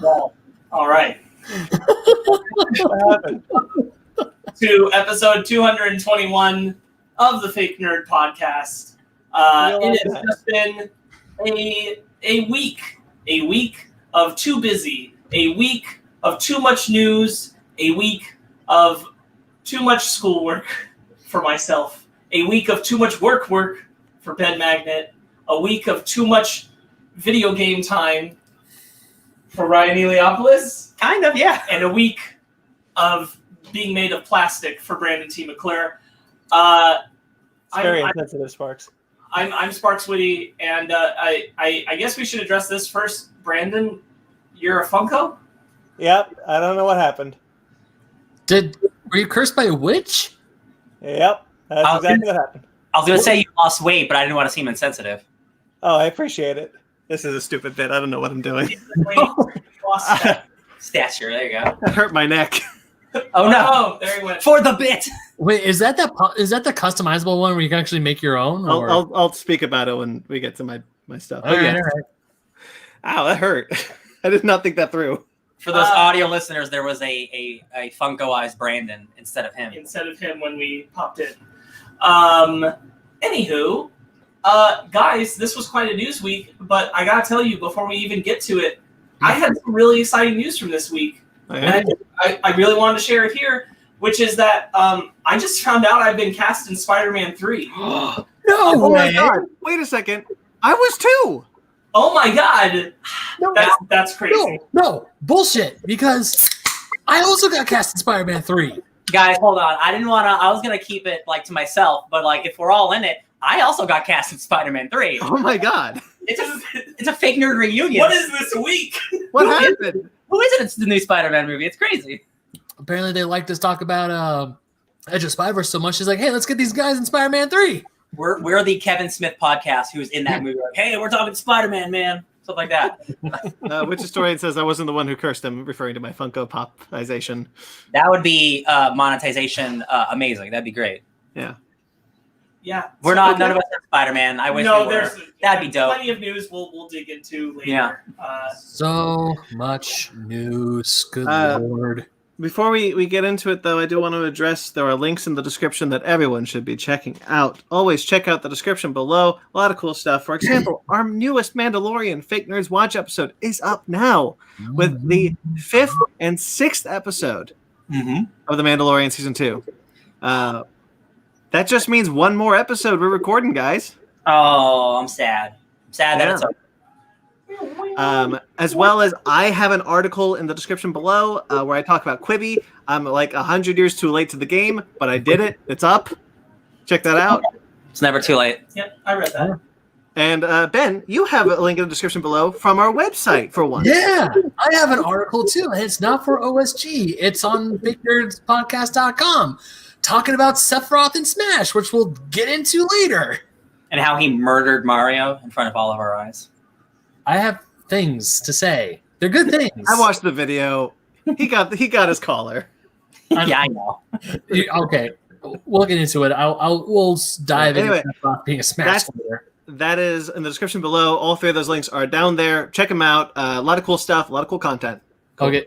Well, all right. What happened? To episode 221 of the Fake Nerd Podcast. It has just been a week of too busy, a week of too much news, a week of too much schoolwork for myself, a week of too much work for Ben Magnet, a week of too much video game time for Ryan Eliopoulos. Kind of, yeah. And a week of being made of plastic for Brandon T. McClure. It's very insensitive, Sparks. I'm Sparks Witty, and I guess we should address this first. Brandon, you're a Funko? Yep, I don't know what happened. Were you cursed by a witch? Yep, that's exactly what happened. I was going to say you lost weight, but I didn't want to seem insensitive. Oh, I appreciate it. This is a stupid bit. I don't know what I'm doing. Stature, there you go. That hurt my neck. Oh no! Oh, there he went. For the bit. Wait, is that the customizable one where you can actually make your own? Or? I'll speak about it when we get to my stuff. All right. Ow, that hurt. I did not think that through. For those audio listeners, there was a Funko-ized Brandon instead of him. Instead of him when we popped in. Anywho, guys, this was quite a news week, but I gotta tell you, before we even get to it, I had some really exciting news from this week. And I really wanted to share it here, which is that I just found out I've been cast in Spider-Man 3. No oh way! My God. Wait a second. I was too. Oh my God. No, that's crazy. No, bullshit, because I also got cast in Spider-Man 3. Guys, hold on. I was going to keep it like to myself, but like if we're all in it, I also got cast in Spider-Man 3. Oh my God. It's a fake nerd reunion. What is this week? What happened? Who is it? It's the new Spider-Man movie. It's crazy. Apparently they like to talk about Edge of Spider-Verse so much. She's like, hey, let's get these guys in Spider-Man 3. We're the Kevin Smith podcast who's in that movie. Like, hey, we're talking Spider-Man, man. Stuff like that. Which historian says I wasn't the one who cursed him, referring to my Funko Popization. That would be monetization amazing. That'd be great. Yeah. Yeah. None of us are Spider-Man. I wish we were. That'd be dope. Plenty of news we'll dig into later. Yeah. So much news. Good Lord. Before we get into it, though, I do want to address there are links in the description that everyone should be checking out. Always check out the description below. A lot of cool stuff. For example, our newest Mandalorian Fake Nerds Watch episode is up now with the 5th and 6th episode of The Mandalorian Season 2. That just means one more episode we're recording, guys. Oh, I'm sad. I'm sad that it's over. As well as I have an article in the description below where I talk about Quibi. I'm like 100 years too late to the game, but I did it. It's up. Check that out. It's never too late. Yep, I read that. And Ben, you have a link in the description below from our website for once. Yeah, I have an article too, and it's not for OSG. It's on BigNerdsPodcast.com talking about Sephiroth and Smash, which we'll get into later. And how he murdered Mario in front of all of our eyes. I have things to say. They're good things. I watched the video. He got his collar. Yeah, I know. Okay, we'll get into it. We'll dive into being a Smash player. That is in the description below. All 3 of those links are down there. Check them out. A lot of cool stuff. A lot of cool content. Cool. Okay.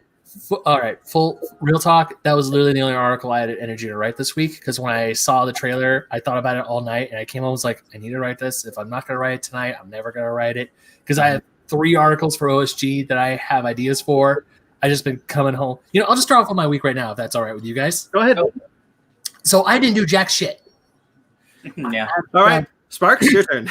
All right. Full real talk. That was literally the only article I had energy to write this week because when I saw the trailer, I thought about it all night and I came home and was like, I need to write this. If I'm not going to write it tonight, I'm never going to write it because I have 3 articles for OSG that I have ideas for. I just been coming home. I'll just start off with my week right now if that's all right with you guys. Go ahead. So I didn't do jack shit. Yeah. All right. Sparks, your turn.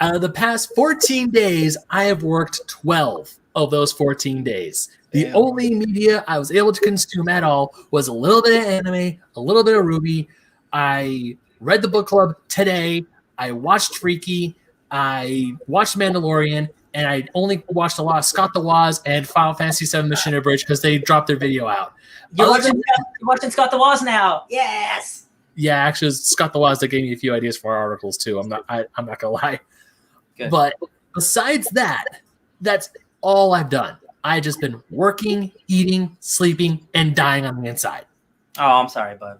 Out of the past 14 days, I have worked 12 of those 14 days. The only media I was able to consume at all was a little bit of anime, a little bit of Ruby. I read the book club today. I watched Freaky. I watched Mandalorian. And I only watched a lot of Scott the Woz and Final Fantasy VII Mission Bridge because they dropped their video out. You're watching Scott the Woz now. Yes. Yeah, actually, it was Scott the Woz that gave me a few ideas for our articles too. I'm not gonna lie. Good. But besides that, that's all I've done. I just been working, eating, sleeping, and dying on the inside. Oh, I'm sorry, bud.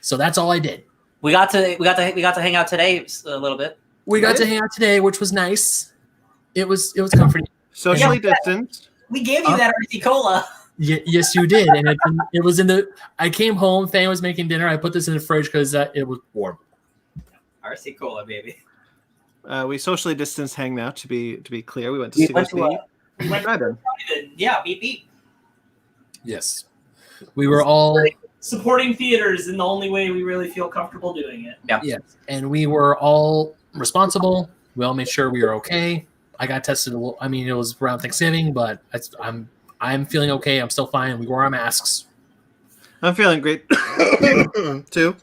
So that's all I did. We got to hang out today a little bit. We got to hang out today, which was nice. It was comforting. Socially distanced. We gave you that RC Cola. Yes, you did, and it was in the. I came home. Fan was making dinner. I put this in the fridge because it was warm. RC Cola, baby. We socially distanced hanging out. To be clear, we went to see the Yeah, beep beep. Yes, we were all supporting theaters in the only way we really feel comfortable doing it. Yeah. Yes, and we were all responsible. We all made sure we were okay. I got tested. I mean, it was around Thanksgiving, but I'm feeling okay. I'm still fine. We wore our masks. I'm feeling great too.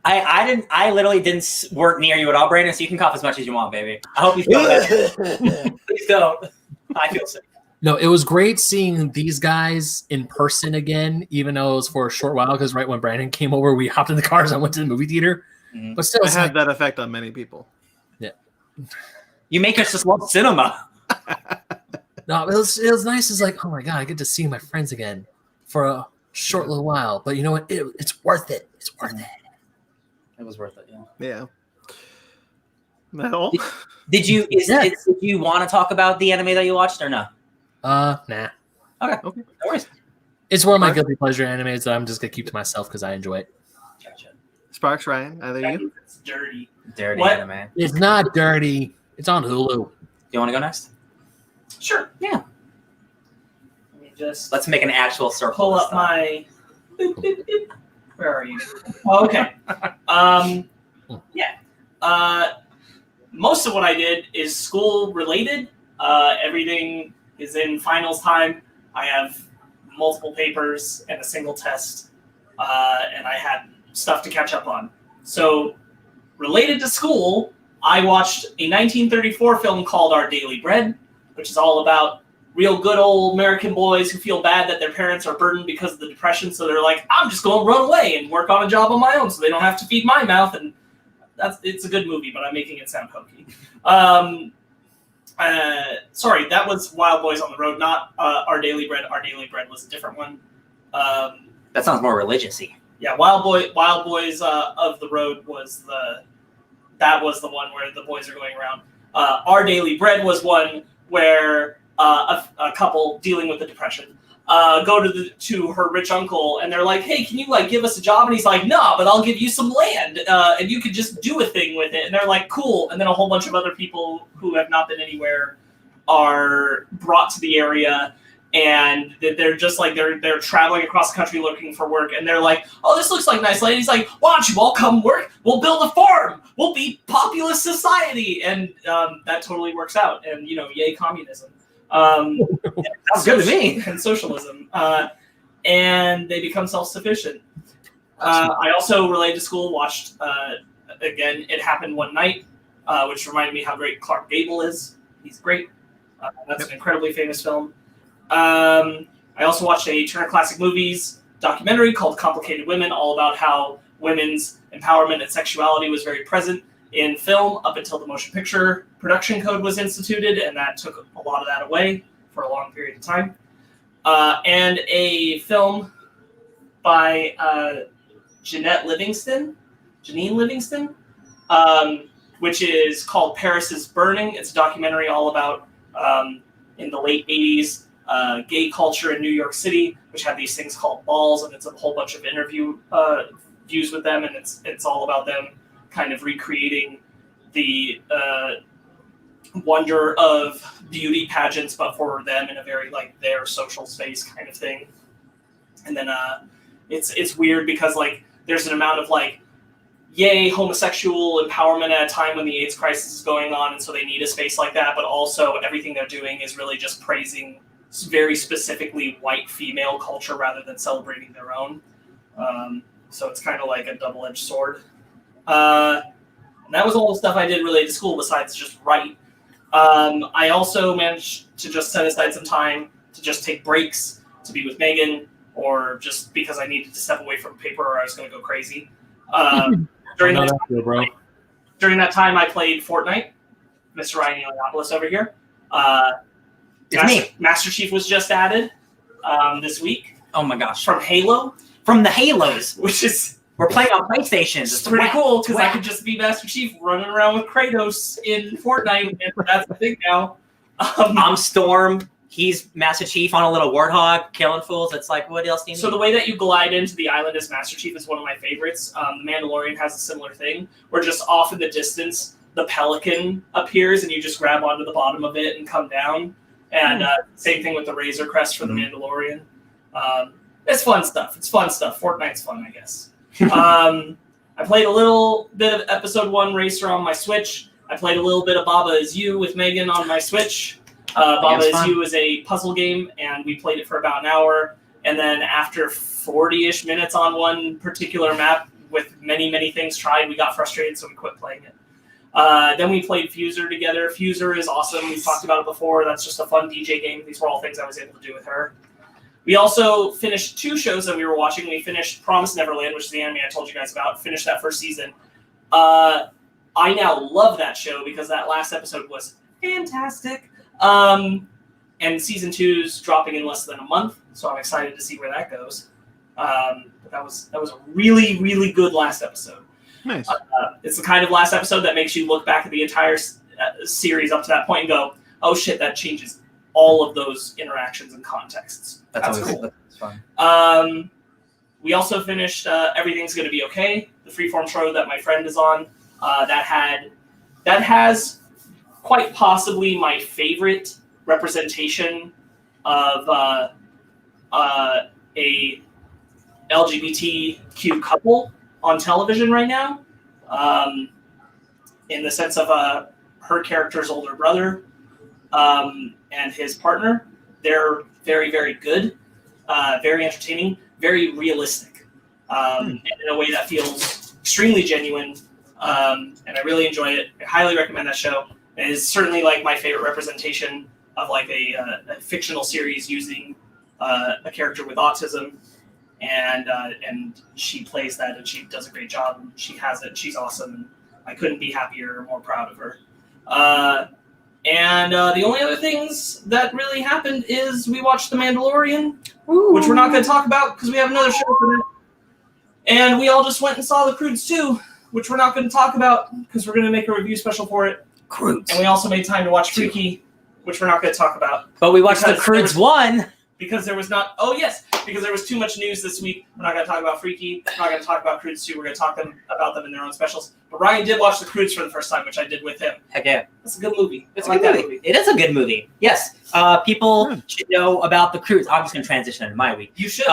I literally didn't work near you at all, Brandon, so you can cough as much as you want, baby. I hope you feel better. Please don't. I feel sick. No, it was great seeing these guys in person again, even though it was for a short while, because right when Brandon came over, we hopped in the cars and went to the movie theater. Mm-hmm. But still, it had that effect on many people. Yeah. You make us just love cinema. No, it was nice. It's like, oh my God, I get to see my friends again for a short little while. But you know what? It's worth it. It's worth it. It was worth it, yeah. No. Did you want to talk about the anime that you watched or no? Nah. Okay. No worries. It's one of my guilty pleasure animes that I'm just gonna keep to myself because I enjoy it. Gotcha. Sparks, Ryan, either you? It's dirty. Dirty What? anime. It's not dirty. It's on Hulu. Do you want to go next? Sure. Yeah. Let me just Let's make an actual circle. pull this up time. my. Boop, boop, boop. Where are you? Oh, okay. Yeah. Most of what I did is school related. Everything is in finals time. I have multiple papers and a single test, and I had stuff to catch up on. So, related to school, I watched a 1934 film called Our Daily Bread, which is all about real good old American boys who feel bad that their parents are burdened because of the Depression, so they're like, I'm just going to run away and work on a job on my own so they don't have to feed my mouth. And it's a good movie, but I'm making it sound hokey. Sorry, that was Wild Boys on the Road, not Our Daily Bread. Our Daily Bread was a different one. That sounds more religious-y. Yeah, Wild Boys of the Road was the one where the boys are going around. Our Daily Bread was one where a couple dealing with the Depression go to her rich uncle, and they're like, hey, can you give us a job? And he's like, no, but I'll give you some land, and you could just do a thing with it. And they're like, cool. And then a whole bunch of other people who have not been anywhere are brought to the area, and they're just they're traveling across the country looking for work, and they're like, oh, this looks like nice land. He's like, why don't you all come work? We'll build a farm. We'll be populous society. And that totally works out. And yay communism. Sounds good to me. And socialism. And they become self-sufficient. I also, related to school, watched, again, It Happened One Night, which reminded me how great Clark Gable is. He's great. That's an incredibly famous film. I also watched a Turner Classic Movies documentary called Complicated Women, all about how women's empowerment and sexuality was very present in film up until the motion picture production code was instituted, and that took a lot of that away for a long period of time. And a film by Janine Livingston, which is called Paris is Burning. It's a documentary all about, in the late 80s, gay culture in New York City, which had these things called balls, and it's a whole bunch of interviews with them, and it's all about them kind of recreating the wonder of beauty pageants, but for them in a very their social space kind of thing. And then it's weird because there's an amount of yay homosexual empowerment at a time when the AIDS crisis is going on, and so they need a space like that, but also everything they're doing is really just praising very specifically white female culture rather than celebrating their own. So it's kind of like a double-edged sword. And that was all the stuff I did related to school besides just write. I also managed to just set aside some time to just take breaks to be with Megan, or just because I needed to step away from paper or I was going to go crazy. During that time, I played Fortnite. Mr. Ryan Iliopoulos over here. Master Chief was just added this week. Oh my gosh. From Halo. From the Halos. Which is We're playing on PlayStations. It's pretty cool because I could just be Master Chief running around with Kratos in Fortnite, and that's the thing now. I'm Storm. He's Master Chief on a little warthog, killing fools. It's like, what else do you need? So the way that you glide into the island as Master Chief is one of my favorites. The Mandalorian has a similar thing, where just off in the distance, the Pelican appears, and you just grab onto the bottom of it and come down. And same thing with the Razor Crest for the Mandalorian. It's fun stuff. Fortnite's fun, I guess. I played a little bit of Episode 1 Racer on my Switch. I played a little bit of Baba Is You with Megan on my Switch. Baba Is You is a puzzle game, and we played it for about an hour. And then after 40-ish minutes on one particular map with many, many things tried, we got frustrated, so we quit playing it. Then we played Fuser together. Fuser is awesome. We've talked about it before. That's just a fun DJ game. These were all things I was able to do with her. We also finished 2 shows that we were watching. We finished Promised Neverland, which is the anime I told you guys about. Finished that first season. I now love that show because that last episode was fantastic. And season 2's dropping in less than a month, so I'm excited to see where that goes. But that was a really, really good last episode. Nice. It's the kind of last episode that makes you look back at the entire series up to that point and go, oh shit, that changes all of those interactions and contexts. That's cool. That's fun. We also finished Everything's Gonna Be Okay, the freeform show that my friend is on. That has quite possibly my favorite representation of a LGBTQ couple on television right now, in the sense of her character's older brother and his partner. They're very, very good, very entertaining, very realistic, and in a way that feels extremely genuine, and I really enjoy it. I highly recommend that show. It is certainly like my favorite representation of like a fictional series using a character with autism, and she plays that, and she does a great job, and she has it. She's awesome, and I couldn't be happier or more proud of her. And the only other things that really happened is we watched The Mandalorian, which we're not going to talk about because we have another show for that. And we all just went and saw The Croods 2, which we're not going to talk about because we're going to make a review special for it. Croods. And we also made time to watch Freaky, which we're not going to talk about. But we watched The Croods 1. Because there was not... Oh, yes. Because there was too much news this week. We're not going to talk about Freaky. We're not going to talk about Croods 2. We're going to talk about them in their own specials. But Ryan did watch The Croods for the first time, which I did with him. Heck yeah. It's a good movie. It's a good movie. It is a good movie. Yes. People should know about The Croods. I'm just going to transition into my week. You should.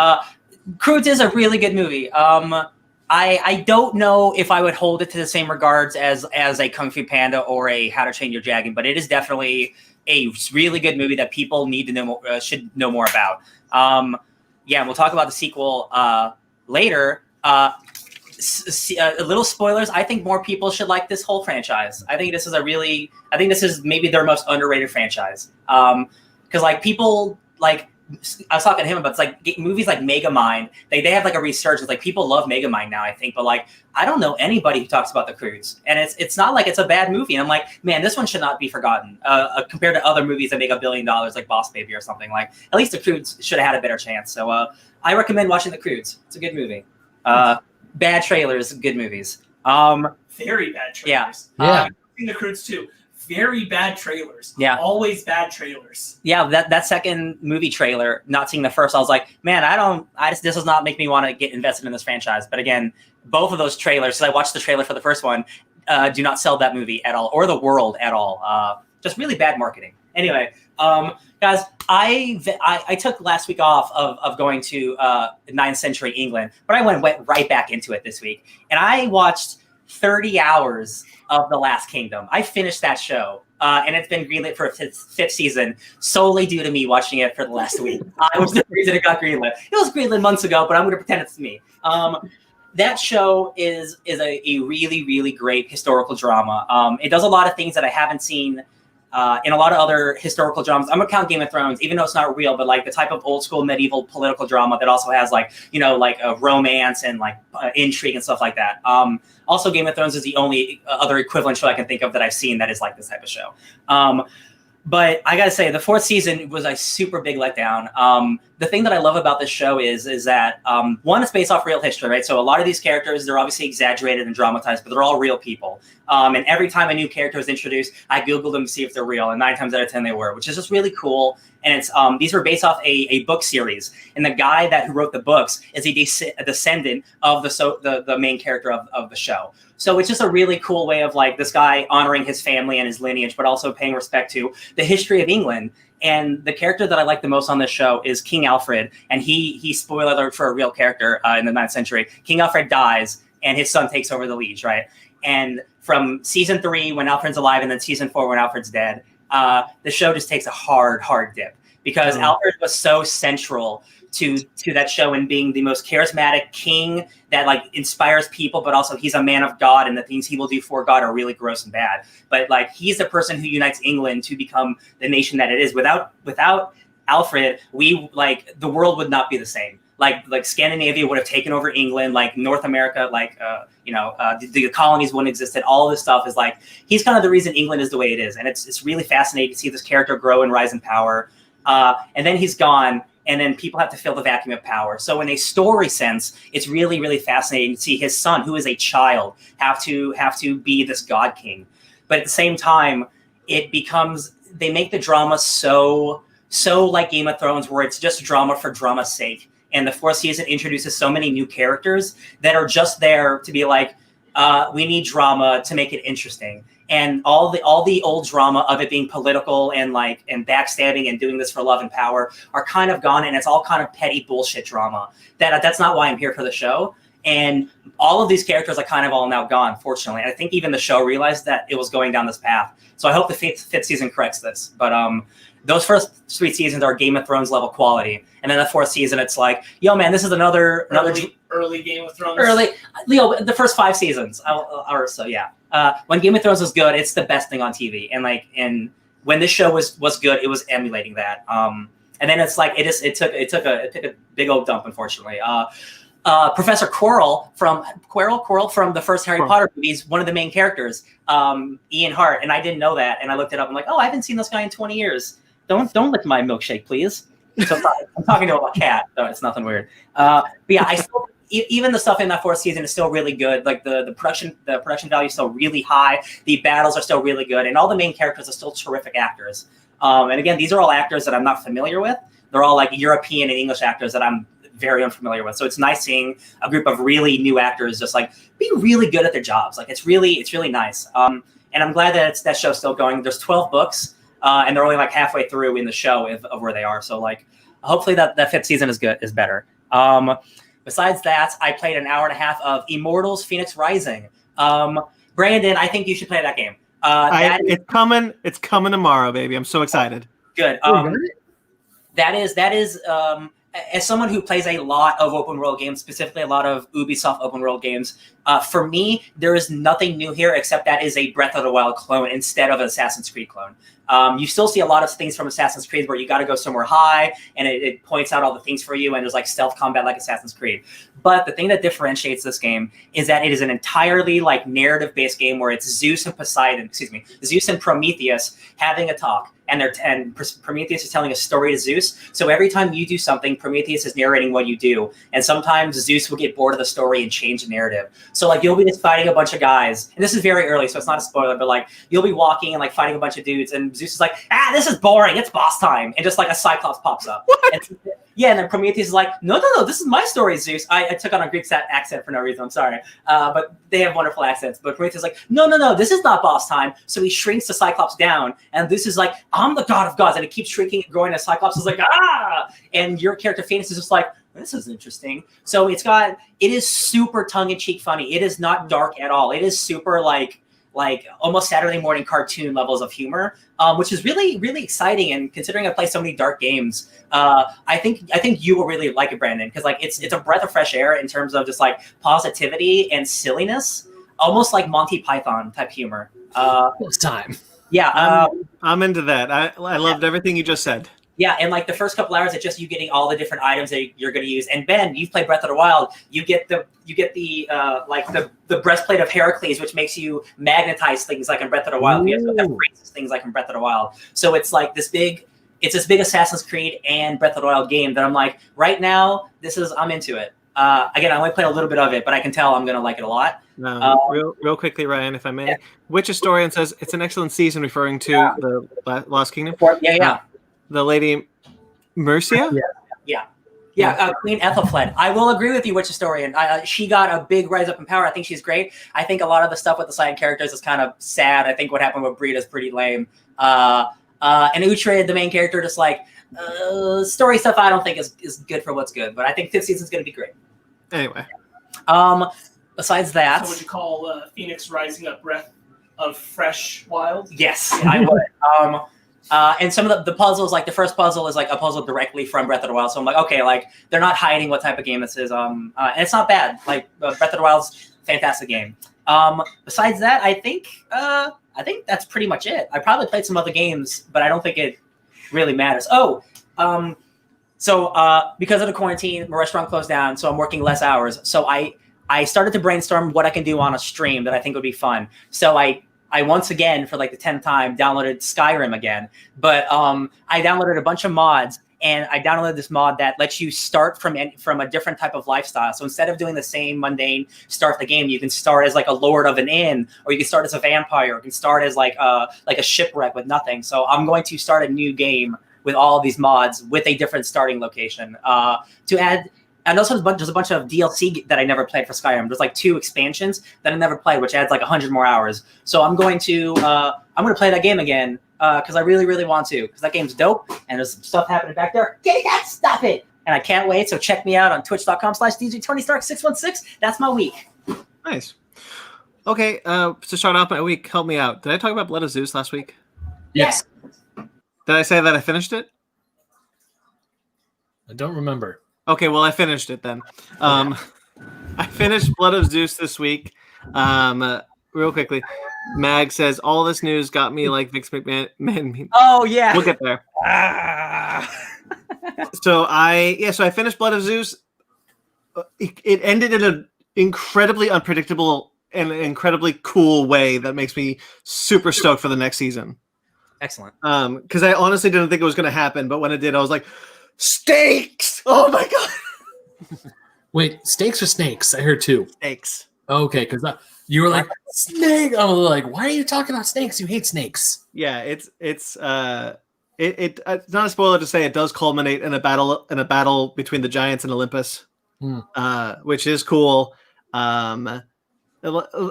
Croods is a really good movie. I don't know if I would hold it to the same regards as a Kung Fu Panda or a How to Train Your Dragon, but it is definitely a really good movie that people need to know, should know more about. Yeah, and we'll talk about the sequel later. Little spoilers. I think more people should like this whole franchise. I think this is maybe their most underrated franchise. Because like people like. I was talking to him about it's like movies like Megamind. They have like a resurgence. Like people love Megamind now, I think. But like I don't know anybody who talks about The Croods, and it's not like it's a bad movie. And I'm like, man, this one should not be forgotten compared to other movies that make $1 billion, like Boss Baby or something. Like at least The Croods should have had a better chance. So I recommend watching The Croods. It's a good movie. Bad trailers, good movies. Very bad trailers. Yeah. I've seen The Croods too. Very bad trailers. Yeah. Always bad trailers. Yeah, that second movie trailer, not seeing the first, I was like, man, this does not make me want to get invested in this franchise. But again, both of those trailers, so I watched the trailer for the first one, do not sell that movie at all, or the world at all. Just really bad marketing. Anyway, guys, I took last week off of going to 9th century England, but I went right back into it this week. And I watched 30 hours of The Last Kingdom. I finished that show, and it's been greenlit for a fifth season solely due to me watching it for the last week. I was the reason it got greenlit. It was greenlit months ago, but I'm going to pretend it's me. That show is a really, really great historical drama. It does a lot of things that I haven't seen in a lot of other historical dramas. I'm gonna count Game of Thrones, even though it's not real, but like the type of old school medieval political drama that also has like, like a romance and like intrigue and stuff like that. Also, Game of Thrones is the only other equivalent show I can think of that I've seen that is like this type of show. But I gotta say, the 4th season was a super big letdown. the thing that I love about this show is that one, it's based off real history, right? So a lot of these characters, they're obviously exaggerated and dramatized, but they're all real people. And every time a new character is introduced, I Googled them to see if they're real, and 9 times out of 10 they were, which is just really cool. And it's these were based off a book series, and the guy who wrote the books is a descendant of the main character of the show. So it's just a really cool way of like this guy honoring his family and his lineage, but also paying respect to the history of England. And the character that I like the most on this show is King Alfred. And he spoiler alert for a real character in the 9th century. King Alfred dies and his son takes over the liege, right? And from season 3 when Alfred's alive and then season 4 when Alfred's dead, the show just takes a hard dip because Alfred was so central to that show and being the most charismatic king that like inspires people, but also he's a man of God and the things he will do for God are really gross and bad. But like he's the person who unites England to become the nation that it is. Without Alfred, the world would not be the same. Like Scandinavia would have taken over England, like North America, the colonies wouldn't exist. And all this stuff is like he's kind of the reason England is the way it is. And it's really fascinating to see this character grow and rise in power. And then he's gone. And then people have to fill the vacuum of power. So in a story sense, it's really, really fascinating to see his son, who is a child, have to be this God king. But at the same time, they make the drama so like Game of Thrones, where it's just drama for drama's sake. And the 4th season introduces so many new characters that are just there to be like, we need drama to make it interesting. And all the old drama of it being political and backstabbing and doing this for love and power are kind of gone, and it's all kind of petty bullshit drama. That's not why I'm here for the show. And all of these characters are kind of all now gone, fortunately. And I think even the show realized that it was going down this path. So I hope the fifth season corrects this. But those first 3 seasons are Game of Thrones level quality, and then the 4th season, it's like, yo, man, this is another early Game of Thrones. The first 5 seasons, or so, yeah. When Game of Thrones was good, it's the best thing on TV, and when this show was good, it was emulating that. And then it's like it took a big old dump, unfortunately. Professor Quirrell from the first Harry Potter movies, one of the main characters, Ian Hart, and I didn't know that, and I looked it up. I'm like, oh, I haven't seen this guy in 20 years. Don't lick my milkshake, please. So I'm talking to a cat, so it's nothing weird. But yeah, I still. Even the stuff in that 4th season is still really good. Like the production value is still really high. The battles are still really good, and all the main characters are still terrific actors. And again, these are all actors that I'm not familiar with. They're all like European and English actors that I'm very unfamiliar with. So it's nice seeing a group of really new actors just like be really good at their jobs. Like it's really nice. And I'm glad that that show's still going. There's 12 books, and they're only like halfway through in the show of where they are. So like hopefully that 5th season is better. Besides that, I played an hour and a half of Immortals: Phoenix Rising. Brandon, I think you should play that game. It's coming tomorrow, baby. I'm so excited. Good. That is as someone who plays a lot of open world games, specifically a lot of Ubisoft open world games, for me, there is nothing new here except that is a Breath of the Wild clone instead of an Assassin's Creed clone. You still see a lot of things from Assassin's Creed where you got to go somewhere high and it points out all the things for you, and there's like stealth combat like Assassin's Creed. But the thing that differentiates this game is that it is an entirely like narrative-based game where it's Zeus and Prometheus having a talk. And Prometheus is telling a story to Zeus. So every time you do something, Prometheus is narrating what you do. And sometimes Zeus will get bored of the story and change the narrative. So like you'll be just fighting a bunch of guys. And this is very early, so it's not a spoiler, but like you'll be walking and like fighting a bunch of dudes. And Zeus is like, this is boring. It's boss time. And just like a Cyclops pops up. And then Prometheus is like, no, this is my story, Zeus. I took on a Greek accent for no reason. I'm sorry. But they have wonderful accents. But Prometheus is like, no, this is not boss time. So he shrinks the Cyclops down. And Zeus is like, I'm the god of gods. And it keeps shrinking and growing. And Cyclops is like, ah! And your character, Phoenix, is just like, this is interesting. So it is super tongue-in-cheek funny. It is not dark at all. It is super like almost Saturday morning cartoon levels of humor, which is really, really exciting. And considering I play so many dark games, I think you will really like it, Brandon, because like it's a breath of fresh air in terms of just like positivity and silliness, almost like Monty Python type humor. It's time. Yeah, I'm into that. I loved everything you just said. Yeah, and like the first couple hours, it's just you getting all the different items that you're going to use. And Ben, you've played Breath of the Wild. You get the breastplate of Heracles, which makes you magnetize things like in Breath of the Wild. You have to have phrases, things like in Breath of the Wild. So it's like this big it's this big Assassin's Creed and Breath of the Wild game that I'm like, right now, I'm into it. Again, I only played a little bit of it, but I can tell I'm going to like it a lot. Real quickly, Ryan, if I may. Yeah. Witch Historian says it's an excellent season, referring to the Lost Kingdom. Yeah. The lady Mercia? Yeah, Queen Ethelfled. I will agree with you, Witch Historian. She got a big rise up in power. I think she's great. I think a lot of the stuff with the side characters is kind of sad. I think what happened with Brita is pretty lame. And Uhtred, the main character, just like story stuff I don't think is good for what's good. But I think 5th season's going to be great. Anyway. Besides that... So would you call Phoenix Rising up Breath of Fresh Wild? Yes, I would. And some of the puzzles, like the first puzzle is like a puzzle directly from Breath of the Wild. So I'm like, okay, like they're not hiding what type of game this is. And it's not bad. Like Breath of the Wild's a fantastic game. Besides that, I think that's pretty much it. I probably played some other games, but I don't think it really matters. So because of the quarantine, my restaurant closed down, so I'm working less hours. So I started to brainstorm what I can do on a stream that I think would be fun. So I once again, for like the 10th time, downloaded Skyrim again. But I downloaded a bunch of mods, and I downloaded this mod that lets you start from a different type of lifestyle. So instead of doing the same mundane start the game, you can start as like a lord of an inn, or you can start as a vampire, or you can start as like a shipwreck with nothing. So I'm going to start a new game with all of these mods with a different starting location to add. And also there's a bunch of DLC that I never played for Skyrim. There's like 2 expansions that I never played, which adds like 100 more hours. So I'm going to play that game again because I really, really want to, because that game's dope and there's some stuff happening back there. Stop it! And I can't wait. So check me out on twitch.com/DJ TonyStark616. That's my week. Nice. Okay, to start off my week, help me out. Did I talk about Blood of Zeus last week? Yes. Did I say that I finished it? I don't remember. Okay, well, I finished it then. I finished Blood of Zeus this week. Real quickly, Mag says, all this news got me like Vince McMahon. Oh, yeah. We'll get there. So I finished Blood of Zeus. It ended in an incredibly unpredictable and incredibly cool way that makes me super stoked for the next season. Excellent. Because I honestly didn't think it was going to happen, but when it did, I was like, steaks! Oh my god! Wait, steaks or snakes? I heard 2. Steaks. Okay, because you were like, snake! I was like, why are you talking about snakes? You hate snakes. Yeah, it's not a spoiler to say it does culminate in a battle between the giants and Olympus, which is cool.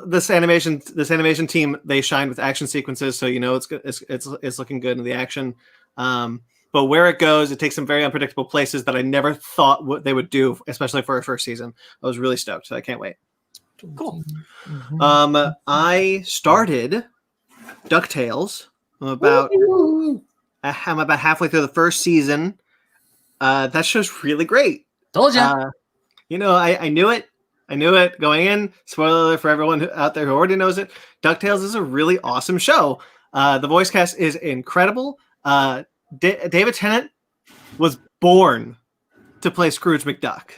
This animation team, they shine with action sequences, so you know it's looking good in the action. But where it goes, it takes some very unpredictable places that I never thought what they would do, especially for a first season. I was really stoked, so I can't wait. Cool. I started DuckTales. I'm about halfway through the first season. That show's really great. Told you. I knew it. I knew it going in. Spoiler alert for everyone out there who already knows it. DuckTales is a really awesome show. The voice cast is incredible. David Tennant was born to play Scrooge McDuck.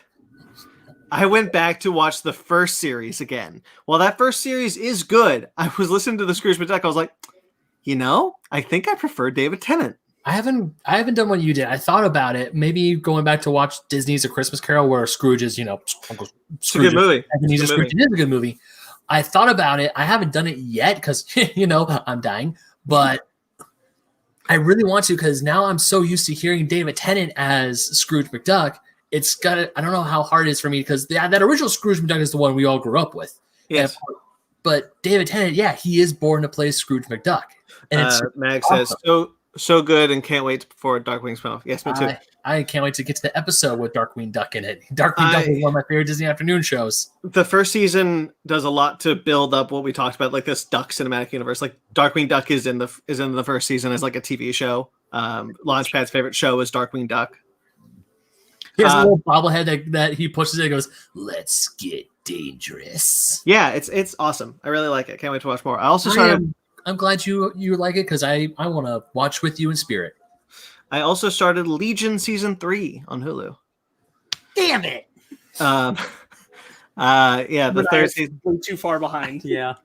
I went back to watch the first series again. While that first series is good, I was listening to the Scrooge McDuck. I was like, I think I prefer David Tennant. I haven't done what you did. I thought about it. Maybe going back to watch Disney's A Christmas Carol, where Scrooge is, Uncle Scrooge. It's a good movie. It is a good movie. I thought about it. I haven't done it yet because, I'm dying. But I really want to, because now I'm so used to hearing David Tennant as Scrooge McDuck. I don't know how hard it is for me, because that original Scrooge McDuck is the one we all grew up with. Yes. But David Tennant, he is born to play Scrooge McDuck. And it's Mag awesome. says, so good, and can't wait for Darkwing spinoff. Yes, me too. I can't wait to get to the episode with Darkwing Duck in it. Darkwing Duck is one of my favorite Disney afternoon shows. The first season does a lot to build up what we talked about, like this Duck cinematic universe. Like Darkwing Duck is in the first season as like a TV show. Launchpad's favorite show is Darkwing Duck. He has a little bobblehead that he pushes it and goes, "Let's get dangerous." Yeah, it's awesome. I really like it. Can't wait to watch more. I'm glad you like it, because I want to watch with you in spirit. I also started Legion season 3 on Hulu. Damn it! The third season too far behind. Yeah,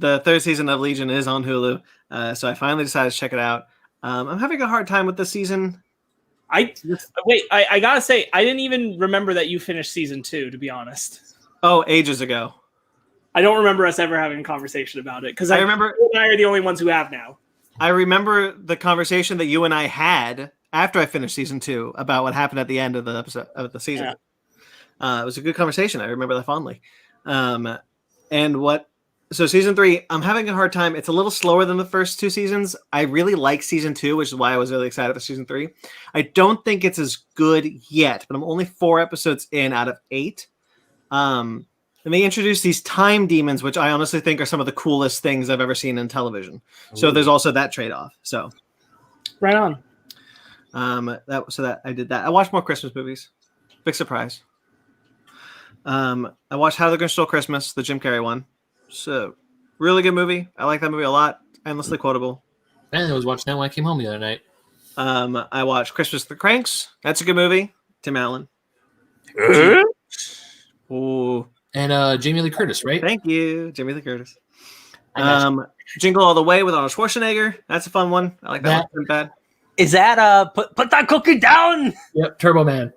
the third season of Legion is on Hulu. So I finally decided to check it out. I'm having a hard time with this season. I gotta say, I didn't even remember that you finished season 2, to be honest. Oh, ages ago. I don't remember us ever having a conversation about it, because I remember you and I are the only ones who have now. I remember the conversation that you and I had after I finished season 2 about what happened at the end of the episode of the season. Yeah. It was a good conversation. I remember that fondly. So season 3, I'm having a hard time. It's a little slower than the first 2 seasons. I really like season 2, which is why I was really excited for season 3. I don't think it's as good yet, but I'm only 4 episodes in out of 8. And they introduced these time demons, which I honestly think are some of the coolest things I've ever seen in television. Ooh. So there's also that trade-off. So, right on. That I did that. I watched more Christmas movies. Big surprise. I watched How the Grinch Stole Christmas, the Jim Carrey one. So, really good movie. I like that movie a lot. Endlessly quotable. And I was watching that when I came home the other night. I watched Christmas the Cranks. That's a good movie. Tim Allen. Ooh. And Jamie Lee Curtis, right? Thank you, Jamie Lee Curtis. Jingle All the Way with Arnold Schwarzenegger. That's a fun one. I like that one. Bad. Is that put that cookie down? Yep, Turbo Man.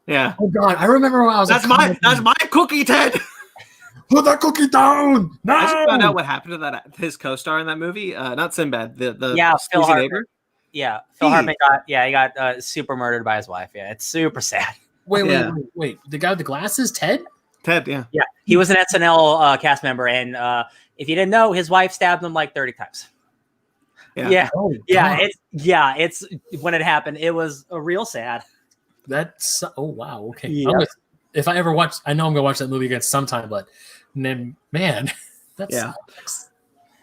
Yeah. Oh God, I remember when I was. That's my cookie, Ted. Put that cookie down! No! I just found out what happened to his co-star in that movie. Not Sinbad. Phil Hartman. Yeah, Phil Hartman got super murdered by his wife. Yeah, it's super sad. Wait. The guy with the glasses, Ted? Ted, yeah. Yeah, he was an SNL cast member, and if you didn't know, his wife stabbed him like 30 times. Yeah. It's when it happened, it was real sad. That's wow. Okay. Yeah. If I ever watch, I know I'm gonna watch that movie again sometime, but then man, that's sucks.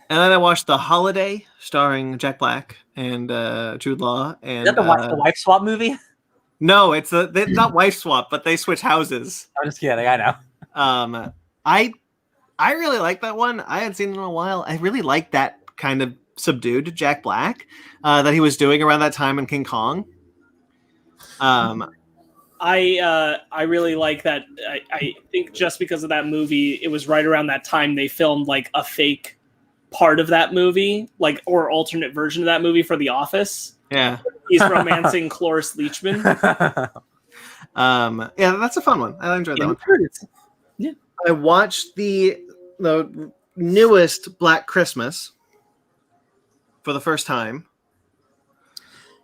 And then I watched The Holiday, starring Jack Black and Jude Law. And is that the wife swap movie? No, it's not wife swap, but they switch houses. I'm just kidding. I know. I really like that one. I hadn't seen it in a while. I really like that kind of subdued Jack Black that he was doing around that time in King Kong. I really like that. I think just because of that movie, it was right around that time they filmed like a fake part of that movie, like or alternate version of that movie for The Office. Yeah, he's romancing Cloris Leachman. Yeah, that's a fun one. I enjoyed that one. Yeah, I watched the newest Black Christmas for the first time.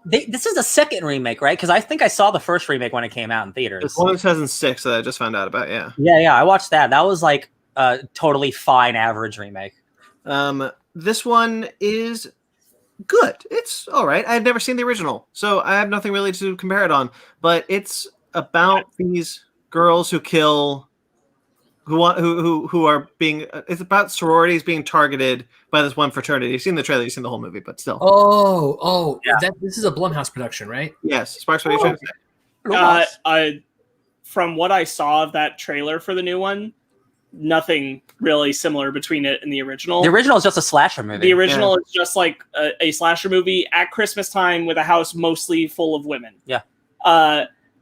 This is the second remake, right? Because I think I saw the first remake when it came out in theaters. It's one in 2006 that I just found out about. Yeah. I watched that. That was like a totally fine, average remake. This one is good. It's all right. I've never seen the original, so I have nothing really to compare it on. But it's about these girls who kill, who are being. It's about sororities being targeted by this one fraternity. You've seen the trailer, you've seen the whole movie, but still. Yeah. This is a Blumhouse production, right? Yes, Sparks. What are you trying to say? From what I saw of that trailer for the new one, nothing really similar between it and the original. The original is just a slasher movie. The original is just like a slasher movie at Christmas time with a house mostly full of women. Yeah.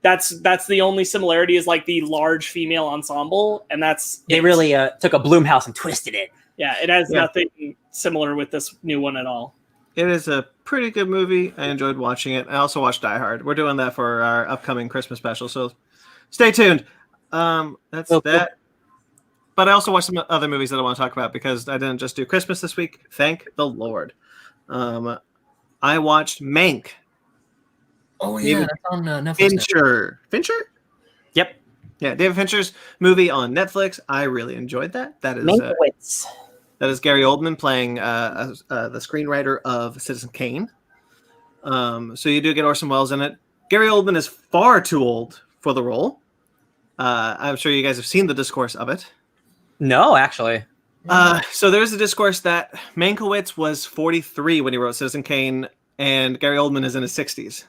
That's the only similarity is like the large female ensemble, and they really took a Blumhouse and twisted it. Yeah, it has nothing similar with this new one at all. It is a pretty good movie. I enjoyed watching it. I also watched Die Hard. We're doing that for our upcoming Christmas special, so stay tuned. That's that. But I also watched some other movies that I want to talk about because I didn't just do Christmas this week. Thank the Lord. I watched Mank. Oh yeah, that's on Netflix. Fincher? Yep. Yeah, David Fincher's movie on Netflix. I really enjoyed that. That is Gary Oldman playing the screenwriter of Citizen Kane. So you do get Orson Welles in it. Gary Oldman is far too old for the role. I'm sure you guys have seen the discourse of it. No, actually. So there's a discourse that Mankiewicz was 43 when he wrote Citizen Kane, and Gary Oldman is in his 60s.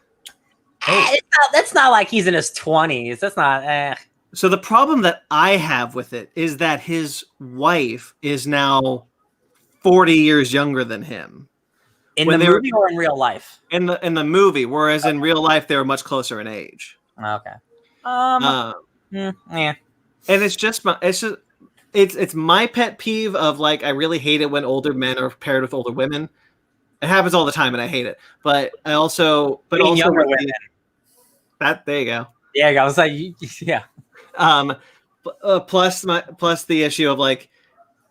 That's not like he's in his 20s. That's not. So the problem that I have with it is that his wife is now 40 years younger than him. In the movie or in real life? In the movie, whereas in real life they were much closer in age. Okay. And it's my pet peeve of like I really hate it when older men are paired with older women. It happens all the time, and I hate it. But I also, Dating younger women. There you go. Yeah, I was like, yeah. Plus the issue of like,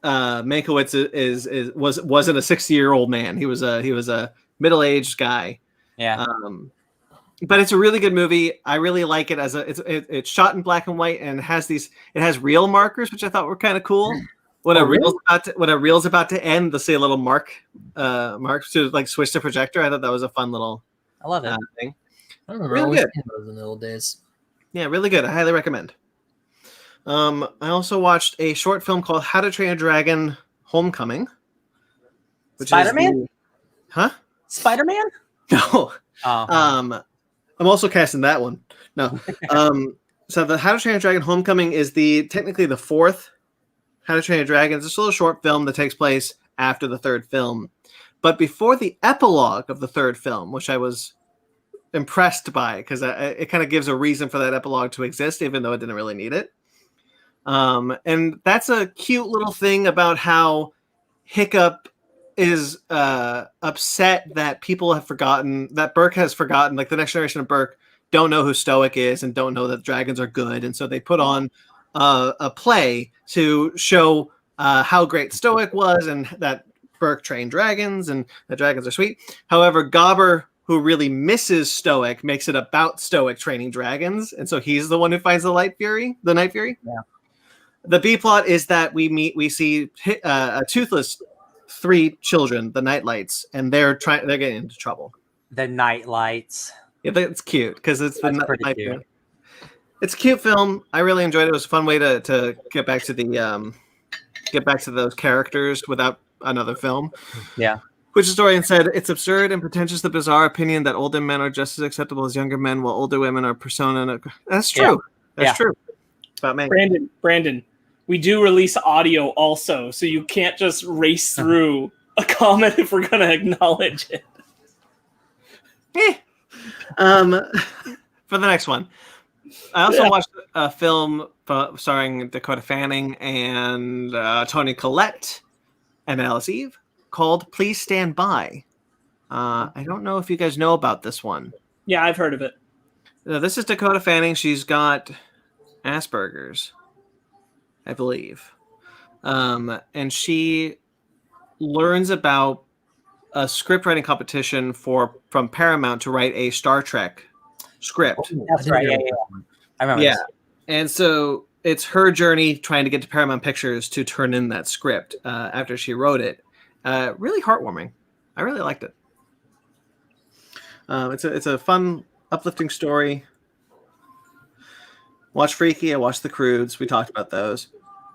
Mankiewicz wasn't a 60-year-old man. He was a middle-aged guy. Yeah. But it's a really good movie. I really like it it's shot in black and white, and it has reel markers, which I thought were kind of cool. When a reel's about to end, they'll say a little marks to like switch the projector. I thought that was a fun little I love it. thing. I remember Really always good. seeing those in the old days. Yeah, really good. I highly recommend. I also watched a short film called How to Train a Dragon: Homecoming. Spider-Man? Huh? Spider-Man? No. Oh. I'm also casting that one. No. So the How to Train a Dragon: Homecoming is technically the fourth How to Train a Dragon. It's a little short film that takes place after the third film, but before the epilogue of the third film, which I was impressed by because it kind of gives a reason for that epilogue to exist, even though it didn't really need it. And that's a cute little thing about how Hiccup is upset that people have forgotten, that Burke has forgotten, like the next generation of Burke don't know who Stoic is and don't know that dragons are good. And so they put on a play to show how great Stoic was and that Burke trained dragons and the dragons are sweet. However, Gobber, who really misses Stoic, makes it about Stoic training dragons. And so he's the one who finds the Night Fury. Yeah. The B plot is that we see a toothless 3 children, the Nightlights, and they're getting into trouble. The Night Lights. Yeah, that's cute because it's the That's pretty Night cute. Fury. It's a cute film. I really enjoyed it. It was a fun way to get back to those characters without another film. Yeah. Which historian said, it's absurd and pretentious, the bizarre opinion that older men are just as acceptable as younger men, while older women are persona. That's true. Yeah. That's true. It's about me. Brandon, we do release audio also, so you can't just race through a comment if we're going to acknowledge it. For the next one, I also watched a film starring Dakota Fanning and Toni Collette and Alice Eve called Please Stand By. I don't know if you guys know about this one. Yeah, I've heard of it. This is Dakota Fanning. She's got Asperger's, I believe. And she learns about a script writing competition from Paramount to write a Star Trek script. That's right. Yeah. I remember this. And so it's her journey trying to get to Paramount Pictures to turn in that script after she wrote it. Really heartwarming. I really liked it. It's a fun, uplifting story. Watch Freaky. I watched The Croods. We talked about those.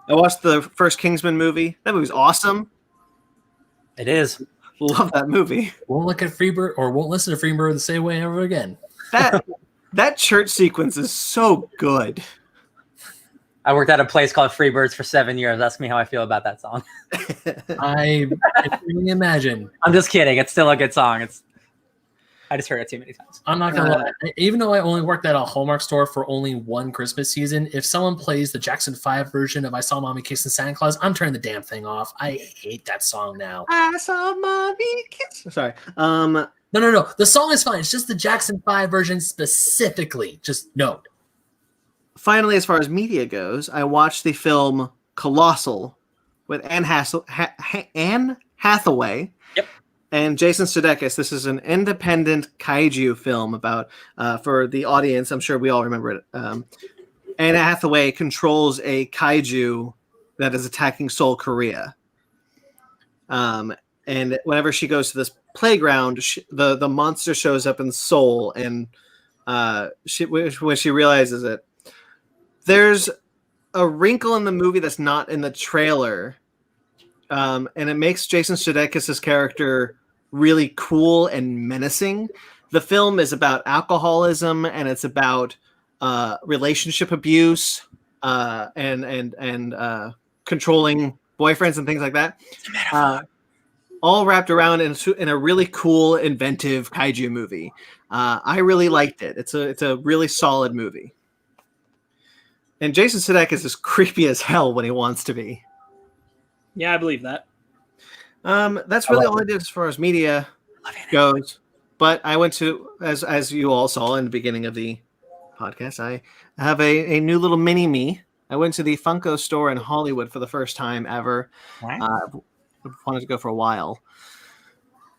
I watched the first Kingsman movie. That movie's awesome. It is. Love that movie. Won't look at Freebird or won't listen to Freebird the same way ever again. That church sequence is so good. I worked at a place called Freebirds for 7 years. Ask me how I feel about that song. I can really imagine. I'm just kidding. It's still a good song. I just heard it too many times. I'm not gonna lie. Even though I only worked at a Hallmark store for only one Christmas season, if someone plays the Jackson 5 version of I Saw Mommy Kissing Santa Claus, I'm turning the damn thing off. I hate that song now. I saw Mommy kiss. Sorry. No. The song is fine. It's just the Jackson 5 version specifically. Just no. Finally, as far as media goes, I watched the film Colossal with Anne Hathaway. Yep. And Jason Sudeikis. This is an independent kaiju film about, for the audience, I'm sure we all remember it. Anne Hathaway controls a kaiju that is attacking Seoul, Korea. And whenever she goes to this playground, the monster shows up in Seoul, and when she realizes it, there's a wrinkle in the movie that's not in the trailer, and it makes Jason Sudeikis' character really cool and menacing. The film is about alcoholism, and it's about relationship abuse and controlling boyfriends and things like that. All wrapped around in a really cool, inventive kaiju movie. I really liked it. It's a really solid movie. And Jason Sudeikis is creepy as hell when he wants to be. Yeah, I believe that. That's really all I did as far as media. goes. But I went to, as you all saw in the beginning of the podcast, I have a new little mini me. I went to the Funko store in Hollywood for the first time ever. I've wanted to go for a while.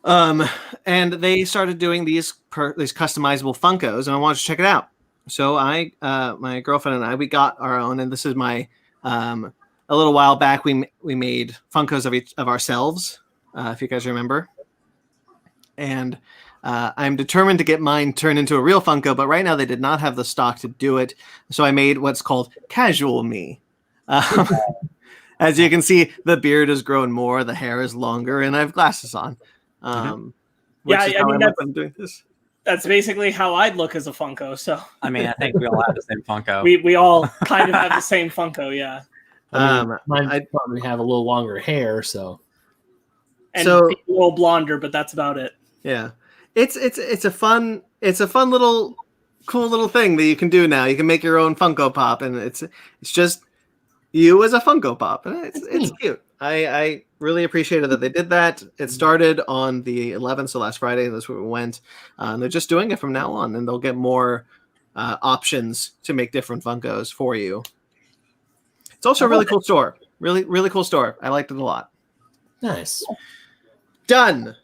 And they started doing these customizable Funkos, and I wanted to check it out. So my girlfriend and I, we got our own, and this is my a little while back we made Funkos of ourselves, if you guys remember. And I'm determined to get mine turned into a real Funko, but right now they did not have the stock to do it. So I made what's called Casual Me. As you can see, the beard has grown more, the hair is longer, and I have glasses on. I'm doing this. That's basically how I'd look as a Funko. So I mean, I think we all have the same Funko. we all kind of have the same Funko, yeah. I'd probably have a little longer hair, so a little blonder, but that's about it. Yeah, it's a fun little cool little thing that you can do now. You can make your own Funko Pop, and it's just you as a Funko Pop, and it's cute. I really appreciated that they did that. It started on the 11th, so last Friday. That's where we went. They're just doing it from now on, and they'll get more options to make different Funkos for you. It's also a really cool store. Really, really cool store. I liked it a lot. Nice. Done.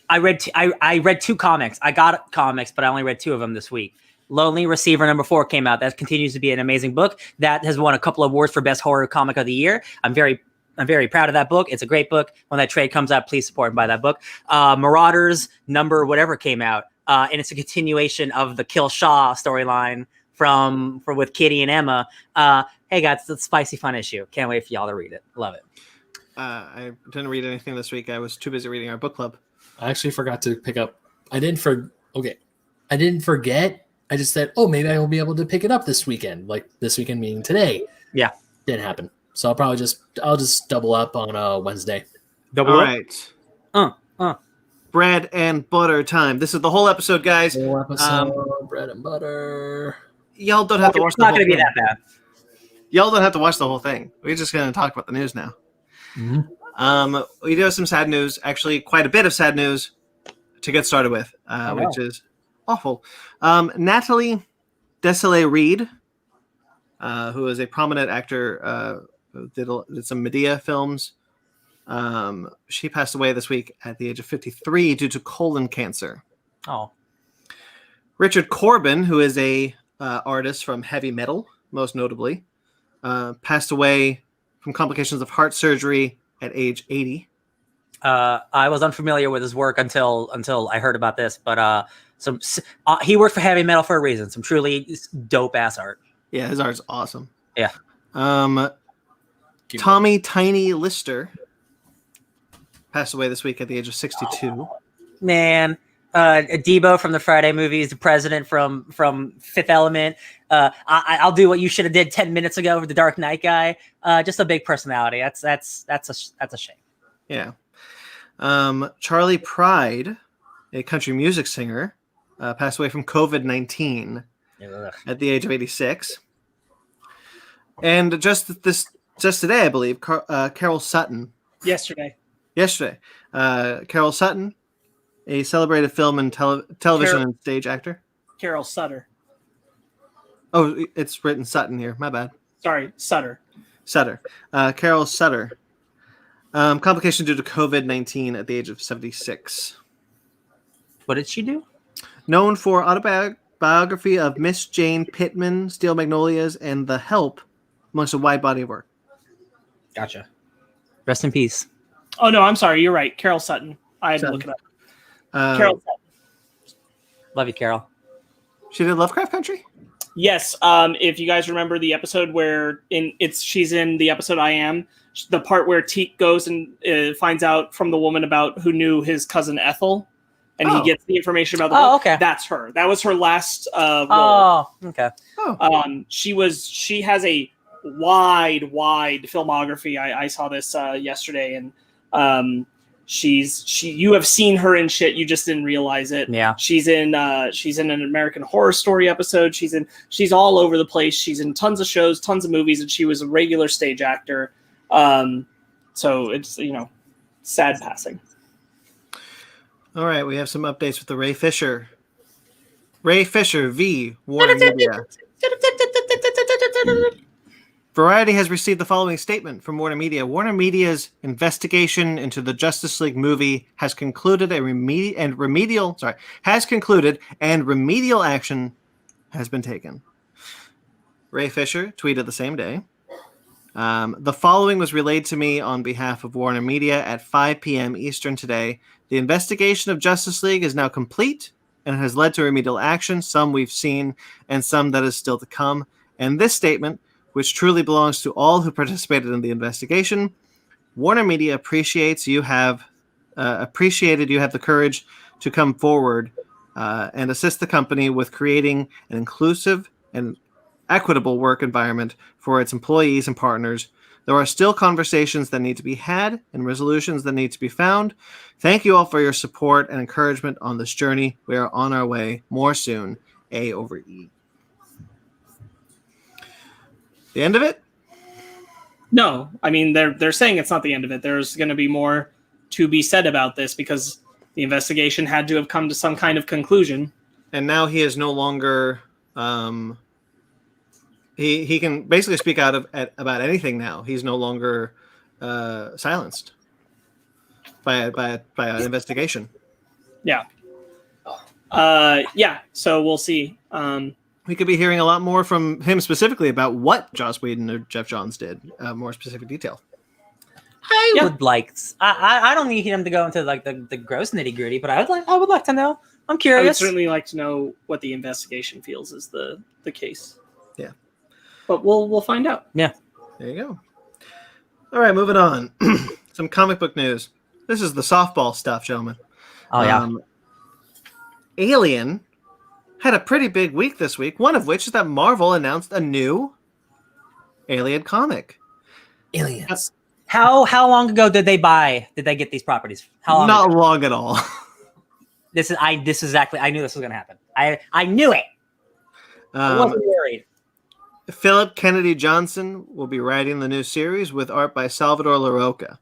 I read 2 comics. I got comics, but I only read 2 of them this week. Lonely Receiver #4 came out. That continues to be an amazing book. That has won a couple of awards for Best Horror Comic of the Year. I'm very proud of that book. It's a great book. When that trade comes out, please support and buy that book. Marauders #whatever came out, and it's a continuation of the Kill Shaw storyline with Kitty and Emma. Hey guys, it's a spicy, fun issue. Can't wait for y'all to read it. Love it. I didn't read anything this week. I was too busy reading our book club. I actually forgot to pick up. I didn't forget. I just said, maybe I will be able to pick it up this weekend. Like this weekend meaning today. Yeah. Didn't happen. So I'll just double up on Wednesday. All right. Bread and butter time. This is the whole episode, guys. Whole episode, bread and butter. Y'all don't have to watch It's not going to be that bad. Y'all don't have to watch the whole thing. We're just going to talk about the news now. Mm-hmm. We do have some sad news. Actually, quite a bit of sad news to get started with, which is awful. Natalie Desailly-Reid, who is a prominent actor, who did some Medea films. She passed away this week at the age of 53 due to colon cancer. Oh. Richard Corbin, who is a artist from heavy metal, most notably, passed away from complications of heart surgery at age 80. I was unfamiliar with his work until I heard about this, but he worked for heavy metal for a reason. Some truly dope ass art. Yeah, his art's awesome. Yeah. Tommy Tiny Lister passed away this week at the age of 62. Man, Debo from the Friday movies, the president from Fifth Element. I'll do what you should have did 10 minutes ago with the Dark Knight guy. Just a big personality. That's a shame. Yeah. Charlie Pride, a country music singer, passed away from COVID-19 at the age of 86. And just today, I believe, Carol Sutton. Yesterday. Carol Sutton, a celebrated film and television and stage actor. Carol Sutter. Oh, it's written Sutton here. My bad. Sorry, Sutter. Carol Sutter. Complication due to COVID-19 at the age of 76. What did she do? Known for autobiography of Miss Jane Pittman, Steel Magnolias, and The Help, amongst a wide body of work. Gotcha. Rest in peace. Oh, no, I'm sorry. You're right. Carol Sutton. I had to look it up. Carol Sutton. Love you, Carol. She did Lovecraft Country? Yes. If you guys remember the episode where she's in the episode I Am, the part where Teak goes and finds out from the woman about who knew his cousin Ethel, and he gets the information about the book. Okay. That's her. That was her last role. Oh, okay. She has a wide filmography. I saw this yesterday, and you have seen her in shit, you just didn't realize it. Yeah. She's in an American Horror Story episode. She's all over the place. She's in tons of shows, tons of movies, and she was a regular stage actor. So it's sad passing. All right, we have some updates with the Ray Fisher. Ray Fisher v. Warner Media. Variety has received the following statement from Warner Media. Warner Media's investigation into the Justice League movie has concluded and remedial action has been taken. Ray Fisher tweeted the same day. The following was relayed to me on behalf of Warner Media at 5 p.m. Eastern today. The investigation of Justice League is now complete and has led to remedial action, some we've seen and some that is still to come. And this statement, which truly belongs to all who participated in the investigation, Warner Media appreciates you have the courage to come forward and assist the company with creating an inclusive and equitable work environment for its employees and partners. There are still conversations that need to be had and resolutions that need to be found. Thank you all for your support and encouragement on this journey. We are on our way. More soon. A over E. The end of it? No, I mean they're saying it's not the end of it. There's going to be more to be said about this because the investigation had to have come to some kind of conclusion. And now he is no longer. He can basically speak out about anything now. He's no longer silenced by an investigation. Yeah. So we'll see. We could be hearing a lot more from him specifically about what Joss Whedon or Jeff Johns did. More specific detail. I would like. I don't need him to go into like the gross nitty gritty, but I would like to know. I'm curious. I would certainly like to know what the investigation feels is the case. Yeah. But we'll find out. Yeah. There you go. All right, moving on. Some comic book news. This is the softball stuff, gentlemen. Oh, yeah. Alien had a pretty big week this week, one of which is that Marvel announced a new Alien comic. Aliens. How long ago did they get these properties? How long Not ago? long at all. This is exactly. I knew this was going to happen. I knew it. I wasn't worried. Philip Kennedy Johnson will be writing the new series with art by Salvador Larroca.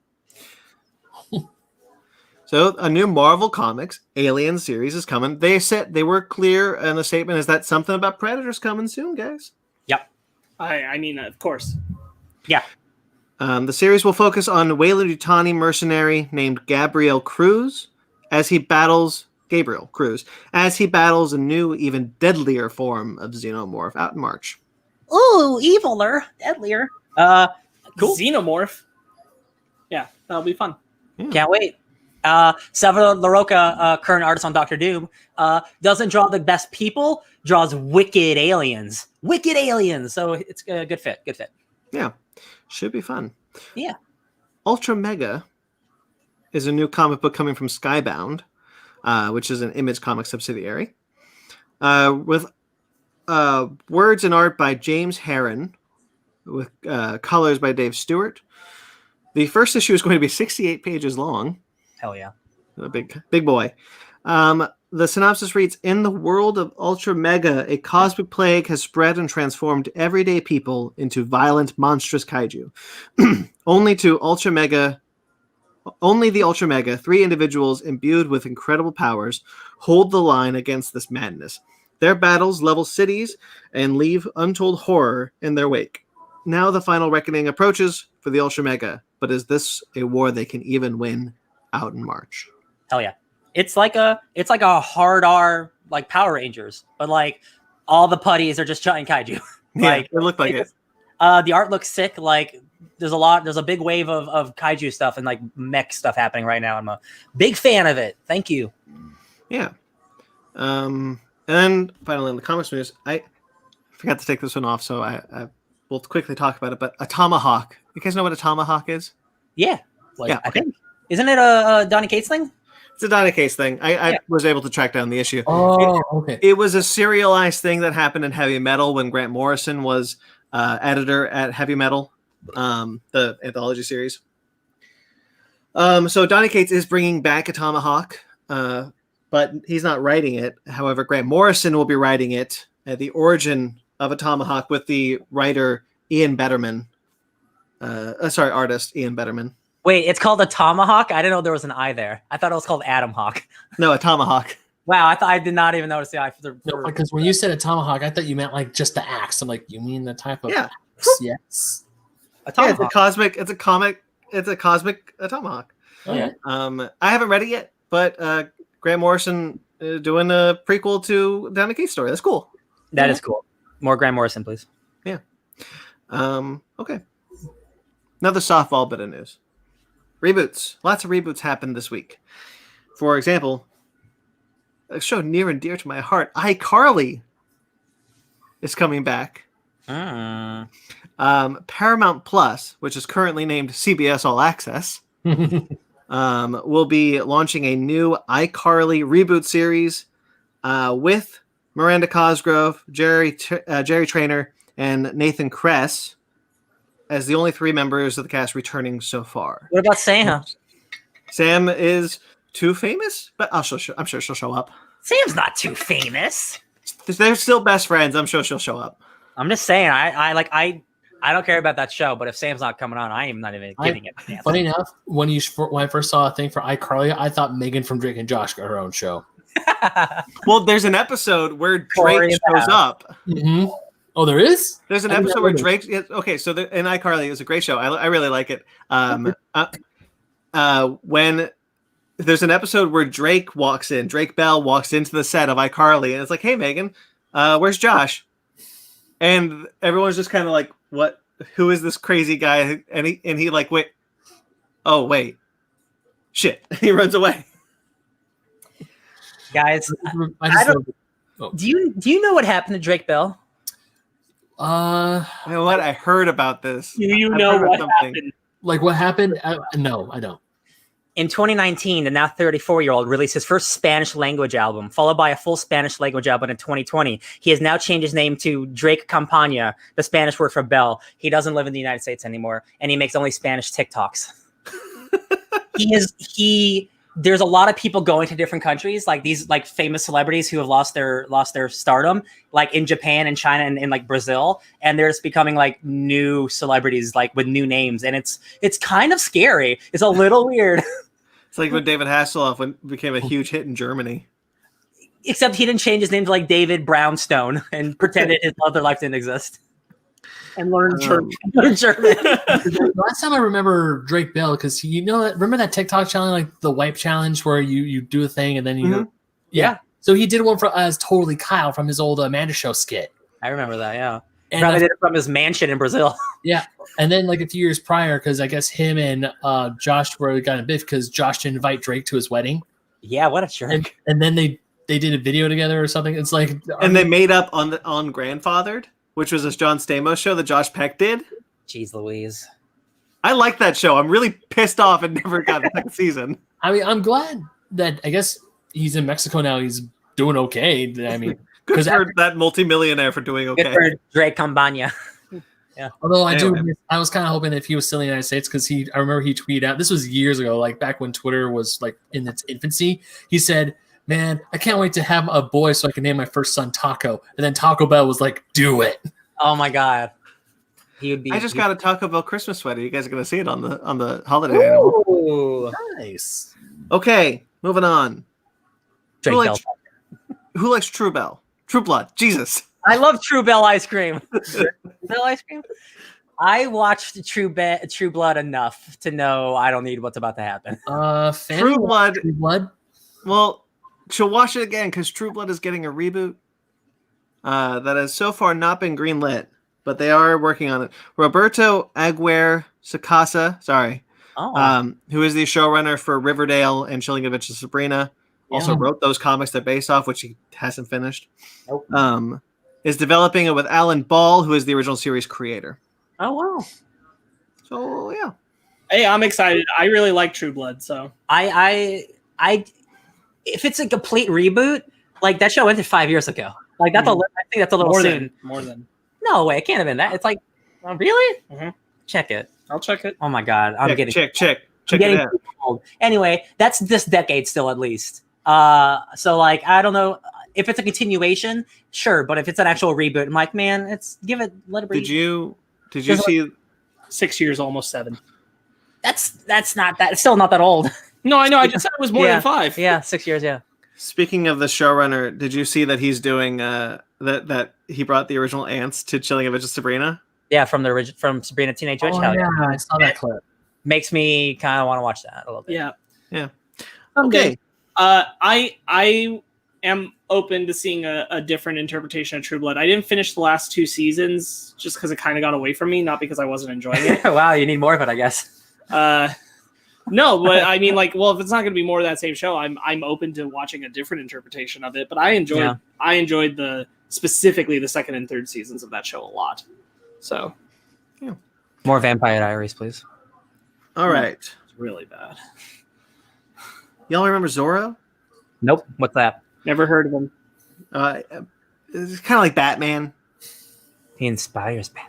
So a new Marvel Comics Alien series is coming. They said they were clear in the statement is that something about Predators coming soon, guys. Yep. I mean, of course. Yeah. The series will focus on Weyland-Yutani mercenary named Gabriel Cruz as he battles a new, even deadlier form of xenomorph out in March. Ooh, eviler, deadlier. Cool. Xenomorph. Yeah, that'll be fun. Yeah. Can't wait. Salvador Larroca, current artist on Doctor Doom, doesn't draw the best people, draws wicked aliens. Wicked aliens. So it's a good fit. Good fit. Yeah. Should be fun. Yeah. Ultra Mega is a new comic book coming from Skybound, which is an Image Comics subsidiary, with words and art by James Herron, with colors by Dave Stewart. The first issue is going to be 68 pages long. Hell yeah. A big boy. The synopsis reads, in the world of Ultra Mega, a cosmic plague has spread and transformed everyday people into violent, monstrous kaiju. Only the Ultra Mega, 3 individuals imbued with incredible powers, hold the line against this madness. Their battles level cities and leave untold horror in their wake. Now the final reckoning approaches for the Ultra Mega, but is this a war they can even win out in March? Hell yeah. It's like a hard R like Power Rangers, but like all the putties are just giant kaiju. Like it looked like it. The art looks sick. Like there's a big wave of kaiju stuff and like mech stuff happening right now. I'm a big fan of it. Thank you. Yeah. And then finally in the comics news, I forgot to take this one off, so I will quickly talk about it. But a tomahawk. You guys know what a tomahawk is? Yeah. Like, yeah. I think. Isn't it a Donny Cates thing? It's a Donny Cates thing. I was able to track down the issue. Oh, okay. It was a serialized thing that happened in Heavy Metal when Grant Morrison was editor at Heavy Metal, the anthology series. So Donny Cates is bringing back a tomahawk, but he's not writing it. However, Grant Morrison will be writing it at the origin of a tomahawk with the writer Ian Betterman. Artist Ian Betterman. Wait, it's called a tomahawk? I didn't know there was an I there. I thought it was called Adam Hawk. No, a tomahawk. Wow, I did not even notice the I. No, because when you said a tomahawk, I thought you meant like just the axe. I'm like, you mean the type of axe? Yes. A Yeah, tomahawk. it's a cosmic tomahawk. Okay. I haven't read it yet, but Grant Morrison doing a prequel to Down the Key story. That's cool. That is cool. More Grant Morrison, please. Yeah. Okay. Another softball bit of news. Reboots. Lots of reboots happened this week. For example, a show near and dear to my heart, iCarly, is coming back. Paramount Plus, which is currently named CBS All Access, will be launching a new iCarly reboot series with Miranda Cosgrove, Jerry Traynor, and Nathan Kress as the only 3 members of the cast returning so far. What about Sam? Sam is too famous, but I'm sure she'll show up. Sam's not too famous. They're still best friends. I'm sure she'll show up. I'm just saying, I don't care about that show, but if Sam's not coming on, I am not even giving it. Funny enough, when I first saw a thing for iCarly, I thought Megan from Drake and Josh got her own show. Well, there's an episode where Drake shows up. Mm-hmm. Oh, there is? There's an episode where Drake... Okay, so in iCarly, it's a great show. I really like it. When there's an episode where Drake Bell walks into the set of iCarly, and it's like, hey, Megan, where's Josh? And everyone's just kind of like, what? Who is this crazy guy? And he like, wait. Oh, wait. Shit. He runs away. Guys, do you know what happened to Drake Bell? You know what? I heard about this. Do you know what happened? Like what happened? No, I don't. In 2019, the now 34-year-old released his first Spanish language album, followed by a full Spanish language album in 2020. He has now changed his name to Drake Campagna, the Spanish word for Bell. He doesn't live in the United States anymore, and he makes only Spanish TikToks. There's a lot of people going to different countries, like these like famous celebrities who have lost their stardom, like in Japan and China and like Brazil, and they're just becoming like new celebrities, like with new names, and it's kind of scary. It's a little weird. It's like when David Hasselhoff became a huge hit in Germany. Except he didn't change his name to like David Brownstone and pretended his other life didn't exist. And learn German. Last time I remember Drake Bell, because remember that TikTok challenge, like the wipe challenge, where you do a thing and then you yeah. So he did one for as Totally Kyle from his old Amanda Show skit. I remember that, yeah. And probably did it from his mansion in Brazil. Yeah, and then like a few years prior, because I guess him and Josh got a biff because Josh didn't invite Drake to his wedding. Yeah, what a jerk. And then they did a video together or something. It's like, and they made up on Grandfathered, which was this John Stamos show that Josh Peck did. Jeez Louise. I like that show. I'm really pissed off it never got a second season. I mean, I'm glad that I guess he's in Mexico now. He's doing okay. I mean, good for that multimillionaire for doing okay. Good for Drake Campagna. Yeah. Although I was kind of hoping if he was still in the United States, because I remember he tweeted out, this was years ago, like back when Twitter was like in its infancy. He said, man, I can't wait to have a boy so I can name my first son Taco. And then Taco Bell was like, do it. Oh my God. I just got a Taco Bell Christmas sweater. You guys are going to see it on the holiday animal. Ooh. Nice. Okay, moving on. Drake Who likes True Bell? True Blood. Jesus. I love True Bell ice cream. Bell ice cream? I watched True Blood enough to know I don't need what's about to happen. True Blood. True Blood? Well, she'll watch it again because True Blood is getting a reboot that has so far not been greenlit, but they are working on it. Roberto Aguirre Sacasa, who is the showrunner for Riverdale and Chilling Adventures of Sabrina, also wrote those comics they're based off, which he hasn't finished. Nope. Is developing it with Alan Ball, who is the original series creator. Oh, wow. So, yeah. Hey, I'm excited. I really like True Blood, so. I if it's a complete reboot, like that show ended 5 years ago. Like that's I think that's a little soon. More than. No way, it can't have been that. It's like, really? Mm-hmm. Check it. I'll check it. Oh my God, I'm getting it out. Old. Anyway, that's this decade still at least. So like I don't know if it's a continuation, sure, but if it's an actual reboot, I'm like, man, let it breathe. Did you see 6 years, almost 7? That's not that. It's still not that old. No, I know. I just said it was more than 5. Yeah, 6 years. Yeah. Speaking of the showrunner, did you see that he's doing that he brought the original ants to Chilling Adventures of Sabrina? Yeah, from Sabrina Teenage Witch Hunter. Yeah, I saw that clip. Makes me kind of want to watch that a little bit. Yeah. Okay. I am open to seeing a different interpretation of True Blood. I didn't finish the last 2 seasons just because it kind of got away from me, not because I wasn't enjoying it. Wow, you need more of it, I guess. No, but I mean, like, well, if it's not going to be more of that same show, I'm open to watching a different interpretation of it. But I enjoyed specifically the 2nd and 3rd seasons of that show a lot. So, More Vampire Diaries, please. All right. It's really bad. Y'all remember Zorro? Nope. What's that? Never heard of him. It's kind of like Batman. He inspires Batman.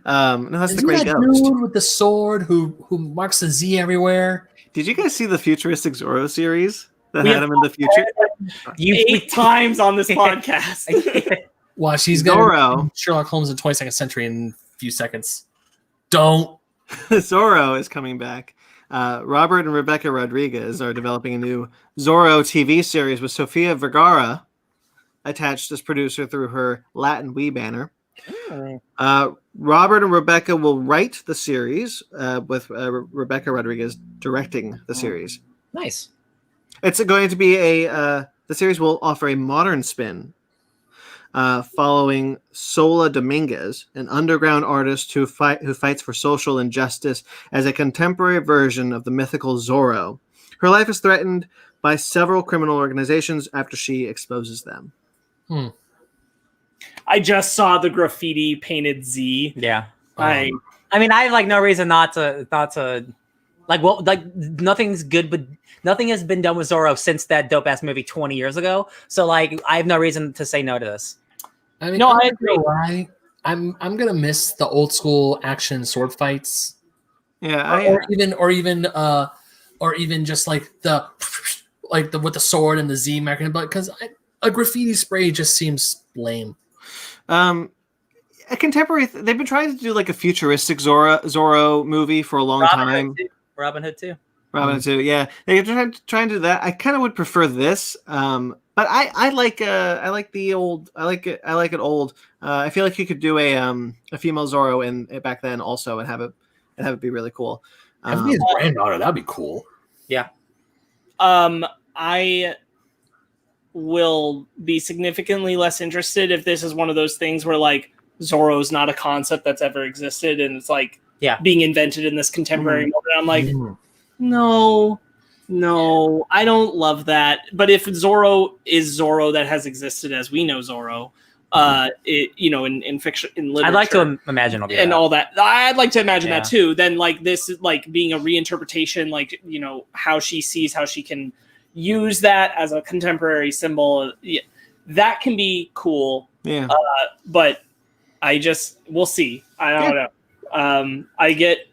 No, that's the Isn't Grey that Ghost. dude with the sword who marks a Z everywhere? Did you guys see the futuristic Zorro series that had him in the future? 8 times on this podcast. Wow, she's going to Sherlock Holmes in 22nd century in a few seconds. Don't. Zorro is coming back. Robert and Rebecca Rodriguez are developing a new Zorro TV series with Sofia Vergara attached as producer through her Latin We banner. Robert and Rebecca will write the series with Rebecca Rodriguez directing the series. Nice. It's going to be the series will offer a modern spin following Sola Dominguez, an underground artist who fights for social injustice as a contemporary version of the mythical Zorro. Her life is threatened by several criminal organizations after she exposes them. I just saw the graffiti painted Z. Yeah. I mean, I have like no reason not to like. Well, like nothing's good, but nothing has been done with Zorro since that dope ass movie 20 years ago. So like, I have no reason to say no to this. I mean, No, I agree. I'm gonna miss the old school action sword fights. Yeah, or even just like the with the sword and the Z marking, but because a graffiti spray just seems lame. A contemporary. They've been trying to do like a futuristic Zorro movie for a long time. Robin Hood too. Robin Hood too. Yeah, they're trying to do that. I kind of would prefer this. But I like the old. I like it old. I feel like you could do a female Zorro in back then also and have it be really cool. Have me his granddaughter. That'd be cool. Yeah. I will be significantly less interested if this is one of those things where like Zorro's not a concept that's ever existed and it's like being invented in this contemporary moment. I'm like, no, I don't love that. But if Zorro is Zorro that has existed as we know Zorro, in fiction, in literature, I'd like to imagine and all that. I'd like to imagine that too. Then like this is like being a reinterpretation, like how she sees how she can use that as a contemporary symbol. That can be cool. Yeah. But we'll see. I don't know. I get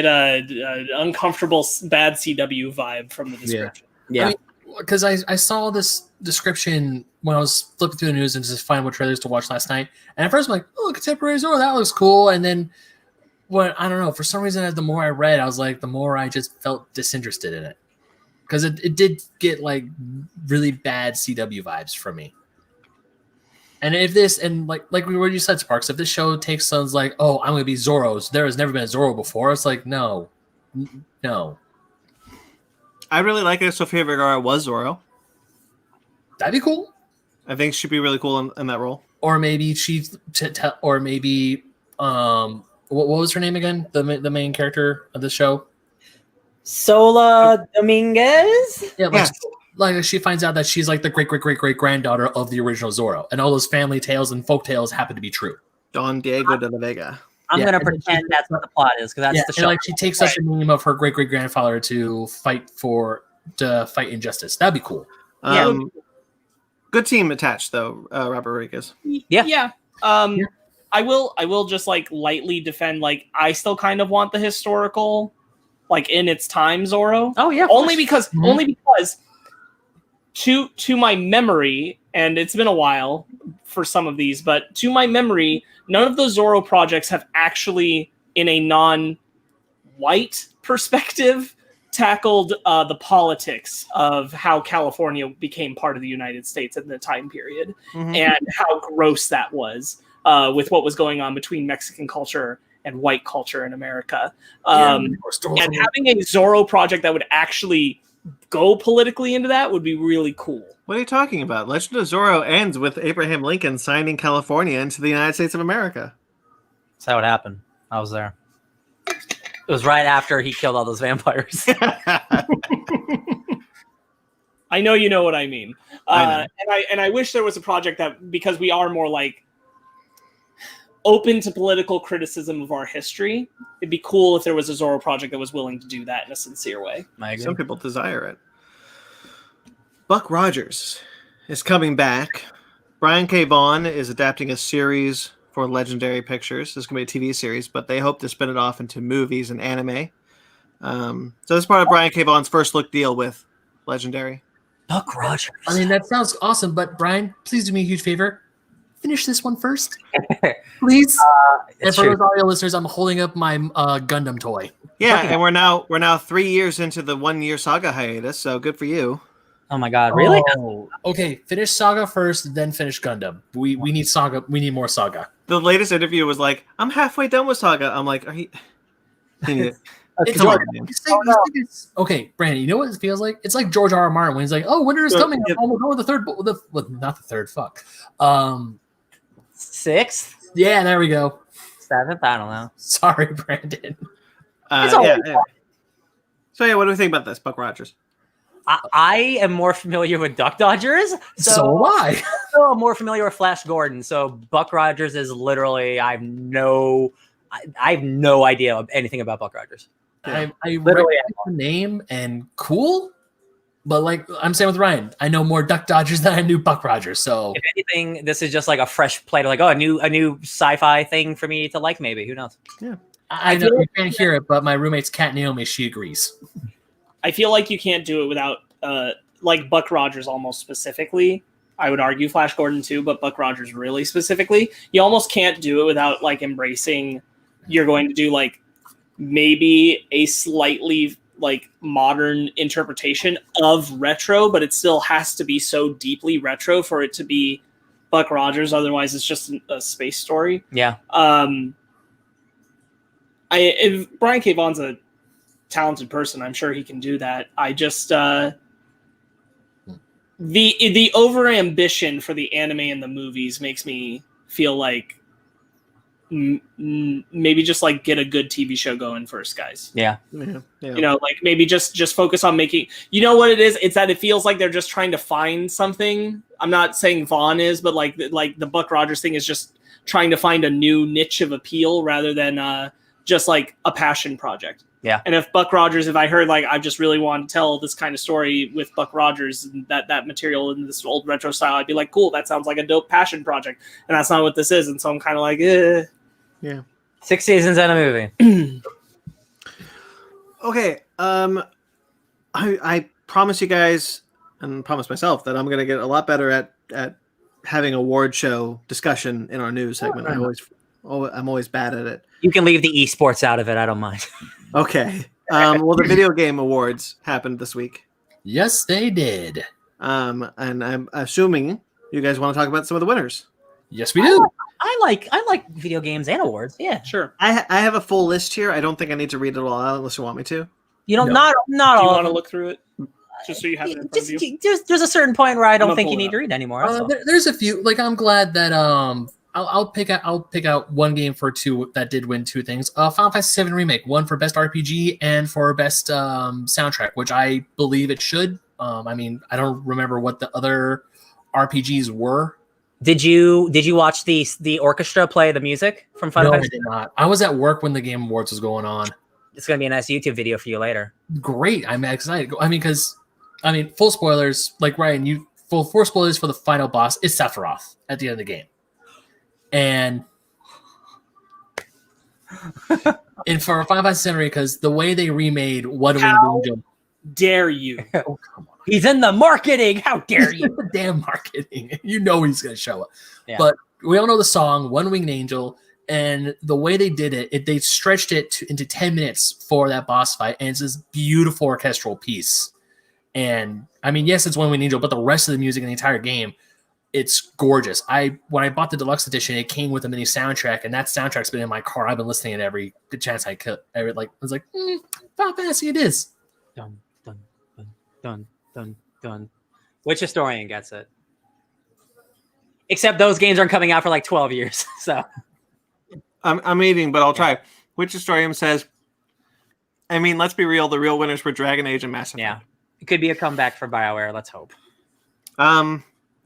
a uncomfortable bad CW vibe from the description. Yeah. Because I saw this description when I was flipping through the news and just finding what trailers to watch last night. And at first I'm like, oh, contemporary Zorro, that looks cool. And then I don't know, for some reason, the more I read, I was like, the more I just felt disinterested in it. Because it did get like really bad CW vibes from me. And if this, and like what you said, Sparks, if this show takes sounds like, oh, I'm going to be Zorro's, there has never been a Zorro before. It's like, no. I really like it if Sofia Vergara was Zorro. That'd be cool. I think she'd be really cool in that role. Or maybe what was her name again? The main character of the show? Sola Dominguez? Yeah, like she finds out that she's like the great granddaughter of the original Zorro, and all those family tales and folk tales happen to be true. Don Diego de la Vega. I'm gonna pretend that's what the plot is because that's the show. And like she takes up the name of her great grandfather to fight injustice. That'd be cool. Good team attached though, Robert Rodriguez. Yeah. I will just like lightly defend. Like I still kind of want the historical, like in its time Zorro. Oh yeah. Only because to my memory, and it's been a while for some of these, but to my memory, none of the Zorro projects have actually in a white perspective, tackled the politics of how California became part of the United States in the time period, and how gross that was with what was going on between Mexican culture and white culture in America. And having a Zorro project that would actually go politically into that would be really cool. What are you talking about? Legend of Zorro ends with Abraham Lincoln signing California into the United States of America. That's how it happened. I was there. It was right after he killed all those vampires. I know you know what I mean. I know. And I wish there was a project that, because we are more like open to political criticism of our history, it'd be cool if there was a Zorro project that was willing to do that in a sincere way. Some people desire it. Buck Rogers is coming back. Brian K. Vaughan is adapting a series for Legendary Pictures. This is going to be a TV series, but they hope to spin it off into movies and anime. So this is part of Brian K. Vaughan's first look deal with Legendary. Buck Rogers. I mean, that sounds awesome, but Brian, please do me a huge favor. Finish this one first, please. And for those audio listeners, I'm holding up my Gundam toy. Yeah, and we're now 3 years into the 1 year saga hiatus, so good for you. Oh my god, really? Oh, okay, finish Saga first, then finish Gundam. We need Saga. We need more Saga. The latest interview was like, I'm halfway done with Saga. I'm like, are you? Okay, Brandon, you know what it feels like? It's like George R. R. Martin when he's like, "Oh, winter is coming. I'm going with the third book." Not the third. Fuck. 6th? Yeah, there we go. 7th? I don't know. Sorry, Brandon. Yeah. So yeah, what do we think about this, Buck Rogers? I am more familiar with Duck Dodgers. So am I. I'm more familiar with Flash Gordon. So Buck Rogers is literally I have no idea of anything about Buck Rogers. I literally the name and cool, but like I'm saying with Ryan, I know more Duck Dodgers than I knew Buck Rogers. So if anything, this is just like a fresh play to like, a new sci-fi thing for me to like. Maybe, who knows? Yeah, I know you can't hear it, but my roommate's cat Naomi, she agrees. I feel like you can't do it without like Buck Rogers almost specifically. I would argue Flash Gordon too, but Buck Rogers really specifically. You almost can't do it without like embracing you're going to do like maybe a slightly like modern interpretation of retro, but it still has to be so deeply retro for it to be Buck Rogers. Otherwise it's just a space story. Yeah. If Brian K. Vaughan's a talented person, I'm sure he can do that. I just the over ambition for the anime and the movies makes me feel like maybe just like get a good TV show going first, guys. Yeah. You know, like maybe just focus on making. You know what it is? It's that it feels like they're just trying to find something. I'm not saying Vaughn is, but like the Buck Rogers thing is just trying to find a new niche of appeal rather than just like a passion project. Yeah. And if Buck Rogers, if I heard like I just really want to tell this kind of story with Buck Rogers and that material in this old retro style, I'd be like, cool, that sounds like a dope passion project. And that's not what this is. And so I'm kind of like, Yeah. 6 seasons and a movie. Okay. I promise you guys and promise myself that I'm going to get a lot better at having award show discussion in our news segment. I'm always bad at it. You can leave the esports out of it. I don't mind. Okay. Well, the video game awards happened this week. Yes, they did. And I'm assuming you guys want to talk about some of the winners. Yes, we do. I like video games and awards. Yeah, sure. I have a full list here. I don't think I need to read it all out unless you want me to. You know, No. not Do you all. want to look through it? Just so you have it in front of you. There's a certain point where I don't think you pull it need up. to read anymore. that's all. There's a few. Like I'm glad that I'll pick out one game for two that did win two things. Final Fantasy VII Remake, one for best RPG and for best soundtrack, which I believe it should. I mean, I don't remember what the other RPGs were. Did you watch the orchestra play the music from Final No, I Fantasy? did not. I was at work when the Game Awards was going on. It's gonna be a nice YouTube video for you later. Great, I'm excited. I mean, because full spoilers. Like Ryan, full spoilers for the final boss is Sephiroth at the end of the game. And for Final Fantasy VII, because the way they remade What Winged Angel, Dare you? oh come on, He's in the marketing. How dare you? damn marketing! You know he's gonna show up. Yeah. But we all know the song One Winged Angel, And the way they did it, they stretched it into 10 minutes for that boss fight, and it's this beautiful orchestral piece. And I mean, yes, it's One Winged Angel, but the rest of the music in the entire game, it's gorgeous. When I bought the deluxe edition, it came with a mini soundtrack, and that soundtrack's been in my car. I've been listening to it every good chance I could. I was like, Final Fantasy it is. Dun dun dun dun dun dun. Which historian gets it? Except those games aren't coming out for like 12 years. So I'm eating, but I'll try. Which historian says, I mean, let's be real, the real winners were Dragon Age and Mass Effect. yeah, it could be a comeback for BioWare. Let's hope.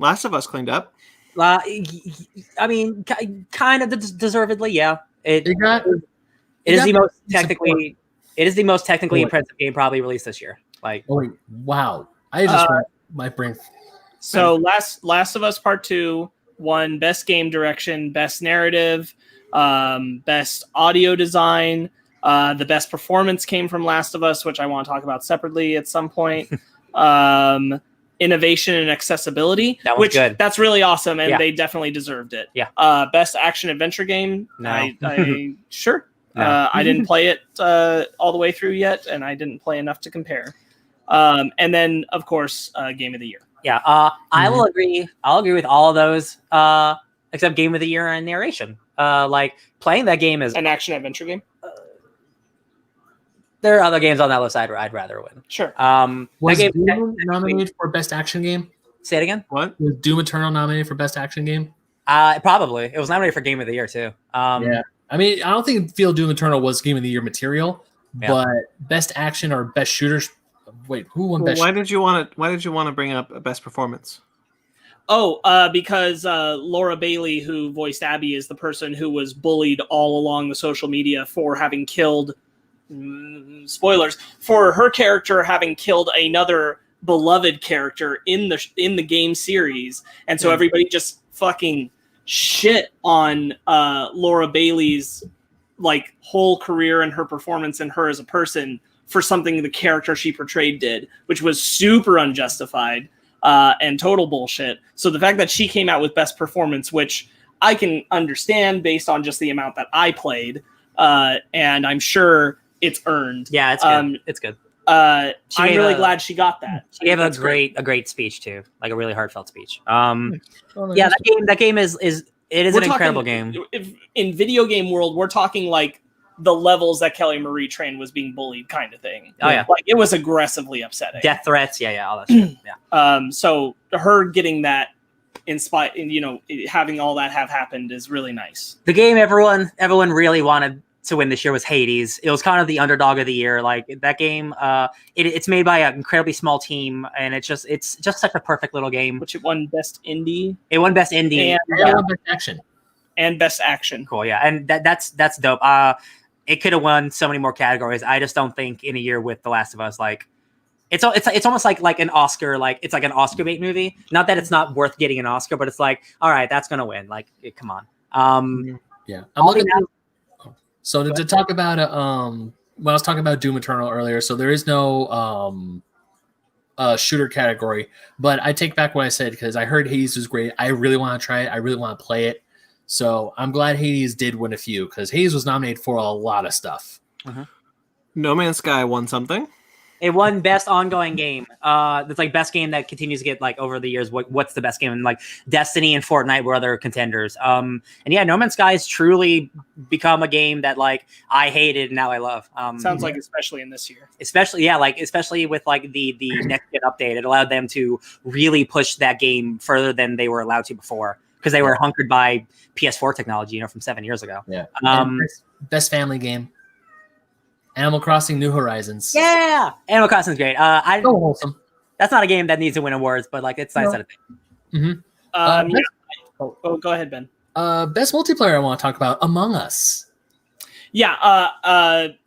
Last of Us cleaned up. I mean, kind of deservedly, yeah. It is the most technically impressive game probably released this year. Like, wow! I just my brain. So Last of Us Part 2 won Best Game Direction, Best Narrative, Best Audio Design. The best performance came from Last of Us, which I want to talk about separately at some point. Innovation and accessibility, good. That's really awesome, and they definitely deserved it. Yeah. Best action adventure game. No. I sure. No. I didn't play it all the way through yet, and I didn't play enough to compare. And then, of course, Game of the Year. Yeah, I will agree. I'll agree with all of those, except Game of the Year and narration. Like playing that game is an action adventure game. There are other games on that list I'd rather win. Sure. Was Doom nominated for Best Action Game? Say it again. What? Was Doom Eternal nominated for Best Action Game? Probably. It was nominated for Game of the Year too. Yeah. I mean, I don't think Doom Eternal was Game of the Year material, but Best Action or Best Shooters. Wait, who won Best? Why did you want to bring up a Best Performance? Because Laura Bailey, who voiced Abby, is the person who was bullied all along the social media for having killed. Spoilers for her character having killed another beloved character in the game series, and so everybody just fucking shit on Laura Bailey's like whole career and her performance and her as a person for something the character she portrayed did, which was super unjustified and total bullshit. So the fact that she came out with Best Performance, which I can understand based on just the amount that I played, and I'm sure it's earned. Yeah, it's good. It's good. I'm really glad she got that. She gave a great speech too, like a really heartfelt speech. Yeah, that game is an incredible game. In video game world, we're talking like the levels that Kelly Marie Tran was being bullied, kind of thing. Oh yeah, like it was aggressively upsetting. Death threats, all that shit. Yeah. So her getting that inspired, having all that have happened is really nice. The game everyone really wanted to win this year was Hades. It was kind of the underdog of the year. Like that game, it's made by an incredibly small team, and it's just such a perfect little game. Which it won Best Indie. It won Best Indie and Best Action. And Best Action. Cool, yeah, and that's dope. It could have won so many more categories. I just don't think in a year with The Last of Us, like it's almost like an Oscar, like it's like an Oscar bait movie. Not that it's not worth getting an Oscar, but it's like, all right, that's gonna win. Like, come on. Yeah, I'm looking at. So to talk about when I was talking about Doom Eternal earlier, so there is no shooter category, but I take back what I said because I heard Hades was great. I really want to try it. I really want to play it. So I'm glad Hades did win a few because Hades was nominated for a lot of stuff. No Man's Sky won something. It won Best Ongoing Game. It's like best game that continues to get like over the years. What's the best game? And like Destiny and Fortnite were other contenders. And yeah, No Man's Sky has truly become a game that like I hated and now I love. Sounds like especially in this year. Especially with like the next gen update, it allowed them to really push that game further than they were allowed to before because they were hunkered by PS4 technology, from 7 years ago. Yeah. Best family game. Animal Crossing: New Horizons. Yeah, Animal Crossing is great. So wholesome. That's not a game that needs to win awards, but like it's nice that it's. Go ahead, Ben. Best multiplayer I want to talk about: Among Us. Yeah,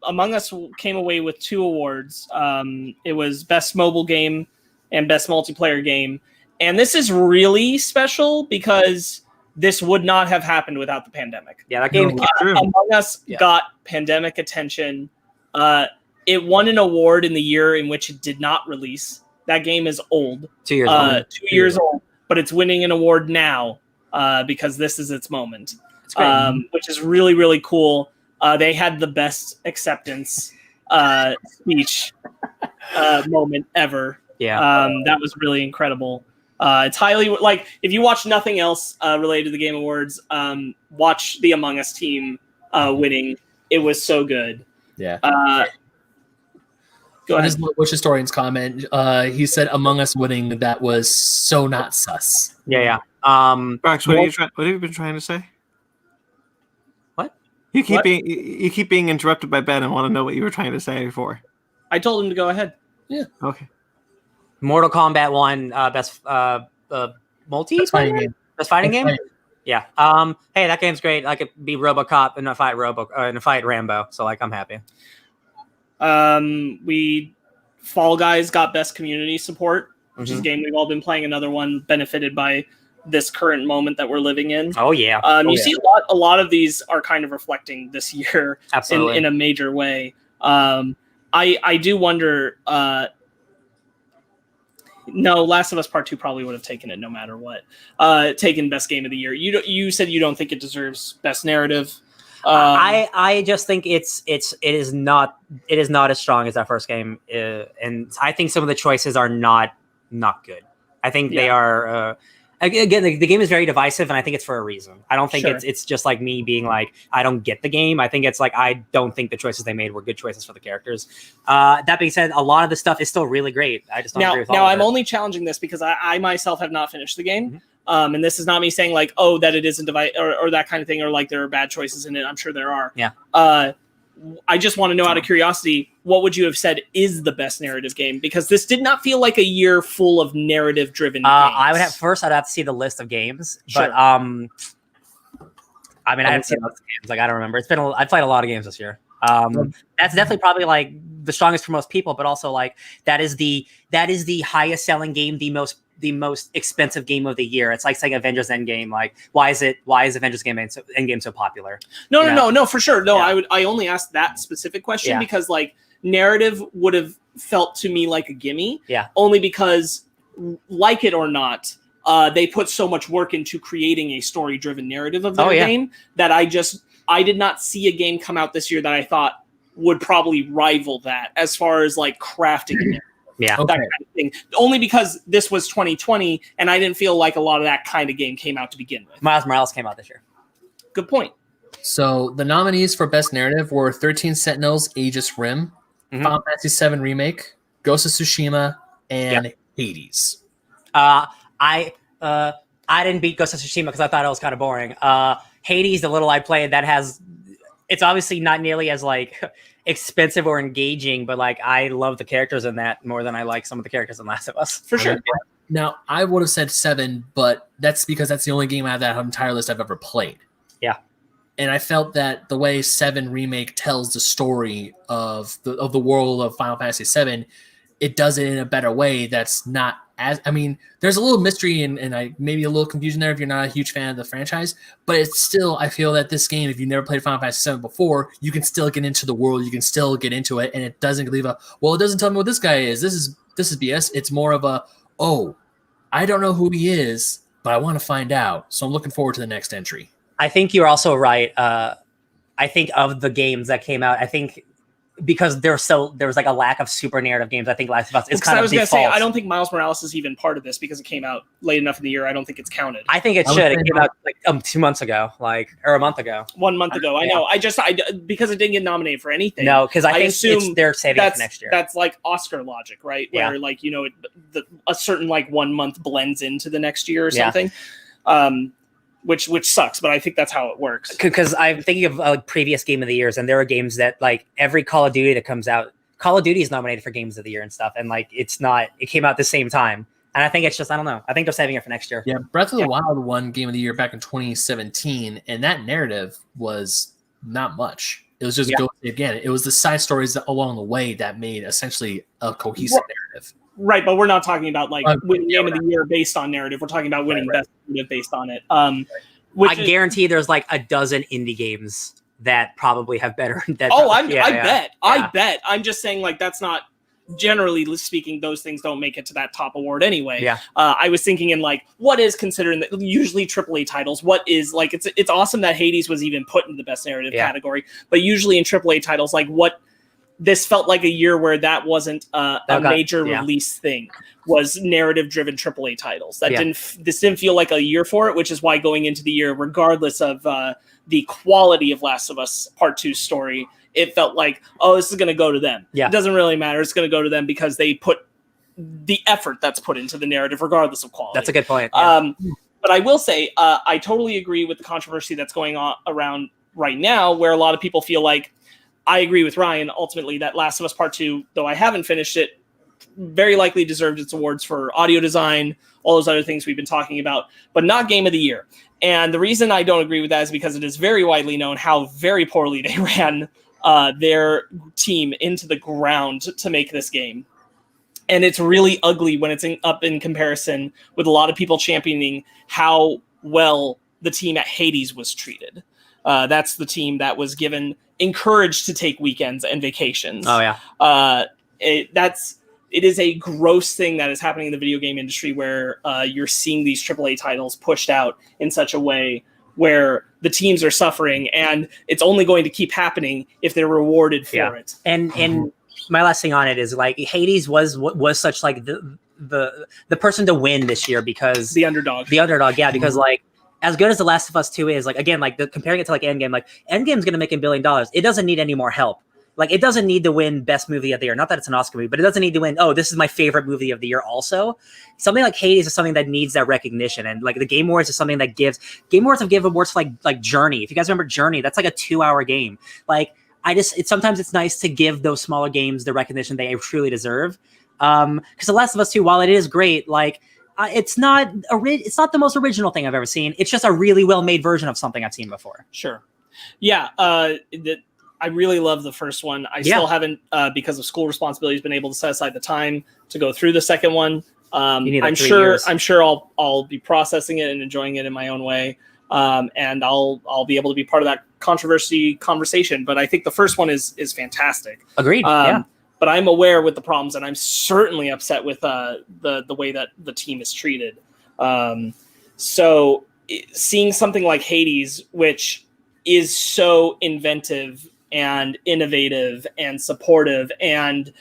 Among Us came away with 2 awards. It was Best Mobile Game and Best Multiplayer Game, and this is really special because this would not have happened without the pandemic. Yeah, that game. Among Us got pandemic attention. It won an award in the year in which it did not release. That game is old. 2 years old. 2 years old, but it's winning an award now because this is its moment. which is really, really cool. They had the best acceptance speech moment ever. Yeah. That was really incredible. It's highly like if you watch nothing else related to the Game Awards, watch the Among Us team winning. It was so good. Yeah. Go ahead. Which historian's comment? He said Among Us winning, that was so not sus. Yeah. Brox, what have you been trying to say? What? You keep being interrupted by Ben and want to know what you were trying to say before. I told him to go ahead. Yeah. Okay. Mortal Kombat 1 best multiplayer game. Best fighting game. Yeah. Hey, that game's great. I could be RoboCop and fight Rambo. So like, I'm happy. Fall Guys got best community support, which is a game we've all been playing. Another one benefited by this current moment that we're living in. Oh yeah. You see a lot of these are kind of reflecting this year in a major way. I do wonder. No, Last of Us Part 2 probably would have taken it no matter what. Taken best game of the year. You said you don't think it deserves best narrative. I just think it is not as strong as that first game, and I think some of the choices are not good. I think they are. Again, the game is very divisive, and I think it's for a reason. I don't think it's just like me being like, I don't get the game. I think it's like, I don't think the choices they made were good choices for the characters. That being said, a lot of the stuff is still really great. I just don't agree with all of it. Now, I'm only challenging this because I myself have not finished the game. Mm-hmm. And this is not me saying like, oh, that it isn't or that kind of thing, or like there are bad choices in it. I'm sure there are. Yeah. I just want to know out of curiosity, what would you have said is the best narrative game? Because this did not feel like a year full of narrative-driven games. I'd have to see the list of games, but I mean, I haven't seen lots of games. Like, I don't remember. I've played a lot of games this year. That's definitely probably like the strongest for most people, but also like that is the highest selling game, the most expensive game of the year. It's like saying Avengers Endgame. Like, why is Avengers Endgame so popular? No, for sure. No, Yeah. I only asked that specific question Yeah. because like narrative would have felt to me like a gimme. Yeah. Only because, like it or not, they put so much work into creating a story-driven narrative of their game that I did not see a game come out this year that I thought would probably rival that as far as like crafting it. Yeah. That kind of thing. Only because this was 2020 and I didn't feel like a lot of that kind of game came out to begin with. Miles Morales came out this year. Good point. So the nominees for best narrative were 13 Sentinels, Aegis Rim, Final Fantasy VII Remake, Ghost of Tsushima, and Hades. I didn't beat Ghost of Tsushima because I thought it was kind of boring. Hades, the little I played, it's obviously not nearly as like expensive or engaging, but like I love the characters in that more than I like some of the characters in Last of Us. For sure. Now, I would have said 7, but that's because that's the only game out of that entire list I've ever played. Yeah. And I felt that the way 7 Remake tells the story of the world of Final Fantasy 7, it does it in a better way that's not as... I mean, there's a little mystery and maybe a little confusion there if you're not a huge fan of the franchise, but it's still, I feel that this game, if you've never played Final Fantasy 7 before, you can still get into the world, you can still get into it, and it doesn't leave it doesn't tell me what this guy is. This is BS. It's more of a, I don't know who he is, but I want to find out, so I'm looking forward to the next entry. I think you're also right. I think of the games that came out, I think because there was like a lack of super narrative games, I think Last of Us is kind of default. I was going to say, I don't think Miles Morales is even part of this because it came out late enough in the year. I don't think it's counted. I think it should. It came out like 2 months ago, or a month ago. 1 month ago. I know. Because it didn't get nominated for anything. No, because I think they're saving it for next year. That's like Oscar logic, right? Where like, a certain like 1 month blends into the next year or something. Which sucks, but I think that's how it works. Because I'm thinking of previous Game of the Years, and there are games that like every Call of Duty that comes out, Call of Duty is nominated for Games of the Year and stuff, and like it came out at the same time. And I think it's just, I don't know. I think they're saving it for next year. Yeah, Breath of the Wild won Game of the Year back in 2017, and that narrative was not much. It was just go again. It was the side stories along the way that made essentially a cohesive narrative. Right, but we're not talking about like winning Game of the Year based on narrative. We're talking about winning best narrative based on it. I guarantee there's like a dozen indie games that probably have better. I bet. I'm just saying like that's not generally speaking, those things don't make it to that top award anyway. Yeah. I was thinking in like, what is considered usually AAA titles? What is like, it's awesome that Hades was even put into the best narrative category, but usually in AAA titles, like this felt like a year where that wasn't a major release thing, was narrative driven AAA titles. This didn't feel like a year for it, which is why going into the year, regardless of the quality of Last of Us Part 2 story, it felt like, oh, this is going to go to them. Yeah. It doesn't really matter. It's going to go to them because they put the effort that's put into the narrative, regardless of quality. That's a good point. Yeah. But I will say, I totally agree with the controversy that's going on around right now, where a lot of people feel like, I agree with Ryan, ultimately, that Last of Us Part 2, though I haven't finished it, very likely deserved its awards for audio design, all those other things we've been talking about, but not Game of the Year. And the reason I don't agree with that is because it is very widely known how very poorly they ran their team into the ground to make this game. And it's really ugly when it's up in comparison with a lot of people championing how well the team at Hades was treated. That's the team that was encouraged to take weekends and vacations. Oh yeah. It is a gross thing that is happening in the video game industry where you're seeing these AAA titles pushed out in such a way where the teams are suffering, and it's only going to keep happening if they're rewarded for it. And my last thing on it is like Hades was such like the person to win this year because the underdog. Yeah, because like as good as The Last of Us 2 is, like again, like comparing it to like Endgame, like Endgame's gonna make $1 billion. It doesn't need any more help. Like, it doesn't need to win Best Movie of the Year. Not that it's an Oscar movie, but it doesn't need to win, oh, this is my favorite movie of the year also. Something like Hades is something that needs that recognition. And, like, the Game Awards is something that gives... Game Awards have given awards for, like Journey. If you guys remember Journey, that's like a 2-hour game. Like, sometimes it's nice to give those smaller games the recognition they truly deserve. Because The Last of Us 2, while it is great, like... it's not the most original thing I've ever seen. It's just a really well-made version of something I've seen before. Sure. Yeah, I really love the first one. I still haven't, because of school responsibilities, been able to set aside the time to go through the second one. I'm sure I'll be processing it and enjoying it in my own way. And I'll be able to be part of that conversation. But I think the first one is fantastic. Agreed. But I'm aware with the problems, and I'm certainly upset with the way that the team is treated. So seeing something like Hades, which is so inventive and innovative and supportive, and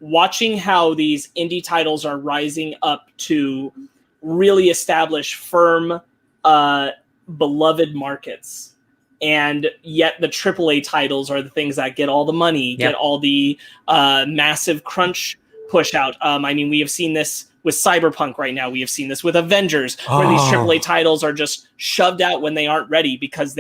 watching how these indie titles are rising up to really establish firm, beloved markets. And yet the AAA titles are the things that get all the money, get all the massive crunch push out. I mean, we have seen this with Cyberpunk right now. We have seen this with Avengers, where these AAA titles are just shoved out when they aren't ready because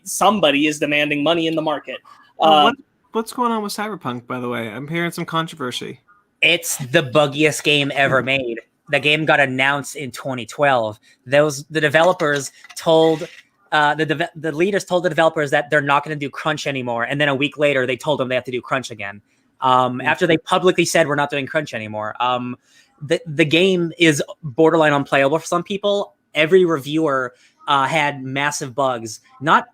somebody is demanding money in the market. What's going on with Cyberpunk, by the way? I'm hearing some controversy. It's the buggiest game ever made. The game got announced in 2012. The developers told... the leaders told the developers that they're not going to do crunch anymore, and then a week later they told them they have to do crunch again. After they publicly said we're not doing crunch anymore. The game is borderline unplayable for some people. Every reviewer had massive bugs. Not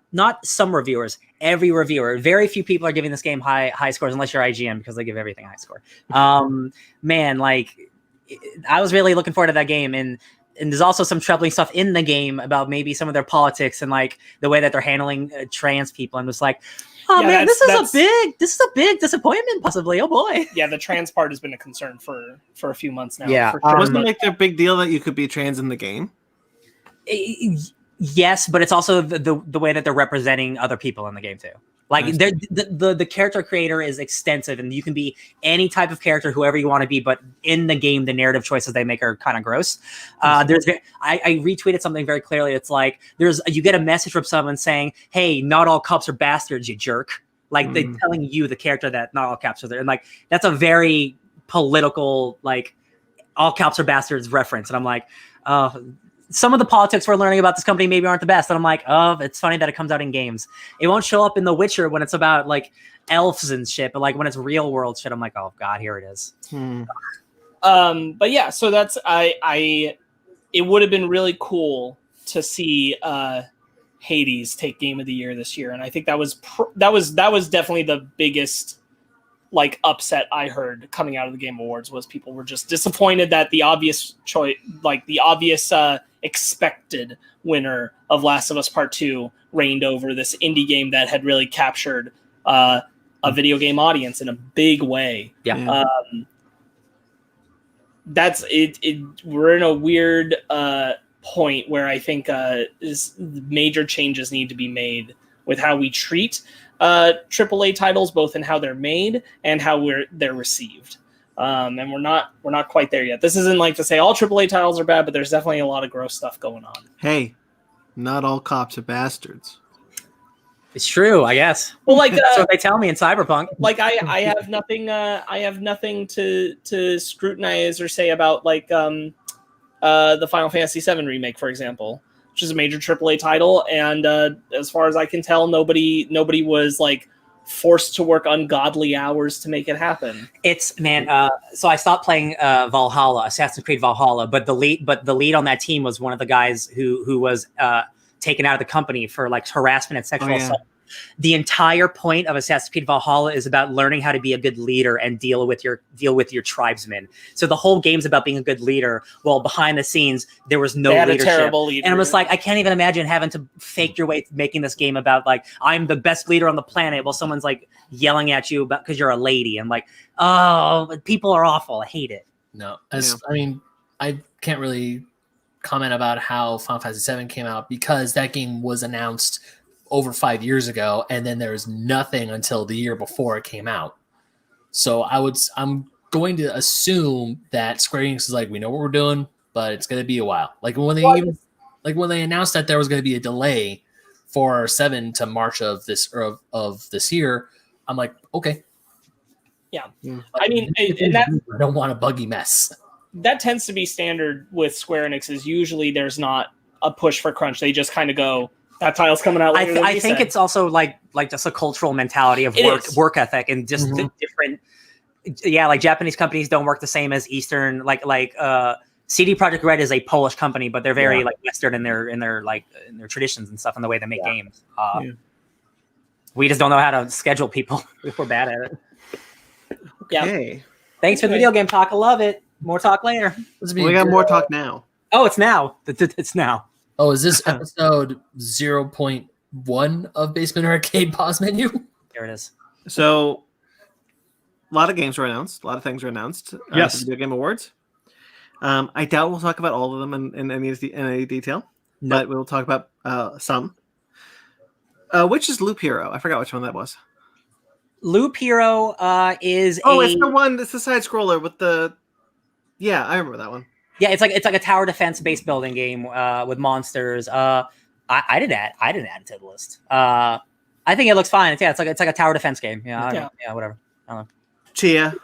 some reviewers. Every reviewer. Very few people are giving this game high scores unless you're IGN, because they give everything a high score. Man, like I was really looking forward to that game, and there's also some troubling stuff in the game about maybe some of their politics and like the way that they're handling trans people. And it's like, oh man, this is a big disappointment, possibly. Oh boy. Yeah, the trans part has been a concern for a few months now. Yeah, wasn't it like their big deal that you could be trans in the game? Yes, but it's also the way that they're representing other people in the game too. Like the character creator is extensive, and you can be any type of character, whoever you want to be. But in the game, the narrative choices they make are kind of gross. I retweeted something very clearly. It's like you get a message from someone saying, "Hey, not all cops are bastards, you jerk." Like they're telling you, the character, that not all cops are there, and like that's a very political, like all cops are bastards reference. And I'm like, some of the politics we're learning about this company maybe aren't the best. And I'm like, oh, it's funny that it comes out in games. It won't show up in The Witcher when it's about like elves and shit, but like when it's real world shit, I'm like, oh god, here it is. But yeah, so that's it would have been really cool to see Hades take Game of the Year this year, and I think that was definitely the biggest like upset I heard coming out of the Game Awards was people were just disappointed that the obvious choice, like the obvious expected winner of Last of Us Part 2 reigned over this indie game that had really captured a video game audience in a big way. Yeah. That's it. We're in a weird point where I think major changes need to be made with how we treat AAA titles, both in how they're made and how they're received. And we're not quite there yet. This isn't like to say all AAA titles are bad, but there's definitely a lot of gross stuff going on. Hey, not all cops are bastards. It's true, I guess. Well, like so they tell me in Cyberpunk. Like I have nothing. I have nothing to scrutinize or say about like the Final Fantasy VII remake, for example, which is a major AAA title, and as far as I can tell, nobody was like forced to work ungodly hours to make it happen. It's so I stopped playing Valhalla, Assassin's Creed Valhalla, but the lead on that team was one of the guys who was taken out of the company for like harassment and sexual assault. The entire point of Assassin's Creed Valhalla is about learning how to be a good leader and deal with your tribesmen. So the whole game's about being a good leader. Well, behind the scenes, there was no leadership. A terrible leader. And I was like, I can't even imagine having to fake your way making this game about like, I'm the best leader on the planet while someone's like yelling at you about because you're a lady. And like, oh, people are awful. I hate it. No, I mean, I can't really comment about how Final Fantasy VII came out because that game was announced over 5 years ago, and then there was nothing until the year before it came out. So I'm going to assume that Square Enix is like, we know what we're doing, but it's going to be a while. Like when they announced that there was going to be a delay for 7 to March of this year, I'm like, okay. Yeah. I mean, and I don't want a buggy mess. That tends to be standard with Square Enix. Is usually there's not a push for crunch. They just kind of go, that title's coming out later. I think it's also like just a cultural mentality of work ethic and just the different. Yeah, like Japanese companies don't work the same as Eastern. Like CD Projekt Red is a Polish company, but they're very like Western in their traditions and stuff and the way they make games. We just don't know how to schedule people. We're bad at it. Okay. Yeah. Thanks for the video game talk. I love it. More talk later. We got more talk now. Oh, it's now. It's now. Oh, is this episode 0.1 of Basement Arcade Pause Menu? There it is. So, a lot of games were announced. A lot of things were announced. Yes. At the Video Game Awards. I doubt we'll talk about all of them in any detail, but we'll talk about some. Which is Loop Hero? I forgot which one that was. Loop Hero is it's the one. It's the side scroller with the. Yeah, I remember that one. Yeah, it's like a tower defense base building game with monsters. I didn't add it to the list. I think it looks fine. It's like a tower defense game. Yeah, whatever. I don't know. Chia.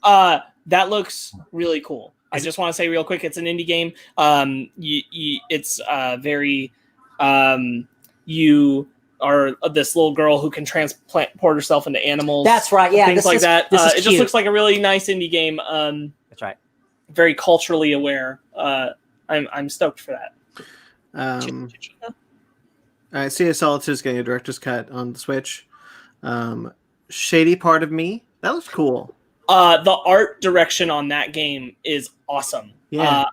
That looks really cool. I just want to say real quick, it's an indie game. It's very. You are this little girl who can transport herself into animals. That's right. Yeah, things like that. It cute. just looks like a really nice indie game. That's right. Very culturally aware. I'm stoked for that. All right, Sea of Solitude is getting a director's cut on the Switch. Shady Part of Me, that looks cool. The art direction on that game is awesome. Yeah.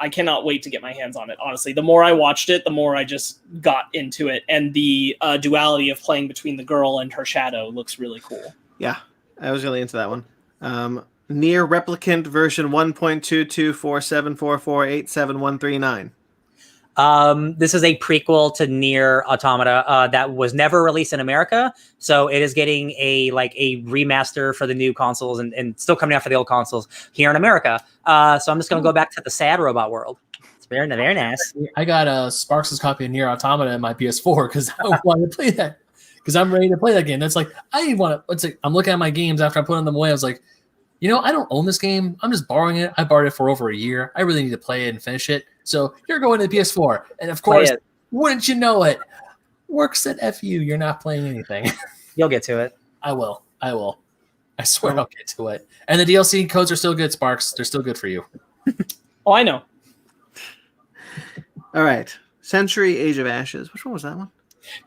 I cannot wait to get my hands on it. Honestly, the more I watched it, the more I just got into it, and the duality of playing between the girl and her shadow looks really cool. Yeah, I was really into that one. Near Replicant version 1.224744871139. This is a prequel to Nier Automata that was never released in America, so it is getting a remaster for the new consoles and still coming out for the old consoles here in America. So I'm just going to go back to the sad robot world. It's very nice. I got Sparks' copy of Nier Automata in my PS4 because I want to play that. Because I'm ready to play that game. That's like I'm looking at my games after I put them away. I was like, I don't own this game. I'm just borrowing it. I borrowed it for over a year. I really need to play it and finish it. So you're going to the PS4. And of course, wouldn't you know it? Work said F you. You're not playing anything. You'll get to it. I will. I swear I'll get to it. And the DLC codes are still good, Sparks. They're still good for you. Oh, I know. All right. Century Age of Ashes. Which one was that one?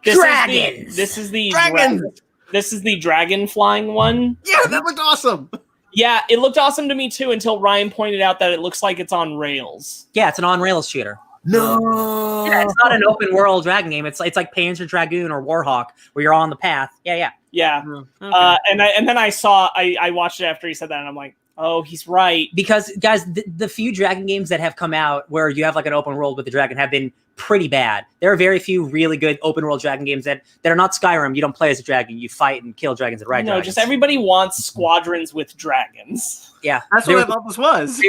This is the Dragons! This is the dragon flying one. Yeah, that looked awesome. Yeah, it looked awesome to me too until Ryan pointed out that it looks like it's on rails. Yeah, it's an on-rails shooter. No. Yeah, it's not an open world dragon game. It's like Panzer Dragoon or Warhawk where you're on the path. Yeah. Yeah. Okay. And then I watched it after he said that and I'm like, oh, he's right. Because guys, the few dragon games that have come out where you have like an open world with the dragon have been pretty bad. There are very few really good open world dragon games that are not Skyrim. You don't play as a dragon. You fight and kill dragons and ride dragons. Just everybody wants squadrons with dragons. Yeah. That's what I thought this was.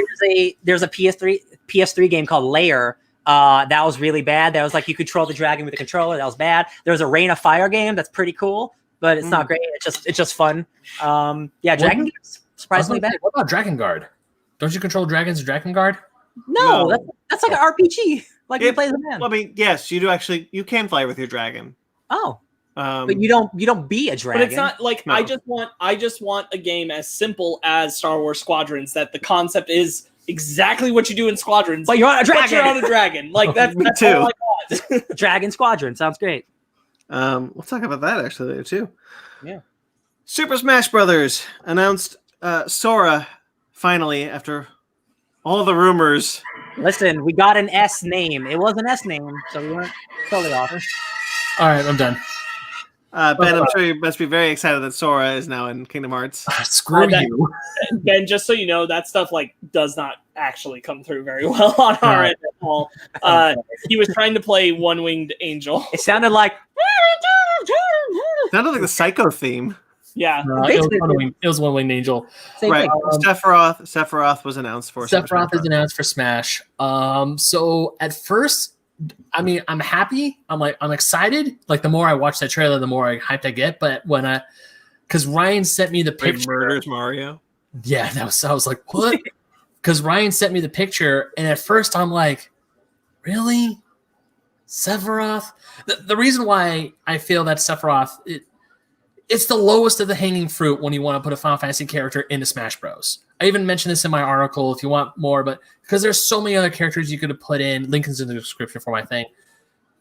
There's a PS3 game called Lair. That was really bad. That was like you control the dragon with a controller. That was bad. There's a Rain of Fire game that's pretty cool, but it's not great. It's just fun. Dragon games surprisingly bad. What about Dragon Guard? Don't you control dragons in Dragon Guard? No. That's like an RPG. Like you play as a man. Well, I mean, yes, you do actually. You can fly with your dragon. Oh. But you don't be a dragon. But it's not like I just want a game as simple as Star Wars Squadrons that the concept is exactly what you do in Squadrons. But you're on a dragon. But you're on a dragon. Like that's all I want. Dragon Squadron sounds great. We'll talk about that actually later too. Yeah. Super Smash Brothers announced Sora finally after all the rumors. Listen, we got an S name. It was an S name, so we weren't totally off. All right, I'm done. Ben, I'm sure you must be very excited that Sora is now in Kingdom Hearts. Screw you. Ben, just so you know, that stuff like does not actually come through very well on our end at all. He was trying to play One Winged Angel. It sounded like Sounded like the Psycho theme. Yeah. It was One Winged Angel. Right. Sephiroth was announced for Sephiroth is announced for Smash. So at first, I mean, I'm happy. I'm excited. Like the more I watch that trailer, the more hyped I get. But because Ryan sent me the picture, murders Mario. Yeah, I was like, what? Because Ryan sent me the picture, and at first I'm like, really, Sephiroth? The reason why I feel that Sephiroth it's the lowest of the hanging fruit when you want to put a Final Fantasy character into Smash Bros. I even mentioned this in my article if you want more, but because there's so many other characters you could have put in. Link is in the description for my thing.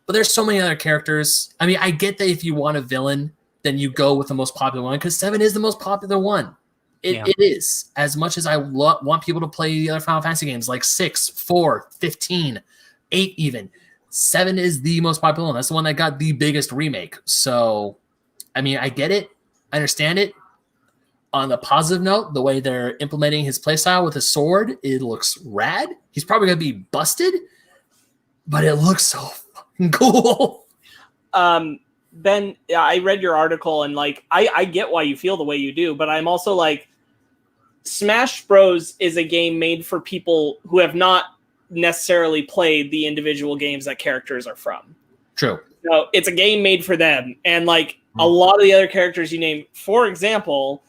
But there's so many other characters. I mean, I get that if you want a villain, then you go with the most popular one because 7 is the most popular one. It is. As much as I want people to play the other Final Fantasy games like 6, 4, 15, 8 even. 7 is the most popular one. That's the one that got the biggest remake. So, I mean, I get it. I understand it. On the positive note, the way they're implementing his playstyle with his sword, it looks rad. He's probably going to be busted, but it looks so fucking cool. Ben, I read your article and like, I get why you feel the way you do, but I'm also like, Smash Bros. Is a game made for people who have not necessarily played the individual games that characters are from. True. No, it's a game made for them. And like a lot of the other characters you name, for example,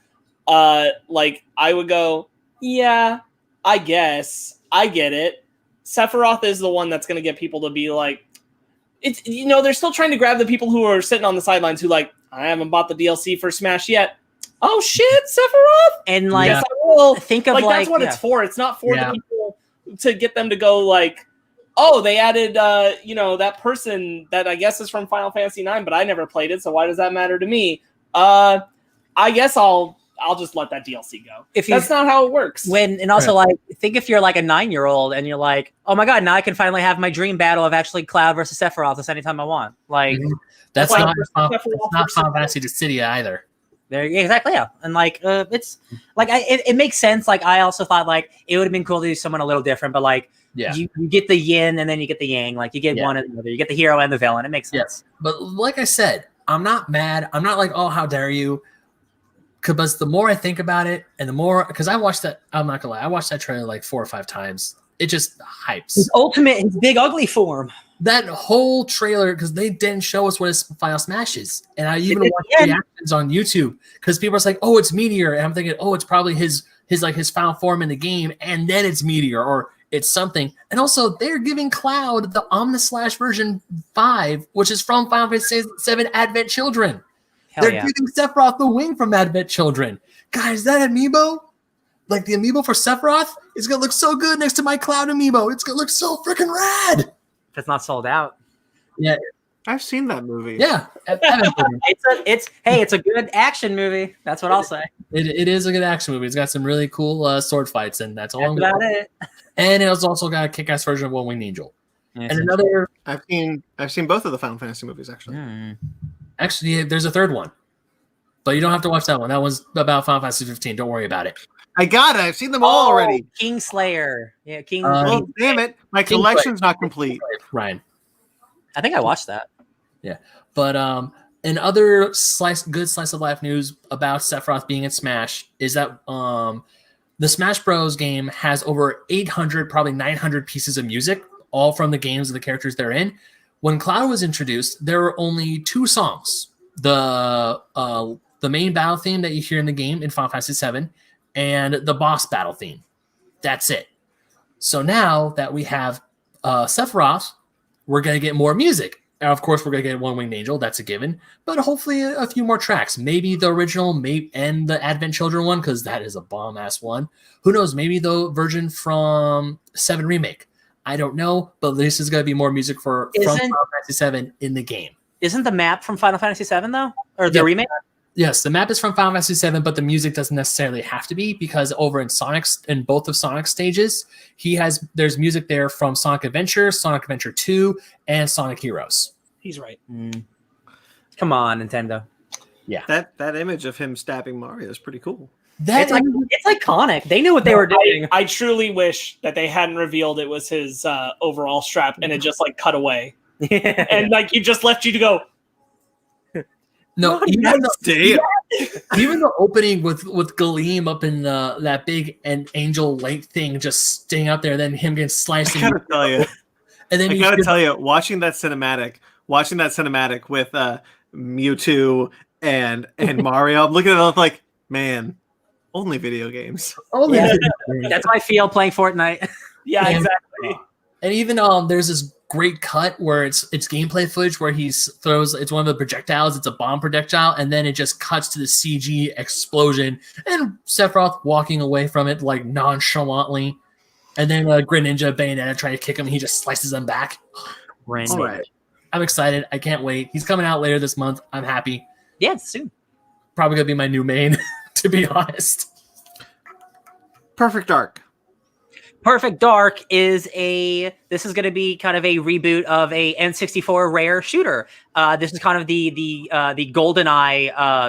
like I would go, yeah, I guess I get it. Sephiroth is the one that's going to get people to be like, it's, you know, they're still trying to grab the people who are sitting on the sidelines who like, I haven't bought the DLC for Smash yet. Oh shit, Sephiroth! And like, yes, I will. Think of like that's what it's for. It's not for the people to get them to go like, oh, they added, that person that I guess is from Final Fantasy IX, but I never played it, so why does that matter to me? I guess I'll just let that DLC go. That's not how it works. Like, think if you're like a 9-year-old and you're like, oh my god, now I can finally have my dream battle of actually Cloud versus Sephiroth this anytime I want. Like, that's not Final Fantasy Dissidia either. There, exactly, yeah, and like, it's like it makes sense. Like, I also thought like it would have been cool to do someone a little different, but like, you get the yin and then you get the yang. Like, you get one or the other. You get the hero and the villain. It makes sense. But like I said, I'm not mad. I'm not like, oh, how dare you? Because the more I think about it, and the more, because I watched that, I'm not gonna lie, I watched that trailer like 4 or 5 times. It just hypes. His big ugly form. That whole trailer, because they didn't show us what his final smash is. And I even watched reactions on YouTube because people are like, oh, it's Meteor. And I'm thinking, oh, it's probably his final form in the game, and then it's Meteor, or it's something. And also, they're giving Cloud the Omnislash version 5, which is from Final Fantasy VII Advent Children. They're giving Sephiroth the wing from Advent Children. Guys, that amiibo, like the amiibo for Sephiroth, is going to look so good next to my Cloud amiibo. It's going to look so freaking rad. If it's not sold out. Yeah. I've seen that movie. Yeah, it's a good action movie. That's what I'll say. it is a good action movie. It's got some really cool sword fights, and that's all. That's about it. And it's also got a kick-ass version of One Winged Angel. Yeah, and another. I've seen both of the Final Fantasy movies actually. Actually, there's a third one, but you don't have to watch that one. That one's about Final Fantasy 15. Don't worry about it. I got it. I've seen them all already. Kingslayer. Yeah, King. Oh, damn it! My collection's not complete. Ryan. I think I watched that. Yeah, but and other good slice of life news about Sephiroth being in Smash is that the Smash Bros. Game has over 800, probably 900 pieces of music, all from the games of the characters they're in. When Cloud was introduced, there were only 2 songs: the main battle theme that you hear in the game in Final Fantasy VII, and the boss battle theme. That's it. So now that we have Sephiroth, we're gonna get more music. And of course, we're going to get One Winged Angel. That's a given. But hopefully a few more tracks. Maybe the original and the Advent Children one, because that is a bomb-ass one. Who knows? Maybe the version from 7 Remake. I don't know. But this is going to be more music from Final Fantasy 7 in the game. Isn't the map from Final Fantasy 7, though? Or the remake? Yes, the map is from Final Fantasy 7, but the music doesn't necessarily have to be, because over in both of Sonic's stages, there's music there from Sonic Adventure 2, and Sonic Heroes. He's right. Come on, Nintendo. Yeah. That image of him stabbing Mario is pretty cool. It's iconic. They knew what they were doing. I truly wish that they hadn't revealed it was his overall strap and it just like cut away. And like you just left you to go. No, even the opening with Galeem up in that big and angel light thing just staying out there, then him getting sliced. I gotta tell you, and then watching that cinematic with Mewtwo and Mario, I'm looking at it like, man, only video games. That's how I feel playing Fortnite. Yeah, exactly. And even there's this great cut where it's gameplay footage where he throws, it's one of the projectiles, it's a bomb projectile, and then it just cuts to the CG explosion and Sephiroth walking away from it like nonchalantly, and then Greninja Bayonetta trying to kick him, and he just slices them back. All right. I'm excited. I can't wait. He's coming out later this month. I'm happy. Yeah, it's soon. Probably gonna be my new main, to be honest. Perfect Dark. Perfect Dark this is going to be kind of a reboot of a N64 Rare shooter. This is kind of the GoldenEye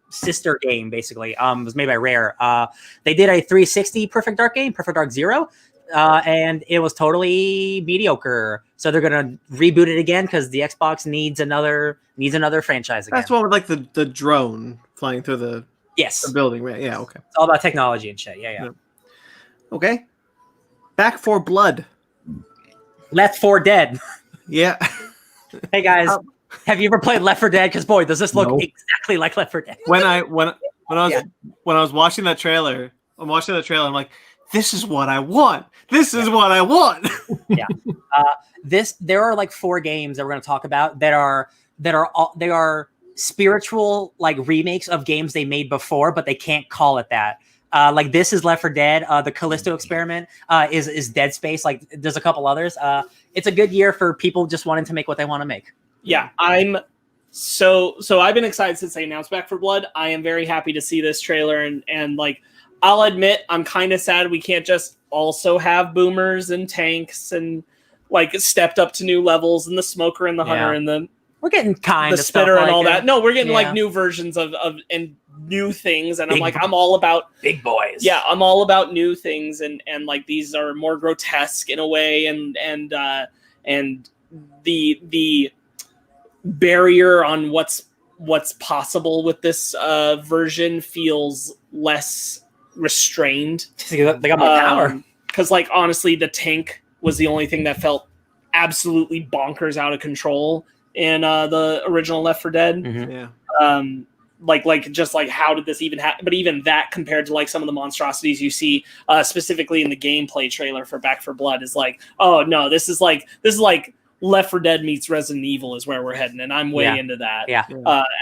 sister game, basically. It was made by Rare. They did a 360 Perfect Dark game, Perfect Dark Zero, and it was totally mediocre. So they're going to reboot it again because the Xbox needs another franchise again. That's one with like the drone flying through the building, right? Yeah, okay. It's all about technology and shit. Yeah. Okay. Back 4 Blood. Left 4 Dead. Yeah. Hey guys, have you ever played Left 4 Dead? Because boy, does this look exactly like Left 4 Dead. When I was watching that trailer, I'm like, this is what I want. This is what I want. Yeah. There are like 4 games that we're going to talk about that are spiritual like remakes of games they made before, but they can't call it that. Like this is Left 4 Dead. The Callisto Experiment is Dead Space. Like there's a couple others. It's a good year for people just wanting to make what they want to make. Yeah, I'm so I've been excited since they announced Back 4 Blood. I am very happy to see this trailer and like I'll admit I'm kind of sad we can't just also have boomers and tanks and like stepped up to new levels and the smoker and the hunter and the we're getting the spitter and all that. No, we're getting like new versions of and new things, and I'm all about big boys. Yeah, I'm all about new things, and like these are more grotesque in a way, and the barrier on what's possible with this version feels less restrained. They got more power. Because like honestly, the tank was the only thing that felt absolutely bonkers out of control in the original Left 4 Dead. Mm-hmm. Yeah. Like just like how did this even happen? But even that compared to like some of the monstrosities you see specifically in the gameplay trailer for Back 4 Blood is like, oh no, this is like Left 4 Dead meets Resident Evil is where we're heading, and I'm way into that. Yeah.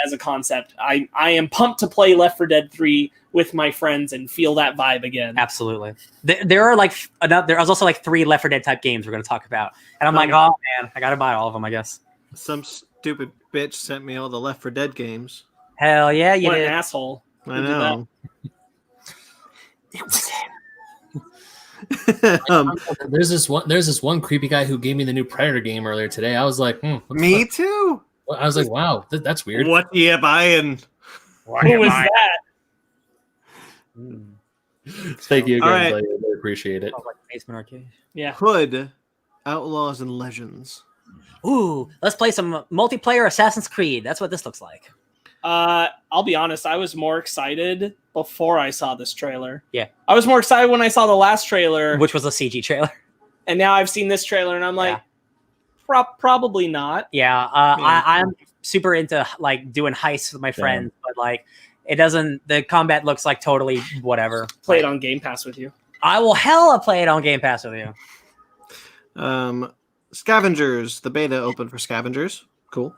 As a concept, I am pumped to play Left 4 Dead 3 with my friends and feel that vibe again. Absolutely. There are like there was also like 3 Left 4 Dead type games we're going to talk about, and I'm like, oh man, I got to buy all of them, I guess. Some stupid bitch sent me all the Left 4 Dead games. Hell yeah, you What did. an asshole. I Who did know. It was him. There's this one creepy guy who gave me the new Predator game earlier today. I was like, Me too. I was like, wow, that's weird. What you buying? Who was that? Thank you again, All right. buddy. I really appreciate it. Sounds like Basement Arcade. Yeah. Hood, Outlaws and Legends. Ooh, let's play some multiplayer Assassin's Creed. That's what this looks like. I'll be honest, I was more excited before I saw this trailer. Yeah. I was more excited when I saw the last trailer, Which was a CG trailer. and now I've seen this trailer, and I'm like, probably not. Yeah, I'm super into like doing heists with my friends, but like it doesn't. The combat looks like totally whatever. Play it on Game Pass with you. I will hella play it on Game Pass with you. Scavengers. The beta open for Scavengers. Cool.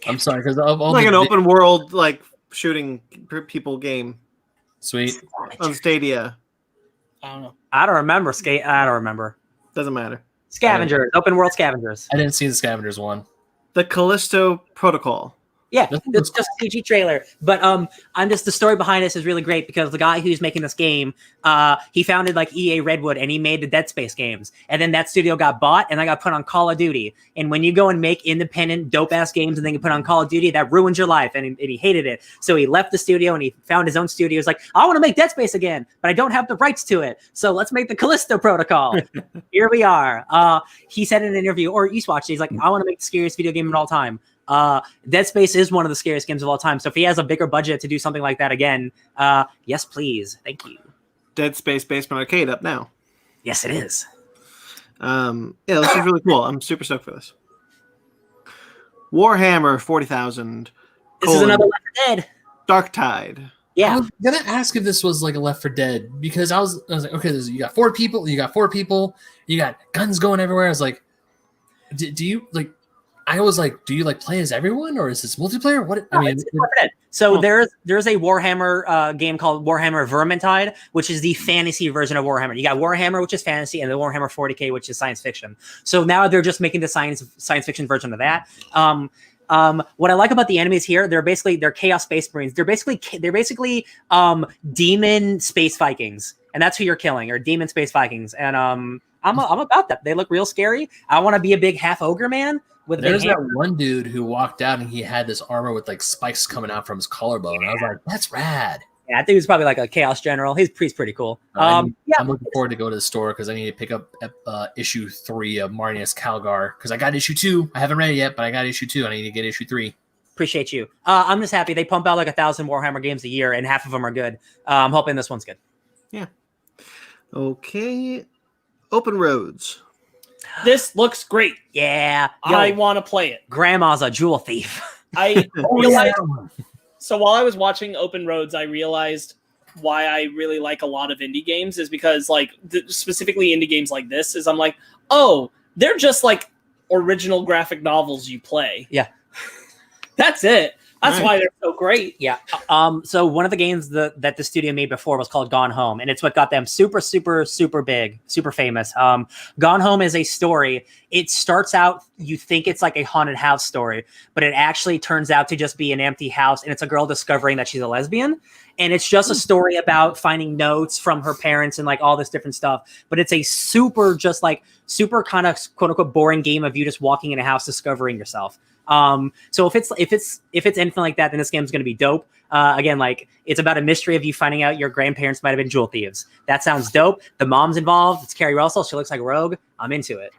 I'm sorry, because of all Like the an open world, like shooting people game sweet. on Stadia. I don't know. I don't remember. I don't remember. Doesn't matter. Scavengers, open world scavengers. I didn't see the Scavengers one. The Callisto Protocol. Yeah, it's just a CG trailer. But I'm just the story behind this is really great because the guy who's making this game, he founded like EA Redwood and he made the Dead Space games. And then that studio got bought and I got put on Call of Duty. And when you go and make independent dope ass games and then you put on Call of Duty, that ruins your life. And he hated it. So he left the studio and he found his own studio. He's like, I want to make Dead Space again, but I don't have the rights to it. So let's make the Callisto Protocol. Here we are. He said in an interview, or you watched it, he's like, I want to make the scariest video game of all time. Dead Space is one of the scariest games of all time. So if he has a bigger budget to do something like that again, yes, please. Thank you. Dead Space Basement Arcade up now. Yes, it is. Yeah, this is really cool. I'm super stoked for this. Warhammer 40,000. This is another Left 4 Dead. Dark Tide. I Yeah. was gonna ask if this was like a Left 4 Dead because I was like, okay, you got four people, you got guns going everywhere. I was like, do you like? I was like, do you like play as everyone or is this multiplayer? What I mean, it's Left 4 Dead. So there's a Warhammer game called Warhammer Vermintide, which is the fantasy version of Warhammer. You got Warhammer, which is fantasy, and the Warhammer 40K, which is science fiction. So now they're just making the science fiction version of that. What I like about the enemies here, they're Chaos Space Marines. They're basically demon space Vikings, and that's who you're killing, or demon space Vikings. And I'm about that. They look real scary. I want to be a big half ogre man. There's that one dude who walked out and he had this armor with like spikes coming out from his collarbone. And I was like, that's rad. Yeah, I think he's probably like a Chaos General. He's pretty cool. I'm looking forward to go to the store because I need to pick up issue 3 of Marnius Calgar because I got issue 2. I haven't read it yet, but I got issue 2. I need to get issue 3. Appreciate you. I'm just happy they pump out like 1,000 Warhammer games a year, and half of them are good. I'm hoping this one's good. Yeah. Okay. Open Roads. This looks great. Yeah. I want to play it. Grandma's a jewel thief. I realized. So while I was watching Open Roads, I realized why I really like a lot of indie games is because, like, specifically indie games like this, is I'm like, oh, they're just like original graphic novels you play. Yeah. That's it. That's why they're so great. Yeah. So one of the games that the studio made before was called Gone Home, and it's what got them super big, super famous. Gone Home is a story. It starts out, you think it's like a haunted house story, but it actually turns out to just be an empty house, and it's a girl discovering that she's a lesbian. And it's just a story about finding notes from her parents and like all this different stuff. But it's a super kind of quote unquote boring game of you just walking in a house discovering yourself. So if it's anything like that, then this game's going to be dope. Again, like it's about a mystery of you finding out your grandparents might have been jewel thieves. That sounds dope. The mom's involved. It's Carrie Russell. She looks like a rogue. I'm into it.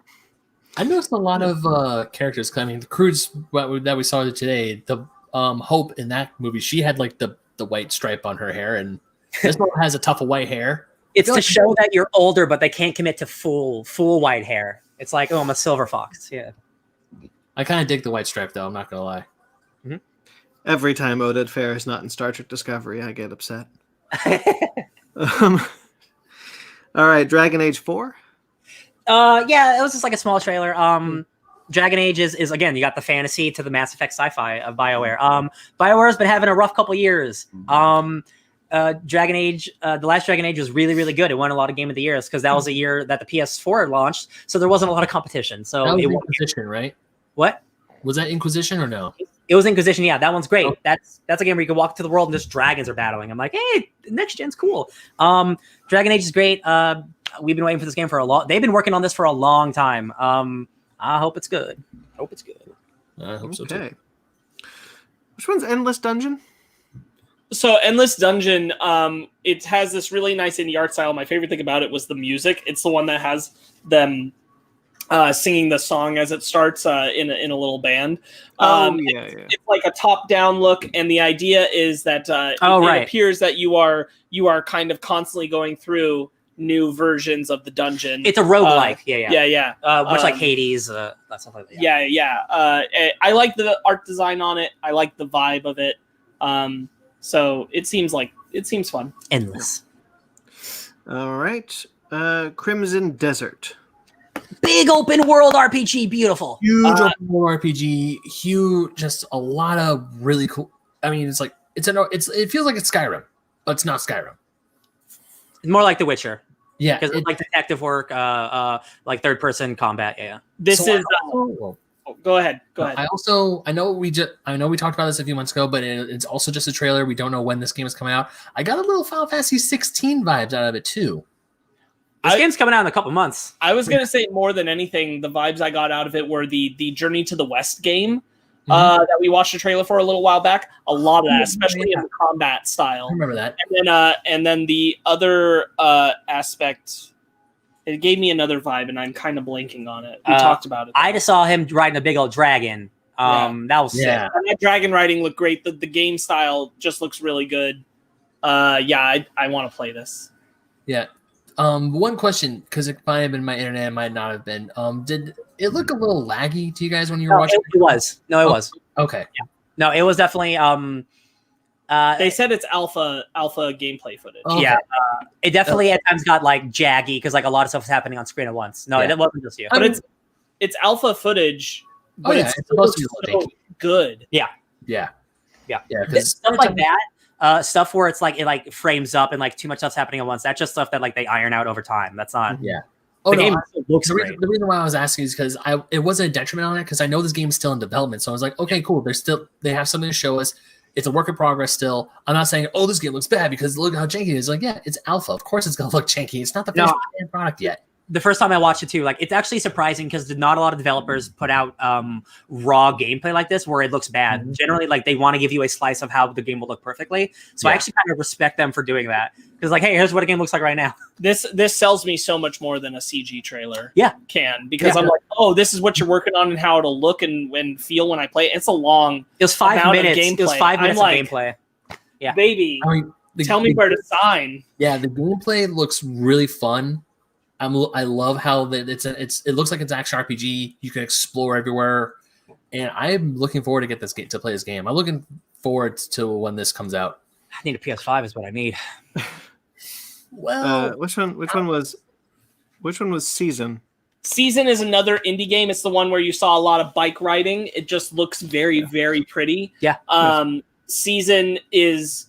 I noticed a lot of characters. I mean, the Cruise that we saw today, the Hope in that movie, she had like the white stripe on her hair, and this one has a tuft of white hair. It's to show that you're older, but they can't commit to full white hair. It's like, oh, I'm a silver fox. Yeah. I kind of dig the white stripe, though. I'm not gonna lie. Mm-hmm. Every time Oded Fair is not in Star Trek Discovery, I get upset. All right, Dragon Age 4. Yeah, it was just like a small trailer. Dragon Age is again, you got the fantasy to the Mass Effect sci-fi of BioWare. BioWare's been having a rough couple years. Dragon Age, the last Dragon Age was really good. It won a lot of Game of the Years because that was a year that the PS4 launched, so there wasn't a lot of competition. So that was it Inquisition, right? What? Was that Inquisition or no? It was Inquisition. Yeah, that one's great. Oh. That's a game where you can walk to the world and just dragons are battling. I'm like, hey, next gen's cool. Dragon Age is great. We've been waiting for this game for a long. They've been working on this for a long time. I hope it's good. I hope so too. Which one's Endless Dungeon? So Endless Dungeon, it has this really nice indie art style. My favorite thing about it was the music. It's the one that has them singing the song as it starts in a little band. It's like a top-down look, and the idea is that it appears that you are kind of constantly going through new versions of the dungeon. It's a roguelike. Much like Hades, that stuff like that. I like the art design on it. I like the vibe of it. So it seems fun. Endless. All right. Crimson Desert. Big open world RPG, beautiful. Huge open world RPG, huge, just a lot of really cool. I mean, it's like it feels like it's Skyrim, but it's not Skyrim. More like The Witcher. Yeah, because it's like detective work, like third person combat. Yeah. Go ahead. I know we talked about this a few months ago, but it's also just a trailer. We don't know when this game is coming out. I got a little Final Fantasy 16 vibes out of it too. This game's coming out in a couple months. I was going to say more than anything, the vibes I got out of it were the Journey to the West game that we watched a trailer for a little while back. A lot of that, especially in the combat style. I remember that. And then the other aspect, it gave me another vibe, and I'm kind of blanking on it. We talked about it. I just saw him riding a big old dragon. That was sick. And that dragon riding looked great. The game style just looks really good. I want to play this. Yeah. One question, because it might have been my internet, it might not have been. Did it look a little laggy to you guys when you were watching? It was. No, it was. Okay. Yeah. No, it was definitely. They said it's alpha gameplay footage. Okay. Yeah, it definitely at times got like jaggy because like a lot of stuff was happening on screen at once. No, it wasn't just you. But it's alpha footage. But it's supposed to be so good. Yeah. Stuff like that. Stuff where it's like it frames up and like too much stuff's happening at once. That's just stuff that like they iron out over time. That's not. Yeah. The game looks great. The reason why I was asking is because it wasn't a detriment on it because I know this game's still in development. So I was like, okay, cool. They have something to show us. It's a work in progress still. I'm not saying, oh, this game looks bad because look how janky it is. Like, yeah, it's alpha. Of course it's gonna look janky. It's not the finished product yet. The first time I watched it too, like it's actually surprising because not a lot of developers put out raw gameplay like this where it looks bad. Mm-hmm. Generally, like they want to give you a slice of how the game will look perfectly. So I actually kind of respect them for doing that because, like, hey, here's what a game looks like right now. This sells me so much more than a CG trailer. Because I'm like, oh, this is what you're working on and how it'll look and feel when I play. It's a long. It was 5 minutes. It was 5 minutes of gameplay. Yeah, baby, tell me where to sign. Yeah, the gameplay looks really fun. I love how it looks like it's action RPG. You can explore everywhere, and I'm looking forward to play this game. I'm looking forward to when this comes out. I need a PS5 is what I need. Well, which one was Season? Season is another indie game. It's the one where you saw a lot of bike riding. It just looks very, very pretty. Yeah. Season is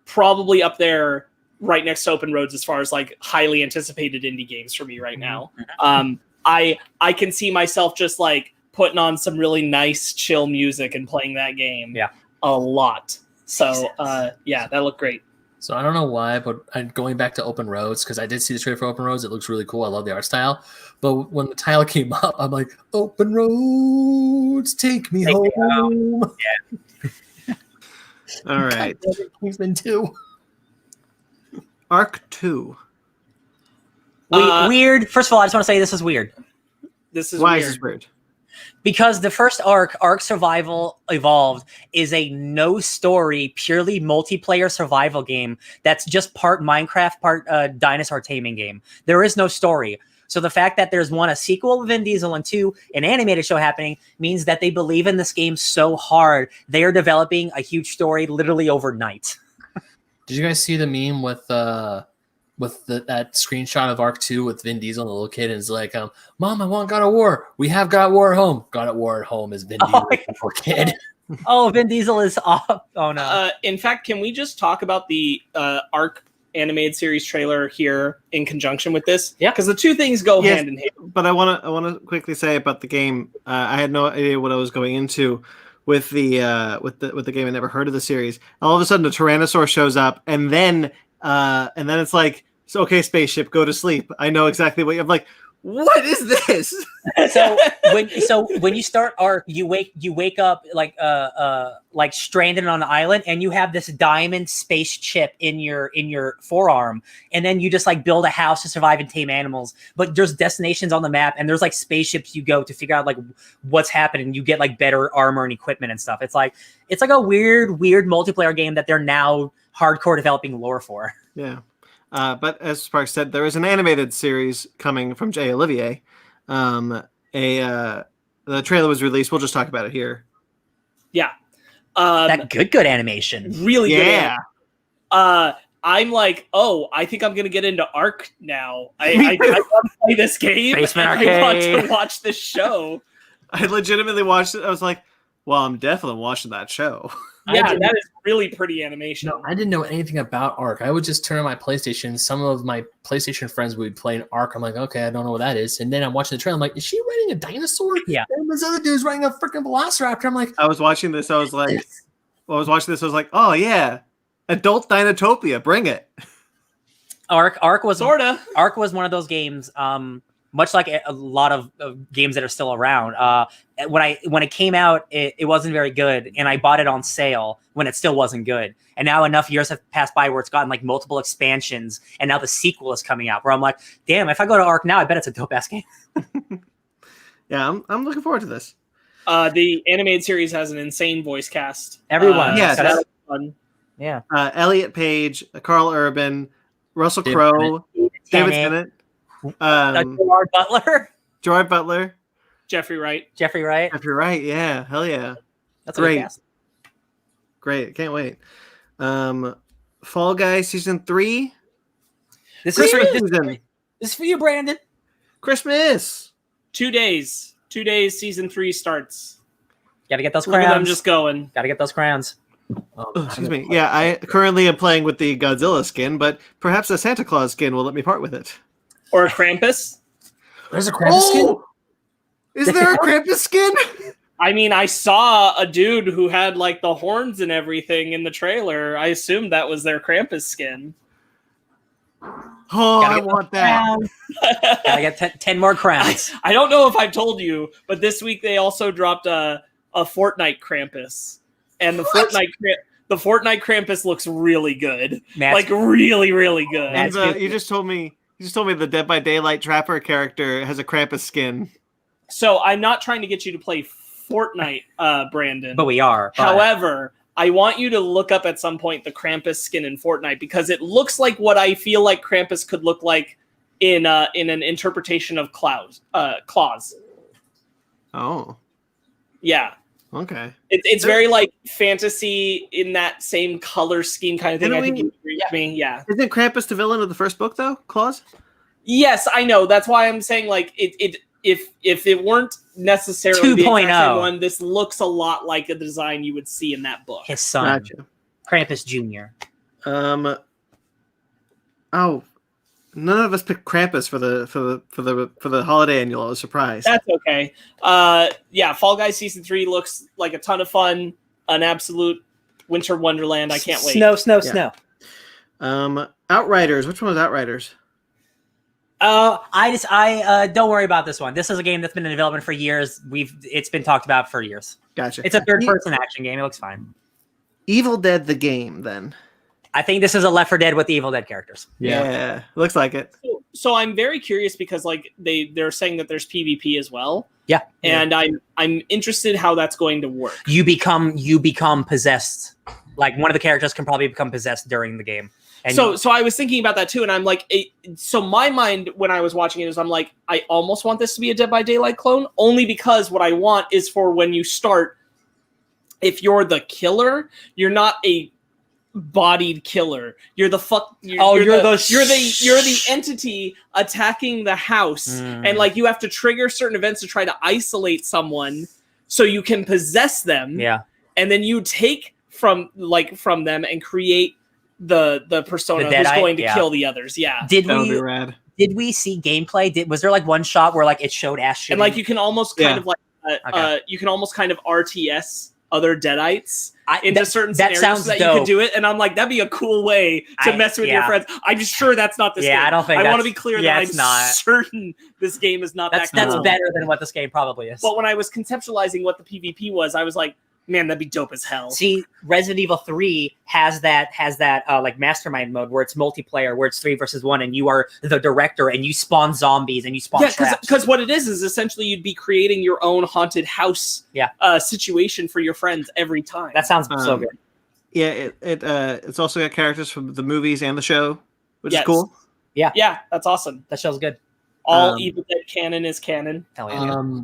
probably up there right next to Open Roads as far as like highly anticipated indie games for me right now. I can see myself just like putting on some really nice chill music and playing that game a lot. So that looked great. So I don't know why, but going back to Open Roads, because I did see the trailer for Open Roads, it looks really cool. I love the art style. But when the title came up, I'm like, Open Roads, take me home. Yeah. All right. Kingsman 2. Arc 2. Weird. First of all, I just want to say this is weird. Why is this weird? Because the first Arc Survival Evolved, is a no-story, purely multiplayer survival game that's just part Minecraft, part dinosaur taming game. There is no story. So the fact that there's a sequel of Vin Diesel and 2, an animated show happening, means that they believe in this game so hard, they are developing a huge story literally overnight. Did you guys see the meme with that screenshot of Arc 2 with Vin Diesel and the little kid, and it's like, Mom, I want God of War. We have God of War at home. God of War at home is Vin Diesel, poor kid. Oh, Vin Diesel is off. Oh no. In fact, can we just talk about the Arc animated series trailer here in conjunction with this. Yeah. Because the two things go hand in hand. But I want to quickly say about the game. I had no idea what I was going into with the game. I never heard of the series. All of a sudden, a Tyrannosaur shows up, and then it's like, so okay, spaceship, go to sleep. I know exactly what I'm like. What is this? So when you start Arc, you wake up like stranded on an island, and you have this diamond space chip in your forearm, and then you just like build a house to survive and tame animals. But there's destinations on the map, and there's like spaceships you go to figure out like what's happening. You get like better armor and equipment and stuff. It's like a weird multiplayer game that they're now hardcore developing lore for. Yeah. But as Sparks said, there is an animated series coming from Jay Olivier. The trailer was released. We'll just talk about it here. Yeah. That good animation. Really good. Yeah. I'm like, I think I'm going to get into Arc now. I want to play this game. Basement I want Arcade. to watch this show. I legitimately watched it. I was like, well, I'm definitely watching that show. Yeah, that is really pretty animation. No, I didn't know anything about Ark. I would just turn on my PlayStation. Some of my PlayStation friends would play an Ark. I'm like, okay, I don't know what that is. And then I'm watching the trailer. I'm like, is she riding a dinosaur? Yeah. And this other dude's riding a freaking Velociraptor. I'm like, I was watching this. I was like, oh yeah, adult Dinotopia, bring it. Arc was Sorta. Arc was one of those games. Much like a lot of games that are still around. When it came out, it wasn't very good, and I bought it on sale when it still wasn't good. And now enough years have passed by where it's gotten like multiple expansions, and now the sequel is coming out. Where I'm like, damn, if I go to Arc now, I bet it's a dope ass game. Yeah, I'm looking forward to this. The animated series has an insane voice cast. Everyone, yeah, so that's fun. yeah. Elliot Page, Carl Urban, Russell David Crowe, David Tennant. Tennant, Gerard Butler, Jeffrey Wright. Jeffrey Wright. if you're right, yeah, hell yeah, That's a good great. cast. Great, can't wait. Fall Guys season 3. This is Season. for you, Brandon. Christmas. 2 days. 2 days. Season 3 starts. Got to get those Look at them crowns. just going. Got to get those crowns. Excuse me. Yeah, I currently am playing with the Godzilla skin, but perhaps the Santa Claus skin will let me part with it. Or a Krampus. there's a Krampus skin? Is there a Krampus skin? I mean, I saw a dude who had like the horns and everything in the trailer. I assumed that was their Krampus skin. Oh, Gotta I get want that. Gotta get 10 more crowns. I don't know if I've told you, but this week they also dropped a Fortnite Krampus. And the Fortnite Krampus looks really good. Like really, really good. And you just told me the Dead by Daylight Trapper character has a Krampus skin. So I'm not trying to get you to play Fortnite, Brandon. But we are. However, I want you to look up at some point the Krampus skin in Fortnite because it looks like what I feel like Krampus could look like in an interpretation of Claus. Oh. Yeah. Okay. It's very like fantasy in that same color scheme kind of thing. I think you agree with me. Yeah. Isn't Krampus the villain of the first book though, Claus? Yes, I know. That's why I'm saying like if it weren't necessarily the 2.0. exact same one, this looks a lot like a design you would see in that book. His son, Gotcha. Krampus Jr. Oh, none of us picked Krampus for the holiday annual. I was surprised. That's okay. Yeah, Fall Guys Season 3 looks like a ton of fun. An absolute winter wonderland. I can't wait. Snow. Outriders. Which one was Outriders? I don't worry about this one. This is a game that's been in development for years. It's been talked about for years. Gotcha. It's a third-person action game. It looks fine. Evil Dead the game, then. I think this is a Left 4 Dead with the Evil Dead characters. Yeah. Looks like it. So I'm very curious because like they're saying that there's PvP as well. Yeah. And I'm interested how that's going to work. You become possessed. Like one of the characters can probably become possessed during the game. And So I was thinking about that too, and I'm like, so my mind when I was watching it is I'm like, I almost want this to be a Dead by Daylight clone, only because what I want is for when you start, if you're the killer, you're not a bodied killer. You're the you're the entity attacking the house, and like you have to trigger certain events to try to isolate someone so you can possess them. Yeah. And then you take from them and create the persona who's going to kill the others. Yeah. Did That would be rad. Did we see gameplay? Was there like one shot where like it showed Ash shooting? And like you can almost kind of like you can almost kind of RTS other Deadites into certain scenarios sounds so that dope. you could do it. And I'm like, that'd be a cool way to mess with your friends. I'm sure that's not this game. I don't think I want to be clear that I'm not. certain this game is not that's better than what this game probably is. But when I was conceptualizing what the PvP was, I was like, man, that'd be dope as hell. See, Resident Evil 3 has that like mastermind mode where it's multiplayer, where it's 3 versus 1, and you are the director and you spawn zombies and you spawn traps. Because what it is essentially you'd be creating your own haunted house situation for your friends every time. That sounds so good. Yeah, it's also got characters from the movies and the show, which is cool. Yeah, that's awesome. That show's good. All Evil Dead canon is canon. Hell yeah.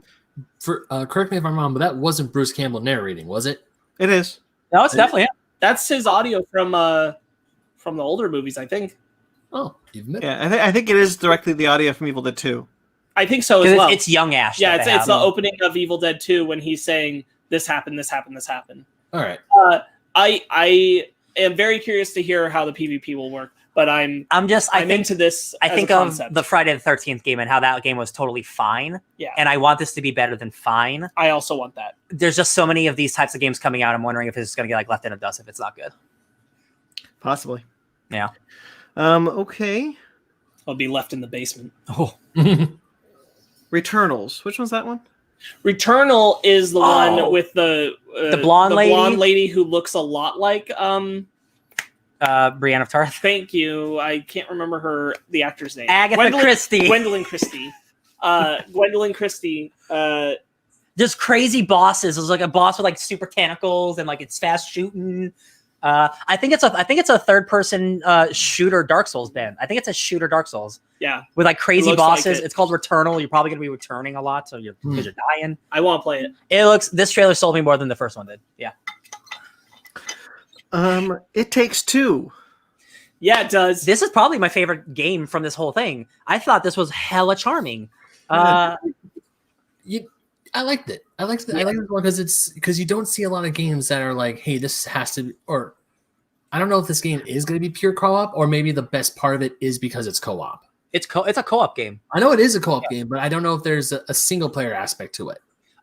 Correct me if I'm wrong, but that wasn't Bruce Campbell narrating, was it? It is. No, it's definitely That's his audio from the older movies, I think. Oh, even better. Yeah, I think it is directly the audio from Evil Dead 2. I think so as well. It's young Ash. Yeah, it's the opening of Evil Dead 2 when he's saying this happened, this happened, this happened. All right. I am very curious to hear how the PvP will work, but I'm into this. I think of the Friday the 13th game and how that game was totally fine. Yeah. And I want this to be better than fine. I also want that. There's just so many of these types of games coming out. I'm wondering if it's going to get like left in the dust if it's not good. Possibly. Yeah. Okay. I'll be left in the basement. Oh. Returnals. Which one's that one? Returnal is the one with the blonde lady? blonde lady who looks a lot like Brienne of Tarth. Thank you. I can't remember the actor's name. Agatha Christie. Gwendolyn Christie. Gwendolyn Christie. There's crazy bosses. There's like a boss with like super tentacles and like it's fast shooting. I think it's a third person shooter Dark Souls, Ben. I think it's a shooter Dark Souls. Yeah. With like crazy bosses. Like it's called Returnal. You're probably gonna be returning a lot, so you're dying. I want to play it. This trailer sold me more than the first one did. Yeah. It Takes Two. Yeah, it does. This is probably my favorite game from this whole thing. I thought this was hella charming. I liked it. I like this one because you don't see a lot of games that are like, hey, this has to be, or I don't know if this game is going to be pure co-op, or maybe the best part of it is because it's co-op. It's a co-op game. I know it is a co-op game, but I don't know if there's a single player aspect to it.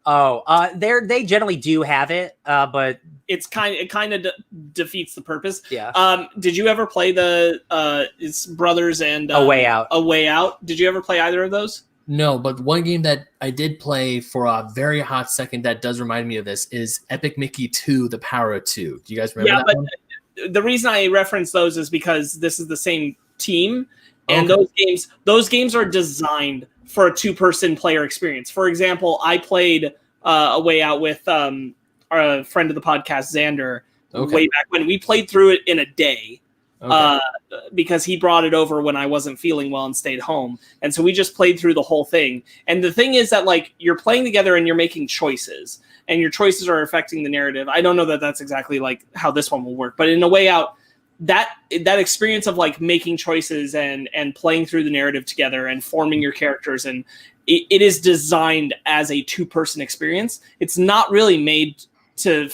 Oh, they generally do have it, but it kind of defeats the purpose. Yeah. Did you ever play it's Brothers and A Way Out? A Way Out. Did you ever play either of those? No, but one game that I did play for a very hot second that does remind me of this is Epic Mickey 2: The Power of Two. Do you guys remember that one? The reason I reference those is because this is the same team, and those games are designed for a two-person player experience. For example, I played A Way Out with our friend of the podcast, Xander, way back when. We played through it in a day. Because he brought it over when I wasn't feeling well and stayed home. And so we just played through the whole thing. And the thing is that like you're playing together and you're making choices and your choices are affecting the narrative. I don't know that that's exactly like how this one will work, but in A Way Out, that experience of like making choices and playing through the narrative together and forming your characters, and it is designed as a two-person experience. It's not really made to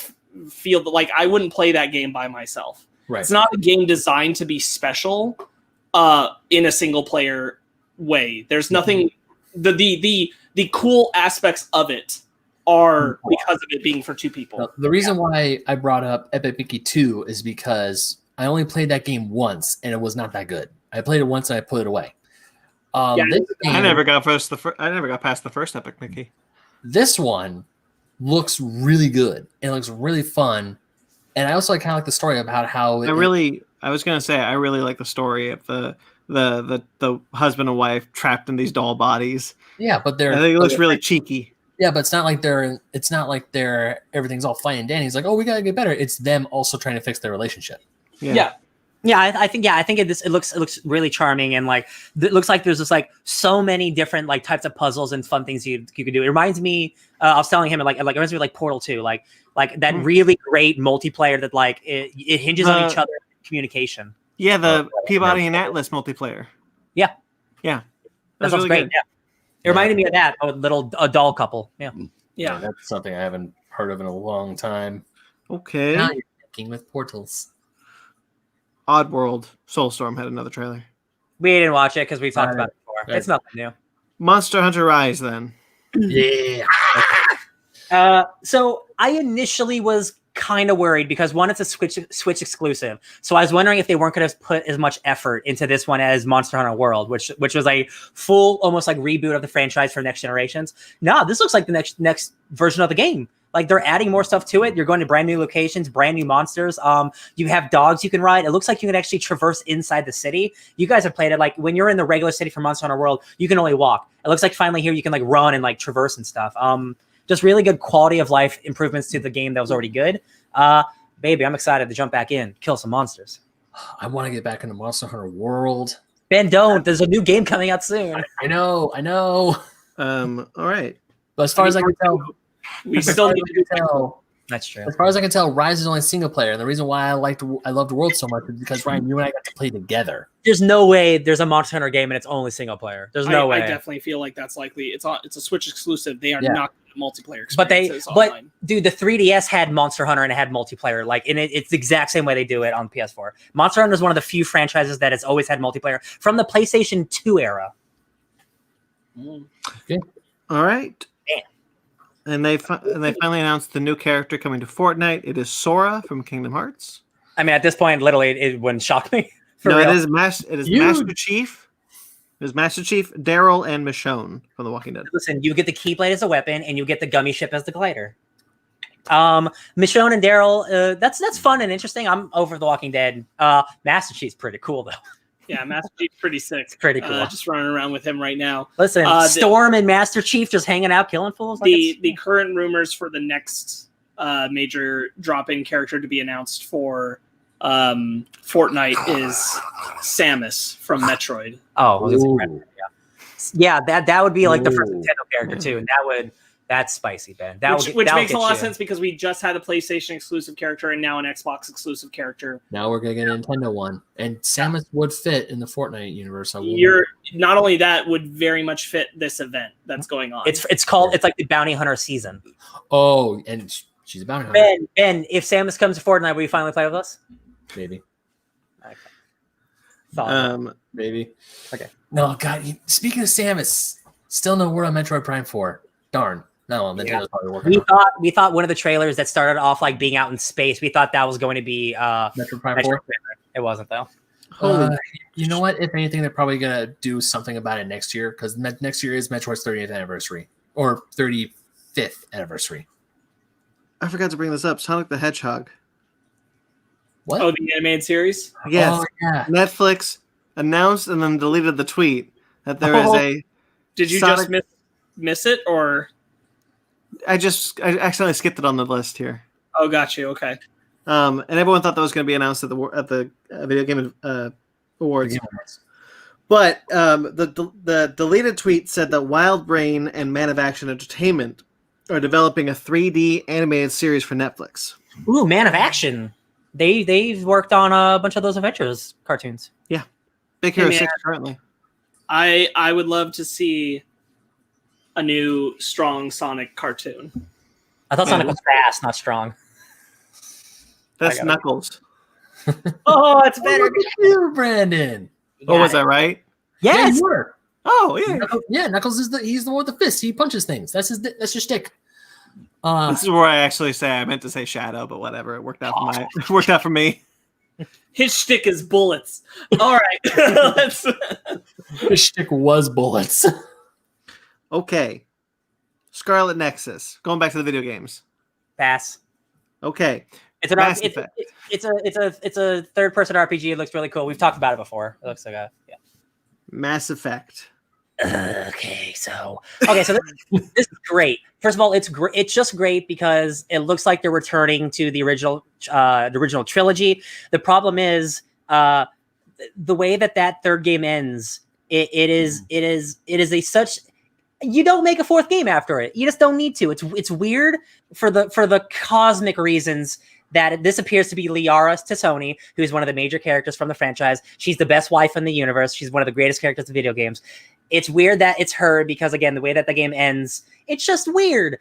feel like I wouldn't play that game by myself. Right. It's not a game designed to be special in a single player way. There's nothing. The cool aspects of it are because of it being for two people. Now, the reason why I brought up Epic Mickey 2 is because I only played that game once and it was not that good. I played it once and I put it away. I never got past the first Epic Mickey. This one looks really good. It looks really fun. And I also kind of like the story about how I was gonna say I really like the story of the husband and wife trapped in these doll bodies. Yeah, but I think it looks really cheeky. Yeah, but it's not like everything's all fine and dandy. It's like, oh, we gotta get better. It's them also trying to fix their relationship. Yeah. I think it looks really charming, and like it looks like there's just like so many different like types of puzzles and fun things you could do. It reminds me, I was telling him it reminds me of like Portal 2, like that really great multiplayer that like it hinges on each other communication. Yeah, the Peabody and Atlas multiplayer. Yeah, that sounds really great. good. Yeah, it reminded me of that a doll couple. Yeah, that's something I haven't heard of in a long time. Okay, Now you're thinking with portals. Oddworld Soulstorm had another trailer. We didn't watch it because we talked about it before. Right. It's nothing new. Monster Hunter Rise, then. Yeah. So I initially was kind of worried because one, it's a Switch exclusive. So I was wondering if they weren't going to put as much effort into this one as Monster Hunter World, which was a full, almost like reboot of the franchise for next generations. No, this looks like the next version of the game. Like they're adding more stuff to it. You're going to brand new locations, brand new monsters. You have dogs you can ride. It looks like you can actually traverse inside the city. You guys have played it. Like when you're in the regular city for Monster Hunter World, you can only walk. It looks like finally here you can like run and like traverse and stuff. Just really good quality of life improvements to the game that was already good. Baby, I'm excited to jump back in, kill some monsters. I want to get back into Monster Hunter World. Ben, don't. There's a new game coming out soon. I know. All right. But as far as I can tell, We still need to tell. That's true. As far as I can tell, Rise is only single player, and the reason why I loved World so much is because Ryan, you and I got to play together. There's no way there's a Monster Hunter game and it's only single player. There's no way. I definitely feel like that's likely. It's a Switch exclusive. They are not multiplayer But online. Dude, the 3DS had Monster Hunter and it had multiplayer. Like, and it's the exact same way they do it on PS4. Monster Hunter is one of the few franchises that has always had multiplayer from the PlayStation 2 era. Okay. All right. Damn. And they finally announced the new character coming to Fortnite. It is Sora from Kingdom Hearts. I mean, at this point, literally, it wouldn't shock me. No, real. it is Master Chief. It is Master Chief, Daryl, and Michonne from The Walking Dead. Listen, you get the Keyblade as a weapon, and you get the gummy ship as the glider. Michonne and Daryl, that's fun and interesting. I'm over The Walking Dead. Master Chief's pretty cool, though. Yeah, Master Chief's pretty sick. It's pretty cool. Just running around with him right now. Listen, Storm and Master Chief just hanging out, killing fools. The current rumors for the next major drop-in character to be announced for Fortnite is Samus from Metroid. Oh, yeah. That would be like the first Nintendo character too, and that's spicy, Ben. Which makes a lot of sense because we just had a PlayStation exclusive character and now an Xbox exclusive character. Now we're gonna get a Nintendo one, and Samus would fit in the Fortnite universe. Not only that would very much fit this event that's going on. It's like the Bounty Hunter season. Oh, and she's a bounty hunter. Ben, if Samus comes to Fortnite, will you finally play with us? Maybe. Okay. Maybe. Okay. No, God. Speaking of Samus, still no word on Metroid Prime 4. Darn. No, Nintendo's probably working on it. We thought one of the trailers that started off like being out in space, we thought that was going to be Metroid Prime 4. It wasn't though. You know what? If anything, they're probably gonna do something about it next year because next year is Metroid's 30th anniversary or 35th anniversary. I forgot to bring this up. Sonic the Hedgehog. What? Oh, the animated series? Yes. Oh, yeah. Netflix announced and then deleted the tweet that there is a. Did you Sonic... just miss it, or? I accidentally skipped it on the list here. Oh, got you. Okay. And everyone thought that was going to be announced at the Video Game Awards. But the deleted tweet said that Wild Brain and Man of Action Entertainment are developing a 3D animated series for Netflix. Ooh, Man of Action. They've worked on a bunch of those Avengers cartoons. Yeah. Big Hero 6 currently. I would love to see a new strong Sonic cartoon. I thought Sonic was fast, not strong. That's Knuckles. Oh, it's better. Look at you, Brandon. Oh, was that right? Yes. Yeah, you were. Oh, yeah. Knuckles is he's the one with the fist. He punches things. That's your shtick. This is where I actually say I meant to say Shadow, but whatever. It worked out for me. His shtick is bullets. All right. His shtick was bullets. Okay. Scarlet Nexus. Going back to the video games. Pass. Okay. It's a third person RPG. It looks really cool. We've talked about it before. It looks like Mass Effect. Okay, so this is great. First of all, it's great. It's just great because it looks like they're returning to the original trilogy. The problem is the way that third game ends. It is a such. You don't make a fourth game after it. You just don't need to. It's weird for the cosmic reasons that this appears to be Liara to Sony, who's one of the major characters from the franchise. She's the best wife in the universe. She's one of the greatest characters in video games. It's weird that it's her because, again, the way that the game ends, it's just weird.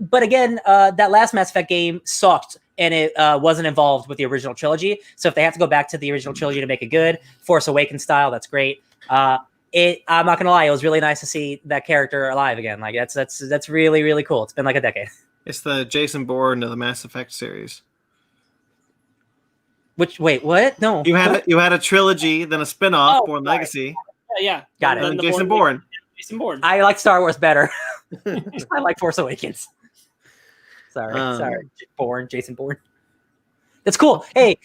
but again, that last Mass Effect game sucked, and it wasn't involved with the original trilogy. So if they have to go back to the original trilogy to make it good, Force Awakens style, that's great. I'm not gonna lie, it was really nice to see that character alive again. Like that's really, really cool. It's been like a decade. It's the Jason Bourne of the Mass Effect series. Wait, what? No. You had a trilogy, then a spin-off, Bourne Legacy. Yeah. Got it. And then Jason Bourne. Jason Bourne. I like Star Wars better. I like Force Awakens. Sorry. Jason Bourne. That's cool. Hey,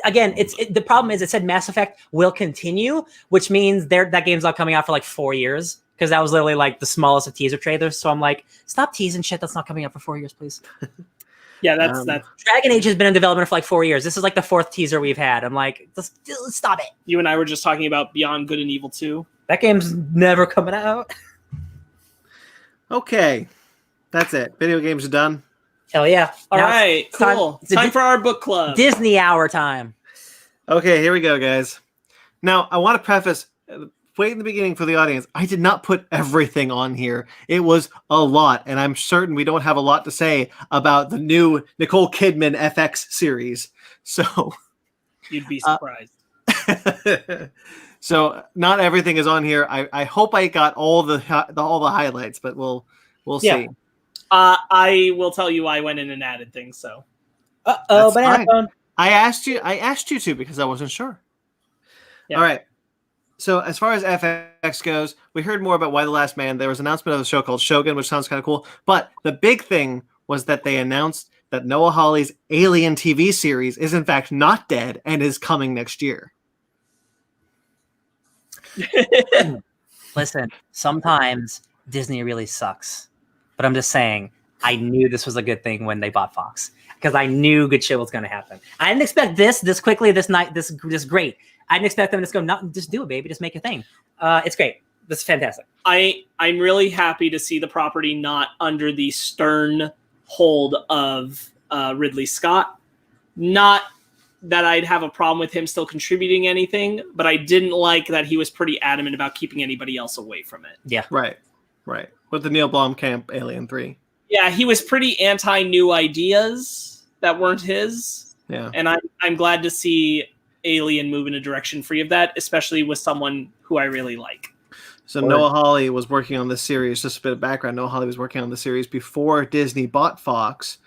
again, the problem is it said Mass Effect will continue, which means that game's not coming out for like 4 years, because that was literally like the smallest of teaser trailers. So I'm like, stop teasing shit that's not coming out for 4 years, please. Yeah, that's Dragon Age has been in development for like 4 years. This is like the 4th teaser we've had. I'm like, let's stop it. You and I were just talking about Beyond Good and Evil 2. That game's never coming out. Okay, that's it. Video games are done. Hell yeah! All right, cool. Time for our book club. Disney hour time. Okay, here we go, guys. Now, I want to preface, wait in the beginning for the audience. I did not put everything on here. It was a lot, and I'm certain we don't have a lot to say about the new Nicole Kidman FX series. So you'd be surprised. So not everything is on here. I hope I got all the highlights, but we'll see. I will tell you I went in and added things. So, but I asked you to because I wasn't sure. Yeah. All right. So as far as FX goes, we heard more about Why the Last Man. There was an announcement of a show called Shogun, which sounds kind of cool. But the big thing was that they announced that Noah Hawley's Alien TV series is in fact not dead and is coming next year. Listen, sometimes Disney really sucks. But I'm just saying, I knew this was a good thing when they bought Fox, because I knew good shit was going to happen. I didn't expect this quickly, this night, this great. I didn't expect them to just go, just do it, baby, just make a thing. It's great. This is fantastic. I'm really happy to see the property not under the stern hold of Ridley Scott. Not that I'd have a problem with him still contributing anything, but I didn't like that he was pretty adamant about keeping anybody else away from it. Yeah. Right. With the Neil Blomkamp Alien 3. Yeah, he was pretty anti-new ideas that weren't his. Yeah. And I'm glad to see Alien move in a direction free of that, especially with someone who I really like. So Noah Hawley was working on this series, just a bit of background. Noah Hawley was working on the series before Disney bought Fox.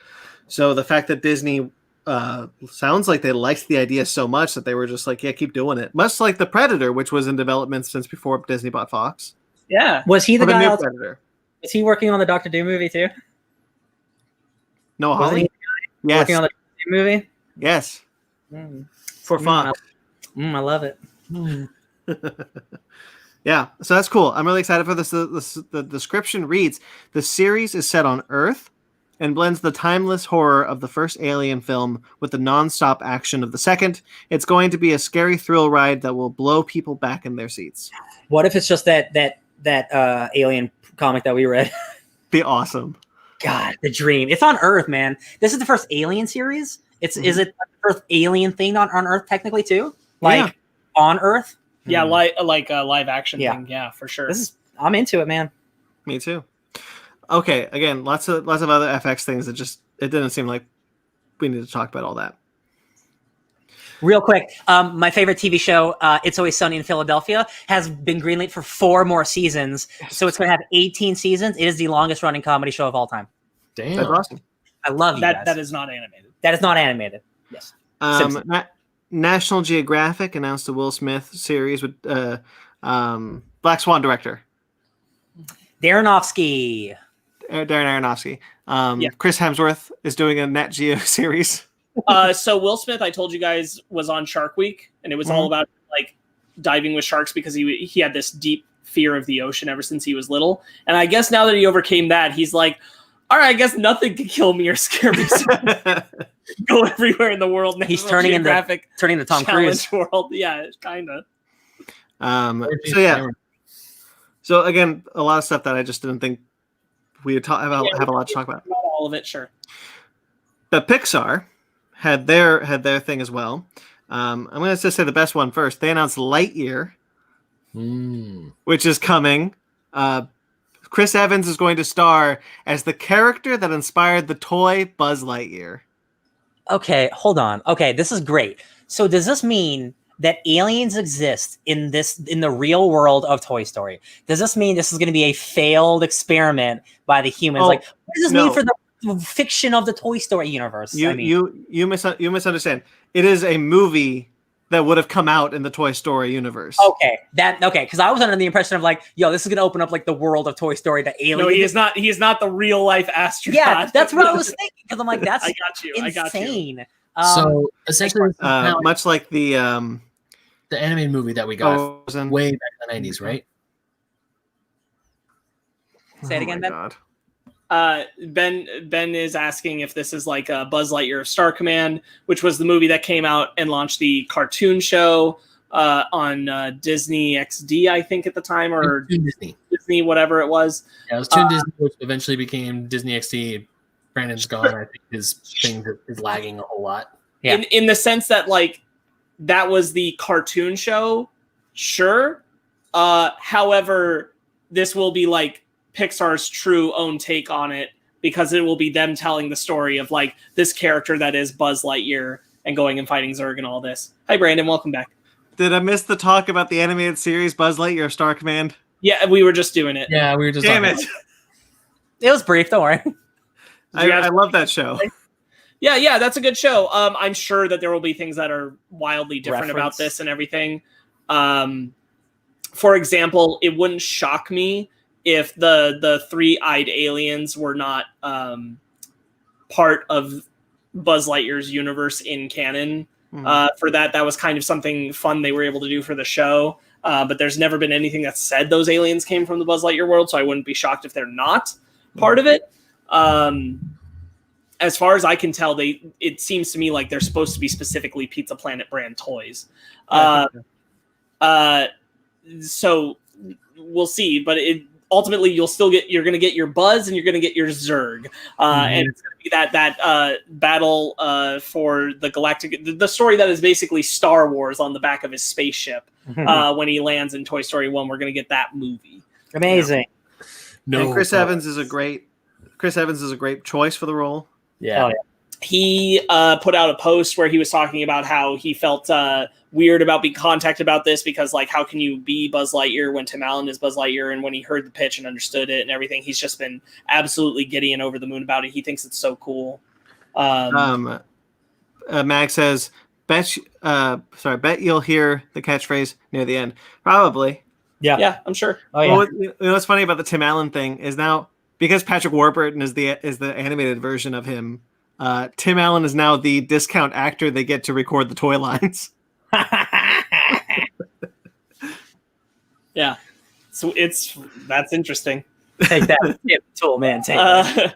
So the fact that Disney sounds like they liked the idea so much that they were just like, yeah, keep doing it. Much like The Predator, which was in development since before Disney bought Fox. Yeah. Was he the guy else? Predator. Is he working on the Doctor Doom movie too? Noah Hawley? Yes. Working on the Doctor Doom movie? Yes. For Fox. I love it. Yeah, so that's cool. I'm really excited for this. The description reads, the series is set on Earth and blends the timeless horror of the first Alien film with the non-stop action of the second. It's going to be a scary thrill ride that will blow people back in their seats. What if it's just that Alien comic that we read? Be awesome. God, the dream. It's on Earth, man. This is the first Alien series. Is it the first Alien thing on Earth technically too? Like on Earth? Yeah, like a live action thing. Yeah, for sure. I'm into it, man. Me too. Okay, again, lots of other FX things that it didn't seem like we need to talk about all that. Real quick, my favorite TV show, It's Always Sunny in Philadelphia, has been greenlit for 4 more seasons. So it's going to have 18 seasons. It is the longest running comedy show of all time. Damn. That's awesome. I love you guys. That is not animated. That is not animated. Yes. National Geographic announced a Will Smith series with Black Swan director. Darren Aronofsky. Chris Hemsworth is doing a Nat Geo series. So Will Smith, I told you guys, was on Shark Week, and it was all about like diving with sharks because he had this deep fear of the ocean ever since he was little. And I guess now that he overcame that, he's like, all right, I guess nothing can kill me or scare me. So go everywhere in the world. He's turning into Tom Cruise. World. Yeah, kind of. So yeah. So again, a lot of stuff that I just didn't think we would have a lot to talk about. Not all of it, sure. But Pixar had their thing as well. I'm going to just say the best one first. They announced Lightyear, which is coming. Chris Evans is going to star as the character that inspired the toy Buzz Lightyear. Okay, hold on. Okay, this is great. So does this mean that aliens exist in the real world of Toy Story? Does this mean this is going to be a failed experiment by the humans? Like, what does this mean for the fiction of the Toy Story universe? You misunderstand. It is a movie that would have come out in the Toy Story universe. Okay, because I was under the impression of like, yo, this is gonna open up like the world of Toy Story. The alien. No, he is not. He is not the real life astronaut. Yeah, that's what I was thinking. Because I'm like, that's insane. So essentially, much like the animated movie that we got way back in the 90s, right? Say it again, Ben. God. Ben is asking if this is like a Buzz Lightyear of Star Command, which was the movie that came out and launched the cartoon show on Disney XD, I think at the time, or Disney, whatever it was. Yeah, it was Toon Disney, which eventually became Disney XD. Brandon's gone. I think his thing is lagging a whole lot. Yeah. In the sense that like that was the cartoon show, sure. However, this will be like Pixar's true own take on it, because it will be them telling the story of like this character that is Buzz Lightyear and going and fighting Zurg and all this. Hi, Brandon. Welcome back. Did I miss the talk about the animated series Buzz Lightyear Star Command? Yeah, we were just doing it. Yeah, we were just. Damn it! It was brief. Don't worry. I love that show. Yeah, that's a good show. I'm sure that there will be things that are wildly different about this and everything. For example, it wouldn't shock me if the three-eyed aliens were not part of Buzz Lightyear's universe in canon. For that was kind of something fun they were able to do for the show. But there's never been anything that said those aliens came from the Buzz Lightyear world, so I wouldn't be shocked if they're not part of it. As far as I can tell, it seems to me like they're supposed to be specifically Pizza Planet brand toys. So we'll see, but ultimately you're going to get your Buzz and you're going to get your Zurg, and it's going to be that battle for the galactic, the story that is basically Star Wars on the back of his spaceship. When he lands in Toy Story 1, we're going to get that movie. Amazing. Yeah. No, and Chris Evans is a great choice for the role. Yeah. He put out a post where he was talking about how he felt weird about being contacted about this, because like, how can you be Buzz Lightyear when Tim Allen is Buzz Lightyear? And when he heard the pitch and understood it and everything, he's just been absolutely giddy and over the moon about it. He thinks it's so cool. Mag says, bet you'll hear the catchphrase near the end. Probably. Yeah, I'm sure. Oh yeah. Well, you know what's funny about the Tim Allen thing is now, because Patrick Warburton is the animated version of him, Tim Allen is now the discount actor they get to record the toy lines. Yeah, so that's interesting. Take that, tool man. Take that.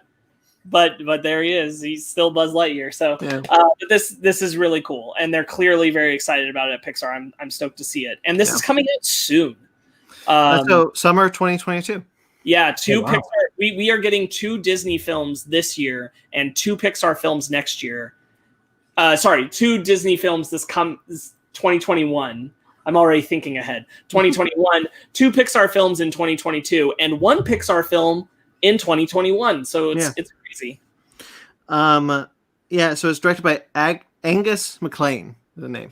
But there he is. He's still Buzz Lightyear. So yeah. But this is really cool, and they're clearly very excited about it at Pixar. I'm stoked to see it, and this is coming out soon. So summer 2022. Yeah, two wow. Pixar. We are getting 2 Disney films this year and 2 Pixar films next year. 2 Disney films this 2021. I'm already thinking ahead. 2021, 2 Pixar films in 2022, and 1 Pixar film in 2021. So it's crazy. Yeah. So it's directed by Angus MacLean. The name.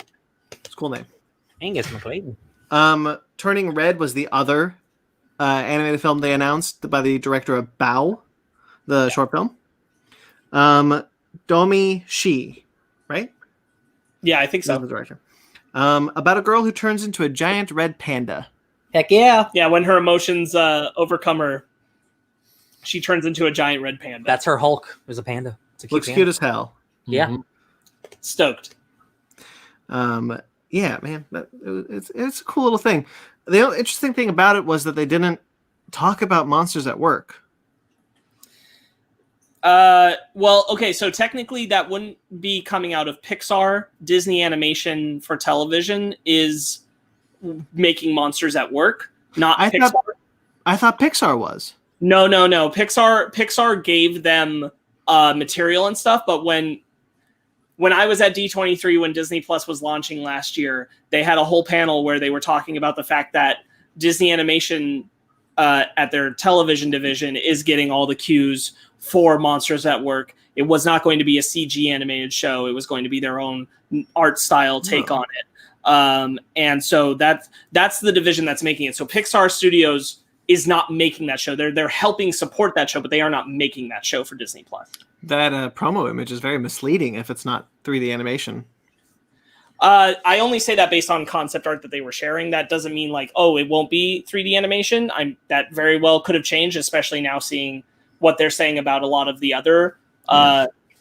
It's a cool name. Angus MacLean. Turning Red was the other animated film they announced by the director of Bao, the short film. Domi Shi, right? Yeah, I think so. The director. About a girl who turns into a giant red panda. Heck yeah. Yeah, when her emotions overcome her, she turns into a giant red panda. That's her Hulk. There's a panda. It's a Looks cute as hell. Yeah. Stoked. Yeah, man, it's a cool little thing. The interesting thing about it was that they didn't talk about Monsters at Work. Well, okay, so technically that wouldn't be coming out of Pixar. Disney Animation for television is making Monsters at Work, not Pixar. I thought Pixar was. No. Pixar gave them material and stuff, but when I was at D23 when Disney Plus was launching last year, they had a whole panel where they were talking about the fact that Disney Animation at their television division is getting all the cues for Monsters at Work. It was not going to be a CG animated show. It was going to be their own art style take on it. And so that's the division that's making it. So Pixar Studios is not making that show. They're helping support that show, but they are not making that show for Disney Plus. That promo image is very misleading if it's not 3D animation. I only say that based on concept art that they were sharing. That doesn't mean like, oh, it won't be 3D animation. That very well could have changed, especially now seeing what they're saying about a lot of the other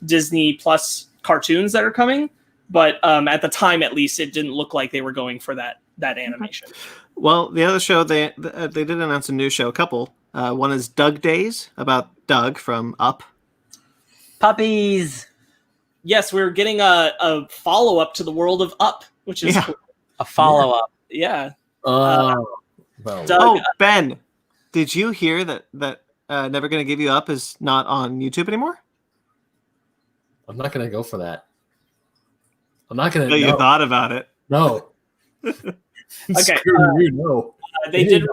Disney Plus cartoons that are coming. But at the time, at least, it didn't look like they were going for that animation. Well, the other show, they did announce a new show, a couple. One is Doug Days, about Doug from Up. Puppies. Yes, we're getting a follow-up to the world of Up, which is cool. A follow-up. Yeah. Well. Doug, Ben, did you hear that Never Gonna Give You Up is not on YouTube anymore? I'm not going to go for that. I'm not going to. No, you thought about it. No. Okay. No. They did.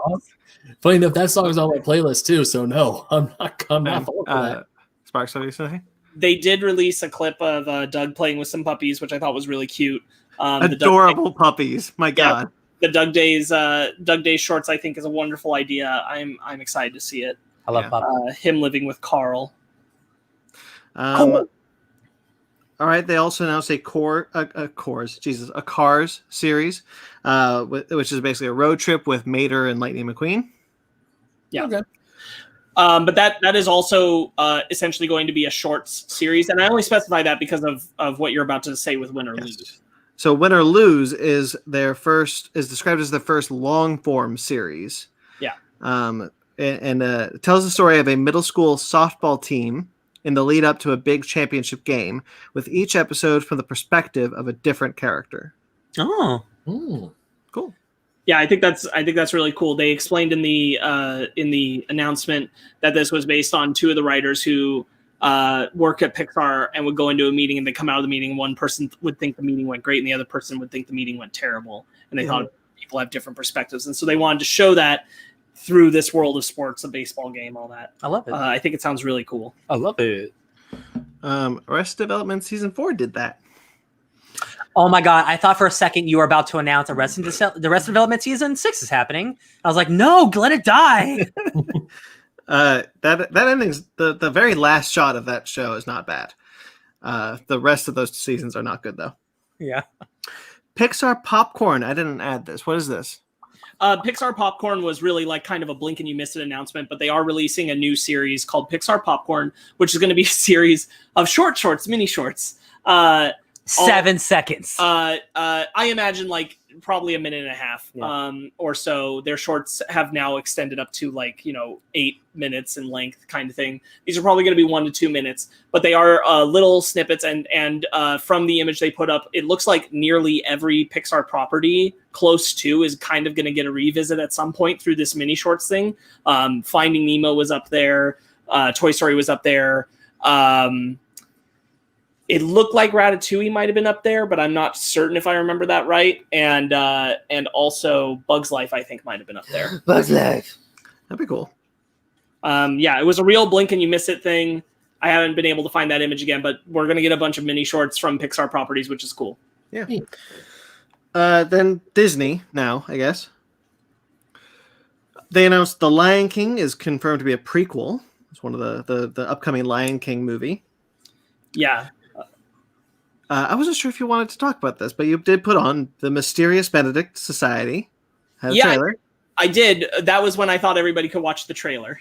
Funny enough, that song is on my playlist too. So no, I'm not falling for that. Sparks, what are you saying? They did release a clip of Doug playing with some puppies, which I thought was really cute. Adorable puppies. My God. The Doug Days shorts, I think, is a wonderful idea. I'm excited to see it. I love puppies. Him living with Carl. All right. They also announced a Cars series, which is basically a road trip with Mater and Lightning McQueen. Yeah. Okay. But that is also essentially going to be a shorts series, and I only specify that because of what you're about to say with Win or Lose. So Win or Lose is described as their first long form series. Yeah. And it tells the story of a middle school softball team in the lead up to a big championship game, with each episode from the perspective of a different character. Oh. Cool. Yeah, I think that's really cool. They explained in the announcement that this was based on two of the writers who work at Pixar and would go into a meeting, and they come out of the meeting. One person would think the meeting went great, and the other person would think the meeting went terrible. And they thought people have different perspectives, and so they wanted to show that through this world of sports, a baseball game, all that. I love it. I think it sounds really cool. I love it. Arrested Development Season 4 did that. Oh my God. I thought for a second you were about to announce the Arrested Development Season 6 is happening. I was like, no, let it die. That ending's the very last shot of that show is not bad. The rest of those seasons are not good though. Yeah. Pixar Popcorn. I didn't add this. What is this? Pixar Popcorn was really like kind of a blink and you missed it announcement, but they are releasing a new series called Pixar Popcorn, which is going to be a series of shorts, mini shorts. 7 seconds. I imagine like probably a minute and a half or so. Their shorts have now extended up to 8 minutes in length kind of thing. These are probably going to be 1 to 2 minutes, but they are little snippets. And from the image they put up, it looks like nearly every Pixar property close to is kind of going to get a revisit at some point through this mini shorts thing. Finding Nemo was up there. Toy Story was up there. It looked like Ratatouille might have been up there, but I'm not certain if I remember that right. And also Bug's Life, I think, might have been up there. Bug's Life. That'd be cool. It was a real blink and you miss it thing. I haven't been able to find that image again, but we're going to get a bunch of mini shorts from Pixar properties, which is cool. Yeah. Then Disney now, I guess. They announced The Lion King is confirmed to be a prequel. It's one of the upcoming Lion King movie. Yeah. I wasn't sure if you wanted to talk about this, but you did put on The Mysterious Benedict Society. Had a trailer. I did. That was when I thought everybody could watch the trailer.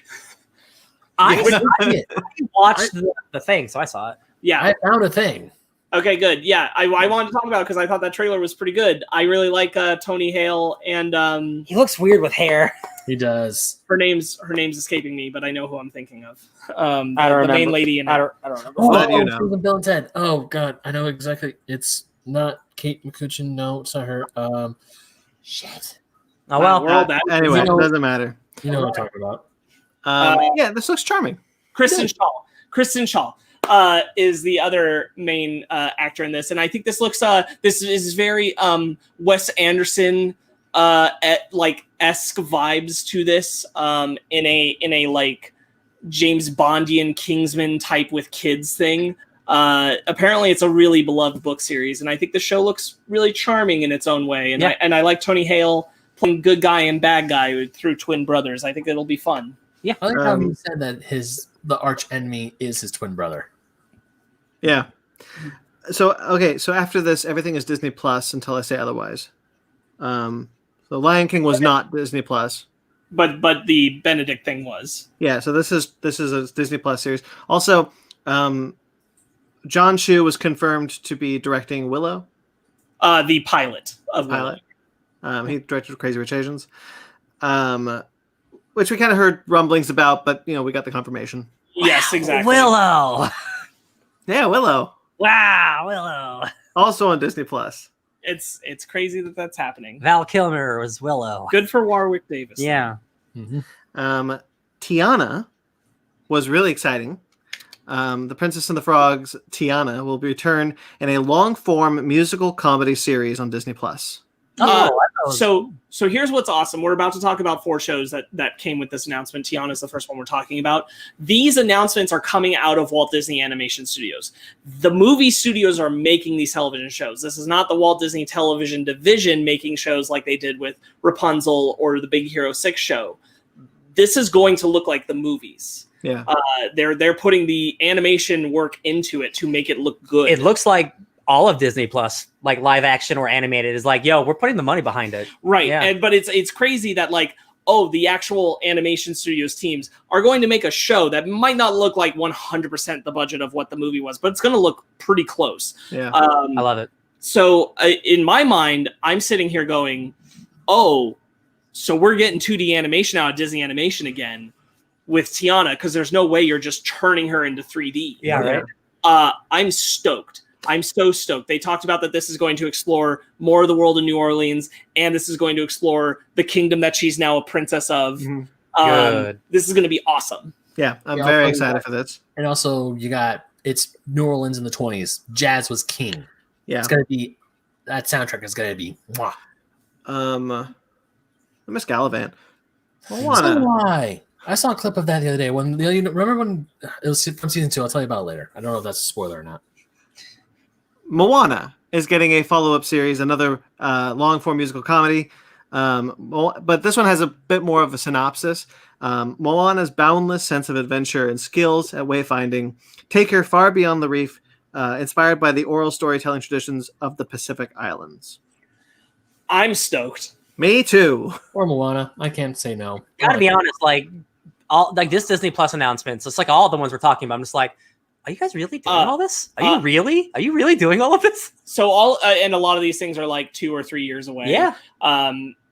I watched the thing, so I saw it. Yeah. I found a thing. Okay, good. Yeah, I wanted to talk about it because I thought that trailer was pretty good. I really like Tony Hale, and he looks weird with hair. He does. Her name's escaping me, but I know who I'm thinking of. I don't remember. The main lady in it. I don't remember. Susan Bill and Ted. Oh God, I know exactly. It's not Kate McCutcheon. No, it's not her. Shit. Oh well. Anyway, it doesn't matter. You know what I'm talking about. Yeah, this looks charming. Kristen Shaw is the other main actor in this, and I think this looks this is very Wes Anderson like esque vibes to this, in a like James Bondian Kingsman type with kids thing. Apparently it's a really beloved book series, and I think the show looks really charming in its own way. And I like Tony Hale playing good guy and bad guy through twin brothers. I think it'll be fun. Yeah, I like how he said that the arch enemy is his twin brother. Yeah. So after this, everything is Disney Plus until I say otherwise. The Lion King was not Disney Plus, but the Benedict thing was. Yeah. So this is a Disney Plus series. Also, John Chu was confirmed to be directing Willow. The pilot of Willow. He directed Crazy Rich Asians, which we kind of heard rumblings about, but we got the confirmation. Yes, exactly. Willow. Yeah, Willow. Wow, Willow. Also on Disney Plus. It's crazy that that's happening. Val Kilmer was Willow. Good for Warwick Davis. Yeah. Mm-hmm. Tiana was really exciting. The Princess and the Frog's Tiana will return in a long-form musical comedy series on Disney Plus. So here's what's awesome. We're about to talk about 4 shows that came with this announcement. Tiana is the first one we're talking about. These announcements are coming out of Walt Disney Animation Studios. The movie studios are making these television shows. This is not the Walt Disney Television division making shows like they did with Rapunzel or the Big Hero 6 show. This is going to look like the movies. Yeah. They're putting the animation work into it to make it look good. It looks like all of Disney Plus, like live action or animated, is like, yo, we're putting the money behind it. Right. Yeah. But it's crazy that like, the actual animation studios teams are going to make a show that might not look like 100% the budget of what the movie was, but it's going to look pretty close. Yeah. I love it. So in my mind, I'm sitting here going, so we're getting 2D animation out of Disney Animation again with Tiana, because there's no way you're just turning her into 3D. Yeah, right. I'm stoked. I'm so stoked. They talked about that this is going to explore more of the world of New Orleans, and this is going to explore the kingdom that she's now a princess of. Mm-hmm. Good. This is going to be awesome. Yeah, I'm very excited for this. And also, it's New Orleans in the 20s. Jazz was king. Yeah. It's going to be, that soundtrack is going to be, mwah. Miss Gallivant. Why? I saw a clip of that the other day. Remember when it was from season 2? I'll tell you about it later. I don't know if that's a spoiler or not. Moana is getting a follow-up series, another long-form musical comedy. But this one has a bit more of a synopsis. Moana's boundless sense of adventure and skills at wayfinding take her far beyond the reef, inspired by the oral storytelling traditions of the Pacific Islands. I'm stoked. Me too. Or Moana. I can't say no. Gotta be honest, all this Disney Plus announcements, it's like all the ones we're talking about. I'm just like, are you guys really doing all this? Are you really doing all of this? So and a lot of these things are like 2 or 3 years away. Yeah.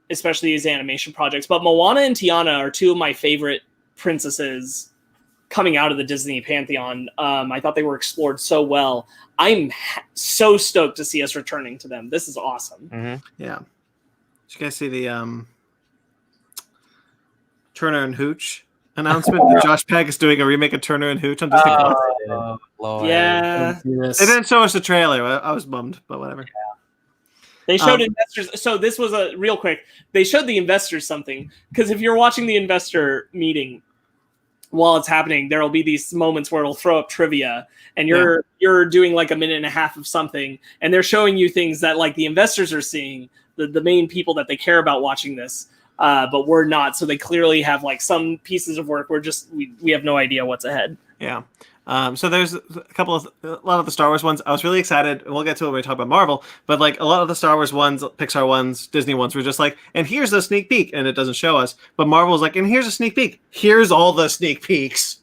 Especially these animation projects. But Moana and Tiana are 2 of my favorite princesses coming out of the Disney pantheon. I thought they were explored so well. I'm so stoked to see us returning to them. This is awesome. Mm-hmm. Yeah. Did you guys see the Turner and Hooch announcement that Josh Peck is doing a remake of Turner and Hooch on Disney Plus? Lord. Yeah. They didn't show us the trailer. I was bummed, but whatever. Yeah. They showed investors. So this was a real quick. They showed the investors something, because if you're watching the investor meeting while it's happening, there will be these moments where it'll throw up trivia, and you're doing like a minute and a half of something, and they're showing you things that like the investors are seeing, the main people that they care about watching this, but we're not. So they clearly have like some pieces of work. We have no idea what's ahead. Yeah. So there's a lot of the Star Wars ones. I was really excited. We'll get to it when we talk about Marvel, but like a lot of the Star Wars ones, Pixar ones, Disney ones were just like, and here's a sneak peek, and it doesn't show us. But Marvel's like, and here's a sneak peek. Here's all the sneak peeks.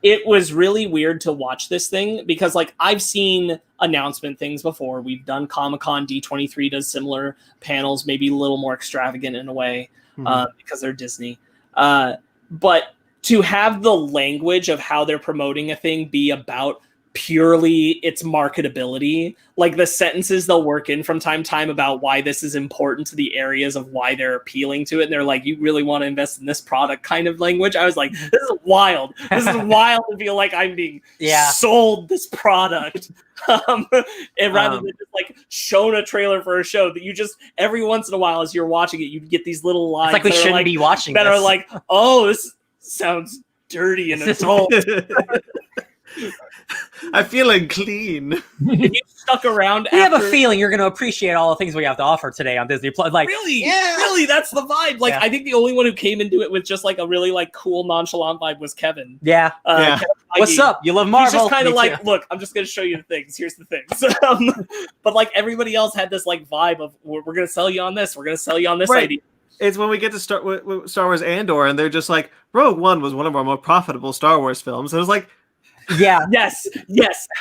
It was really weird to watch this thing, because like I've seen announcement things before. We've done Comic-Con. D23 does similar panels, maybe a little more extravagant in a way, because they're Disney. But to have the language of how they're promoting a thing be about purely its marketability, like the sentences they'll work in from time to time about why this is important to the areas of why they're appealing to it, and they're like, you really want to invest in this product kind of language. I was like, this is wild. This is wild to feel like I'm being sold this product. and rather than just like showing a trailer for a show that you just every once in a while as you're watching it, you get these little lines It's like we shouldn't be watching that this. are like, oh, this sounds dirty and adult. I'm feeling clean. If you stuck around, we have a feeling you're going to appreciate all the things we have to offer today on Disney Plus. Like, really, that's the vibe. Like, I think the only one who came into it with just like a really like cool, nonchalant vibe was Kevin. Yeah. Kevin What's up? You love Marvel? He's just kind of like, too. look, I'm just going to show you the things. Here's the things. But like everybody else had this like vibe of we're going to sell you on this. We're going to sell you on this idea. It's when we get to start with Star Wars Andor, and they're just like, Rogue One was one of our more profitable Star Wars films. And it was like, yeah, yes,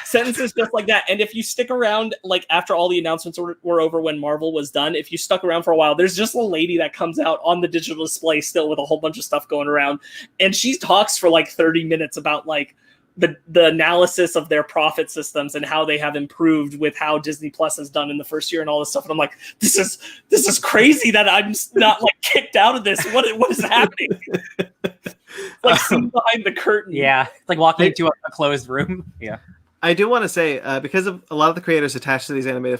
sentences just like that. And if you stick around, like after all the announcements were over when Marvel was done, if you stuck around for a while, there's just a lady that comes out on the digital display still with a whole bunch of stuff going around, and she talks for like 30 minutes about like the analysis of their profit systems and how they have improved with how Disney Plus has done in the first year and all this stuff. And I'm like, this is crazy that I'm not like kicked out of this. What is happening? Like seeing behind the curtain. Yeah, it's like walking into a closed room. Yeah. I do want to say, because of a lot of the creators attached to these animated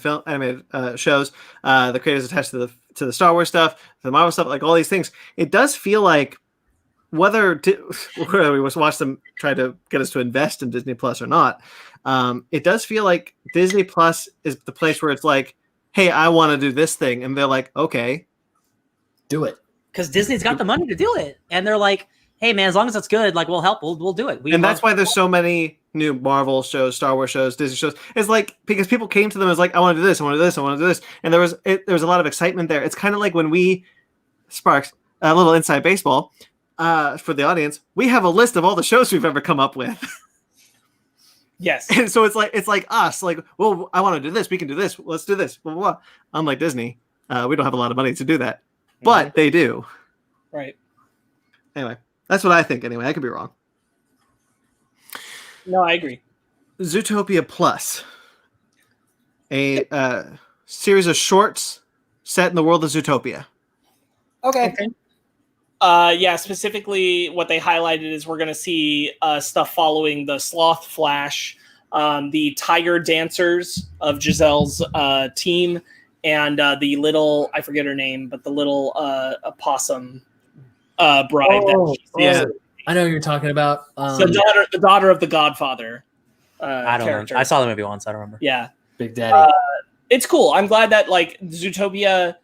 shows, the creators attached to the Star Wars stuff, the Marvel stuff, like all these things, it does feel like whether we watch them try to get us to invest in Disney Plus or not, it does feel like Disney Plus is the place where it's like, hey, I want to do this thing, and they're like, okay, do it, because Disney's got the money to do it, and they're like, hey man, as long as it's good, like we'll help, we'll do it. That's why there's so many new Marvel shows, Star Wars shows, Disney shows. It's like because people came to them as like, I want to do this, I want to do this, I want to do this, and there was a lot of excitement there. It's kind of like when we Sparks a little inside baseball. For the audience, we have a list of all the shows we've ever come up with. Yes. And so it's like us, like, well, I want to do this. We can do this. Let's do this. Blah, blah, blah. Unlike Disney, we don't have a lot of money to do that, but they do. Right. Anyway, that's what I think. Anyway, I could be wrong. No, I agree. Zootopia Plus, a series of shorts set in the world of Zootopia. Okay. Specifically what they highlighted is we're going to see stuff following the Sloth Flash, the Tiger Dancers of Giselle's team, and the little, I forget her name, but the little opossum bride. I know who you're talking about. The daughter of the Godfather I don't character. remember. I saw the movie once. I don't remember. Yeah. Big Daddy. It's cool. I'm glad that like Zootopia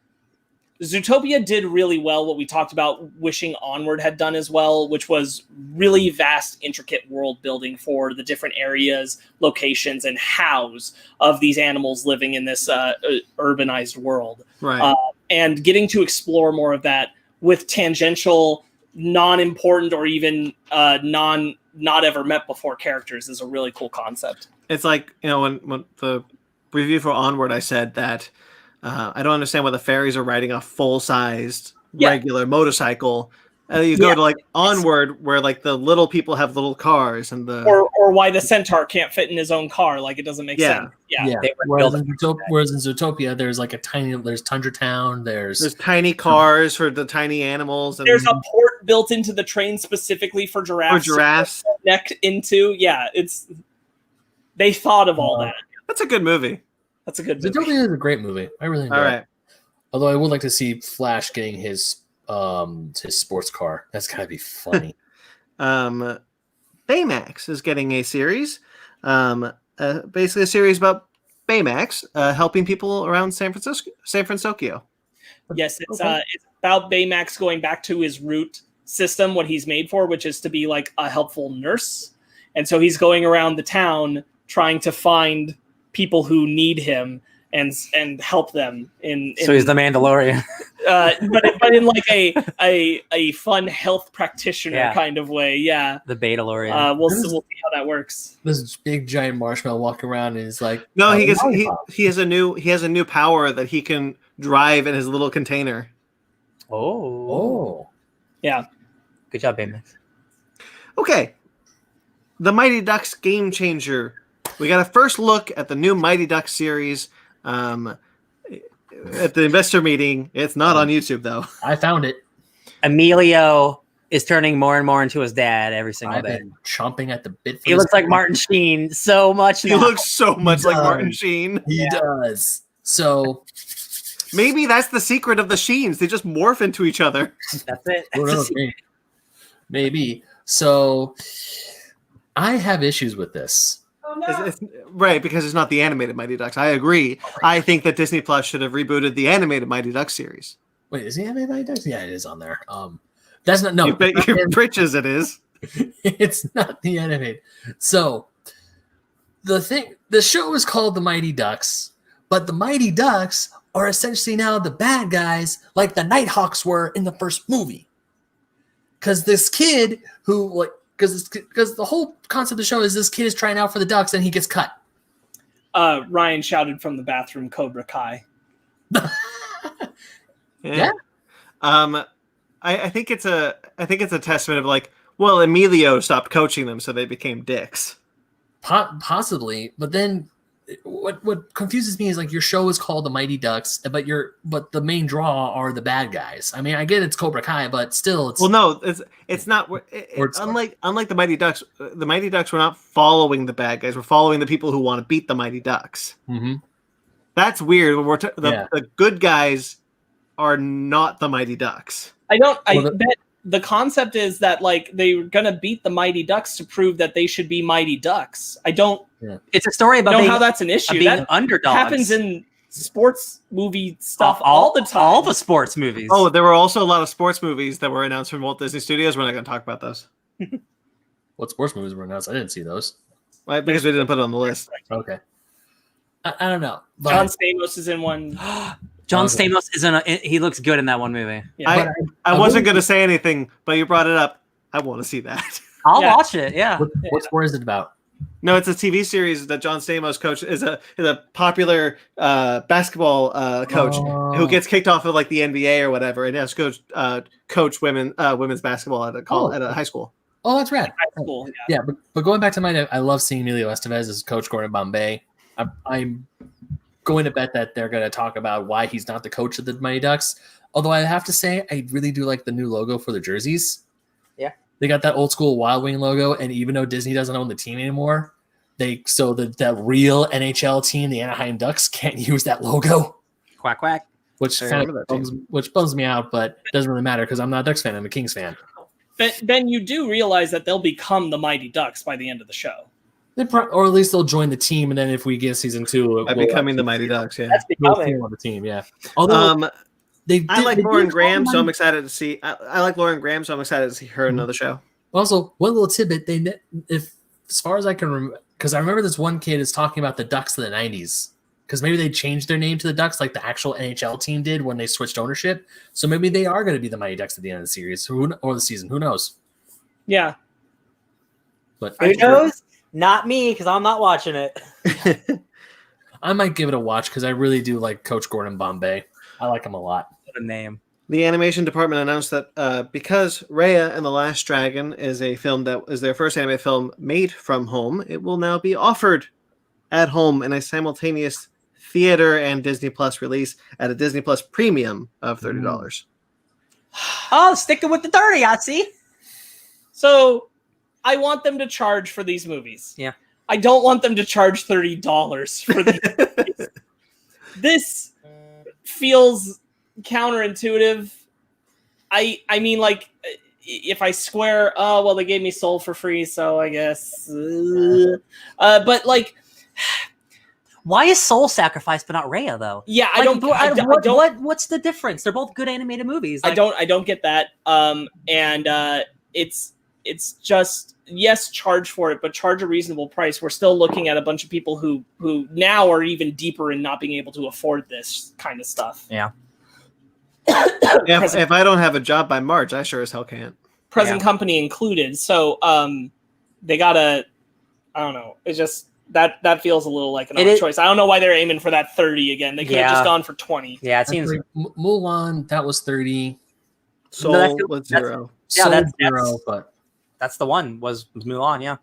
did really well what we talked about Wishing Onward had done as well, which was really vast, intricate world building for the different areas, locations, and hows of these animals living in this urbanized world. Right. And getting to explore more of that with tangential, non-important, or even not ever met before characters is a really cool concept. It's like, when the review for Onward, I said that I don't understand why the fairies are riding a full-sized regular motorcycle. You go to like Onward, where like the little people have little cars, and or why the centaur can't fit in his own car. Like it doesn't make sense. Yeah. Whereas in Zootopia, there's like there's Tundra Town. There's tiny cars for the tiny animals. And there's a port built into the train specifically for giraffes. Neck into they thought of all that. That's a good movie. That's a good movie. Zootopia is a great movie. I really enjoy it. Although I would like to see Flash getting his sports car. That's gotta be funny. Baymax is getting a series. Basically a series about Baymax helping people around San Francisco. Yes, it's about Baymax going back to his root system, what he's made for, which is to be like a helpful nurse. And so he's going around the town trying to find people who need him and help them so he's the Mandalorian. but in like a fun health practitioner kind of way. Yeah. The Betalorian. We'll see how that works. This big giant marshmallow walking around and is like, no, he has a new power that he can drive in his little container. Oh. Yeah. Good job, Baymax. Okay. The Mighty Ducks Game Changer. We got a first look at the new Mighty Ducks series at the investor meeting. It's not on YouTube, though. I found it. Emilio is turning more and more into his dad every single I've day. been chomping at the bit. For He looks like Martin Sheen so much now. He looks so much like Martin Sheen. He does. So maybe that's the secret of the Sheens. They just morph into each other. That's it. who knows, maybe. So I have issues with this. Oh, no. Right, because it's not the animated Mighty Ducks. I agree. I think that Disney Plus should have rebooted the animated Mighty Ducks series. Wait, is the animated Mighty Ducks? Yeah, it is on there. That's not no. You bet your britches it is. It's not the animated. So the show is called The Mighty Ducks, but the Mighty Ducks are essentially now the bad guys, like the Nighthawks were in the first movie. Because this kid who because the whole concept of the show is this kid is trying out for the Ducks and he gets cut. Ryan shouted from the bathroom, Cobra Kai. Yeah. I think it's a testament of like, well, Emilio stopped coaching them, so they became dicks. Possibly, but then what confuses me is like your show is called The Mighty Ducks, but the main draw are the bad guys. I mean, I get it's Cobra Kai, but still, it's it's not. Unlike the Mighty Ducks were not following the bad guys. We're following the people who want to beat the Mighty Ducks. Mm-hmm. That's weird. The good guys are not the Mighty Ducks. Bet the concept is that like they're gonna beat the Mighty Ducks to prove that they should be Mighty Ducks. I don't. Yeah. It's a story about know how that's an issue. being That underdogs. happens in sports movie stuff all the time. All the sports movies. Oh, there were also a lot of sports movies that were announced from Walt Disney Studios. We're not going to talk about those. What sports movies were announced? I didn't see those. Right, because we didn't put it on the list. Okay. I don't know. But John Stamos is in one. John Stamos is he looks good in that one movie. Yeah. I wasn't going to say anything, but you brought it up. I want to see that. I'll watch it. Yeah. What sport is it about? No, it's a TV series that John Stamos coach is a popular basketball coach who gets kicked off of like the NBA or whatever, and has to coach women's basketball at a high school. Oh, that's rad. High school, Yeah, but going back to I love seeing Emilio Estevez as Coach Gordon Bombay. I'm going to bet that they're going to talk about why he's not the coach of the Mighty Ducks. Although I have to say, I really do like the new logo for the jerseys. Yeah. They got that old school Wild Wing logo, and even though Disney doesn't own the team anymore, that real NHL team, the Anaheim Ducks, can't use that logo. Quack quack. Which bums me out, but it doesn't really matter because I'm not a Ducks fan, I'm a Kings fan. Then you do realize that they'll become the Mighty Ducks by the end of the show. Or at least they'll join the team, and then if we get season 2, becoming the Mighty Ducks, yeah. That's becoming on the team, yeah. Although I like Lauren Graham, so I'm excited to see. I like Lauren Graham, so I'm excited to see her in another show. Also, one little tidbit: as far as I can remember, because I remember this one kid is talking about the Ducks of the '90s, because maybe they changed their name to the Ducks like the actual NHL team did when they switched ownership. So maybe they are going to be the Mighty Ducks at the end of the series or the season. Who knows? Yeah. But Who knows? Not me, because I'm not watching it. I might give it a watch because I really do like Coach Gordon Bombay. I like him a lot. What a name. The animation department announced that because Raya and the Last Dragon is a film that is their first anime film made from home, it will now be offered at home in a simultaneous theater and Disney Plus release at a Disney Plus premium of $30. Oh, sticking with the 30, I see. So I want them to charge for these movies. Yeah. I don't want them to charge $30 for these movies. This feels counterintuitive. I mean, like, if I square, oh, well, they gave me Soul for free, so I guess. But, like... Why is Soul Sacrifice but not Raya, though? Yeah, What's the difference? They're both good animated movies. Like, I don't get that. It's just, yes, charge for it, but charge a reasonable price. We're still looking at a bunch of people who now are even deeper in not being able to afford this kind of stuff. Yeah. If I don't have a job by March, I sure as hell can't. Present company included. So they gotta, I don't know. It's just that feels a little like an odd choice. I don't know why they're aiming for that 30 again. They could have just gone for 20. Yeah, it seems. Mulan, that was 30. Soul was 0. Yeah, that's 0, but that's the one was Mulan. Yeah.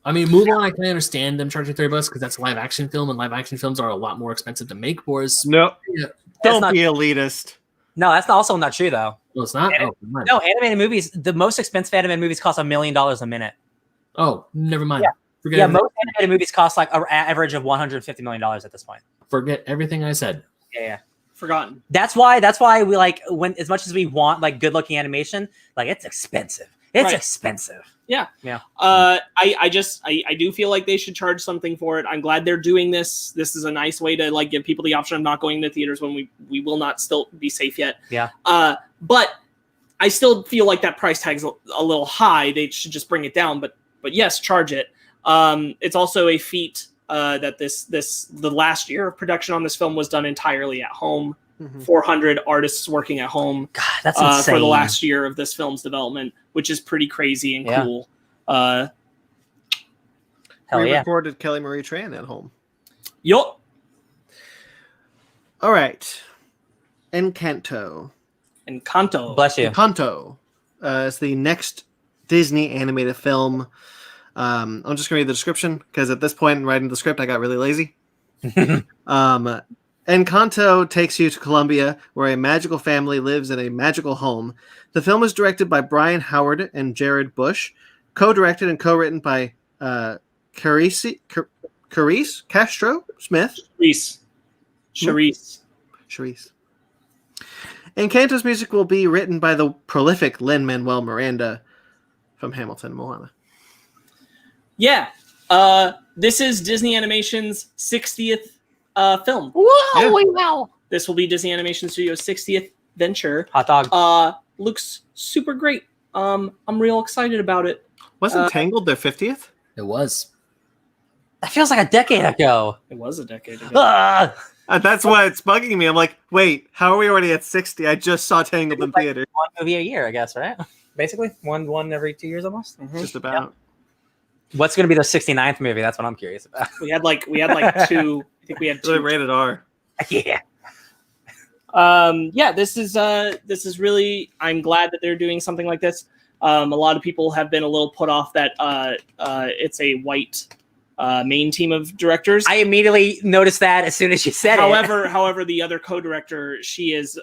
I mean, Mulan, I can understand them charging $30 because that's a live action film, and live action films are a lot more expensive to make. Whereas, no, don't be elitist. No, that's also not true though. Well, it's not. Anim- Oh, never mind. No, animated movies. The most expensive animated movies cost $1 million a minute. Oh, never mind. Yeah. Forget Yeah, everything. most animated movies cost like an average of $150 million at this point. Forget everything I said. Yeah. Forgotten. That's why we like when as much as we want like good looking animation, like it's expensive. It's Right. expensive. Yeah. Yeah. I do feel like they should charge something for it. I'm glad they're doing this. This is a nice way to like give people the option of not going to theaters when we will not still be safe yet. Yeah. But I still feel like that price tag's a little high. They should just bring it down. But yes, charge it. It's also a feat that the last year of production on this film was done entirely at home. 400 artists working at home. God, that's insane. For the last year of this film's development, which is pretty crazy and cool. Hell yeah. Recorded Kelly Marie Tran at home. Yup. All right. Encanto. Bless you. Encanto is the next Disney animated film. I'm just going to read the description because at this point in writing the script, I got really lazy. Encanto takes you to Colombia, where a magical family lives in a magical home. The film is directed by Brian Howard and Jared Bush, co-directed and co-written by Carice Castro Smith. Charisse. Encanto's music will be written by the prolific Lin-Manuel Miranda from Hamilton and Moana. Yeah. This is Disney Animation's 60th film. Wow. This will be Disney Animation Studios' 60th venture. Hot dog. Looks super great. I'm real excited about it. Wasn't Tangled their 50th? It was. That feels like a decade ago. It was a decade ago. Ah! That's why it's bugging me. I'm like, wait, how are we already at 60? I just saw Tangled in theater. One movie a year, I guess, right? Basically, one every 2 years almost. Just about. What's going to be their 69th movie? That's what I'm curious about. We had like two. I think we had Really two. rated R. Yeah. This is really. I'm glad that they're doing something like this. A lot of people have been a little put off that it's a white main team of directors. I immediately noticed that as soon as you said it. However, the other co-director, she is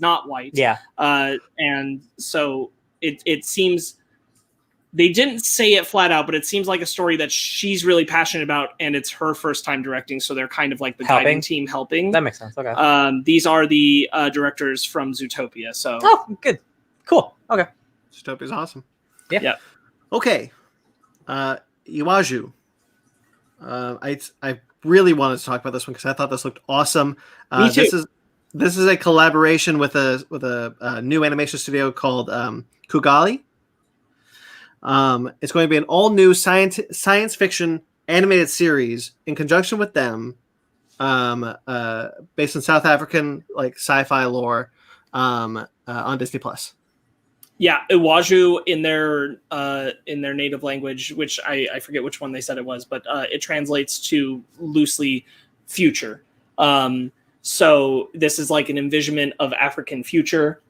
not white. Yeah. And so it seems they didn't say it flat out, but it seems like a story that she's really passionate about, and it's her first time directing, so they're kind of like the guiding team helping. That makes sense. Okay. These are the directors from Zootopia. So good. Cool. Okay. Zootopia's awesome. Yeah. Okay. Iwaju. I really wanted to talk about this one because I thought this looked awesome. Me too. This is a collaboration with a new animation studio called Kugali. It's going to be an all new science fiction animated series in conjunction with them, based on South African like sci-fi lore, on Disney Plus. Yeah, Iwaju in their native language, which I forget which one they said it was, but it translates to loosely future. So this is like an envisionment of African future.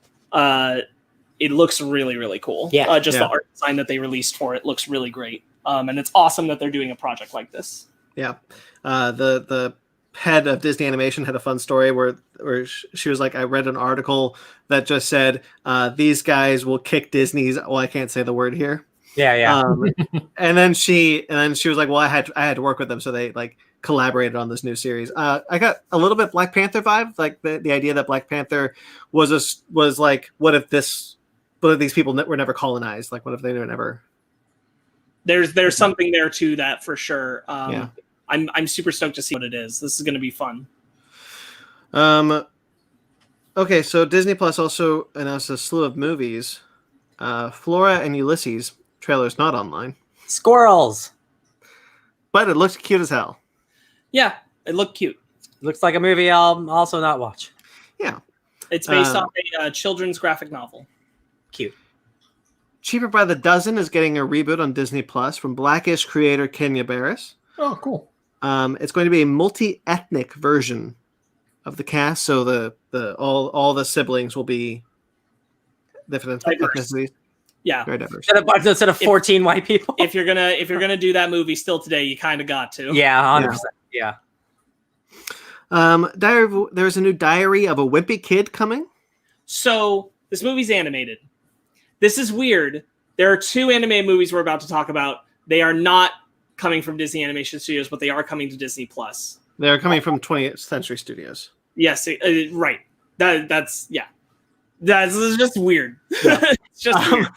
It looks really, really cool. The art design that they released for it looks really great. And it's awesome that they're doing a project like this. Yeah. The head of Disney Animation had a fun story where she was like, I read an article that just said, these guys will kick Disney's, well, I can't say the word here. Yeah. And then she was like, well, I had to work with them. So they like collaborated on this new series. I got a little bit Black Panther vibe, like the idea that Black Panther was like, what if these people were never colonized? Like, what if they were never? There's something there to that for sure. I'm super stoked to see what it is. This is going to be fun. Okay, so Disney Plus also announced a slew of movies. Flora and Ulysses trailer's not online, Squirrels. but it looks cute as hell. Yeah, it looked cute. Looks like a movie I'll also not watch. Yeah, It's based on a children's graphic novel. Cute. Cheaper by the Dozen is getting a reboot on Disney Plus from Blackish creator Kenya Barris. Oh, cool. It's going to be a multi-ethnic version of the cast, so the all the siblings will be different ethnicities. Yeah, very diverse. Instead of 14 white people. If you're gonna do that movie still today, you kind of got to. Yeah, 100%. Yeah. There's a new Diary of a Wimpy Kid coming. So this movie's animated. This is weird. There are 2 anime movies we're about to talk about. They are not coming from Disney Animation Studios, but they are coming to Disney Plus. They're coming from 20th Century Studios. Yes, right. That's just weird. Yeah. It's just weird.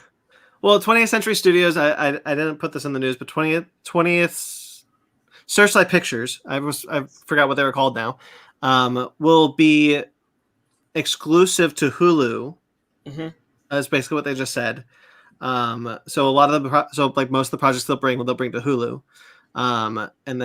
Well, 20th Century Studios, I didn't put this in the news, but 20th Searchlight Pictures, I forgot what they were called now, will be exclusive to Hulu. Mm-hmm. That's basically what they just said. So a lot of most of the projects they'll bring to Hulu, and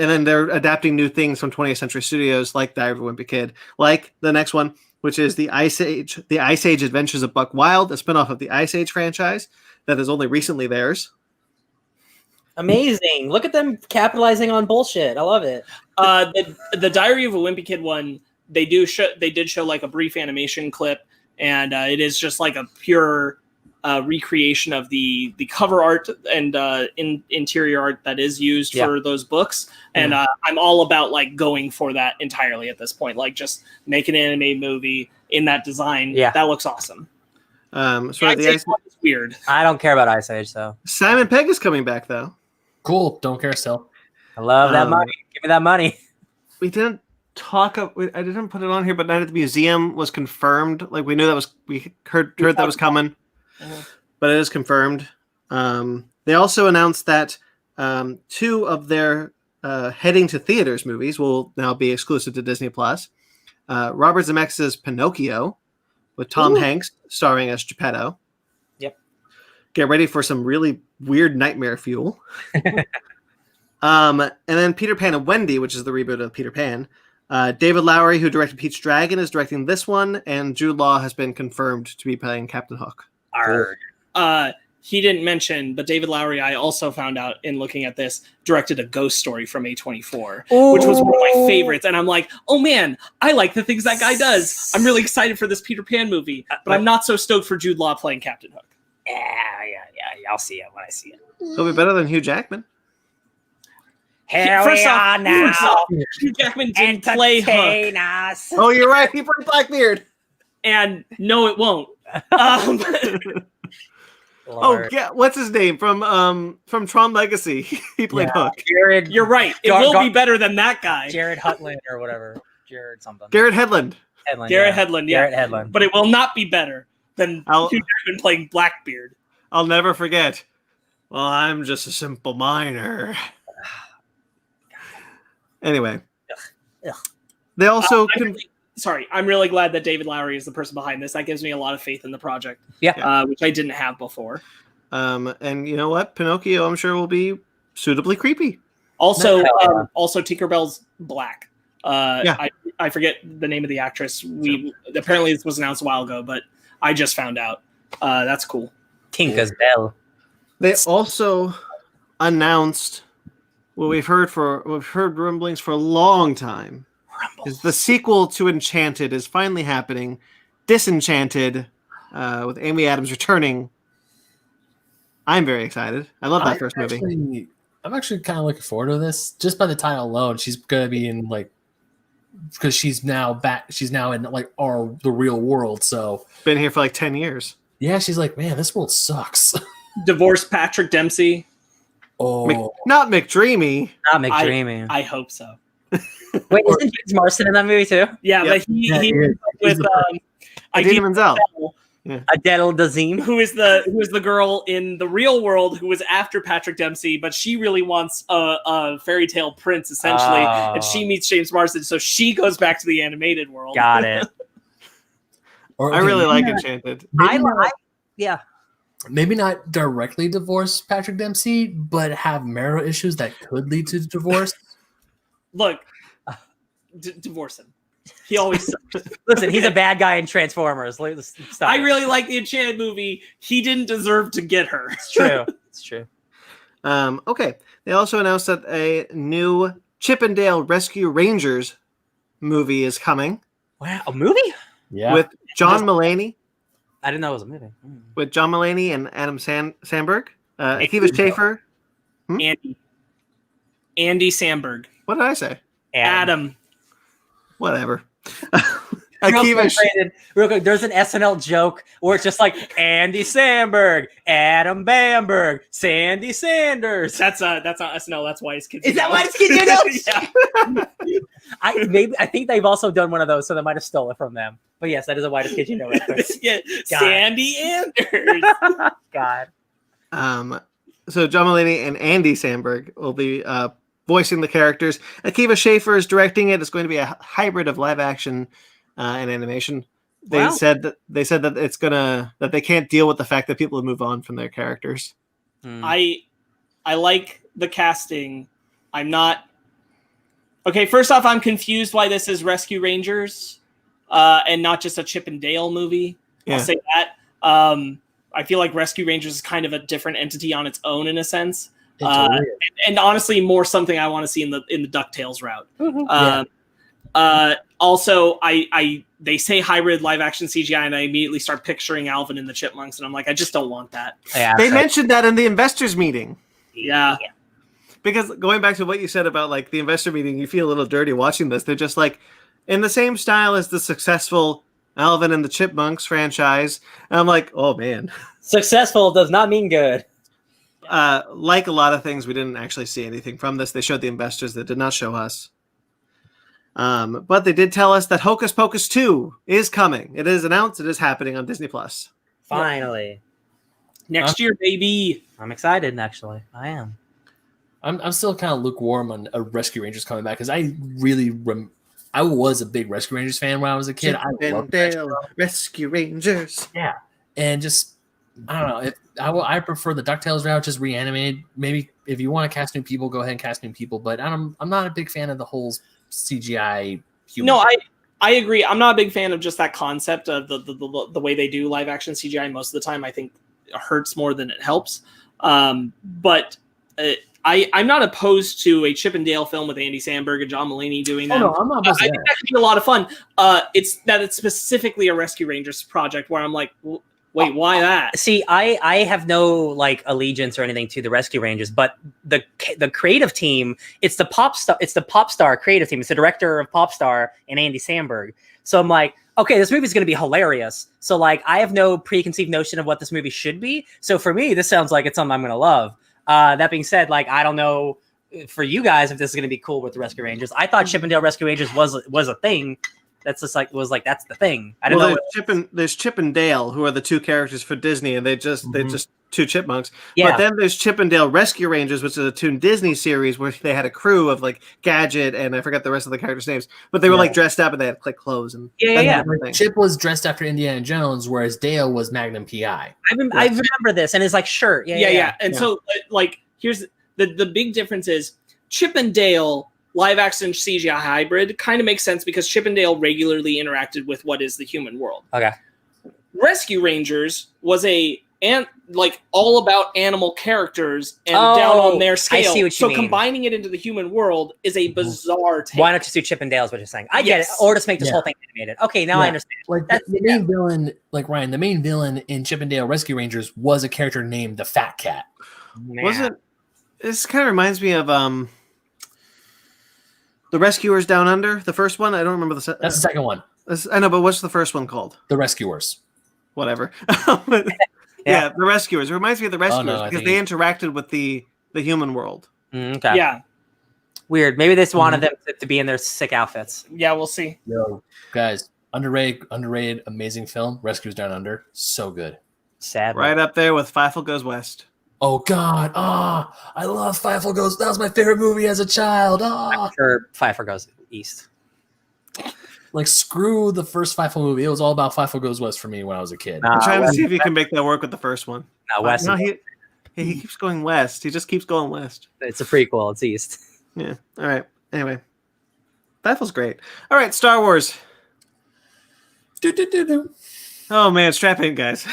then they're adapting new things from 20th Century Studios, like Diary of a Wimpy Kid, like the next one, which is the Ice Age Adventures of Buck Wild, a spinoff of the Ice Age franchise that is only recently theirs. Amazing! Look at them capitalizing on bullshit. I love it. The Diary of a Wimpy Kid one, they did show like a brief animation clip, and it is just like a pure recreation of the cover art and interior art that is used for those books. And I'm all about like going for that entirely at this point. Like just make an anime movie in that design. Yeah, that looks awesome. The Ice one is weird. I don't care about Ice Age, so Simon Pegg is coming back though. Cool. Don't care still. I love that money. Give me that money. We didn't talk. I didn't put it on here, but Night at the Museum was confirmed. Like we knew that was. We heard that was coming. But it is confirmed. They also announced that 2 of their heading to theaters movies will now be exclusive to Disney Plus. Robert Zemeckis' Pinocchio, with Tom Hanks starring as Geppetto. Yep. Get ready for some really weird nightmare fuel. And then Peter Pan and Wendy, which is the reboot of Peter Pan. David Lowery, who directed Pete's Dragon, is directing this one, and Jude Law has been confirmed to be playing Captain Hook. He didn't mention, but David Lowery, I also found out in looking at this, directed a Ghost Story from A24, which was one of my favorites. And I'm like, oh man, I like the things that guy does. I'm really excited for this Peter Pan movie, but I'm not so stoked for Jude Law playing Captain Hook. Yeah. I'll see it when I see it. It'll be better than Hugh Jackman. Here we are now. Hugh Jackman didn't play Hook. Us. Oh, you're right. He put Blackbeard. And no, it won't. Yeah. What's his name from Tron Legacy? He played Hook. Jared, you're right. It will be better than that guy. Jared Hutland or whatever. Jared something. Garrett Hedlund. Garrett Hedlund. Yeah. Garrett Hedlund. But it will not be better than Hugh Jackman playing Blackbeard. I'll never forget. Well, I'm just a simple miner. Anyway, they also. I'm really glad that David Lowery is the person behind this. That gives me a lot of faith in the project. Which I didn't have before. And you know what? Pinocchio, I'm sure, will be suitably creepy. Also, Tinkerbell's black. I forget the name of the actress. Apparently this was announced a while ago, but I just found out. That's cool. Tinker's Bell. They also announced what we've heard rumblings for a long time. Is the sequel to Enchanted is finally happening. Disenchanted, with Amy Adams returning. I'm very excited. I love that first movie. I'm actually kind of looking forward to this. Just by the title alone, she's gonna be in because she's now back. She's now in the real world. So been here for 10 years. Yeah, she's like, man, this world sucks. Divorced Patrick Dempsey. Oh, not McDreamy. Not McDreamy. I hope so. Wait, isn't James Marsden in that movie too? Yeah, but he with Idina Menzel. Adele Dazeem, who is the girl in the real world who was after Patrick Dempsey, but she really wants a fairy tale prince essentially, and she meets James Marsden, so she goes back to the animated world. Got it. I really like Enchanted. Maybe not directly divorce Patrick Dempsey, but have marital issues that could lead to divorce. Look, divorce him. He always sucks. Listen, he's a bad guy in Transformers. Stop. I really like the Enchanted movie. He didn't deserve to get her. It's true. It's true. Okay. They also announced that a new Chip and Dale Rescue Rangers movie is coming. Wow, a movie? Yeah. With John Mulaney. I didn't know it was a movie. With John Mulaney and Adam Sandberg. Akiva Schaffer. Andy Samberg. What did I say? Adam. Whatever. Real quick, there's an SNL joke where it's just like Andy Samberg, Adam Bamberg, Sandy Sanders. That's not SNL. That's Whitest Kids. Is that Whitest Kids? Yeah. I think they've also done one of those, so they might have stolen it from them. But yes, that is a Whitest Kids You Know reference. Yeah, Sandy Anders. God. So John Mulaney and Andy Samberg will be voicing the characters. Akiva Schaffer is directing it. It's going to be a hybrid of live action and animation. They said that that they can't deal with the fact that people have moved on from their characters. I like the casting. I'm not okay. First off, I'm confused why this is Rescue Rangers and not just a Chip and Dale movie. Yeah. I'll say that. I feel like Rescue Rangers is kind of a different entity on its own in a sense, and honestly, more something I want to see in the DuckTales route. Also, they say hybrid live action CGI, and I immediately start picturing Alvin and the Chipmunks, and I'm like, I just don't want that. Yeah, they mentioned that in the investors meeting. Yeah. Because going back to what you said about like the investor meeting, you feel a little dirty watching this. They're just like in the same style as the successful Alvin and the Chipmunks franchise. And I'm like, oh man. Successful does not mean good. Like a lot of things, we didn't actually see anything from this. They showed the investors, that did not show us. But they did tell us that Hocus Pocus 2 is coming. It is announced. It is happening on Disney+. Finally. Next year, baby. I'm excited, actually. I am. I'm still kind of lukewarm on Rescue Rangers coming back because I really I was a big Rescue Rangers fan when I was a kid. I loved Rescue Rangers. Yeah, and just I don't know. I prefer the DuckTales route, just reanimated. Maybe if you want to cast new people, go ahead and cast new people. But I'm not a big fan of the whole CGI. No, I agree. I'm not a big fan of just that concept of the way they do live action CGI. Most of the time, I think it hurts more than it helps. But I'm not opposed to a Chip and Dale film with Andy Samberg and John Mulaney doing that. Oh, no, I'm not opposed to that. I think that could be a lot of fun. It's specifically a Rescue Rangers project where I'm like, wait, why that? See, I have no like allegiance or anything to the Rescue Rangers, but the creative team, it's the Popstar creative team. It's the director of Popstar and Andy Samberg. So I'm like, okay, this movie's going to be hilarious. So like, I have no preconceived notion of what this movie should be. So for me, this sounds like it's something I'm going to love. That being said, like, I don't know for you guys if this is going to be cool with the Rescue Rangers. I thought Chip and Dale Rescue Rangers was a thing. That's just like that's the thing. I don't know. There's Chip and Dale, who are the two characters for Disney, and they're just two chipmunks. Yeah. But then there's Chip and Dale Rescue Rangers, which is a Toon Disney series where they had a crew of like Gadget and I forgot the rest of the characters' names, but they were like dressed up and they had click clothes and Chip was dressed after Indiana Jones, whereas Dale was Magnum PI. I remember this, and it's like shirt. Yeah. And so like here's the big difference is Chip and Dale live action CGI hybrid kind of makes sense because Chip and Dale regularly interacted with what is the human world. Okay. Rescue Rangers was all about animal characters and down on their scale. I see what you mean. Combining it into the human world is a bizarre take. Why not just do Chip and Dale is what you're saying? I get it. Or just make this whole thing animated. Okay, now I understand. Like the main villain, like Ryan, the main villain in Chip and Dale Rescue Rangers was a character named the Fat Cat. This kind of reminds me of The Rescuers Down Under, the first one. I don't remember That's the second one. I know, but what's the first one called? The Rescuers. Whatever. The Rescuers. It reminds me of the Rescuers because they interacted with the human world. Okay. Yeah. Weird. Maybe they just wanted them to be in their sick outfits. Yeah, we'll see. Yo, guys, underrated, amazing film. Rescuers Down Under, so good. Sad. Right up there with Fievel Goes West. Oh God! I love Fievel Goes. That was my favorite movie as a child. I'm sure Pfeiffer Goes East. Like screw the first Fievel movie. It was all about Fievel Goes West for me when I was a kid. I'm trying to see if you can make that work with the first one. No, West. No, he keeps going west. He just keeps going west. It's a prequel. It's East. Yeah. All right. Anyway, Fievel's great. All right, Star Wars. Oh man, strap in, guys.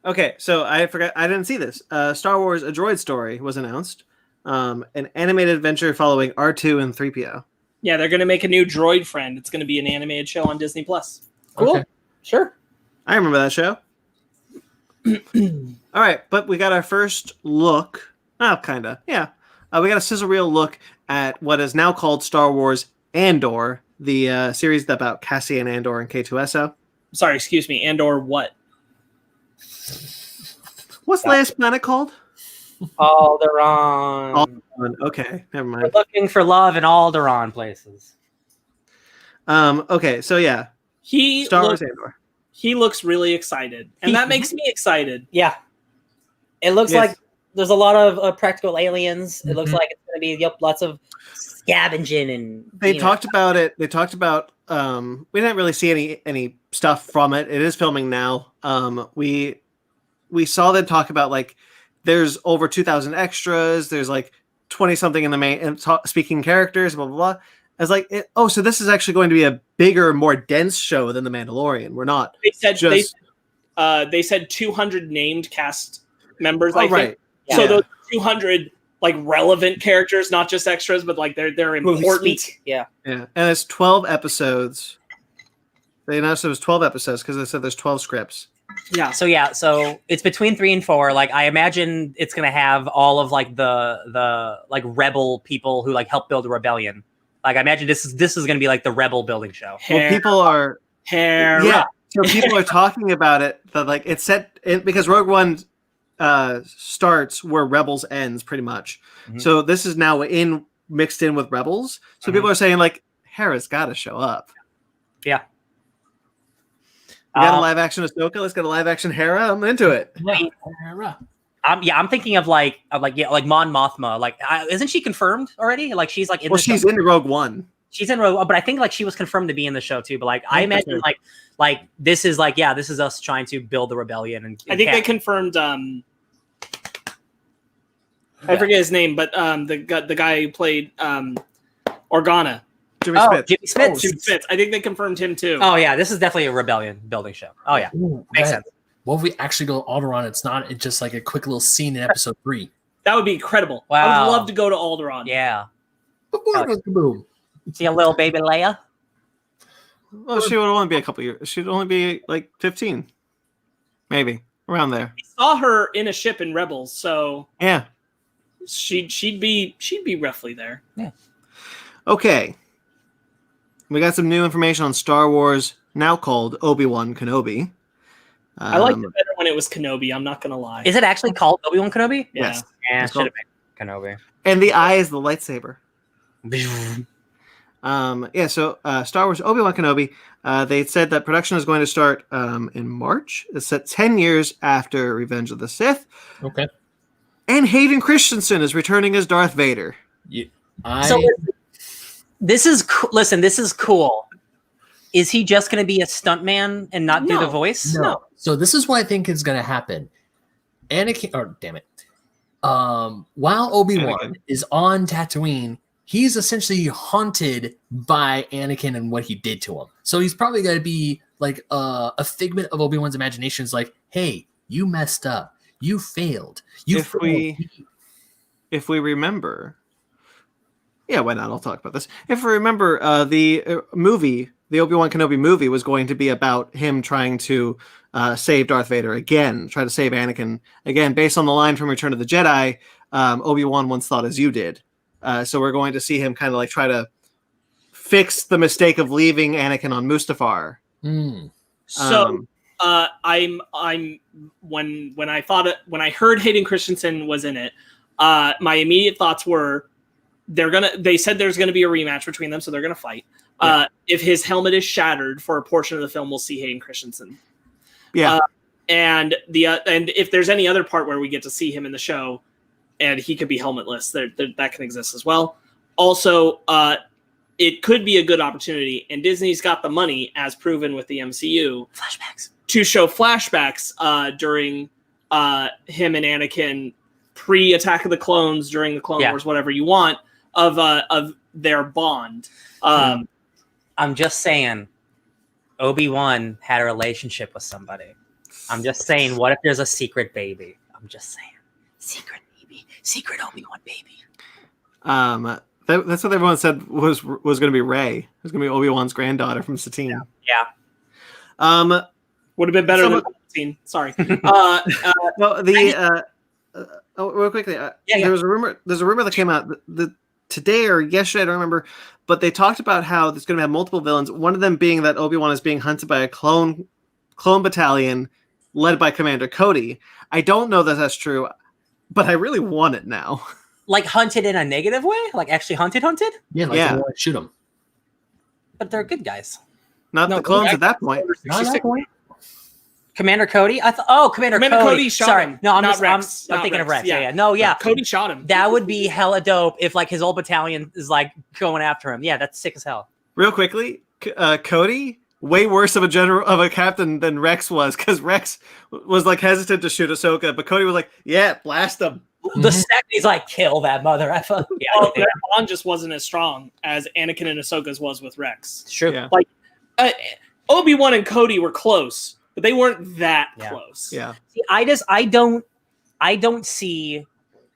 Okay, so I forgot. I didn't see this. Star Wars: A Droid Story was announced. An animated adventure following R2 and 3PO. Yeah, they're going to make a new droid friend. It's going to be an animated show on Disney+. Cool. Okay. Sure. I remember that show. All right, but we got our first look. Oh, kind of. Yeah. we got a sizzle reel look at what is now called Star Wars Andor, the series about Cassian Andor and K2SO. Sorry, excuse me. Andor what? What's Last Planet called? Alderaan. Okay, never We're mind. looking for love in Alderaan places. Okay, so yeah, Star Wars Andor. He looks really excited, and that makes me excited. Yeah. It looks like there's a lot of practical aliens. It looks like it's going to be lots of scavenging and. They talked about it. They talked about. We didn't really see any stuff from it. It is filming now. We saw them talk about like there's over 2,000 extras. There's like 20 something in the main speaking characters. Blah blah blah. I was like, so this is actually going to be a bigger, more dense show than The Mandalorian. We're not. They said 200 named cast members. I think. Yeah. So those 200 like relevant characters, not just extras, but like they're important. Yeah. And it's 12 episodes. They announced it was 12 episodes because they said there's 12 scripts. Yeah. So it's between 3 and 4. Like I imagine it's gonna have all of like the like rebel people who like help build a rebellion. Like I imagine this is gonna be like the rebel building show. Well, people are yeah. So people are talking about it that like it's set because Rogue One starts where Rebels ends pretty much. Mm-hmm. So this is now mixed in with Rebels. So people are saying like Hera's got to show up. Yeah. We got a live action Ahsoka. Let's get a live action Hera. I'm into it. Hera. I'm thinking of like Mon Mothma. Like, isn't she confirmed already? Like, she's like in. Well, she's in Rogue One. She's in Rogue, but I think like she was confirmed to be in the show too. But like, I imagine like this is like this is us trying to build the rebellion. And I think they confirmed. I forget his name, but the guy who played Organa. Jimmy Smits. Jimmy Smits. I think they confirmed him too. Oh yeah, this is definitely a rebellion building show. Oh yeah, makes sense. What if we actually go Alderaan? It's just like a quick little scene in episode 3. That would be incredible. Wow. I would love to go to Alderaan. Yeah. Boom. See a little baby Leia? Well, she would only be a couple years. She'd only be like 15, maybe around there. I saw her in a ship in Rebels, so yeah, she'd be roughly there. Yeah. Okay. We got some new information on Star Wars, now called Obi-Wan Kenobi. I liked it better when it was Kenobi. I'm not gonna lie. Is it actually called Obi-Wan Kenobi? Yes. Yeah, should have been Kenobi. And the eye is the lightsaber. So Star Wars Obi-Wan Kenobi, they said that production is going to start in March. It's set 10 years after Revenge of the Sith. Okay. And Hayden Christensen is returning as Darth Vader. Yeah. This is cool. Is he just going to be a stuntman and not do the voice? No. So this is what I think is going to happen. While Obi-Wan is on Tatooine, he's essentially haunted by Anakin and what he did to him. So he's probably going to be like a figment of Obi-Wan's imagination. Is like, hey, you messed up. You failed. If we remember, yeah, why not? I'll talk about this. If we remember, the Obi-Wan Kenobi movie was going to be about him trying to save Darth Vader again, try to save Anakin again, based on the line from Return of the Jedi. Obi-Wan once thought as you did. So we're going to see him kind of like try to fix the mistake of leaving Anakin on Mustafar. So I'm when I heard Hayden Christensen was in it, my immediate thoughts were they said there's gonna be a rematch between them, so they're gonna fight. Yeah. If his helmet is shattered for a portion of the film, we'll see Hayden Christensen. Yeah. And if there's any other part where we get to see him in the show and he could be helmetless, that can exist as well. Also, it could be a good opportunity, and Disney's got the money, as proven with the MCU, flashbacks to show flashbacks during him and Anakin pre-Attack of the Clones, during the Clone Wars, whatever you want, of their bond. I'm just saying, Obi-Wan had a relationship with somebody. I'm just saying, what if there's a secret baby? I'm just saying, secret baby, secret Obi-Wan baby. That's what everyone said was going to be Rey. It was going to be Obi-Wan's granddaughter from Satine. Yeah. Would have been better than Satine. Sorry. Oh, real quickly. Yeah. There was a rumor. There's a rumor that came out today or yesterday. I don't remember, but they talked about how there's going to have multiple villains. One of them being that Obi-Wan is being hunted by a clone battalion led by Commander Cody. I don't know that that's true, but I really want it now. Like hunted in a negative way, like actually hunted. Yeah, like they want to shoot him. But they're good guys. Not the clones at that point. Not at that point. Commander Cody? Commander Cody shot him. No, I'm Rex. I'm thinking Rex. of Rex. Yeah. Yeah. No, yeah. Cody shot him. That would be hella dope if like his old battalion is like going after him. Yeah, that's sick as hell. Real quickly, Cody, way worse of a captain than Rex was, because Rex was like hesitant to shoot Ahsoka, but Cody was like, "Yeah, blast him." The second he's like, "Kill that mother effer." Yeah, well, that bond just wasn't as strong as Anakin and Ahsoka's was with Rex. Sure. Yeah. Like Obi-Wan and Cody were close, but they weren't that close. Yeah. See, I don't see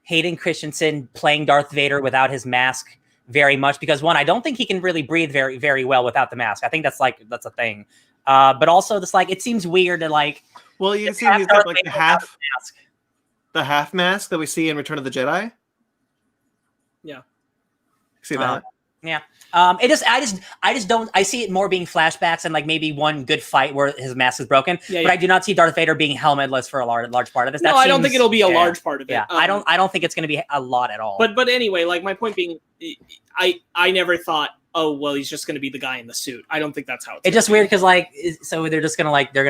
Hayden Christensen playing Darth Vader without his mask very much, because one, I don't think he can really breathe very, very well without the mask. I think that's a thing. But also just like it seems weird to like. Well, you can see he's got like the half mask that we see in Return of the Jedi. Yeah. See that? Yeah. I just don't. I see it more being flashbacks and like maybe one good fight where his mask is broken. Yeah, but I do not see Darth Vader being helmetless for a large part of this. No, I don't think it'll be a large part of it. Yeah, I don't think it's going to be a lot at all. But anyway, like my point being, I never thought, oh well, he's just going to be the guy in the suit. I don't think that's how it's just weird because like so they're just gonna they're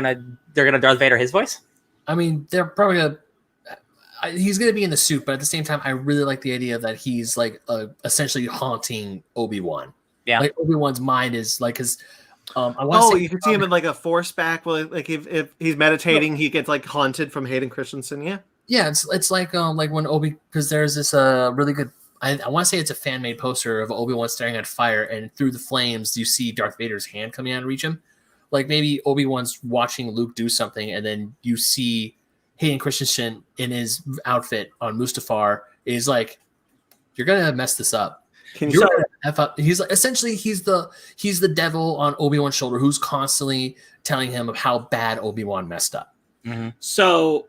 gonna Darth Vader his voice. I mean, they're probably gonna. He's going to be in the suit, but at the same time, I really like the idea that he's like essentially haunting Obi-Wan. Yeah, like Obi-Wan's mind is like his. You can see him in like a force back. Well, like if he's meditating, he gets like haunted from Hayden Christensen. Yeah, yeah. It's like when because there's this really good. I want to say it's a fan made poster of Obi-Wan staring at fire, and through the flames, you see Darth Vader's hand coming out and reach him. Like maybe Obi-Wan's watching Luke do something, and then you see Hayden Christensen in his outfit on Mustafar is like, you're gonna mess this up. He's like, essentially he's the devil on Obi-Wan's shoulder who's constantly telling him of how bad Obi-Wan messed up. Mm-hmm. So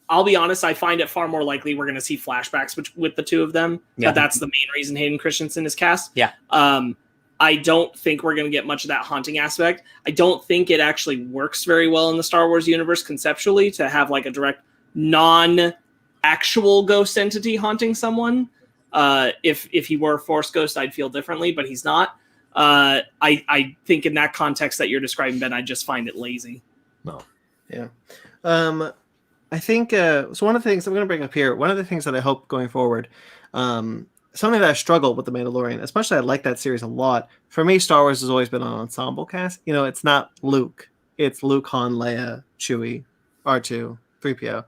I'll be honest, I find it far more likely we're gonna see flashbacks with the two of them. Yeah. That's the main reason Hayden Christensen is cast. Yeah. I don't think we're going to get much of that haunting aspect. I don't think it actually works very well in the Star Wars universe conceptually to have like a direct non-actual ghost entity haunting someone. If he were a Force ghost, I'd feel differently, but he's not. I think in that context that you're describing, Ben, I just find it lazy. No. Yeah. I think so. One of the things I'm going to bring up here, one of the things that I hope going forward, something that I struggle with The Mandalorian, especially I like that series a lot. For me, Star Wars has always been an ensemble cast. You know, it's not Luke. It's Luke, Han, Leia, Chewie, R2, 3PO.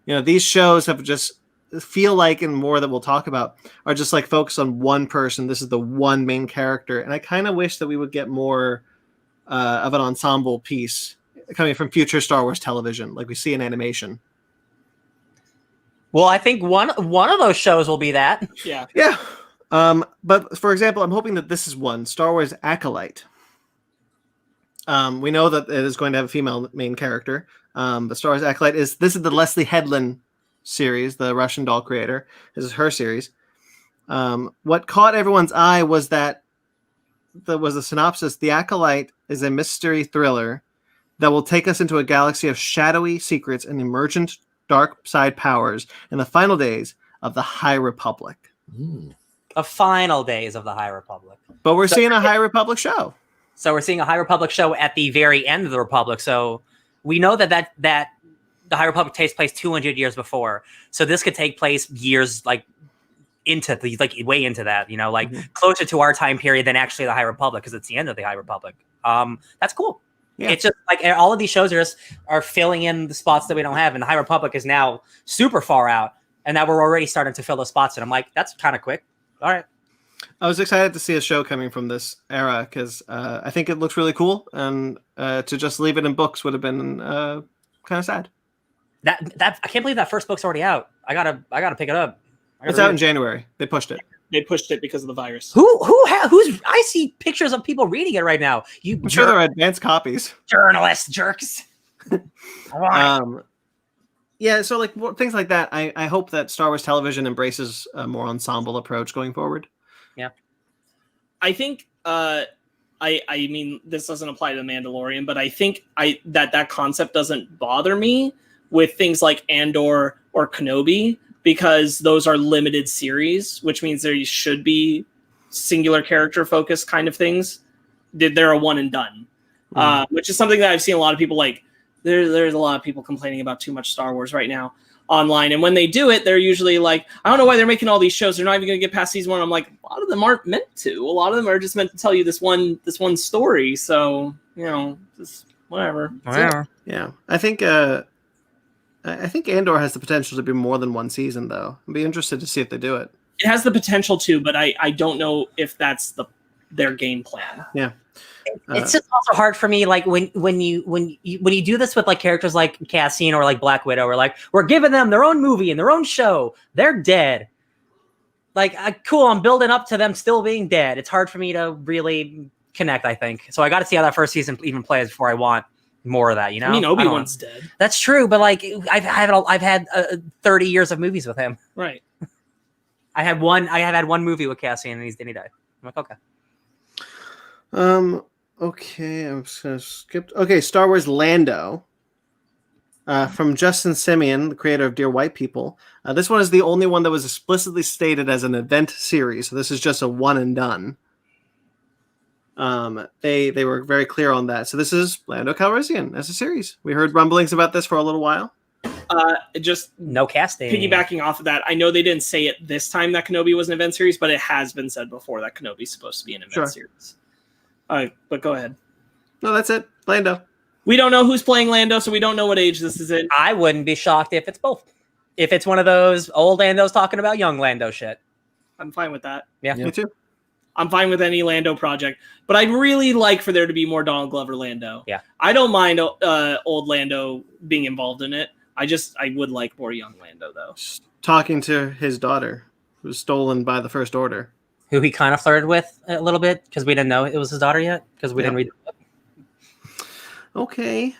You know, these shows have just feel like, and more that we'll talk about, are just like focused on one person. This is the one main character. And I kind of wish that we would get more of an ensemble piece coming from future Star Wars television, like we see in animation. Well, I think one of those shows will be that. Yeah. Yeah. But for example, I'm hoping that this is one, Star Wars Acolyte. We know that it is going to have a female main character. But Star Wars Acolyte this is the Leslie Headland series, the Russian doll creator. This is her series. What caught everyone's eye was that there was a synopsis. The Acolyte is a mystery thriller that will take us into a galaxy of shadowy secrets and emergent dark side powers in the final days of the High Republic. The final days of the High Republic. But we're seeing a High Republic show. So we're seeing a High Republic show at the very end of the Republic. So we know that the High Republic takes place 200 years before. So this could take place years into way into that, you know, closer to our time period than actually the High Republic, because it's the end of the High Republic. That's cool. Yeah. It's just like all of these shows are filling in the spots that we don't have, and the High Republic is now super far out, and now we're already starting to fill those spots. And I'm like, that's kind of quick. All right. I was excited to see a show coming from this era because I think it looks really cool, and to just leave it in books would have been kind of sad. That I can't believe that first book's already out. I gotta pick it up. It's out in January. They pushed it. They pushed it because of the virus. Who's? I see pictures of people reading it right now. I'm sure there are advanced copies. Journalists, jerks. Yeah, so like things like that. I hope that Star Wars Television embraces a more ensemble approach going forward. Yeah, I think. I mean, this doesn't apply to The Mandalorian, but I think that concept doesn't bother me with things like Andor or Kenobi, because those are limited series, which means there should be singular character focused kind of things. They're a one and done, which is something that I've seen a lot of people like. There's a lot of people complaining about too much Star Wars right now online, and when they do it, they're usually like, I don't know why they're making all these shows. They're not even going to get past season 1. I'm like, a lot of them aren't meant to. A lot of them are just meant to tell you this one story. So just whatever. Yeah, I think Andor has the potential to be more than one season, though. I'd be interested to see if they do it. It has the potential to, but I don't know if that's their game plan. Yeah. It's just also hard for me, like when you do this with like characters like Cassian or like Black Widow, or like we're giving them their own movie and their own show. They're dead. Like, cool, I'm building up to them still being dead. It's hard for me to really connect, I think. So I got to see how that first season even plays before I want more of that. You know, I mean, Obi-Wan's dead. That's true, but like I've had 30 years of movies with him. Right. I have had one movie with Cassian, and he died. I'm like, okay. Okay, I'm just gonna skip. Okay, Star Wars Lando. From Justin Simeon, the creator of Dear White People. This one is the only one that was explicitly stated as an event series. So this is just a one and done. They were very clear on that. So this is Lando Calrissian as a series. We heard rumblings about this for a little while. Just no casting. Piggybacking off of that, I know they didn't say it this time that Kenobi was an event series, but it has been said before that Kenobi's supposed to be an event series. But go ahead. No, that's it. Lando. We don't know who's playing Lando, so we don't know what age this is in. I wouldn't be shocked if it's both. If it's one of those old Landos talking about young Lando shit. I'm fine with that. Yeah. Me too. I'm fine with any Lando project, but I'd really like for there to be more Donald Glover Lando. Yeah. I don't mind old Lando being involved in it. I would like more young Lando, though. Talking to his daughter, who was stolen by the First Order. Who he kind of flirted with a little bit, because we didn't know it was his daughter yet, because we didn't read the book. Okay.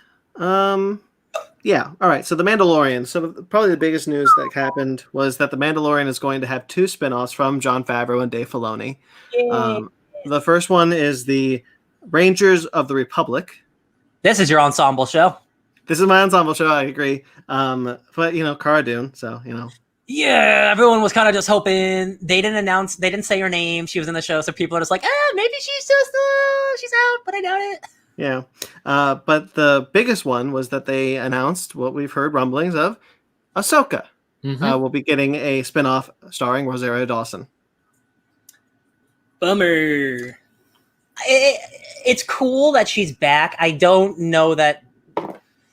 Yeah. All right. So The Mandalorian. So probably the biggest news that happened was that The Mandalorian is going to have 2 spinoffs from Jon Favreau and Dave Filoni. The first one is the Rangers of the Republic. This is your ensemble show. This is my ensemble show. I agree. But Cara Dune. So Yeah, everyone was kind of just hoping. They didn't say her name. She was in the show, so people are just like, maybe she's out, but I doubt it. Yeah. But the biggest one was that they announced what we've heard rumblings of. Ahsoka will be getting a spinoff starring Rosario Dawson. Bummer. It's cool that she's back. I don't know that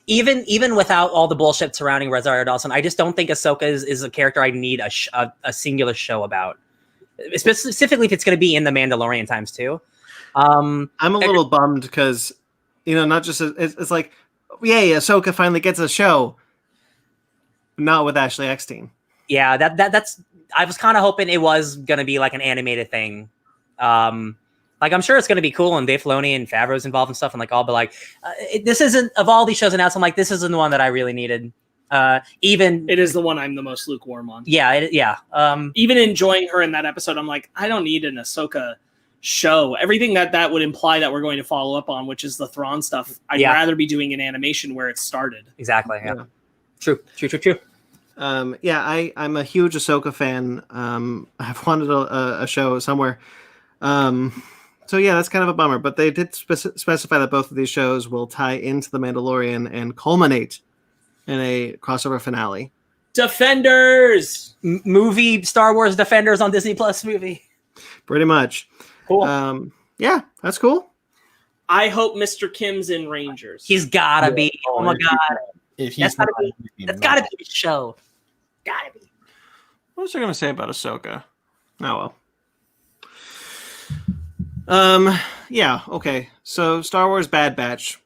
even without all the bullshit surrounding Rosario Dawson, I just don't think Ahsoka is a character I need a singular show about. Specifically if it's going to be in the Mandalorian times too. I'm a little bummed because, not just it's like, yay, Ahsoka finally gets a show. Not with Ashley Eckstein. Yeah, that's. I was kind of hoping it was going to be like an animated thing. Like I'm sure it's going to be cool, and Dave Filoni and Favreau's involved and stuff, and this isn't of all these shows announced. I'm like, this isn't the one that I really needed. Even it is the one I'm the most lukewarm on. Yeah. Even enjoying her in that episode, I'm like, I don't need an Ahsoka show. Everything that would imply that we're going to follow up on, which is the Thrawn stuff, I'd rather be doing an animation where it started. Exactly. Yeah. True. I'm a huge Ahsoka fan. I've wanted a show somewhere. So yeah, that's kind of a bummer. But they did specify that both of these shows will tie into The Mandalorian and culminate in a crossover finale. Defenders! Movie Star Wars Defenders on Disney Plus movie. Pretty much. Cool. Yeah, that's cool. I hope Mr. Kim's in Rangers. He's gotta be. Oh my god. That's gotta be the show. Gotta be. What was I going to say about Ahsoka? Oh, well. Yeah, okay. So Star Wars Bad Batch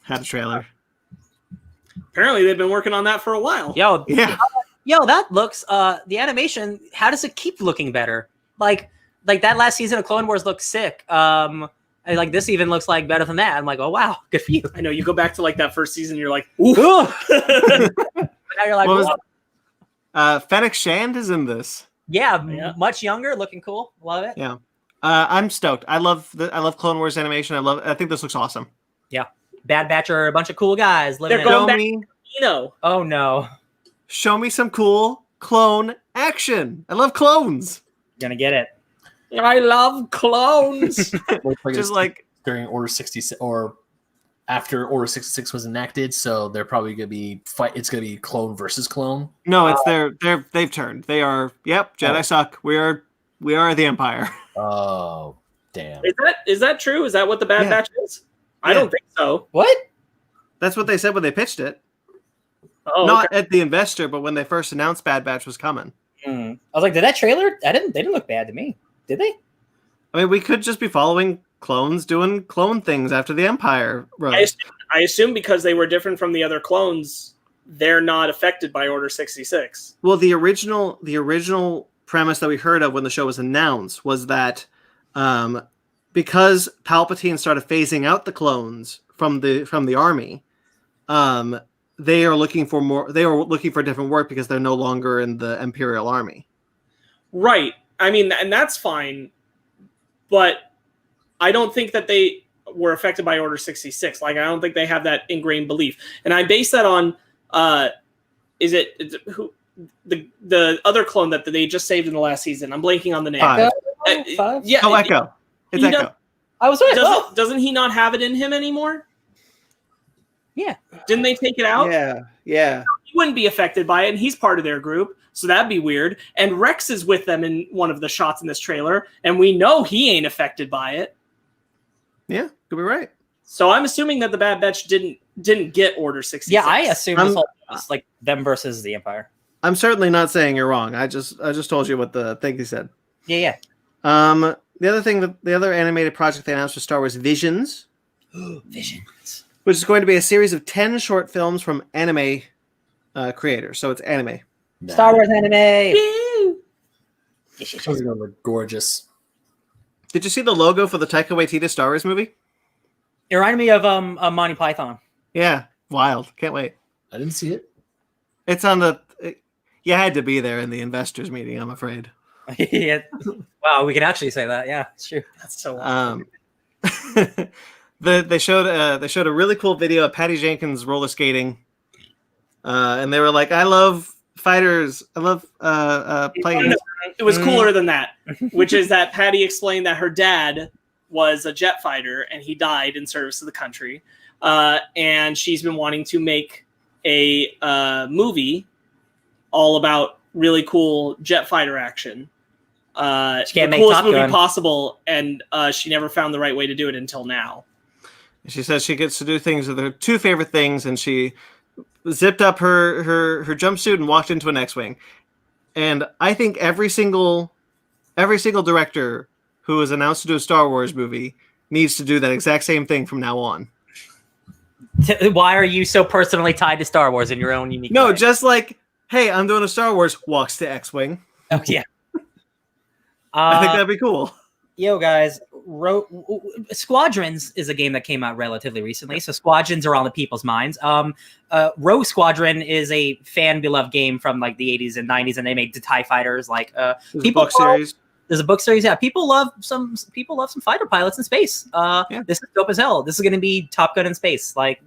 had a trailer. Apparently they've been working on that for a while. Yo, that looks, the animation, how does it keep looking better? Like that last season of Clone Wars looked sick. Like this even looks like better than that. I'm like, oh wow, good for you. I know, you go back to like that first season, you're like, ooh. Now you're like, What was- "Whoa." Fennec Shand is in this. Yeah, Yeah. much younger, looking cool. Love it. Yeah. I'm stoked. I love Clone Wars animation. I think this looks awesome. Bad Batch are a bunch of cool guys living They're in. going Show back- me, Oh no, show me some cool clone action. I love clones. gonna get it. I love clones. Just like during Order 66 or after Order 66 was enacted, so they're probably gonna be it's gonna be clone versus clone. no, it's they've turned. They are Jedi suck. We are the Empire. Oh, damn. Is that true? Is that what the Bad Yeah. Batch is? I Yeah. don't think so. What? That's what they said when they pitched it. Oh, Not okay. at the investor, but when they first announced Bad Batch was coming. I was like, did that trailer? They didn't look bad to me. Did they? I mean, we could just be following clones doing clone things after the Empire rose. I assume because they were different from the other clones, they're not affected by Order 66. Well, the original premise that we heard of when the show was announced was that because Palpatine started phasing out the clones from the army, they are looking for more. They are looking for different work because they're no longer in the Imperial Army. Right. I mean, and that's fine, but I don't think that they were affected by Order 66. Like, I don't think they have that ingrained belief. And I base that on, who the other clone that they just saved in the last season? I'm blanking on the name. Five. Five? Yeah. Oh, Echo. It's He Echo. I was right. Doesn't he not have it in him anymore? Yeah. Didn't they take it out? Yeah. He wouldn't be affected by it, and he's part of their group, so that'd be weird. And Rex is with them in one of the shots in this trailer, and we know he ain't affected by it. Yeah, could be right. So I'm assuming that the Bad Batch didn't get Order 66. Yeah, I assume this I'm- whole was like them versus the Empire. I'm certainly not saying you're wrong. I just told you what the thing he said. Yeah. The other animated project they announced was Star Wars Visions, Visions. which is going to be a series of 10 short films from anime creators. So it's anime. Star Wars anime. Those are gonna look gorgeous. Did you see the logo for the Taika Waititi Star Wars movie? It reminded me of Monty Python. Yeah, wild. Can't wait. I didn't see it. It's on the. You had to be there in the investors meeting, I'm afraid. Yeah. Wow, we can actually say that. Yeah, it's true. That's so awesome. They showed a really cool video of Patty Jenkins roller skating, and they were like, "I love fighters. I love planes." It was cooler than that, which is that Patty explained that her dad was a jet fighter and he died in service to the country, and she's been wanting to make a movie all about really cool jet fighter action. She can't the make coolest Top movie Gun. possible, and she never found the right way to do it until now. She says she gets to do things with her two favorite things, and she zipped up her jumpsuit and walked into an X-wing. And I think every single director who is announced to do a Star Wars movie needs to do that exact same thing from now on. Why are you so personally tied to Star Wars in your own unique No, way? just like, hey, I'm doing a Star Wars, walks to X-wing. Oh, yeah. I think that'd be cool. Yo, guys, Squadrons is a game that came out relatively recently, so Squadrons are on the people's minds. Rogue Squadron is a fan-beloved game from like the 80s and 90s, and they made the TIE fighters. Like There's people a book series. There's a book series. Yeah, people love some fighter pilots in space. Yeah. This is dope as hell. This is going to be Top Gun in space. Like,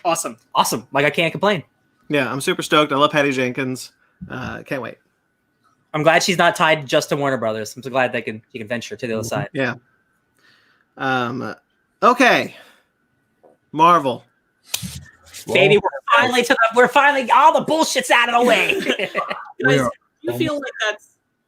Awesome. awesome. Like, I can't complain. Yeah, I'm super stoked. I love Patty Jenkins. Can't wait. I'm glad she's not tied just to Warner Brothers. I'm so glad she can venture to the other side. Yeah. Okay. Marvel. Baby, we're finally all the bullshit's out of the way. Guys, do you feel like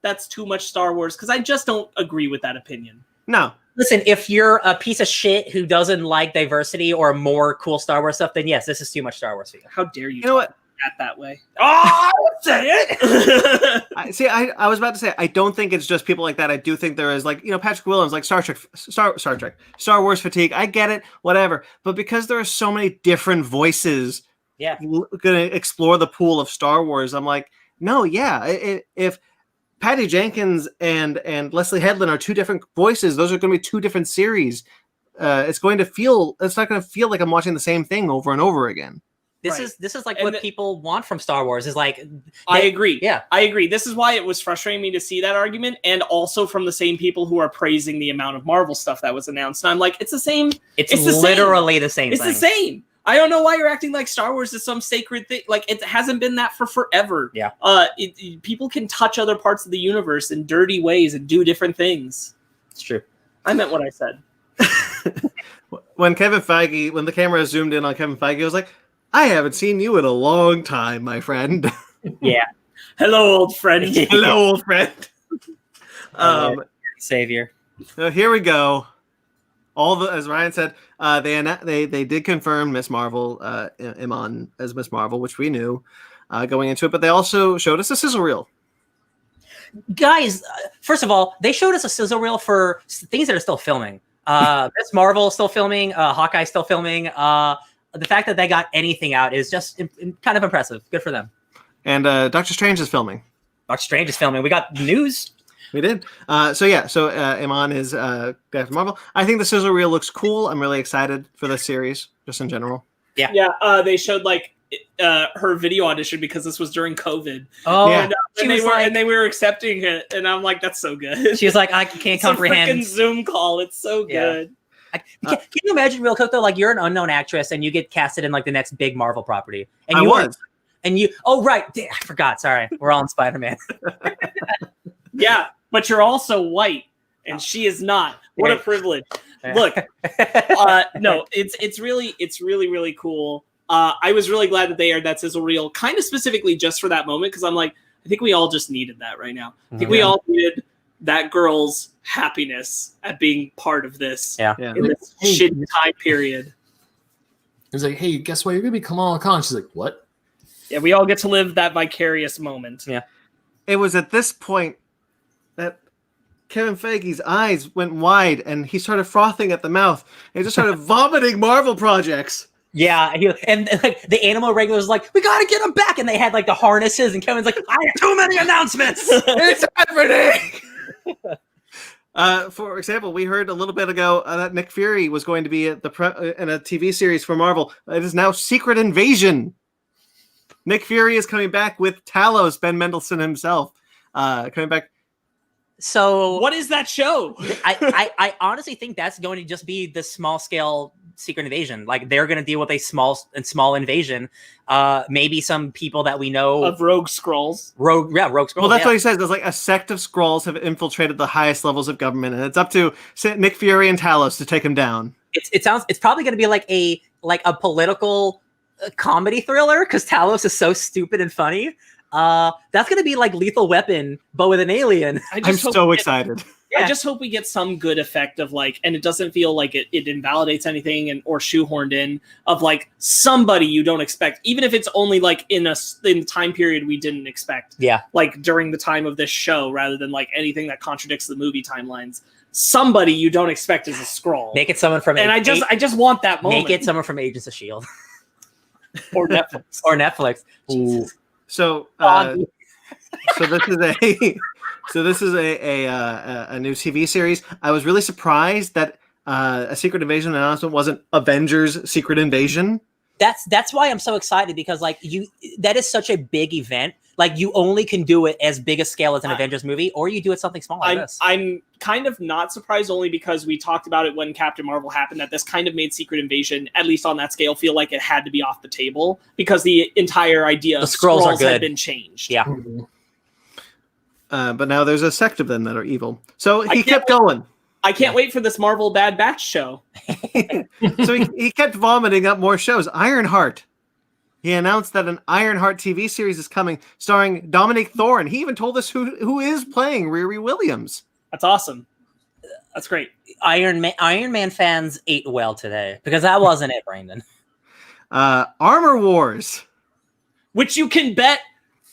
that's too much Star Wars? Because I just don't agree with that opinion. No. Listen, if you're a piece of shit who doesn't like diversity or more cool Star Wars stuff, then yes, this is too much Star Wars for you. How dare you? You know what? That way. Oh, say it. I was about to say, I don't think it's just people like that. I do think there is, like, Patrick Williams, like Star Wars fatigue. I get it, whatever. But because there are so many different voices going to explore the pool of Star Wars, I'm like, no, yeah. If Patty Jenkins and Leslie Headland are two different voices, those are going to be two different series. It's not going to feel like I'm watching the same thing over and over again. This is like what people want from Star Wars. Is like I agree. Yeah, I agree. This is why it was frustrating me to see that argument, and also from the same people who are praising the amount of Marvel stuff that was announced. And I'm like, it's the same. It's literally the same. It's thing. the same. I don't know why you're acting like Star Wars is some sacred thing. Like, it hasn't been that for forever. Yeah. People can touch other parts of the universe in dirty ways and do different things. It's true. I meant what I said. When the camera zoomed in on Kevin Feige, I was like, I haven't seen you in a long time, my friend. Yeah. Hello, old friend. Hello, old friend. Savior. So here we go. As Ryan said, they did confirm Miss Marvel, Iman as Miss Marvel, which we knew going into it, but they also showed us a sizzle reel. Guys, first of all, they showed us a sizzle reel for things that are still filming. Miss Marvel still filming, Hawkeye still filming. The fact that they got anything out is just kind of impressive. Good for them. And Doctor Strange is filming. Doctor Strange is filming. We got news. We did. So Iman is Captain Marvel. I think the sizzle reel looks cool. I'm really excited for this series, just in general. Yeah. Yeah. They showed like her video audition because this was during COVID. Oh, yeah. And they were accepting it, and I'm like, that's so good. She was like, I can't comprehend. It's a freaking Zoom call. It's so good. Can you imagine real quick though? Like, you're an unknown actress and you get casted in like the next big Marvel property, and oh right, I forgot. Sorry, we're all in Spider-Man. Yeah, but you're also white, and she is not. What a privilege! Look, no, it's really cool. I was really glad that they aired that sizzle reel, kind of specifically just for that moment, because I'm like, I think we all just needed that right now. I think we all needed that girl's happiness at being part of this in this shitty time period. It was like, hey, guess what? You're gonna be Kamala Khan. She's like, what? Yeah, we all get to live that vicarious moment. Yeah. It was at this point that Kevin Feige's eyes went wide and he started frothing at the mouth. He just started vomiting Marvel projects. Yeah, and like the animal regulars was like, we gotta get him back, and they had like the harnesses, and Kevin's like, I have too many announcements. It's happening. For example, we heard a little bit ago that Nick Fury was going to be at in a TV series for Marvel. It is now Secret Invasion. Nick Fury is coming back with Talos, Ben Mendelsohn himself, coming back. So what is that show? I honestly think that's going to just be the small scale Secret Invasion. Like, they're going to deal with a small invasion. Maybe some people that we know of Rogue Skrulls. Rogue Skrulls. Well, that's what he says. There's like a sect of Skrulls have infiltrated the highest levels of government, and it's up to Nick Fury and Talos to take him down. It's probably going to be like a political comedy thriller, because Talos is so stupid and funny. That's going to be like Lethal Weapon, but with an alien. I'm so excited. Yeah. I just hope we get some good effect of like, and it doesn't feel like it invalidates anything or shoehorned in, of like somebody you don't expect, even if it's only like in the time period we didn't expect. Yeah. Like during the time of this show, rather than like anything that contradicts the movie timelines. Somebody you don't expect is a Skrull. Make it someone from I just want that moment. Make it someone from Agents of S.H.I.E.L.D. or Netflix. Or Netflix. Ooh. So this is a new TV series. I was really surprised that a Secret Invasion announcement wasn't Avengers Secret Invasion. That's why I'm so excited, because like that is such a big event. Like, you only can do it as big a scale as an Avengers movie, or you do it something small like this. I'm kind of not surprised, only because we talked about it when Captain Marvel happened, that this kind of made Secret Invasion, at least on that scale, feel like it had to be off the table, because the entire idea of Skrulls had been changed. Yeah. Mm-hmm. But now there's a sect of them that are evil. So he kept going. I can't wait for this Marvel Bad Batch show. So he kept vomiting up more shows. Ironheart. He announced that an Ironheart TV series is coming, starring Dominic Thorne. He even told us who is playing Riri Williams. That's awesome. That's great. Iron Man fans ate well today, because that wasn't it, Brandon. Armor Wars, which you can bet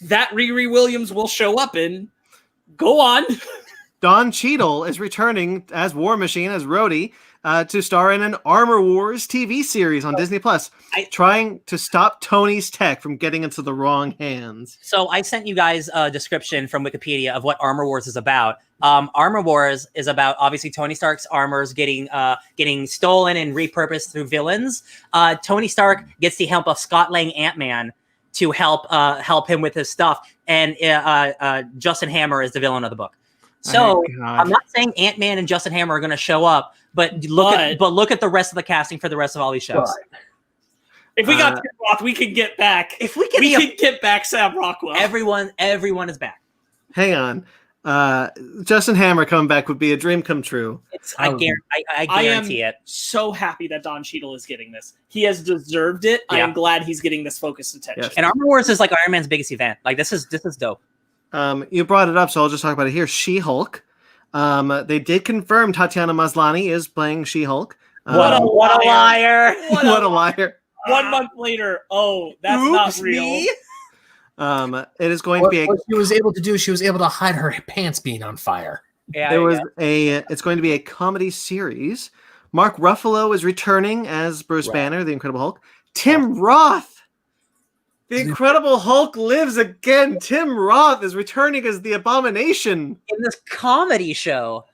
that Riri Williams will show up in. Go on. Don Cheadle is returning as War Machine, as Rhodey. to star in an Armor Wars TV series on Disney Plus, trying to stop Tony's tech from getting into the wrong hands. So I sent you guys a description from Wikipedia of what Armor Wars is about. Armor Wars is about obviously Tony Stark's armors getting stolen and repurposed through villains. Tony Stark gets the help of Scott Lang Ant-Man to help him with his stuff, and Justin Hammer is the villain of the book. So I'm not saying Ant-Man and Justin Hammer are going to show up, but look at the rest of the casting for the rest of all these shows. If we got Tim Roth, we could get back. If we could get back Sam Rockwell. Everyone is back. Hang on. Justin Hammer coming back would be a dream come true. I guarantee it. So happy that Don Cheadle is getting this. He has deserved it. Yeah. I am glad he's getting this focused attention. Yes. And Armor Wars is like Iron Man's biggest event. Like this is dope. You brought it up, so I'll just talk about it here. She-Hulk. They did confirm Tatiana Maslany is playing She-Hulk. What a liar! What a liar! 1 month later, that's not real. It is going to be. What she was able to do, she was able to hide her pants being on fire. Yeah, It's going to be a comedy series. Mark Ruffalo is returning as Bruce Banner, the Incredible Hulk. Tim Roth. The Incredible Hulk lives again. Tim Roth is returning as the Abomination in this comedy show.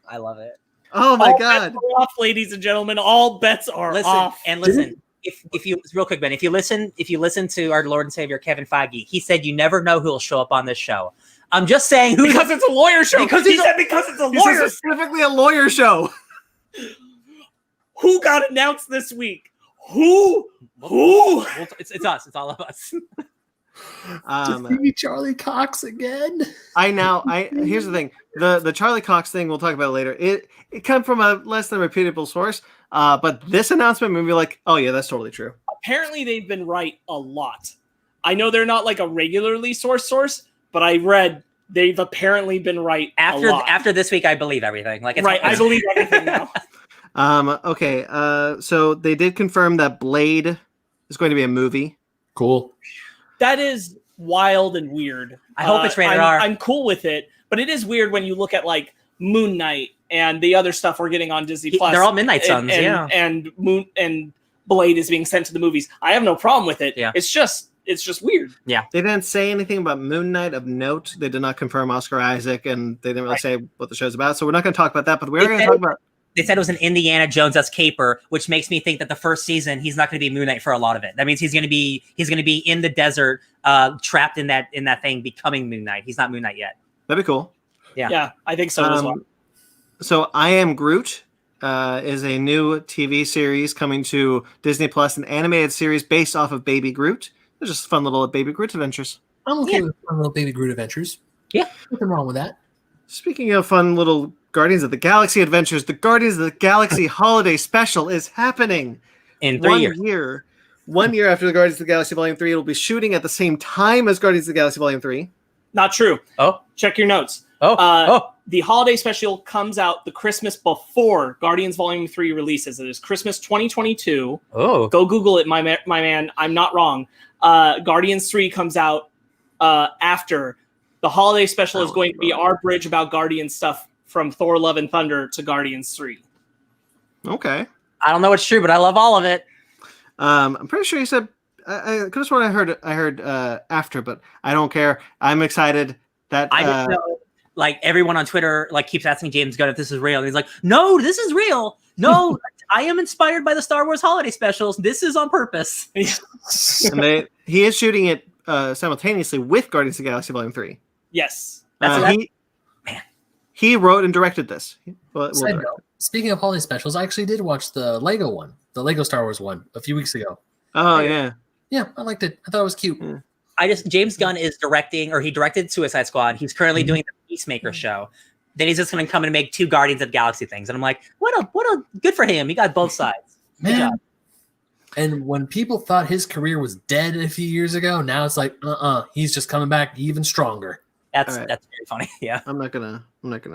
I love it. Oh my God! Bets are off, ladies and gentlemen. All bets are off. And listen, if you real quick, Ben, if you listen to our Lord and Savior Kevin Feige, he said you never know who will show up on this show. I'm just saying because it's a lawyer show. Because it's a lawyer, specifically a lawyer show. Who got announced this week? Who? It's us. It's all of us. Charlie Cox again. Here's the thing. The Charlie Cox thing we'll talk about later. It come from a less than reputable source. But this announcement made me like, oh yeah, that's totally true. Apparently they've been right a lot. I know they're not like a regularly source, but I read they've apparently been right after this week. I believe everything. I believe everything now. Okay. So they did confirm that Blade is going to be a movie. Cool. That is wild and weird. I hope it's rated R. I'm cool with it, but it is weird when you look at like Moon Knight and the other stuff we're getting on Disney Plus. They're all Midnight Suns, and Blade is being sent to the movies. I have no problem with it. Yeah. It's just weird. Yeah. They didn't say anything about Moon Knight of note. They did not confirm Oscar Isaac, and they didn't really say what the show's about. So we're not going to talk about that. But we're going to talk about. They said it was an Indiana Jones-esque caper, which makes me think that the first season he's not going to be Moon Knight for a lot of it. That means he's going to be in the desert, trapped in that thing, becoming Moon Knight. He's not Moon Knight yet. That'd be cool. Yeah, I think so as well. So I Am Groot is a new TV series coming to Disney Plus, an animated series based off of Baby Groot. It's just fun little Baby Groot adventures. I'm okay with fun little Baby Groot adventures. Yeah, nothing wrong with that. Speaking of fun little Guardians of the Galaxy adventures, the Guardians of the Galaxy holiday special is happening in 3 years. 1 year after the Guardians of the Galaxy Volume 3, it'll be shooting at the same time as Guardians of the Galaxy Volume 3. Not true. Oh, check your notes. The holiday special comes out the Christmas before Guardians Volume 3 releases. It is Christmas 2022. Oh, go Google it, my man. I'm not wrong. Guardians 3 comes out after. The holiday special is going to be our bridge about Guardians stuff from Thor: Love and Thunder to Guardians 3. Okay. I don't know what's true, but I love all of it. I'm pretty sure you said I could have sworn I heard after, but I don't care. I'm excited that I just know, like everyone on Twitter like keeps asking James Gunn if this is real. And he's like, no, this is real. No, I am inspired by the Star Wars holiday specials. This is on purpose. And he is shooting it simultaneously with Guardians of the Galaxy Volume 3. Yes. He wrote and directed this. Speaking of holiday specials, I actually did watch the Lego one, the Lego Star Wars one, a few weeks ago. Oh, yeah. Yeah, I liked it. I thought it was cute. Yeah. James Gunn is directing, or he directed Suicide Squad. He's currently doing the Peacemaker show. Then he's just going to come and make 2 Guardians of the Galaxy things. And I'm like, what a good for him. He got both sides. Good job. And when people thought his career was dead a few years ago, now it's like, he's just coming back even stronger. That's very funny. Yeah. I'm not gonna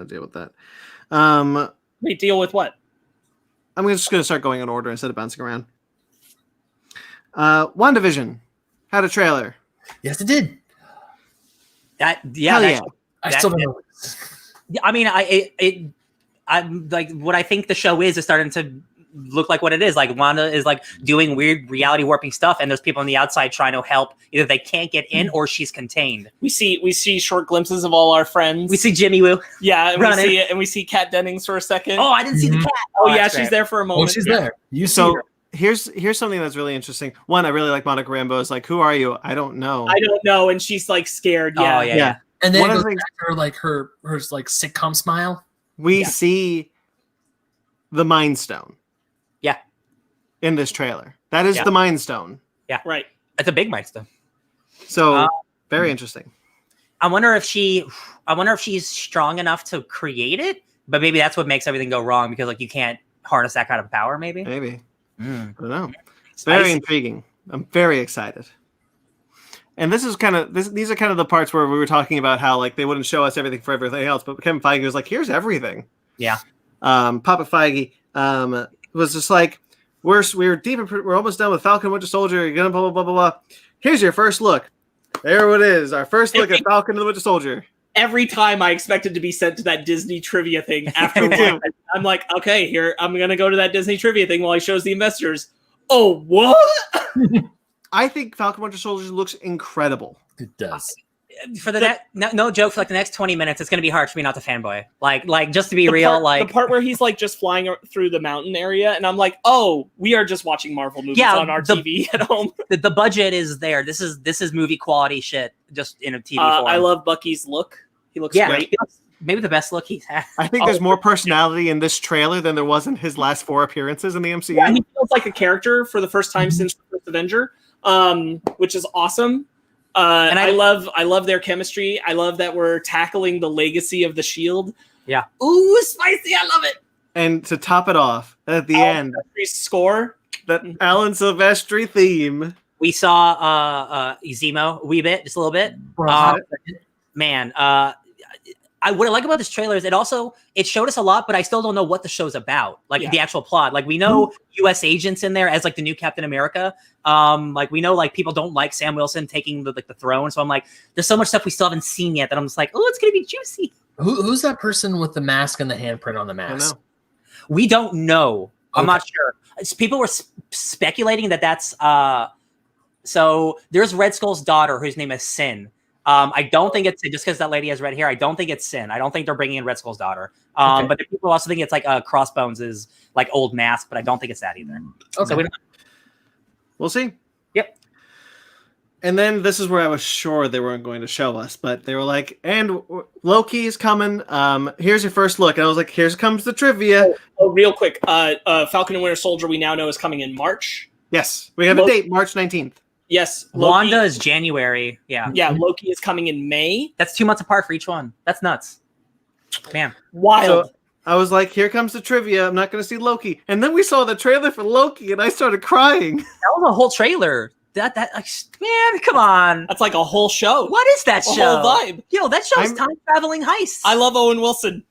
deal with that. Wait, deal with what? I'm just gonna start going in order instead of bouncing around. WandaVision had a trailer. Yes, it did. I still don't know. I mean, I'm like, what I think the show is starting to look like what it is. Like Wanda is like doing weird reality warping stuff, and there's people on the outside trying to help. Either they can't get in or she's contained. We see short glimpses of all our friends. We see Jimmy Woo. Yeah, and we see it, and we see Kat Dennings for a second. Oh, I didn't see the cat. Oh yeah, she's there for a moment. Oh, she's there. You see So her. here's something that's really interesting. One, I really like Monica Rambeau's like, who are you? I don't know. I don't know, and she's like scared. Yeah, Oh, yeah. And then One it of goes the back to her like sitcom smile. We see the Mind Stone. Yeah. In this trailer. That is the Mind Stone. Right. It's a big milestone. So very interesting. I wonder if she's strong enough to create it, but maybe that's what makes everything go wrong because like you can't harness that kind of power. Maybe. Maybe. I don't know. Spicy. Very intriguing. I'm very excited. And this is these are kind of the parts where we were talking about how like they wouldn't show us everything for everything else, but Kevin Feige was like, "Here's everything." Yeah. Papa Feige was just like, we're almost done with Falcon Winter Soldier. You're gonna blah blah blah blah blah. Here's your first look. There it is. Our first look at Falcon and the Winter Soldier. Every time I expected to be sent to that Disney trivia thing after I'm like, okay, here I'm gonna go to that Disney trivia thing while he shows the investors. Oh, what? I think Falcon Winter Soldier looks incredible. It does. For no joke, for like the next 20 minutes, it's gonna be hard for me not to fanboy. Like just to be real, like the part where he's like just flying through the mountain area, and I'm like, oh, we are just watching Marvel movies on our TV at home. The budget is there. This is movie quality shit, just in a TV form. I love Bucky's look. He looks great. Maybe the best look he's had. I think there's more personality in this trailer than there was in his last 4 appearances in the MCU. Yeah, he feels like a character for the first time since the first Avenger, which is awesome. And I love their chemistry. I love that we're tackling the legacy of the Shield. Yeah. Ooh, spicy! I love it. And to top it off, at the end, score that Alan Silvestri theme. We saw Zemo a wee bit, just a little bit. Man, what I like about this trailer is it showed us a lot, but I still don't know what the show's about. Like the actual plot. Like we know U.S. agents in there as like the new Captain America. Like we know like people don't like Sam Wilson taking the throne. So I'm like, there's so much stuff we still haven't seen yet that I'm just like, oh, it's gonna be juicy. Who's that person with the mask and the handprint on the mask? We don't know. I'm not sure. People were speculating that's so there's Red Skull's daughter whose name is Sin. I don't think it's just because that lady has red hair. I don't think it's Sin. I don't think they're bringing in Red Skull's daughter. But the people also think it's like Crossbones is like old Mask, but I don't think it's that either. Okay. So We'll see. Yep. And then this is where I was sure they weren't going to show us, but they were like, and Loki is coming. Here's your first look. And I was like, here comes the trivia. Oh, real quick. Falcon and Winter Soldier we now know is coming in March. Yes. We have a date, March 19th. Yes. Wanda is January. Yeah. Yeah, Loki is coming in May. That's 2 months apart for each one. That's nuts. Man. Wild. So I was like, here comes the trivia. I'm not going to see Loki. And then we saw the trailer for Loki, and I started crying. That was a whole trailer. That man, come on. That's like a whole show. What is that show? Whole vibe. Yo, that show's time traveling heists. I love Owen Wilson.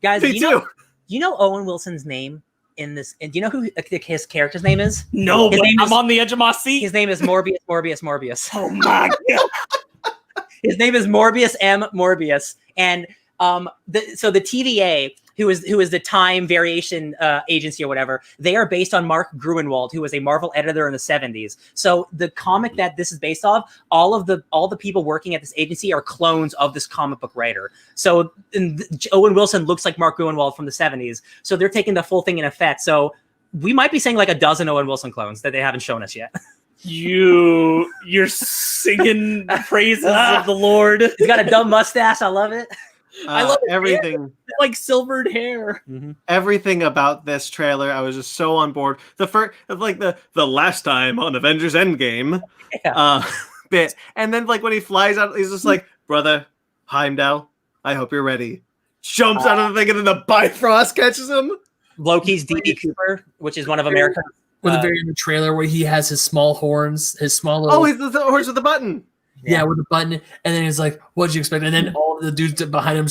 Guys, Me too. You know Owen Wilson's name in this? And do you know who his character's name is? No, but I'm on the edge of my seat. His name is Morbius. Oh my god. His name is Morbius M. Morbius. And so the TVA, who is the time variation agency or whatever, they are based on Mark Gruenwald, who was a Marvel editor in the 70s. So the comic that this is based off, all the people working at this agency are clones of this comic book writer. So Owen Wilson looks like Mark Gruenwald from the 70s. So they're taking the full thing in effect. So we might be saying like a dozen Owen Wilson clones that they haven't shown us yet. You're singing praises of the Lord. He's got a dumb mustache. I love it. I love everything. Hair. Like silvered hair. Mm-hmm. Everything about this trailer, I was just so on board. The first, like the last time on Avengers Endgame bit, and then like when he flies out, he's just like, "Brother Heimdall, I hope you're ready." Jumps out of the thing, and then the Bifrost catches him. Loki's D.B. Cooper, which is one of America's. With the very end of the trailer where he has his small horns, his small little. Oh, he's the horns with the button. Yeah, with the button, and then he's like, "What'd you expect?" And then all the dudes behind him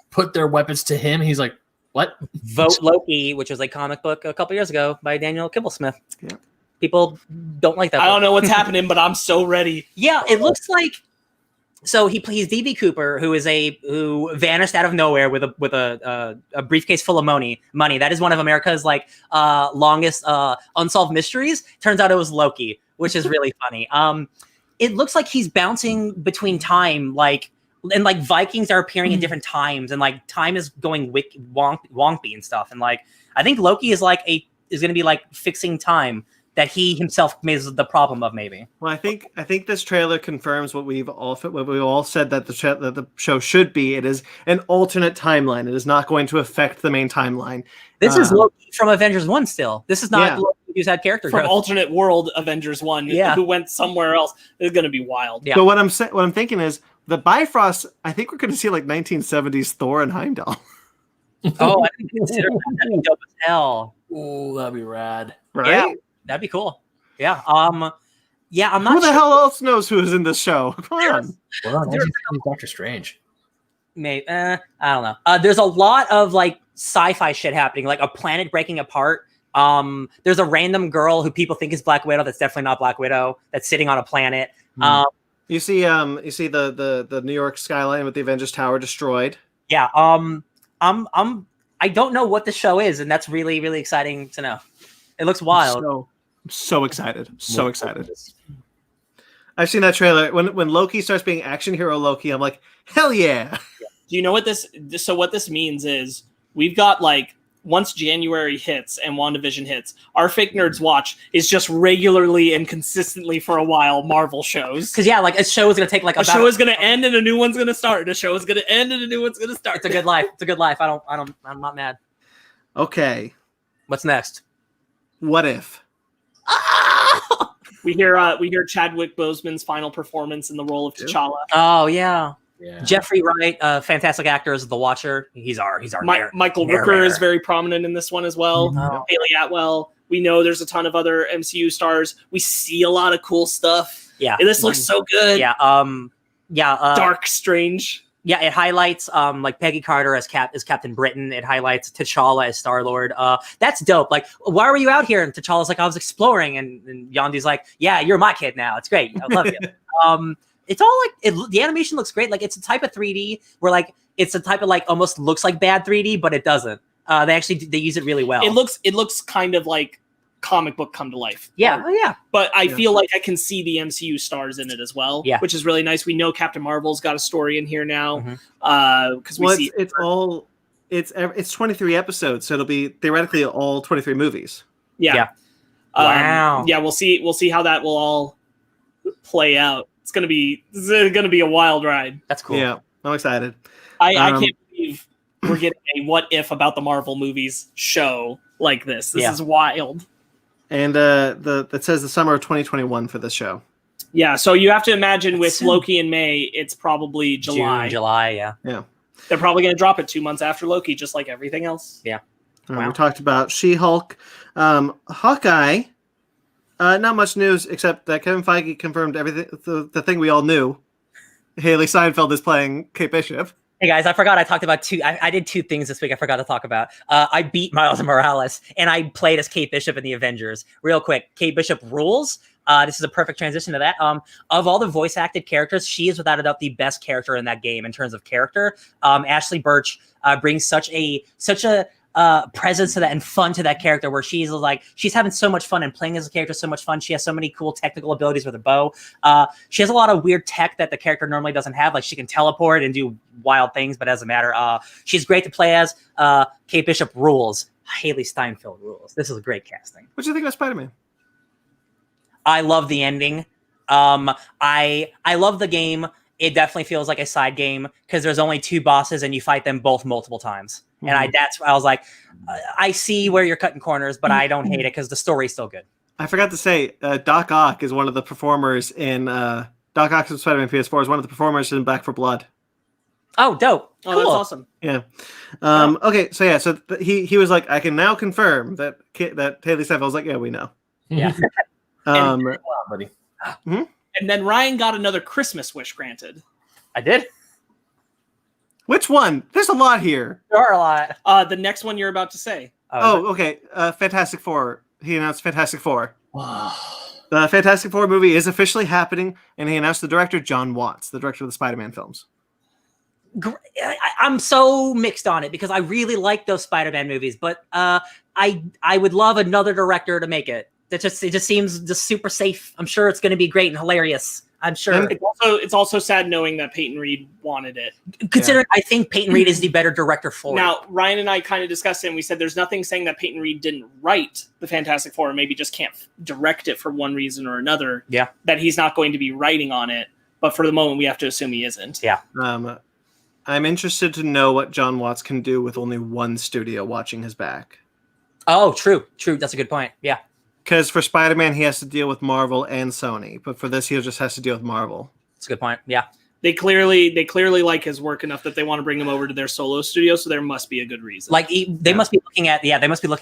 put their weapons to him. He's like, "What?" Vote Loki, which was a comic book a couple years ago by Daniel Kibblesmith. Yeah. People don't like that. I don't know what's happening, but I'm so ready. Yeah, it looks like So he plays DB Cooper, who vanished out of nowhere with a briefcase full of money. That is one of America's longest unsolved mysteries. Turns out it was Loki, which is really funny. It looks like he's bouncing between time, and Vikings are appearing in different times, and time is going wonky and stuff. And I think Loki is going to be fixing time that he himself made the problem of, maybe. Well, I think this trailer confirms what we've all said that the show should be. It is an alternate timeline. It is not going to affect the main timeline. This is Loki from Avengers 1 still. This is not Loki who's had character from growth. alternate world Avengers 1 who went somewhere else. It's going to be wild. Yeah. So what I'm thinking is the Bifrost, I think we're going to see 1970s Thor and Heimdall. Oh, I didn't consider that. That'd be dope as hell. Oh, that'd be rad. Right? Yeah. That'd be cool. Yeah. I'm not Who the hell else knows who is in this show? Come on. Well, Doctor Strange. Maybe. I don't know. There's a lot of sci-fi shit happening, a planet breaking apart. There's a random girl who people think is Black Widow. That's definitely not Black Widow. That's sitting on a planet. You see the New York skyline with the Avengers Tower destroyed. Yeah. I don't know what the show is, and that's really, really exciting to know. It looks wild. I'm so excited. So excited. I've seen that trailer. When Loki starts being action hero Loki, I'm like, hell yeah. Do you know what what this means is we've got once January hits and WandaVision hits, our Fake Nerds Watch is just regularly and consistently for a while Marvel shows. Because a show is going to take a show is going to end and a new one's going to start. A show is going to end and a new one's going to start. It's a good life. It's a good life. I'm not mad. Okay. What's next? What if? We hear Chadwick Boseman's final performance in the role of T'Challa. Oh yeah. Jeffrey Wright, fantastic actor as the Watcher. He's our Michael Rooker is very prominent in this one as well. Haley Atwell. We know there's a ton of other MCU stars. We see a lot of cool stuff. Yeah, and this looks so good. Yeah, Dark Strange. Yeah, it highlights Peggy Carter as Captain Britain. It highlights T'Challa as Star-Lord. That's dope. Why were you out here? And T'Challa's I was exploring. And Yondu's yeah, you're my kid now. It's great. I love you. It's all the animation looks great. It's a type of 3D where it's a type of almost looks like bad 3D, but it doesn't. They use it really well. It looks kind of like comic book come to life. Yeah. Yeah. But I feel like I can see the MCU stars in it as well. Yeah. Which is really nice. We know Captain Marvel's got a story in here now. Because it's 23 episodes, so it'll be theoretically all 23 movies. Yeah. Wow. Yeah, we'll see how that will all play out. It's gonna be a wild ride. That's cool. Yeah, I'm excited. I can't believe we're getting a what if about the Marvel movies show like this. This is wild. And that says the summer of 2021 for this show. Yeah, so you have to imagine with Loki in May, it's probably July. June, July, yeah. They're probably going to drop it 2 months after Loki, just like everything else. Yeah. Wow. We talked about She-Hulk, Hawkeye. Not much news except that Kevin Feige confirmed everything. The thing we all knew. Haley Steinfeld is playing Kate Bishop. Hey guys, I forgot I talked about I did 2 things this week I forgot to talk about. I beat Miles Morales, and I played as Kate Bishop in the Avengers. Real quick, Kate Bishop rules. This is a perfect transition to that. Of all the voice acted characters, she is without a doubt the best character in that game in terms of character. Ashley Birch brings such a presence to that and fun to that character where she's having so much fun and playing as a character so much fun. She has so many cool technical abilities with her bow. She has a lot of weird tech that the character normally doesn't have. She can teleport and do wild things, but it doesn't matter. She's great to play as. Kate Bishop rules. Haley Steinfeld rules. This is a great casting. What do you think about Spider-Man? I love the ending. I love the game. It definitely feels like a side game because there's only 2 bosses and you fight them both multiple times. And I was like, I see where you're cutting corners, but I don't hate it because the story's still good. I forgot to say, Doc Ock is one of the performers in Doc Ock from Spider-Man PS4 is one of the performers in Back 4 Blood. Oh, dope! Oh, cool. that's awesome. Yeah. Okay. So he was like, I can now confirm that Haley Steinfeld was like, yeah, we know. Yeah. Buddy. And then Ryan got another Christmas wish granted. I did. Which one? There's a lot here. There are a lot. The next one you're about to say. Okay. Fantastic Four. He announced Fantastic Four. The Fantastic Four movie is officially happening, and he announced the director, John Watts, the director of the Spider-Man films. I'm so mixed on it because I really like those Spider-Man movies, but I would love another director to make it. It just seems just super safe. I'm sure it's going to be great and hilarious. I'm sure. It's also sad knowing that Peyton Reed wanted it. Considering I think Peyton Reed is the better director for it. Now, Ryan and I kind of discussed it, and we said there's nothing saying that Peyton Reed didn't write the Fantastic Four, and maybe just can't direct it for one reason or another. Yeah. That he's not going to be writing on it. But for the moment, we have to assume he isn't. Yeah. I'm interested to know what John Watts can do with only one studio watching his back. Oh, true. That's a good point. Yeah. Because for Spider-Man, he has to deal with Marvel and Sony, but for this, he just has to deal with Marvel. That's a good point. Yeah. They clearly like his work enough that they want to bring him over to their solo studio, so there must be a good reason. Like they must be looking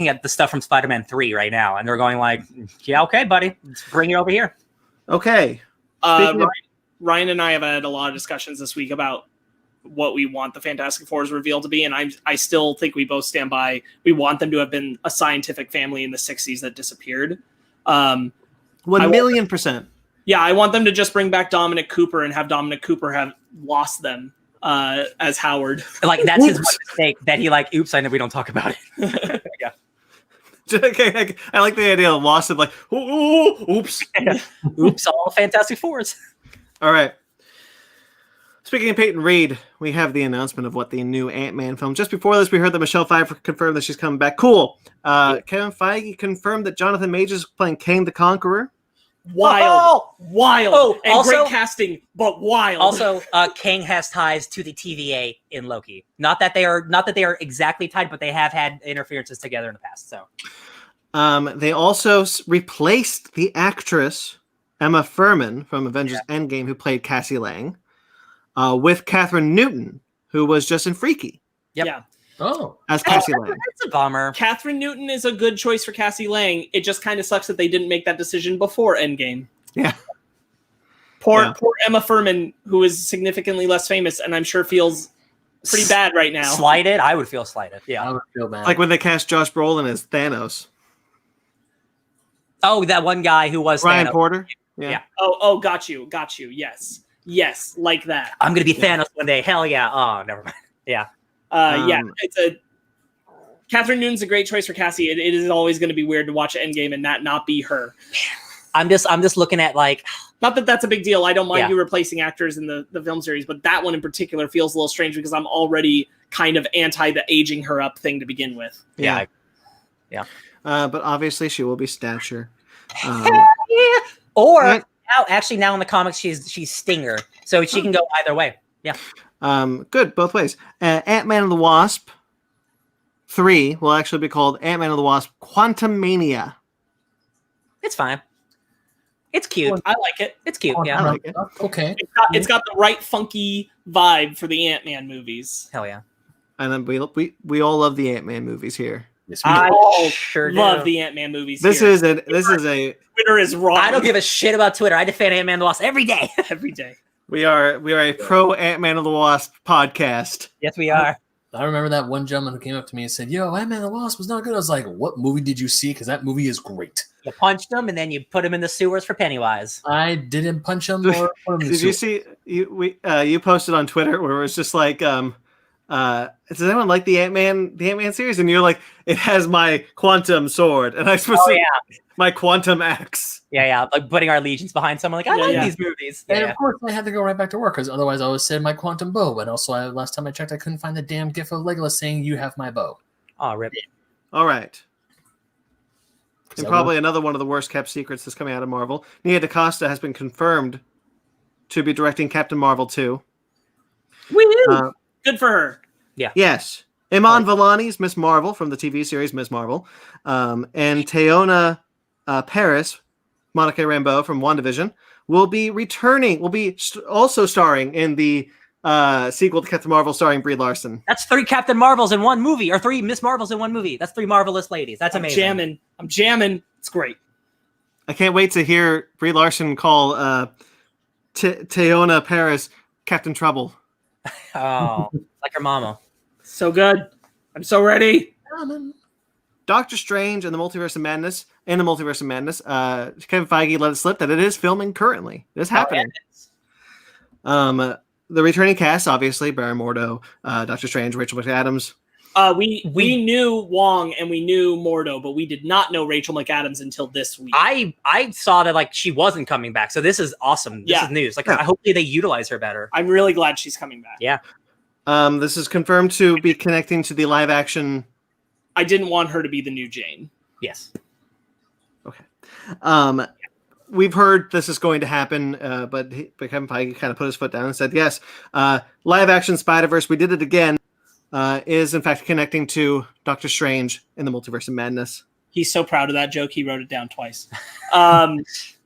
at the stuff from Spider-Man 3 right now, and they're going like, yeah, okay, buddy, let's bring it over here. Okay. Ryan and I have had a lot of discussions this week about what we want the Fantastic Four's reveal to be, and I still think we both stand by. We want them to have been a scientific family in the 60s that disappeared. 1,000,000%. Yeah, I want them to just bring back Dominic Cooper and have Dominic Cooper have lost them as Howard. Like that's his mistake that he like. Oops, I know we don't talk about it. Yeah. I like the idea of lost it. Like, oops, oops, all Fantastic Fours. All right. Speaking of Peyton Reed, we have the announcement of what the new Ant-Man film. Just before this, we heard that Michelle Pfeiffer confirmed that she's coming back. Cool. Kevin Feige confirmed that Jonathan Majors is playing Kang the Conqueror. Wild. Oh, and also, great casting, but wild. Also, Kang has ties to the TVA in Loki. Not that they are exactly tied, but they have had interferences together in the past. So, they also replaced the actress Emma Fuhrmann from Avengers Endgame, who played Cassie Lang. With Catherine Newton, who was just in Freaky. Yep. Yeah. Oh. As Cassie Lang. That's a bummer. Catherine Newton is a good choice for Cassie Lang. It just kind of sucks that they didn't make that decision before Endgame. Yeah. Poor Emma Fuhrmann, who is significantly less famous, and I'm sure feels pretty bad right now. Slighted? I would feel slighted. Yeah. I would feel bad. Like when they cast Josh Brolin as Thanos. Oh, that one guy who was Ryan Thanos. Porter? Yeah. Oh, got you. Yes, like that. I'm gonna be Thanos one day. Hell yeah. Oh, never mind. Yeah. Catherine Newton's a great choice for Cassie. It is always going to be weird to watch Endgame and that not be her. I'm just looking at like, not that that's a big deal. I don't mind you replacing actors in the film series, but that one in particular feels a little strange because I'm already kind of anti the aging her up thing to begin with. Yeah. But obviously she will be Stature. Or now in the comics she's Stinger, so she can go either way. Yeah. Good both ways. Ant-Man and the Wasp 3 will actually be called Ant-Man and the Wasp Quantumania. It's fine. It's cute. I like it. It's cute. Yeah. I like it. Okay. It's got the right funky vibe for the Ant-Man movies. Hell yeah. And then we all love the Ant-Man movies here. Yes, I sure love the Ant-Man movies. This here. is a Twitter is wrong. I don't give a shit about Twitter. I defend Ant-Man and the Wasp every day. every day. we are a pro Ant-Man and the Wasp podcast. Yes, we are. I remember that one gentleman who came up to me and said, "Yo, Ant-Man and the Wasp was not good." I was like, "What movie did you see? Because that movie is great." You punched him and then you put him in the sewers for Pennywise. I didn't punch him or put him in the Did you see you posted on Twitter where it was just like does anyone like the Ant-Man series? And you're like, it has my quantum sword, and I supposed to my quantum axe. Yeah, like putting our legions behind someone. Like I like these movies. And of course, I had to go right back to work because otherwise, I would say my quantum bow. And also, last time I checked, I couldn't find the damn gif of Legolas saying, "You have my bow." Oh, rip. All right. And probably another one of the worst kept secrets that's coming out of Marvel. Nia DaCosta has been confirmed to be directing Captain Marvel 2. Woo! Good for her. Yeah. Yes. Iman Vellani's Miss Marvel from the TV series Miss Marvel. And Teyonah Parris, Monica Rambeau from WandaVision, will be returning, also starring in the sequel to Captain Marvel starring Brie Larson. That's 3 Captain Marvels in one movie, or 3 Miss Marvels in one movie. That's 3 marvelous ladies. That's amazing. I'm jamming. It's great. I can't wait to hear Brie Larson call Teyonah Parris Captain Trouble. Oh, like her mama. So good. I'm so ready. Doctor Strange and the Multiverse of Madness. Kevin Feige let it slip that it is filming currently. It is happening. The returning cast, obviously, Baron Mordo, Doctor Strange, Rachel McAdams. We knew Wong and we knew Mordo, but we did not know Rachel McAdams until this week. I saw that like she wasn't coming back, so this is awesome. This is news. Like I hope they utilize her better. I'm really glad she's coming back. Yeah. This is confirmed to be connecting to the live action. I didn't want her to be the new Jane. Yes. Okay. We've heard this is going to happen, but Kevin Feige kind of put his foot down and said, yes, live action Spider-Verse, we did it again, is in fact connecting to Doctor Strange in the Multiverse of Madness. He's so proud of that joke, he wrote it down twice. It's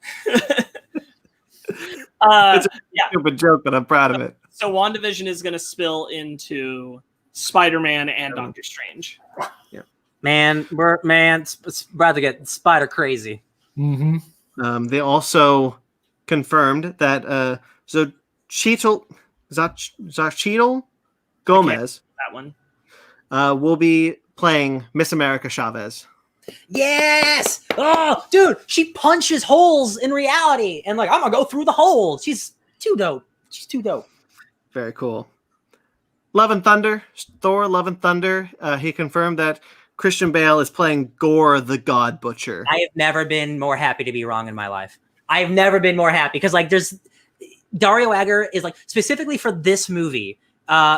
a stupid joke, but I'm proud of it. So WandaVision is going to spill into Spider-Man and Doctor Strange. Yeah. It's about to get spider crazy. Mm-hmm. They also confirmed that Xochitl Gomez That one. will be playing Miss America Chavez. Yes! Oh, dude, she punches holes in reality, and like I'm gonna go through the hole. She's too dope. Very cool. Love and Thunder, Thor: Love and Thunder. He confirmed that Christian Bale is playing Gore the God Butcher. I have never been more happy to be wrong in my life. I've never been more happy because like there's Dario Agger is like specifically for this movie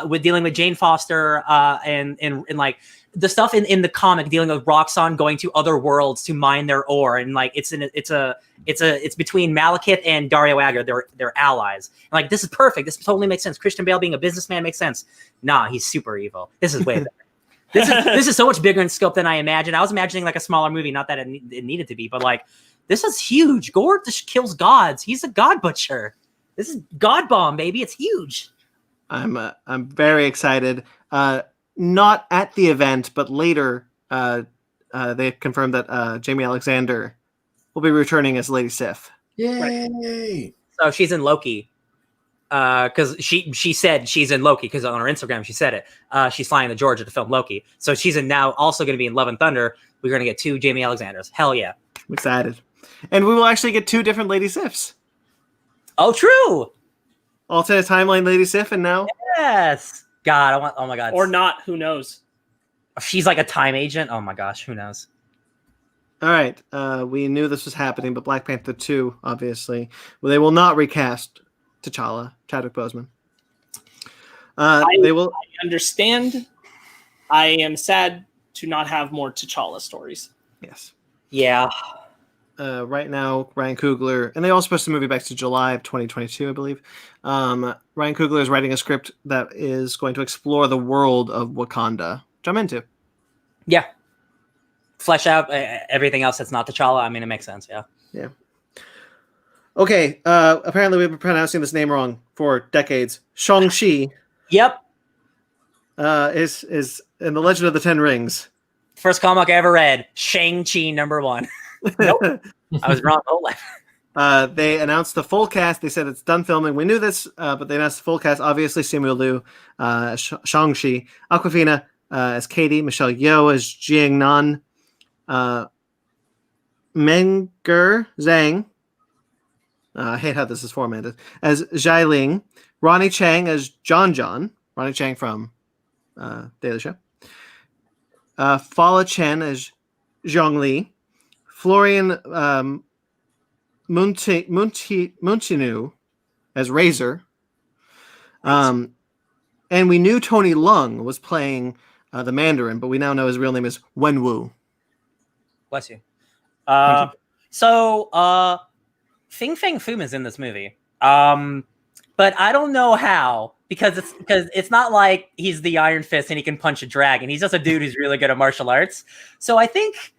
with dealing with Jane Foster and like the stuff in the comic dealing with Roxxon going to other worlds to mine their ore, and like it's between Malekith and Dario Agger. They're allies. And, like this is perfect. This totally makes sense. Christian Bale being a businessman makes sense. Nah, he's super evil. This is way better. This is so much bigger in scope than I imagined. I was imagining like a smaller movie, not that it needed to be, but like this is huge. Gore just kills gods. He's a god butcher. This is God Bomb, baby. It's huge. I'm very excited. Not at the event, but later, they confirmed that Jamie Alexander will be returning as Lady Sif. Yay! Right. So she's in Loki. Because she said she's in Loki because on her Instagram she said it. She's flying to Georgia to film Loki, so she's now also going to be in Love and Thunder. We're going to get 2 Jamie Alexanders. Hell yeah! I'm excited, and we will actually get 2 different Lady Sifs. Oh, true. Alternate timeline Lady Sif, and now yes. God, oh my God. Or not? Who knows? She's like a time agent. Oh my gosh, who knows? All right, we knew this was happening, but Black Panther 2, obviously, well, they will not recast T'Challa, Chadwick Boseman. They will. I understand. I am sad to not have more T'Challa stories. Yes. Yeah. Right now, Ryan Coogler, and they also pushed the movie back to July of 2022, I believe. Ryan Coogler is writing a script that is going to explore the world of Wakanda, which I'm into. Yeah. Flesh out everything else that's not T'Challa. I mean, it makes sense. Yeah. Yeah. Okay. Apparently, we've been pronouncing this name wrong for decades. Shang-Chi. Yep. Is in the Legend of the Ten Rings. First comic I ever read. Shang-Chi #1. Nope. I was wrong the whole life. They announced the full cast. They said it's done filming. We knew this, but they announced the full cast. Obviously, Simu Liu, Shang-Chi, Awkwafina as Katie, Michelle Yeoh as Jiang Nan, Menger Zhang. I hate how this is formatted. As Zhai Ling, Ronnie Chang as John, Ronnie Chang from Daily Show. Fala Chen as Zhong Li, Florian Muntinu as Razor. And we knew Tony Leung was playing the Mandarin, but we now know his real name is Wenwu. Bless you. So Fing Fang Foom is in this movie. But I don't know how, because it's not like he's the Iron Fist and he can punch a dragon. He's just a dude who's really good at martial arts. So I think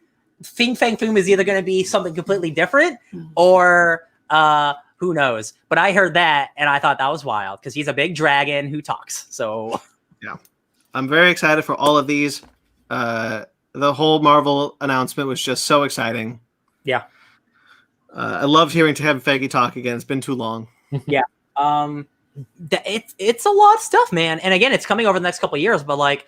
Fing Fang Foom is either going to be something completely different or who knows. But I heard that and I thought that was wild because he's a big dragon who talks. So yeah, I'm very excited for all of these. The whole Marvel announcement was just so exciting. Yeah. I loved hearing Kevin Feige talk again. It's been too long. Yeah. It's a lot of stuff, man. And again, it's coming over the next couple of years, but like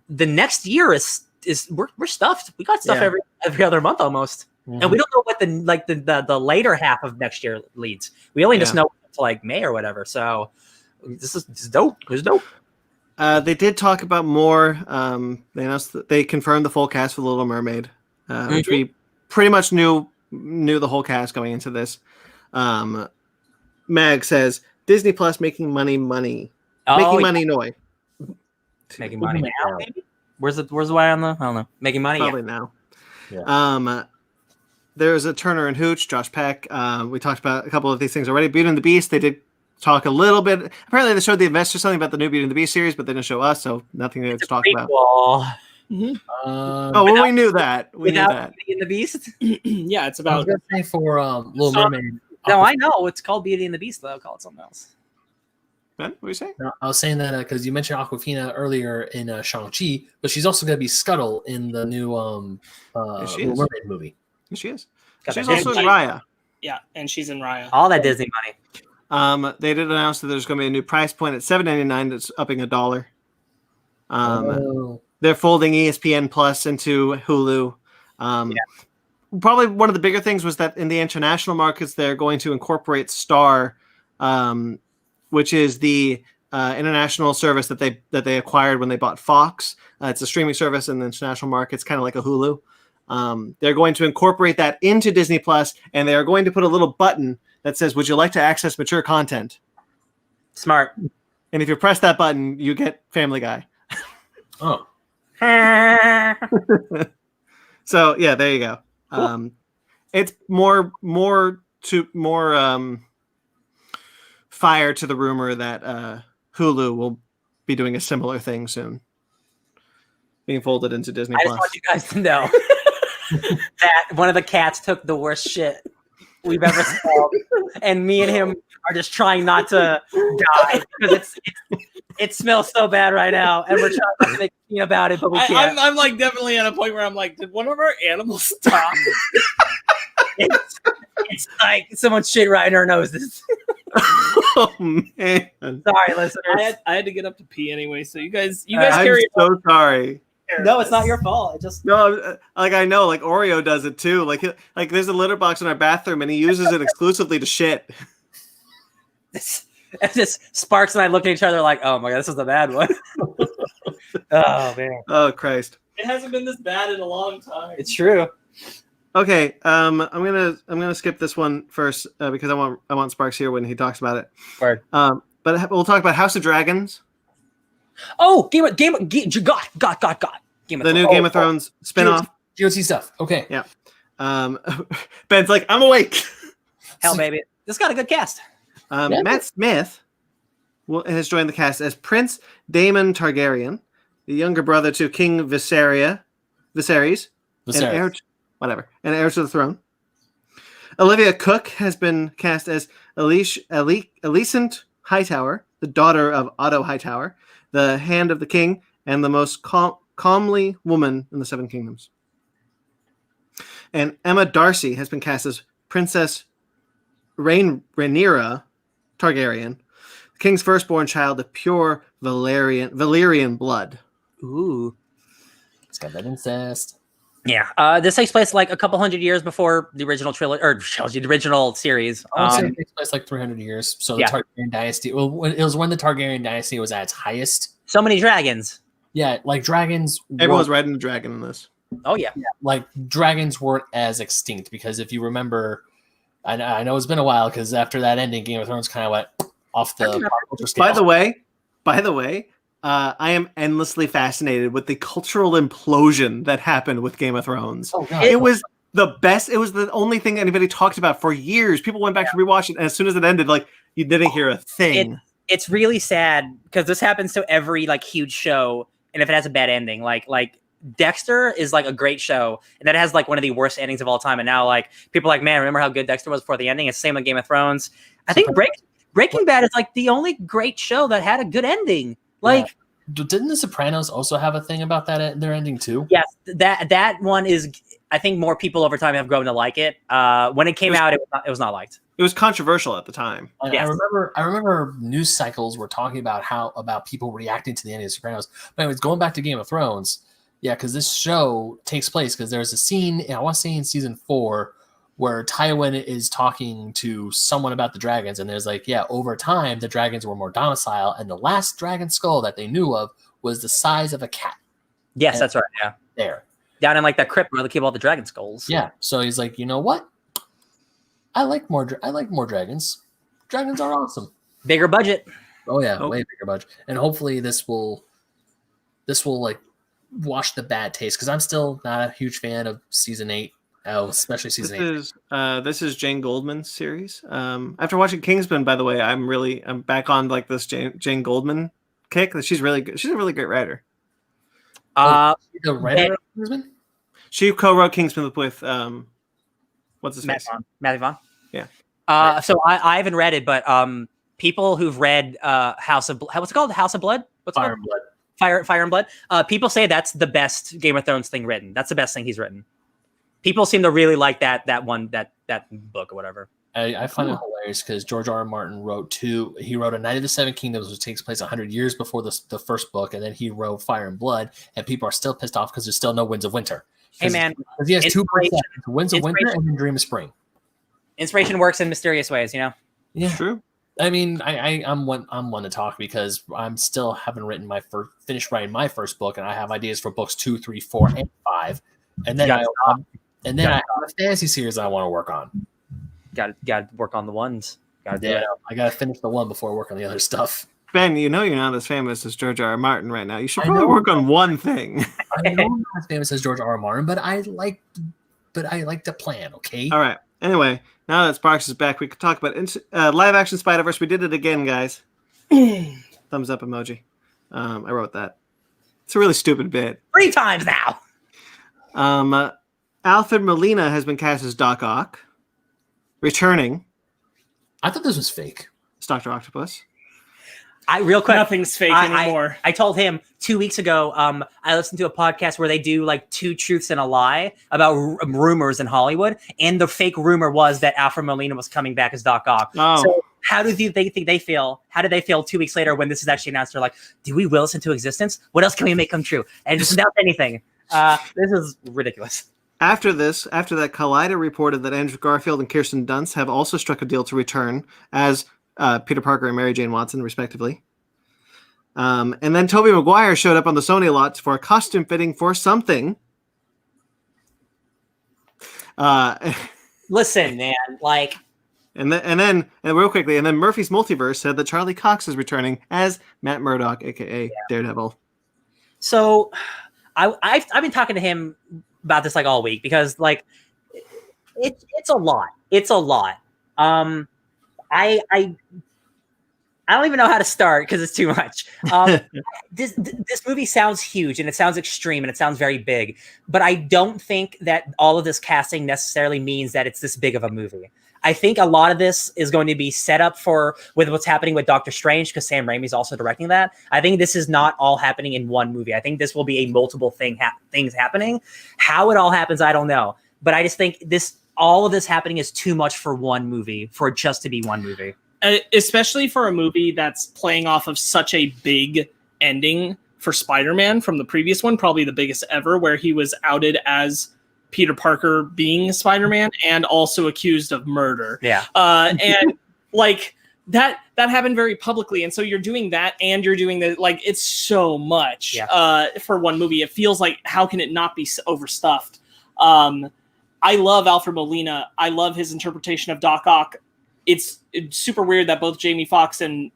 the next year is we're stuffed. We got stuff every other month almost, and we don't know what the later half of next year leads. We only just know to like May or whatever. So this is dope. It's dope. They did talk about more. They announced that they confirmed the full cast for The Little Mermaid, which we pretty much knew the whole cast going into this. Mag says Disney Plus making money, making money, Noi. Making money now. Maybe? Where's the Y on the? I don't know. Making money. Probably now. Yeah. There's a Turner and Hooch, Josh Peck. We talked about a couple of these things already. Beauty and the Beast. They did talk a little bit. Apparently, they showed the investors something about the new Beauty and the Beast series, but they didn't show us, so nothing to talk about. We knew that. We knew that. Beauty and the Beast. Yeah, it's about. I was gonna say for Little Mermaid. No, I know it's called Beauty and the Beast, though. I'll call it something else. Ben, what are you saying? No, I was saying that because you mentioned Awkwafina earlier in Shang-Chi, but she's also going to be Scuttle in the new Little Mermaid movie. She is. She's also in Raya. Yeah, and she's in Raya. All that Disney money. They did announce that there's going to be a new price point at $7.99 that's upping $1. They're folding ESPN Plus into Hulu. Probably one of the bigger things was that in the international markets, they're going to incorporate Star, which is the international service that they acquired when they bought Fox. It's a streaming service in the international markets, kind of like a Hulu. They're going to incorporate that into Disney Plus, and they are going to put a little button that says, "Would you like to access mature content?" Smart. And if you press that button, you get Family Guy. Oh. So yeah, there you go. Cool. It's more fire to the rumor that Hulu will be doing a similar thing soon, being folded into Disney Plus. I just want you guys to know that one of the cats took the worst shit we've ever smelled, and me and him are just trying not to die because it smells so bad right now, and we're trying not to make a scene about it, but we can't. I'm like definitely at a point where I'm like, did one of our animals stop? It's like someone's shit right in our noses. Oh man! Sorry, listeners. I had to get up to pee anyway, so you guys carry. I'm so sorry. No, it's not your fault. It just I know, like Oreo does it too. Like there's a litter box in our bathroom, and he uses it exclusively to shit. It's just Sparks and I look at each other like, oh my god, this is the bad one. Oh man. Oh Christ. It hasn't been this bad in a long time. It's true. Okay, I'm gonna skip this one first because I want Sparks here when he talks about it. Word. But we'll talk about House of Dragons. Oh, Game of Game of Thrones spinoff. GOT stuff. Okay. Yeah. Ben's like, I'm awake. Hell, baby, this got a good cast. Matt Smith has joined the cast as Prince Daemon Targaryen, the younger brother to King Viserys. And heir to the throne. Olivia Cook has been cast as Alicent Hightower, the daughter of Otto Hightower, the Hand of the King, and the most comely woman in the Seven Kingdoms. And Emma Darcy has been cast as Princess Rhaenyra Targaryen, the king's firstborn child of pure Valyrian blood. Ooh. It's got that incest. Yeah. This takes place like a couple hundred years before the original trilogy, or the original series. I would say it takes place like 300 years. So the Targaryen dynasty, well, it was when the Targaryen dynasty was at its highest. So many dragons. Yeah, like dragons. Everyone's riding a dragon in this. Oh, yeah. Like dragons weren't as extinct because if you remember, I know it's been a while because after that ending, Game of Thrones kind of went off the culture scale. By the way, I am endlessly fascinated with the cultural implosion that happened with Game of Thrones. Oh, God. It was the best. It was the only thing anybody talked about for years. People went back to rewatch it, and as soon as it ended, like you didn't hear a thing. It's really sad because this happens to every like huge show, and if it has a bad ending, like Dexter is like a great show, and that has like one of the worst endings of all time. And now like people are like, man, remember how good Dexter was before the ending? It's the same with Game of Thrones. I think Breaking Bad is like the only great show that had a good ending. Like, didn't The Sopranos also have a thing about that their ending too? Yes, that one is. I think more people over time have grown to like it. When it came out, it was not liked. It was controversial at the time. Yes. I remember news cycles were talking about people reacting to the ending of Sopranos. But anyways, going back to Game of Thrones, Yeah, because this show takes place because there's a scene, I want to say in season 4, where Tywin is talking to someone about the dragons, and there's like, yeah, over time the dragons were more docile, and the last dragon skull that they knew of was the size of a cat. Yes, And that's right. Yeah, there. down in like that crypt where they keep all the dragon skulls. Yeah, so he's like, you know what? I like more dragons. Dragons are awesome. Bigger budget. Oh yeah, way bigger budget, and hopefully this will like wash the bad taste because I'm still not a huge fan of season 8. Oh, especially season 8. This is Jane Goldman's series. After watching Kingsman, by the way, I'm back on like this Jane Goldman kick. She's really good. She's a really great writer. The writer of Kingsman? She co-wrote Kingsman with what's his face? Matthew Vaughn. Yeah. So I haven't read it, but people who've read what's it called? House of Blood? What's Fire it and Blood. Fire and Blood. People say that's the best Game of Thrones thing written. That's the best thing he's written. People seem to really like that book or whatever. I find it hilarious because George R. R. Martin wrote A Knight of the Seven Kingdoms, which takes place 100 years before the first book, and then he wrote Fire and Blood, and people are still pissed off because there's still no Winds of Winter. Hey man, because he has 2 books: Winds of Winter and then Dream of Spring. Inspiration works in mysterious ways, you know. Yeah, it's true. I mean, I'm one to talk because I'm still haven't finished writing my first book, and I have ideas for books 2, 3, 4, and 5, and then I have a fantasy series I want to work on. Got to work on the ones. Got to do it. I got to finish the one before I work on the other stuff. Ben, you know you're not as famous as George R. R. Martin right now. You should probably work on one thing. I know I'm not as famous as George R. R. Martin, but I like to plan. Okay. All right. Anyway, now that Sparks is back, we could talk about live action Spider-Verse. We did it again, guys. Thumbs up emoji. I wrote that. It's a really stupid bit. 3 times now. Alfred Molina has been cast as Doc Ock, returning. I thought this was fake. It's Dr. Octopus. Real quick, Nothing's fake anymore. I told him 2 weeks ago. I listened to a podcast where they do like 2 truths and a lie about rumors in Hollywood, and the fake rumor was that Alfred Molina was coming back as Doc Ock. Oh. So how do they think they feel? How did they feel 2 weeks later when this is actually announced? They're like, "Do we will this into existence? What else can we make come true?" And just announce anything. This is ridiculous. After that, Collider reported that Andrew Garfield and Kirsten Dunst have also struck a deal to return as Peter Parker and Mary Jane Watson, respectively. And then Tobey Maguire showed up on the Sony lot for a costume fitting for something. Listen, man, like, and real quickly, and then Murphy's Multiverse said that Charlie Cox is returning as Matt Murdock, aka Daredevil. So, I've been talking to him about this like all week because like it's a lot. It's a lot. I don't even know how to start because it's too much. This movie sounds huge and it sounds extreme and it sounds very big, but I don't think that all of this casting necessarily means that it's this big of a movie. I think a lot of this is going to be set up with what's happening with Doctor Strange because Sam Raimi's also directing that. I think this is not all happening in one movie. I think this will be a multiple things happening. How it all happens, I don't know. But I just think all of this happening is too much for one movie, for it just to be one movie. Especially for a movie that's playing off of such a big ending for Spider-Man from the previous one, probably the biggest ever, where he was outed as Peter Parker being Spider-Man and also accused of murder. Yeah. And like that happened very publicly. And so you're doing that and you're doing that. Like, it's so much for one movie. It feels like, how can it not be overstuffed? I love Alfred Molina. I love his interpretation of Doc Ock. It's super weird that both Jamie Foxx and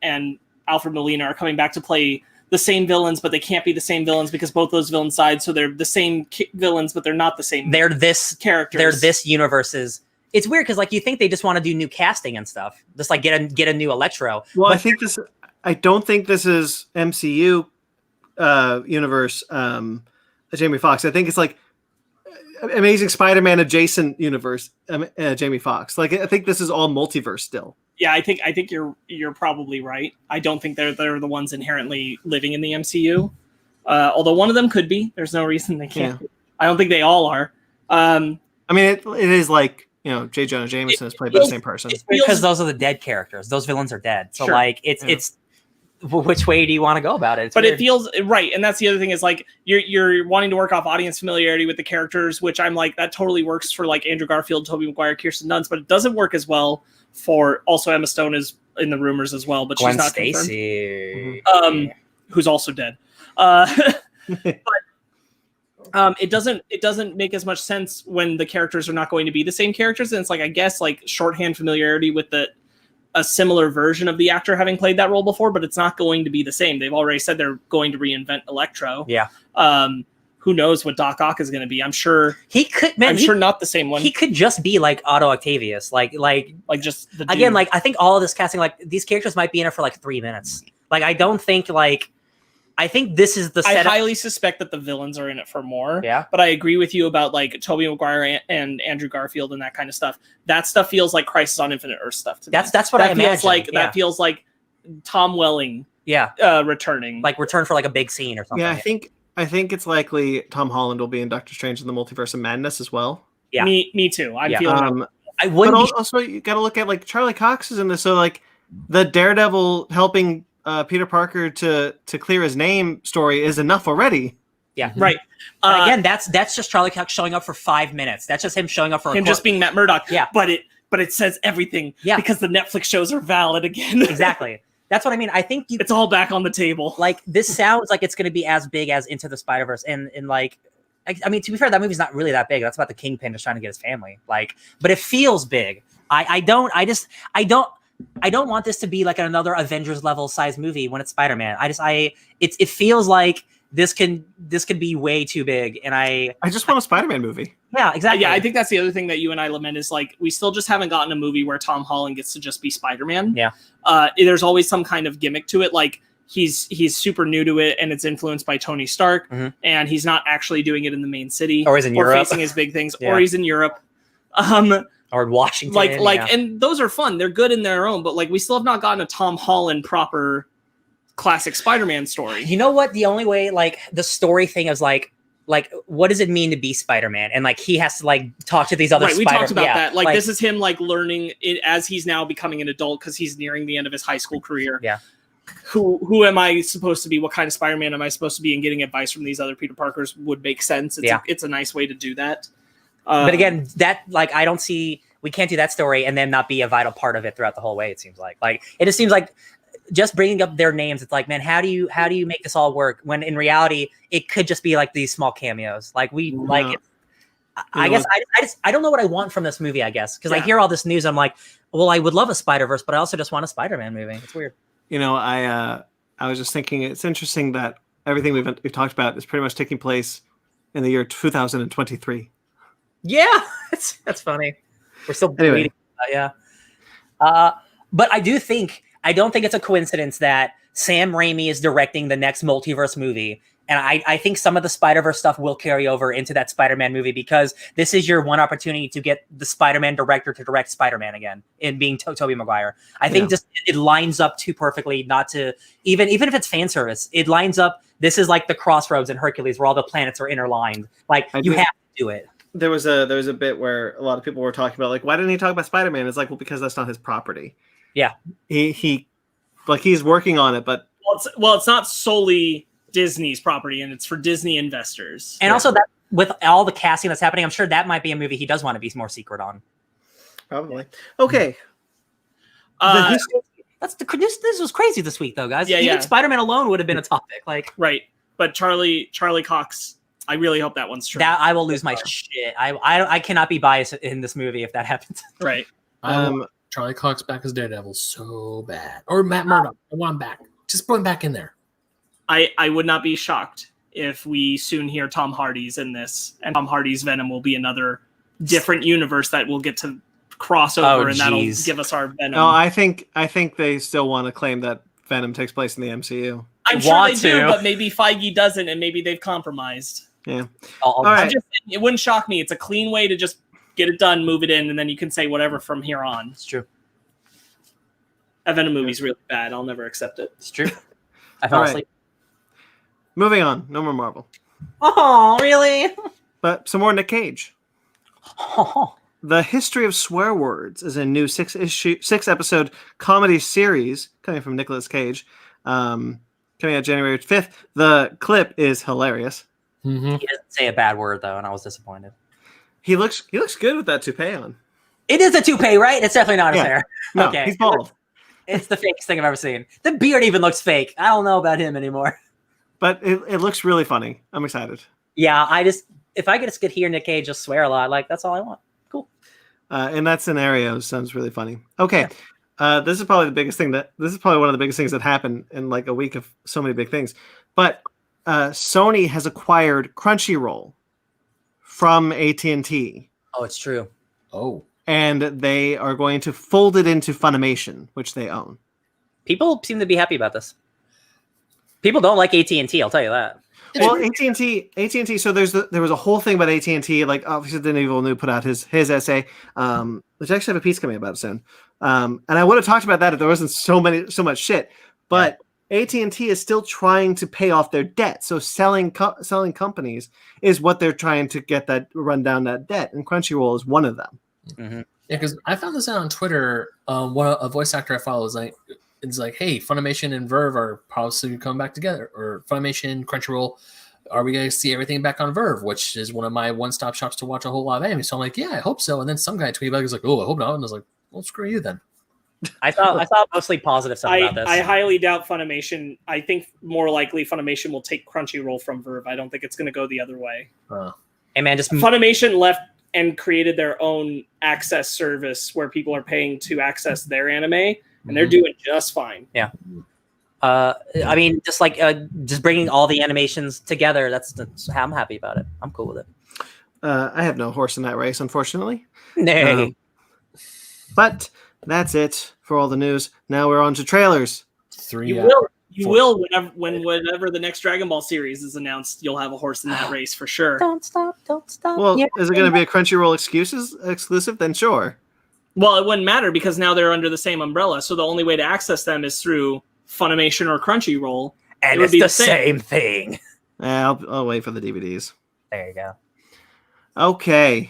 Alfred Molina are coming back to play the same villains, but they can't be the same villains because both those villains died. So they're the same villains, but they're not the same. They're this characters. They're this universe's. It's weird because like you think they just want to do new casting and stuff, just like get a new Electro. Well, I don't think this is MCU universe. Jamie Foxx. I think it's like Amazing Spider-Man adjacent universe. Jamie Foxx. Like, I think this is all multiverse still. Yeah, I think you're probably right. I don't think they're the ones inherently living in the MCU. Although one of them could be. There's no reason they can't. Yeah. I don't think they all are. I mean, it is like, you know, J. Jonah Jameson is played by the same person. It's because those are the dead characters. Those villains are dead. So like it's which way do you want to go about it? It's but weird. it feels right, and that's the other thing is like you're wanting to work off audience familiarity with the characters, which I'm like that totally works for like Andrew Garfield, Tobey Maguire, Kirsten Dunst, but it doesn't work as well for also Emma Stone is in the rumors as well, but Gwen she's not Stacy. confirmed. Who's also dead. But it doesn't make as much sense when the characters are not going to be the same characters, and it's like I guess like shorthand familiarity with a similar version of the actor having played that role before, but it's not going to be the same. They've already said they're going to reinvent Electro. Yeah. Who knows what Doc Ock is going to be? I'm sure he could. Man, I'm sure not the same one. He could just be like Otto Octavius, like just the again. dude. Like I think all of this casting, like these characters might be in it for like 3 minutes. Like I don't think like. I think this is the setup. I highly suspect that the villains are in it for more. Yeah. But I agree with you about like Tobey Maguire and Andrew Garfield and that kind of stuff. That stuff feels like Crisis on Infinite Earth stuff to me. That's what I feels imagine. like. Yeah. That feels like Tom Welling. Yeah. Returning. Like return for like a big scene or something. Yeah, I think it's likely Tom Holland will be in Doctor Strange in the Multiverse of Madness as well. Yeah. Me too. I'm feeling. I wouldn't. But also, you got to look at like Charlie Cox is in this. So like the Daredevil helping Peter Parker to clear his name story is enough already. Yeah, right. And again, that's just Charlie Cox showing up for 5 minutes. That's just him showing up for him just being Matt Murdock. Yeah, but it says everything. Yeah, because the Netflix shows are valid again. Exactly. That's what I mean. I think it's all back on the table. Like this sounds like it's going to be as big as Into the Spider-Verse, and like. I mean, to be fair, that movie's not really that big. That's about the Kingpin just trying to get his family. Like, but it feels big. I don't want this to be like another Avengers level size movie when it's Spider-Man. It feels like this could be way too big, and I just want a Spider-Man movie. Yeah, exactly. Yeah, I think that's the other thing that you and I lament is like we still just haven't gotten a movie where Tom Holland gets to just be Spider-Man. Yeah, there's always some kind of gimmick to it, like he's super new to it, and it's influenced by Tony Stark, and he's not actually doing it in the main city, or he's in Europe, facing his big things, or he's in Europe. Or Washington, and those are fun. They're good in their own, but like we still have not gotten a Tom Holland proper classic Spider-Man story. You know what? The only way, like the story thing is like what does it mean to be Spider-Man? And like he has to like talk to these other. Right, we talked about that. Like this is him like learning it as he's now becoming an adult because he's nearing the end of his high school career. Yeah. Who am I supposed to be? What kind of Spider-Man am I supposed to be? And getting advice from these other Peter Parkers would make sense. It's a nice way to do that. But again, that like I don't see we can't do that story and then not be a vital part of it throughout the whole way. It seems like it just seems like just bringing up their names. It's like, man, how do you make this all work when in reality it could just be like these small cameos. Like I guess I don't know what I want from this movie. I guess because I hear all this news, I'm like, well, I would love a Spider-Verse, but I also just want a Spider-Man movie. It's weird. You know, I was just thinking it's interesting that everything we've talked about is pretty much taking place in the year 2023. Yeah, that's funny. We're still bleeding. Yeah. But I don't think it's a coincidence that Sam Raimi is directing the next multiverse movie. And I think some of the Spider-Verse stuff will carry over into that Spider-Man movie because this is your one opportunity to get the Spider-Man director to direct Spider-Man again in being Tobey Maguire. I think just it lines up too perfectly not to even if it's fan service, it lines up. This is like the crossroads in Hercules where all the planets are interlined. Like you have to do it. There was a bit where a lot of people were talking about like, why didn't he talk about Spider-Man? It's like, well, because that's not his property. Yeah. He's working on it, but it's not solely Disney's property, and it's for Disney investors. And also that with all the casting that's happening, I'm sure that might be a movie he does want to be more secret on. Probably. Okay. This was crazy this week, though, guys. Even Spider-Man alone would have been a topic. Like right, but Charlie Cox. I really hope that one's true. That I will lose my shit. I cannot be biased in this movie if that happens. Right. Charlie Cox back as Daredevil so bad. Or Matt Murdock. I want him back. Just put him back in there. I would not be shocked if we soon hear Tom Hardy's in this, and Tom Hardy's Venom will be another different universe that we'll get to cross over, and that'll give us our Venom. No, I think they still want to claim that Venom takes place in the MCU. I'm sure they do, but maybe Feige doesn't, and maybe they've compromised. Yeah. All right. It wouldn't shock me. It's a clean way to just get it done, move it in, and then you can say whatever from here on. It's true. That Venom movie's really bad. I'll never accept it. It's true. I fell asleep. Moving on. No more Marvel. Oh, really? But some more Nick Cage. Oh. The History of Swear Words is a new 6-episode comedy series coming from Nicolas Cage. coming out January 5th. The clip is hilarious. Mm-hmm. He doesn't say a bad word though, and I was disappointed. He looks good with that toupee on. It is a toupee, right? It's definitely not his hair. No, Okay. he's bald. It's the fakest thing I've ever seen. The beard even looks fake. I don't know about him anymore. But it looks really funny. I'm excited. Yeah, if I just could hear Nick Cage just swear a lot, like that's all I want. Cool. In that scenario, sounds really funny. Okay, this is probably one of the biggest things that happened in like a week of so many big things. But Sony has acquired Crunchyroll from AT&T. Oh, it's true. Oh. And they are going to fold it into Funimation, which they own. People seem to be happy about this. People don't like AT&T, I'll tell you that. Well, AT&T. So there was a whole thing about AT&T. Like obviously, Denis Villeneuve put out his essay, which I actually have a piece coming about it soon. And I would have talked about that if there wasn't so much shit. But AT&T is still trying to pay off their debt. So selling companies is what they're trying to get that run down that debt, and Crunchyroll is one of them. Mm-hmm. Yeah, because I found this out on Twitter. A voice actor I follow is like, hey, Funimation and Verve are possibly coming back together, or Funimation, Crunchyroll. Are we going to see everything back on Verve, which is one of my one-stop shops to watch a whole lot of anime? So I'm like, yeah, I hope so. And then some guy tweeted back, he's like, oh, I hope not. And I was like, well, screw you then. I thought mostly positive stuff about this. I highly doubt Funimation. I think more likely Funimation will take Crunchyroll from Verve. I don't think it's going to go the other way. Hey man, just Funimation left and created their own access service where people are paying to access their anime, and they're doing just fine. Yeah. I mean, just bringing all the animations together. That's I'm happy about it. I'm cool with it. I have no horse in that race, unfortunately. Nay. But that's it for all the news. Now we're on to trailers. You will whenever the next Dragon Ball series is announced, you'll have a horse in that race for sure. Don't stop. Well, is it going to be a Crunchyroll exclusive? Then sure. Well, it wouldn't matter because now they're under the same umbrella. So the only way to access them is through Funimation or Crunchyroll. And it's the same thing. I'll wait for the DVDs. There you go. Okay.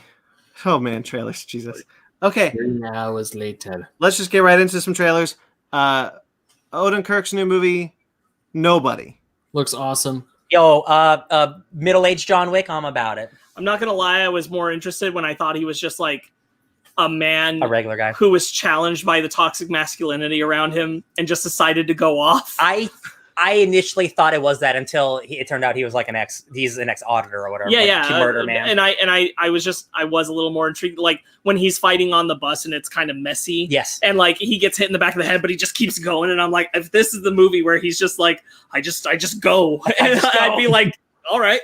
Oh man, trailers. Jesus. Okay. 3 hours later. Let's just get right into some trailers. Odenkirk's new movie, Nobody. Looks awesome. Yo, middle-aged John Wick, I'm about it. I'm not going to lie. I was more interested when I thought he was just like a man, a regular guy who was challenged by the toxic masculinity around him and just decided to go off. I initially thought it was that until it turned out he was like he's an ex-auditor or whatever. Yeah. Murder man. And I was a little more intrigued. Like when he's fighting on the bus and it's kind of messy. Yes. And like he gets hit in the back of the head, but he just keeps going. And I'm like, if this is the movie where he's just like, I just go. I'd be like, all right,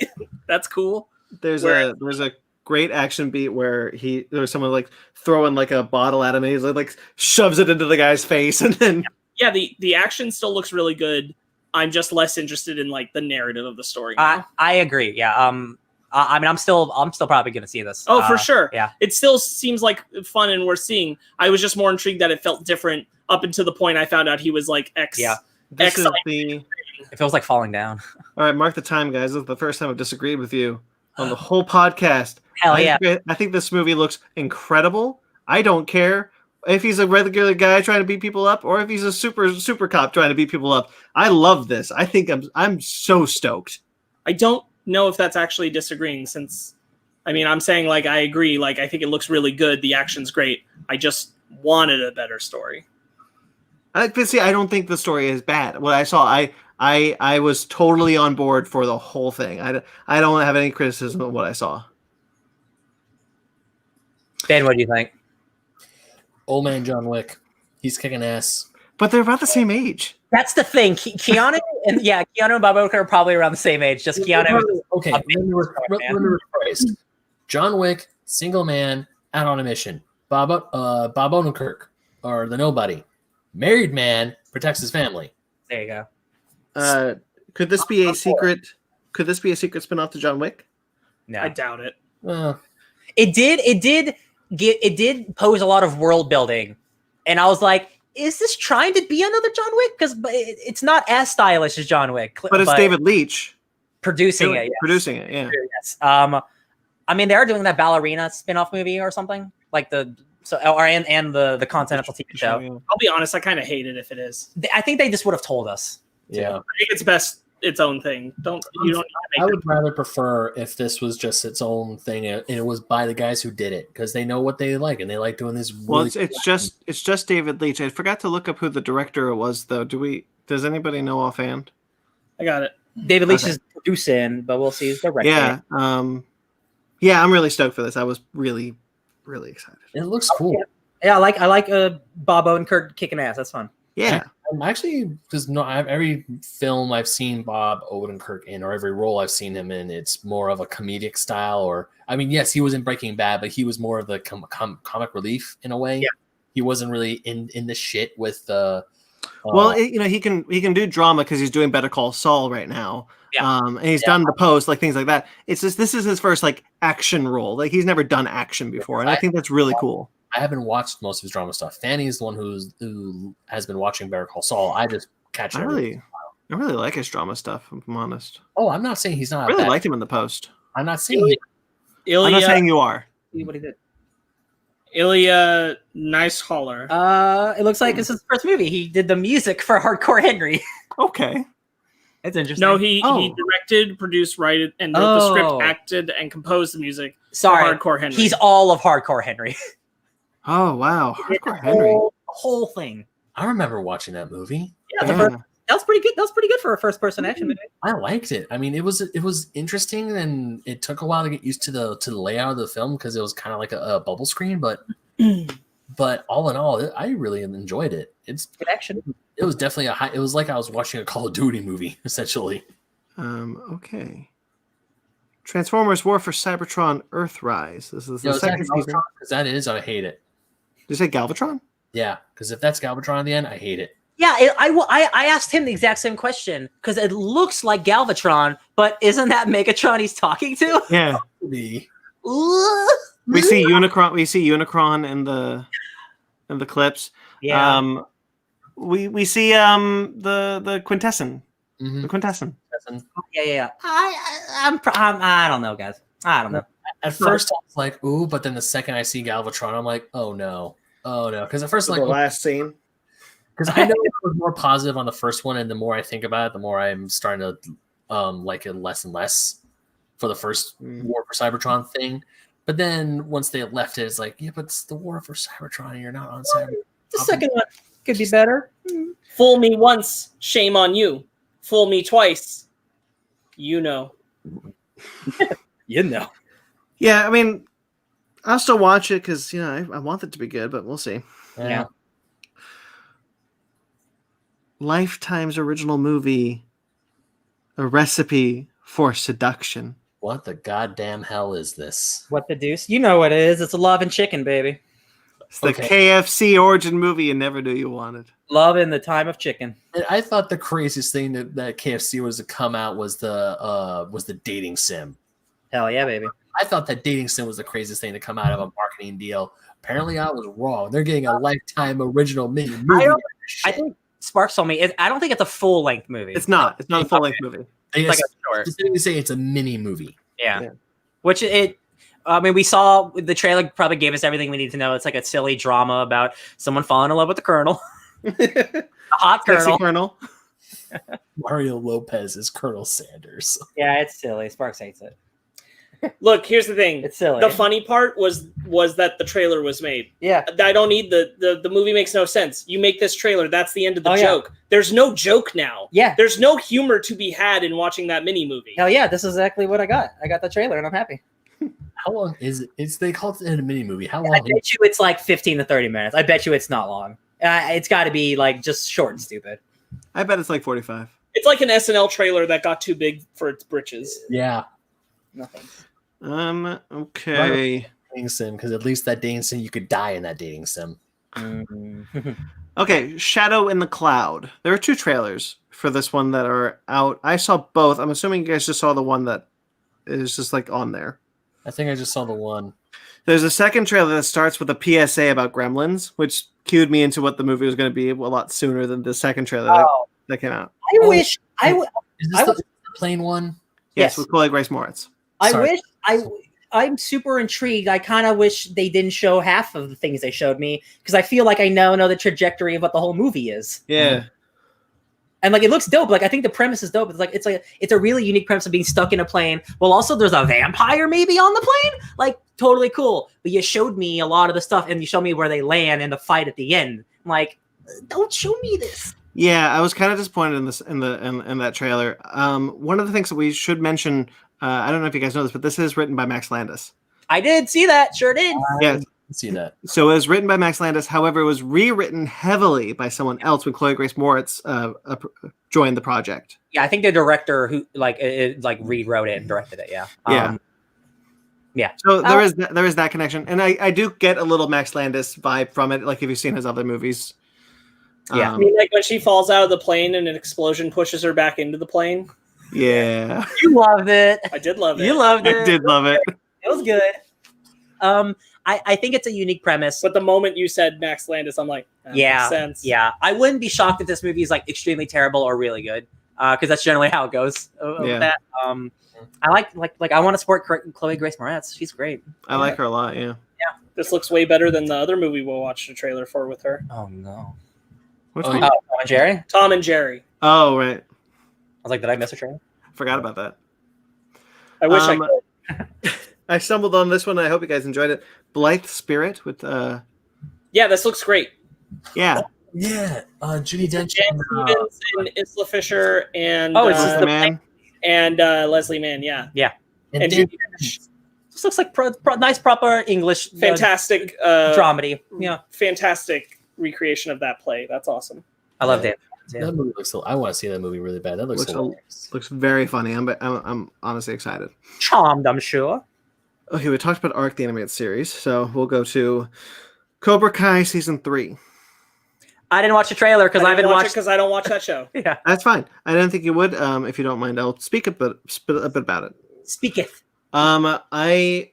that's cool. There's a great action beat where there's someone like throwing like a bottle at him and he's like shoves it into the guy's face and then the action still looks really good. I'm just less interested in like the narrative of the story. I agree. Yeah. I mean, I'm still probably going to see this. Oh, for sure. Yeah. It still seems like fun and worth seeing. I was just more intrigued that it felt different up until the point I found out he was like It feels like falling down. All right, mark the time, guys. This is the first time I've disagreed with you on the whole podcast. Hell yeah. I think this movie looks incredible. I don't care if he's a regular guy trying to beat people up or if he's a super cop trying to beat people up. I love this. I think I'm so stoked. I don't know if that's actually disagreeing since, I mean, I'm saying like I agree. Like I think it looks really good. The action's great. I just wanted a better story. I don't think the story is bad. What I saw, I was totally on board for the whole thing. I don't have any criticism of what I saw. Ben, what do you think? Old man John Wick. He's kicking ass. But they're about the same age. That's the thing. Keanu and Bob Odenkirk are probably around the same age. Just Keanu. Okay, let me rephrase. John Wick, single man, out on a mission. Bob Odenkirk, or the nobody, married man, protects his family. There you go. Could this be a secret? Could this be a secret spinoff to John Wick? No, I doubt it. It did pose a lot of world building, and I was like, is this trying to be another John Wick? Because it's not as stylish as John Wick. But it's David Leitch producing it. Yes. Producing it, yeah. Yes. I mean, they are doing that ballerina spin-off movie or something like the Continental TV show. I'll be honest, I kind of hate it if it is. I think they just would have told us. Yeah. I think it's best its own thing. I would rather prefer if this was just its own thing and it was by the guys who did it because they know what they like and they like doing this. Well, it's just David Leitch. I forgot to look up who the director was though. Does anybody know offhand? I got it. David Leitch is producing, but we'll see his director. Yeah. Yeah, I'm really stoked for this. I was really, really excited. It looks cool. Yeah, I like Bob Odenkirk kicking ass. That's fun. Yeah. I'm actually because every film I've seen Bob Odenkirk in, or every role I've seen him in, it's more of a comedic style. Or I mean, yes, he was in Breaking Bad, but he was more of the comic relief in a way. Yeah. He wasn't really in the shit with the. He can do drama because he's doing Better Call Saul right now. Yeah. And he's done The Post, like things like that. It's just this is his first like action role. Like he's never done action before, and I think that's really cool. I haven't watched most of his drama stuff. Fanny is the one who has been watching Better Call Saul. I just catch it. I really like his drama stuff, if I'm honest. Oh, I'm not saying he's not. I really liked him in The Post. I'm not saying I'm not saying you are. See what he did. Ilya Nicehaller. It looks like it's his first movie. He did the music for Hardcore Henry. Okay. That's interesting. No, he directed, produced, wrote, and wrote the script, acted, and composed the music. Sorry, for Hardcore Henry. He's all of Hardcore Henry. Oh wow, Hardcore Henry. The whole thing. I remember watching that movie. Yeah, that was pretty good. That was pretty good for a first-person action movie. I liked it. I mean, it was interesting, and it took a while to get used to the layout of the film because it was kind of like a bubble screen. But all in all, I really enjoyed it. It's good action. It was definitely it was like I was watching a Call of Duty movie, essentially. Okay. Transformers War for Cybertron Earthrise. This is the second season. Because that is, I hate it. Did you say Galvatron? Yeah, because if that's Galvatron at the end, I hate it. Yeah, I asked him the exact same question because it looks like Galvatron, but isn't that Megatron he's talking to? Yeah. Me. We see Unicron. We see Unicron in the clips. Yeah. We see the Quintesson. Mm-hmm. The Quintesson. Yeah. I don't know, guys. I don't know. At first, I was like, "Ooh," but then the second I see Galvatron, I'm like, "Oh no." Because at first, the last scene. Because I know it was more positive on the first one, and the more I think about it, the more I'm starting to like it less and less for the first War for Cybertron thing. But then once they left it, it's like, yeah, but it's the War for Cybertron, and you're not on Cybertron. The second one could be better. Fool me once, shame on you. Fool me twice, you know. You know. Yeah, I mean, I'll still watch it because I want it to be good, but we'll see. Yeah. Lifetime's original movie, A Recipe for Seduction. What the goddamn hell is this? What the deuce? You know what it is. It's Love and Chicken, baby. It's the KFC origin movie you never knew you wanted. Love in the Time of Chicken. And I thought the craziest thing that KFC was to come out was the dating sim. Hell yeah, baby. I thought that dating sim was the craziest thing to come out of a marketing deal. Apparently, I was wrong. They're getting a Lifetime original movie. I think Sparks told me. I don't think it's a full-length movie. It's not. It's not a full-length movie. It's like a short. Just didn't say it's a mini movie. Yeah. Which I mean, we saw the trailer probably gave us everything we need to know. It's like a silly drama about someone falling in love with the Colonel. A hot Colonel. Mario Lopez is Colonel Sanders. Yeah, it's silly. Sparks hates it. Look, here's the thing. It's silly. The funny part was that the trailer was made. Yeah. I don't need the movie makes no sense. You make this trailer, that's the end of the joke. Yeah. There's no joke now. Yeah. There's no humor to be had in watching that mini movie. Hell yeah, this is exactly what I got. I got the trailer and I'm happy. How long is it? They call it a mini movie. How long? I bet you it's like 15 to 30 minutes. I bet you it's not long. It's got to be like just short and stupid. I bet it's like 45. It's like an SNL trailer that got too big for its britches. Yeah. Nothing. Okay. Dating sim, because at least that dating sim, you could die in that dating sim. Mm-hmm. Okay, Shadow in the Cloud. There are 2 trailers for this one that are out. I saw both. I'm assuming you guys just saw the one that is just like on there. I think I just saw the one. There's a second trailer that starts with a PSA about gremlins, which cued me into what the movie was going to be a lot sooner than the second trailer that came out. I wish I would. Is this the plain one? Yes, with Chloe Grace Moretz. I'm super intrigued. I kind of wish they didn't show half of the things they showed me because I feel like I now know the trajectory of what the whole movie is. Yeah. And like it looks dope. Like I think the premise is dope. It's a really unique premise of being stuck in a plane. Well, also there's a vampire maybe on the plane. Like totally cool. But you showed me a lot of the stuff, and you showed me where they land and the fight at the end. I'm like, don't show me this. Yeah, I was kind of disappointed in this in that trailer. One of the things that we should mention, I don't know if you guys know this, but this is written by Max Landis. I did see that. Sure did. Yeah. See that. So it was written by Max Landis. However, it was rewritten heavily by someone else when Chloe Grace Moritz joined the project. Yeah, I think the director who rewrote it and directed it. Yeah. Yeah. So there is that connection, and I do get a little Max Landis vibe from it. Like if you've seen his other movies. Yeah. I mean, like when she falls out of the plane and an explosion pushes her back into the plane. Yeah. You loved it. I did love it. You loved it. I did love it. It was good. I think it's a unique premise. But the moment you said Max Landis, I'm like, that makes sense. Yeah. I wouldn't be shocked if this movie is like extremely terrible or really good, because that's generally how it goes. With that. I like I want to support Chloe Grace Moretz. She's great. I like her a lot. Yeah. Yeah. This looks way better than the other movie we'll watch the trailer for with her. Oh no. Which Tom one? and Jerry. Tom and Jerry. Oh right. I was like, did I miss a trailer? Forgot about that. I wish I could. I stumbled on this one. I hope you guys enjoyed it. Blythe Spirit with Yeah, this looks great. yeah. Yeah, Judi Dench, Jan Stevens and Isla Fisher and Oh, it's just the man. and Leslie Mann. Yeah, and and Judi Dench. This looks like nice, proper English Fantastic dramedy. Yeah, fantastic recreation of that play. That's awesome. I loved it. Yeah. That movie looks. I want to see that movie really bad. That looks hilarious. Looks very funny. I'm honestly excited. Charmed, I'm sure. Okay, we talked about Arc, the animated series, so we'll go to Cobra Kai season 3. I didn't watch the trailer because I haven't watched. Because I don't watch that show. Yeah, That's fine. I didn't think you would. If you don't mind, I'll speak a bit about it. speaketh. I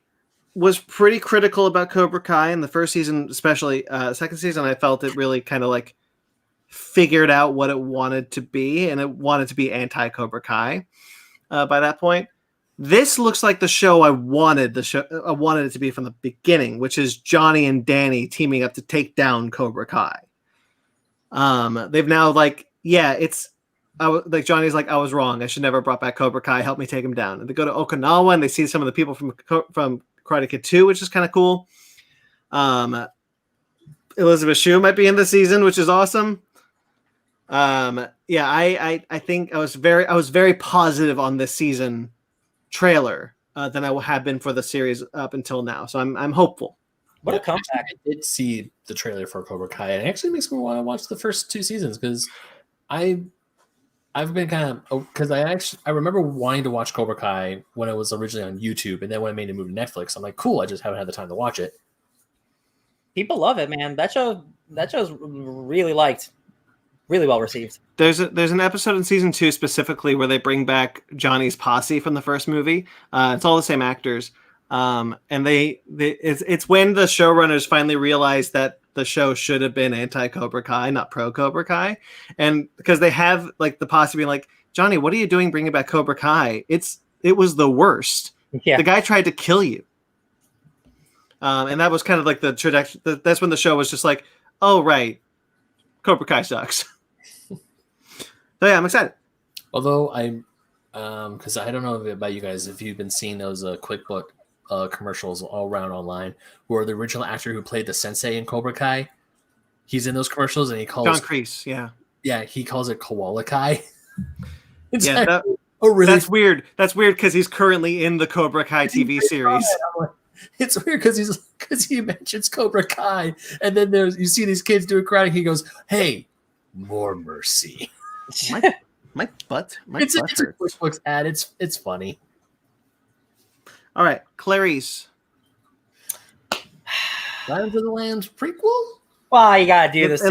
was pretty critical about Cobra Kai in the first season, especially second season. I felt it really kind of like figured out what it wanted to be, and it wanted to be anti-Cobra Kai by that point. This looks like the show I wanted it to be from the beginning, which is Johnny and Danny teaming up to take down Cobra Kai. They've now Johnny's like, I was wrong. I should never have brought back Cobra Kai. Help me take him down. And they go to Okinawa and they see some of the people from Karate Kid 2, which is kind of cool. Elizabeth Shue might be in the season, which is awesome. I think I was very positive on this season trailer than I have been for the series up until now. So I'm hopeful. What a comeback! I did see the trailer for Cobra Kai, and it actually makes me want to watch the first 2 seasons because I've been kind of because I remember wanting to watch Cobra Kai when it was originally on YouTube, and then when I made the move to Netflix, I'm like, cool. I just haven't had the time to watch it. People love it, man. That show's really liked, really well received. There's an episode in season 2 specifically where they bring back Johnny's posse from the first movie. It's all the same actors, and it's when the showrunners finally realized that the show should have been anti-Cobra Kai, not pro-Cobra Kai, and because they have like the posse being like, Johnny, what are you doing bringing back Cobra Kai? It was the worst. Yeah. The guy tried to kill you. And that was kind of like the trajectory. That's when the show was just like, oh, right. Cobra Kai sucks. So, yeah, I'm excited. Although because I don't know about you guys, if you've been seeing those QuickBook commercials all around online, where the original actor who played the sensei in Cobra Kai, he's in those commercials and he calls John Kreese, yeah. Yeah, he calls it Koala Kai. Yeah, really? That's weird. That's weird because he's currently in the Cobra Kai TV series. It's weird because he mentions Cobra Kai, and then you see these kids doing karate. He goes, "Hey, more mercy." My butt It's a hurts. QuickBooks ad. It's funny. All right, Clarice. Silence of the Lambs prequel. Well, you gotta do this.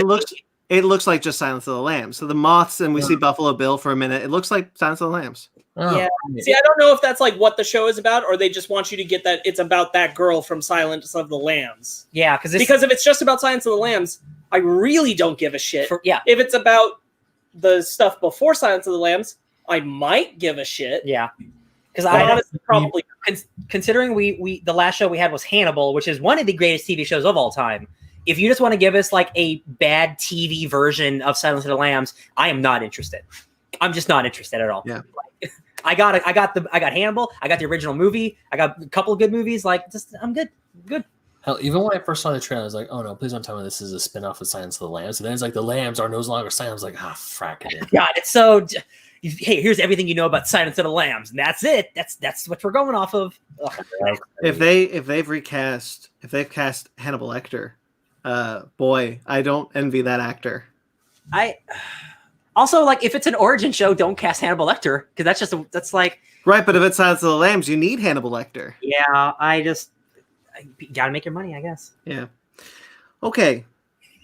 It looks like just Silence of the Lambs. So the moths, and we see Buffalo Bill for a minute. It looks like Silence of the Lambs. Oh, Yeah. See, I don't know if that's like what the show is about, or they just want you to get that it's about that girl from Silence of the Lambs. Yeah, because if it's just about Silence of the Lambs, I really don't give a shit. Yeah. If it's about the stuff before Silence of the Lambs, I might give a shit. Yeah. Because I honestly probably considering we the last show we had was Hannibal, which is one of the greatest TV shows of all time. if you just want to give us like a bad TV version of Silence of the Lambs, I am not interested. I'm just not interested at all. Yeah. I got Hannibal. I got the original movie. I got a couple of good movies. Like, just I'm good. Hell, even when I first saw the trailer, I was like, "Oh no, please don't tell me this is a spin-off of Silence of the Lambs." And then it's like the lambs are no longer silent. I was like, frack it. God, it's so. Hey, here's everything you know about Silence of the Lambs, and that's it. That's what we're going off of. Ugh. If they've cast Hannibal Lecter, boy, I don't envy that actor. I also like if it's an origin show, don't cast Hannibal Lecter because that's like Right, but if it's Silence of the Lambs, you need Hannibal Lecter. yeah. I gotta make your money, I guess. Yeah. Okay.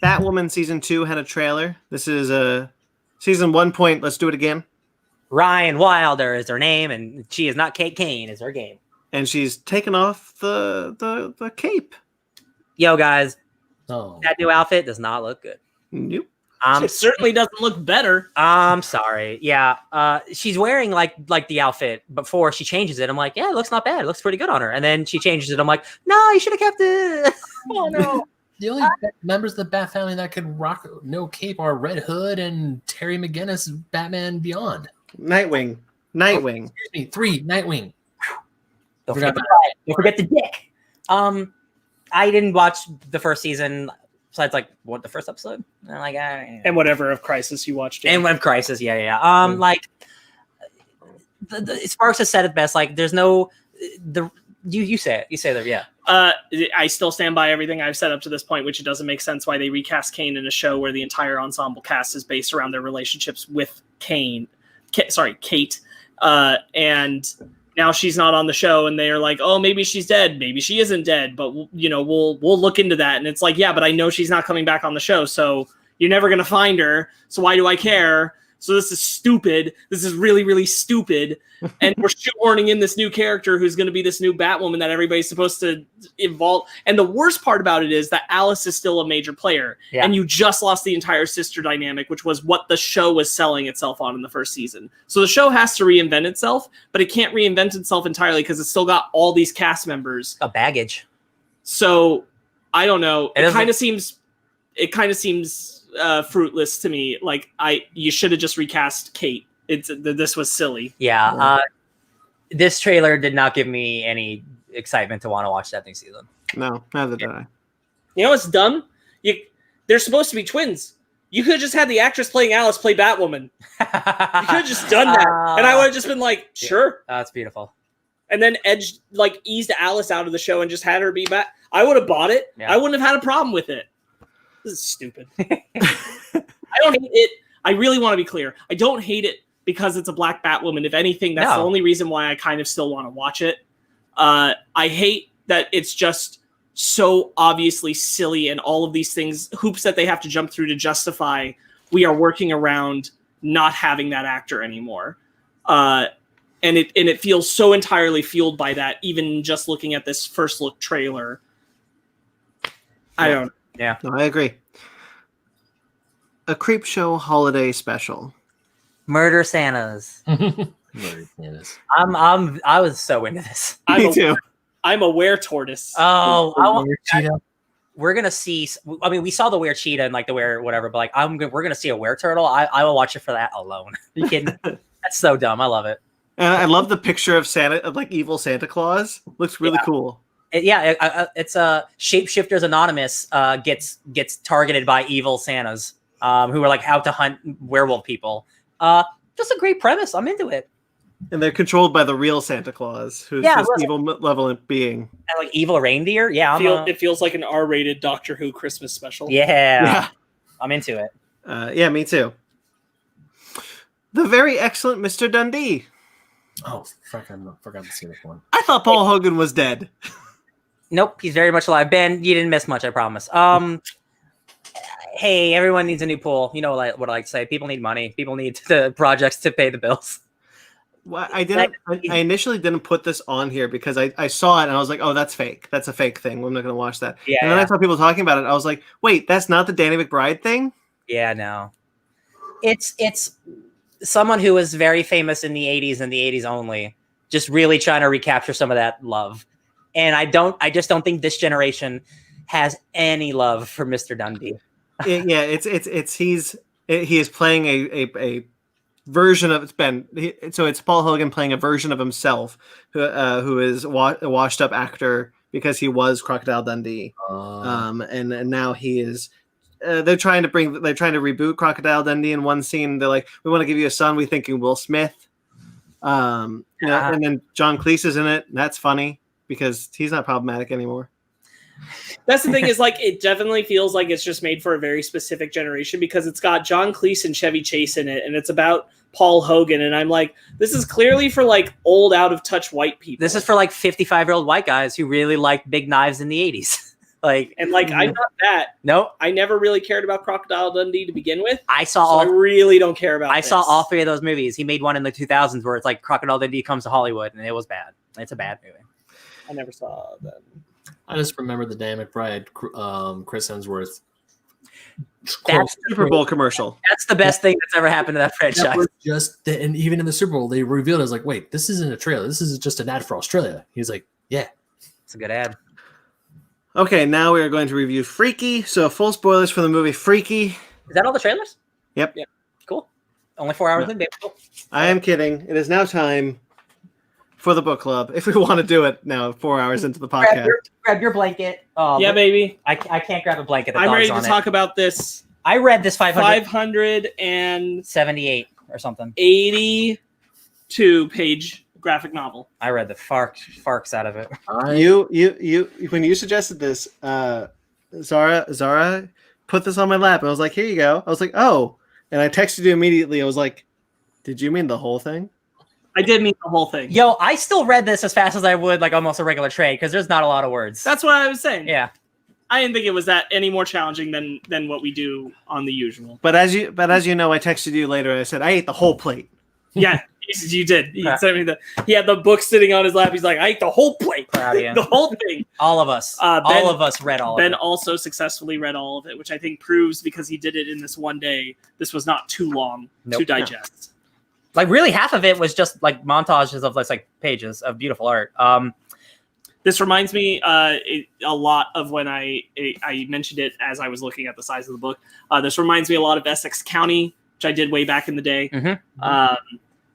Batwoman season 2 had a trailer. This is season 1 point. Let's do it again. Ryan Wilder is her name, and she is not Kate Kane. Is her game. And she's taken off the cape. Yo, guys, Oh, that new outfit does not look good. Nope. It certainly doesn't look better. I'm sorry. Yeah, she's wearing like the outfit before she changes it. I'm like, yeah, it looks not bad. It looks pretty good on her. And then she changes it. I'm like, no, you should have kept it. Oh no. the only members of the Bat family that could rock no cape are Red Hood and Terry McGinnis, Batman Beyond. Nightwing. Excuse me, 3 Nightwing. Don't forget the dick. I didn't watch the first season. Besides, like, the first episode? And like, And whatever of Crisis you watched. And Web Crisis, yeah. Like, Sparks has said it best. Like, there's no you say it. You say that, yeah. I still stand by everything I've said up to this point, which it doesn't make sense why they recast Kane in a show where the entire ensemble cast is based around their relationships with Kate. And now she's not on the show, and they're like, "Oh, maybe she's dead. Maybe she isn't dead." But we'll look into that. And it's like, yeah, but I know she's not coming back on the show, so you're never gonna find her. So why do I care? So this is stupid. This is really, really stupid. And we're shoehorning in this new character who's going to be this new Batwoman that everybody's supposed to involve. And the worst part about it is that Alice is still a major player. Yeah. And you just lost the entire sister dynamic, which was what the show was selling itself on in the first season. So the show has to reinvent itself, but it can't reinvent itself entirely because it's still got all these cast members. A baggage. So I don't know. It kind of seems fruitless to me. Like you should have just recast Kate. This was silly. Yeah. This trailer did not give me any excitement to want to watch that new season. No, neither did I. You know what's dumb? They're supposed to be twins. You could have just had the actress playing Alice play Batwoman. You could have just done that, and I would have just been like, sure. That's beautiful. And then eased Alice out of the show and just had her be back. I would have bought it. Yeah. I wouldn't have had a problem with it. This is stupid. I don't hate it. I really want to be clear. I don't hate it because it's a black Batwoman. If anything, that's the only reason why I kind of still want to watch it. I hate that it's just so obviously silly and all of these things, hoops that they have to jump through to justify we are working around not having that actor anymore. And it feels so entirely fueled by that, even just looking at this first look trailer. I don't. Yeah. No, I agree. A Creepshow holiday special. Murder Santas. Murder Santas. I was so into this. Me too. I'm a weretortoise. Oh, we're gonna see. I mean, we saw the were cheetah and like the were whatever, but like we're gonna see a were turtle. I will watch it for that alone. Are you kidding? That's so dumb. I love it. And I love the picture of evil Santa Claus. Looks really cool. It's Shapeshifters Anonymous gets targeted by evil Santas who are like out to hunt werewolf people. Just a great premise. I'm into it. And they're controlled by the real Santa Claus, who's this evil malevolent being. And like evil reindeer. Yeah, it feels like an R-rated Doctor Who Christmas special. Yeah. I'm into it. Yeah, me too. The very excellent Mr. Dundee. Oh, fuck! I forgot to see this one. I thought Paul Hogan was dead. Nope, he's very much alive. Ben, you didn't miss much, I promise. Hey, everyone needs a new pool. You know what I like to say. People need money. People need the projects to pay the bills. Well, I initially didn't put this on here because I saw it and I was like, oh, that's fake. That's a fake thing. I'm not going to watch that. Yeah, and then I saw people talking about it. I was like, wait, that's not the Danny McBride thing? Yeah, no. It's someone who was very famous in the 80s and the 80s only, just really trying to recapture some of that love. And I just don't think this generation has any love for Mr. Dundee. He is playing a version of it's Paul Hogan playing a version of himself who is a washed up actor because he was Crocodile Dundee. And now he is they're trying to reboot Crocodile Dundee in one scene. They're like, we want to give you a son, we thinking Will Smith. And then John Cleese is in it, and that's funny because he's not problematic anymore. That's the thing is, like, it definitely feels like it's just made for a very specific generation because it's got John Cleese and Chevy Chase in it, and it's about Paul Hogan, and I'm like, this is clearly for, like, old, out-of-touch white people. This is for, like, 55-year-old white guys who really liked big knives in the 80s. I'm not that. No, I never really cared about Crocodile Dundee to begin with. I really don't care about I saw all three of those movies. He made one in the 2000s where it's like Crocodile Dundee comes to Hollywood, and it was bad. It's a bad movie. I never saw them. I just remember the Dan McBride, Chris Hemsworth. That's Super Bowl commercial. That's the best thing that's ever happened to that franchise. And even in the Super Bowl, they revealed it as like, wait, this isn't a trailer. This is just an ad for Australia. He's like, yeah. It's a good ad. Okay, now we are going to review Freaky. So full spoilers for the movie Freaky. Is that all the trailers? Yep. Cool. Only 4 hours in, baby. Cool. I am kidding. It is now time for the book club. If we want to do it now, 4 hours into the podcast. Grab your blanket. Yeah, baby. I can't grab a blanket. I'm ready to talk about this. I read this 578 or something. 82 page graphic novel. I read the farks out of it. You when you suggested this, Zara put this on my lap and I was like, here you go. I was like, oh, and I texted you immediately. I was like, did you mean the whole thing? I did mean the whole thing. Yo, I still read this as fast as I would like almost a regular trade because there's not a lot of words. That's what I was saying. Yeah. I didn't think it was that any more challenging than what we do on the usual. But as you know, I texted you later and I said I ate the whole plate. Yeah, you did. He sent me he had the book sitting on his lap. He's like, I ate the whole plate. Proud of you. The whole thing. All of us. All of us read all of it. Ben also successfully read all of it, which I think proves because he did it in this one day, this was not too long to digest. Like really half of it was just like montages of like pages of beautiful art. This reminds me a lot of when I mentioned it as I was looking at the size of the book. This reminds me a lot of Essex County, which I did way back in the day,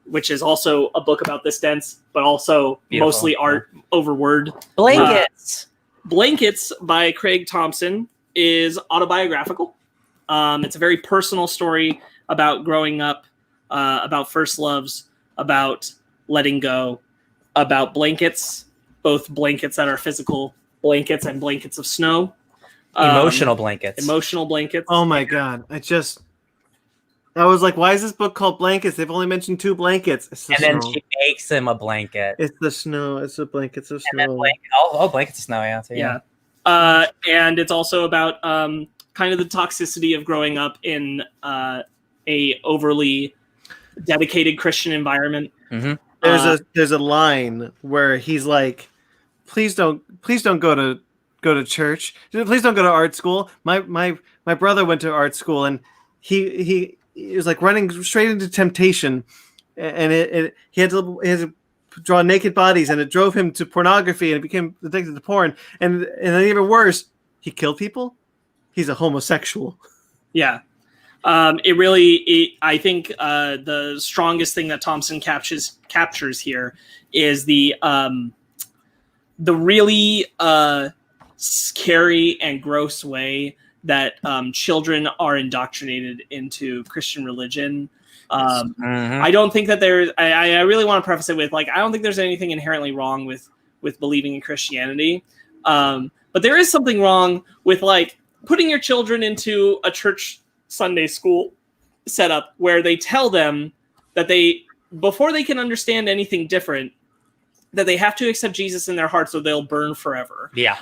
which is also a book about this dense, but also mostly art over word. Blankets by Craig Thompson is autobiographical. It's a very personal story about growing up, about first loves, about letting go, about blankets, both blankets that are physical blankets and blankets of snow. Emotional blankets. Oh my God. I was like, why is this book called Blankets? They've only mentioned 2 blankets. Then she makes him a blanket. It's the snow. It's the blankets of snow. Blankets of snow, yeah. And it's also about kind of the toxicity of growing up in a overly dedicated Christian environment. Mm-hmm. There's a line where he's like, please don't go to church. Please don't go to art school. My brother went to art school and he was like running straight into temptation, and he had to draw naked bodies, and it drove him to pornography, and it became addicted to porn, and then even worse, he killed people. He's a homosexual. Yeah. I think the strongest thing that Thompson captures here is the really scary and gross way that children are indoctrinated into Christian religion. I don't think that I really want to preface it with I don't think there's anything inherently wrong with believing in Christianity. But there is something wrong with putting your children into a church Sunday school setup where they tell them that before they can understand anything different, that they have to accept Jesus in their hearts or they'll burn forever. It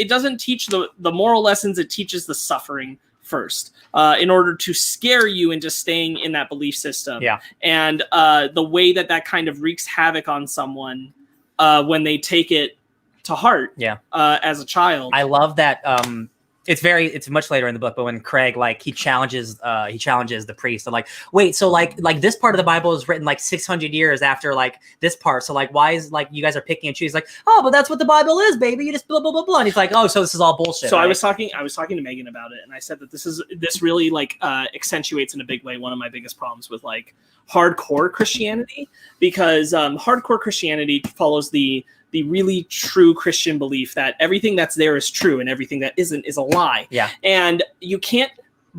doesn't teach the moral lessons. It teaches the suffering first in order to scare you into staying in that belief system. And the way that kind of wreaks havoc on someone when they take it to heart as a child. I love that. it's much later in the book, but when Craig like he challenges the priest, and like, wait, so like this part of the Bible is written like 600 years after like this part, so like why is like you guys are picking and choosing? He's like, oh, but that's what the Bible is, baby. You just blah blah blah blah. And he's like, oh, so this is all bullshit. So right? I was talking to Megan about it, and I said that this really like accentuates in a big way one of my biggest problems with like hardcore Christianity, because hardcore Christianity follows the really true Christian belief that everything that's there is true and everything that isn't is a lie. Yeah. And you can't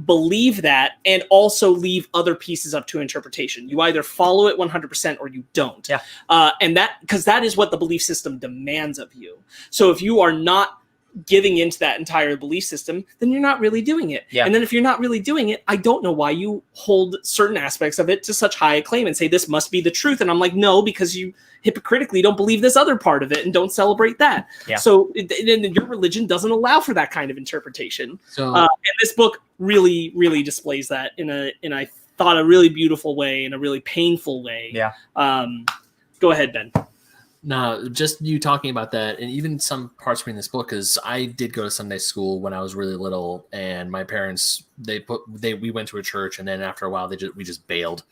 believe that and also leave other pieces up to interpretation. You either follow it 100% or you don't. Yeah. And because that is what the belief system demands of you. So if you are not giving into that entire belief system, then you're not really doing it. Yeah. And then if you're not really doing it, I don't know why you hold certain aspects of it to such high acclaim and say this must be the truth. And I'm like, no, because you hypocritically don't believe this other part of it and don't celebrate that. Yeah. So your religion doesn't allow for that kind of interpretation. So And this book really, really displays that in I thought a really beautiful way, in a really painful way. Yeah. Go ahead, Ben. no, just you talking about that, and even some parts reading this book, is I did go to Sunday school when I was really little, and my parents we went to a church, and then after a while we just bailed.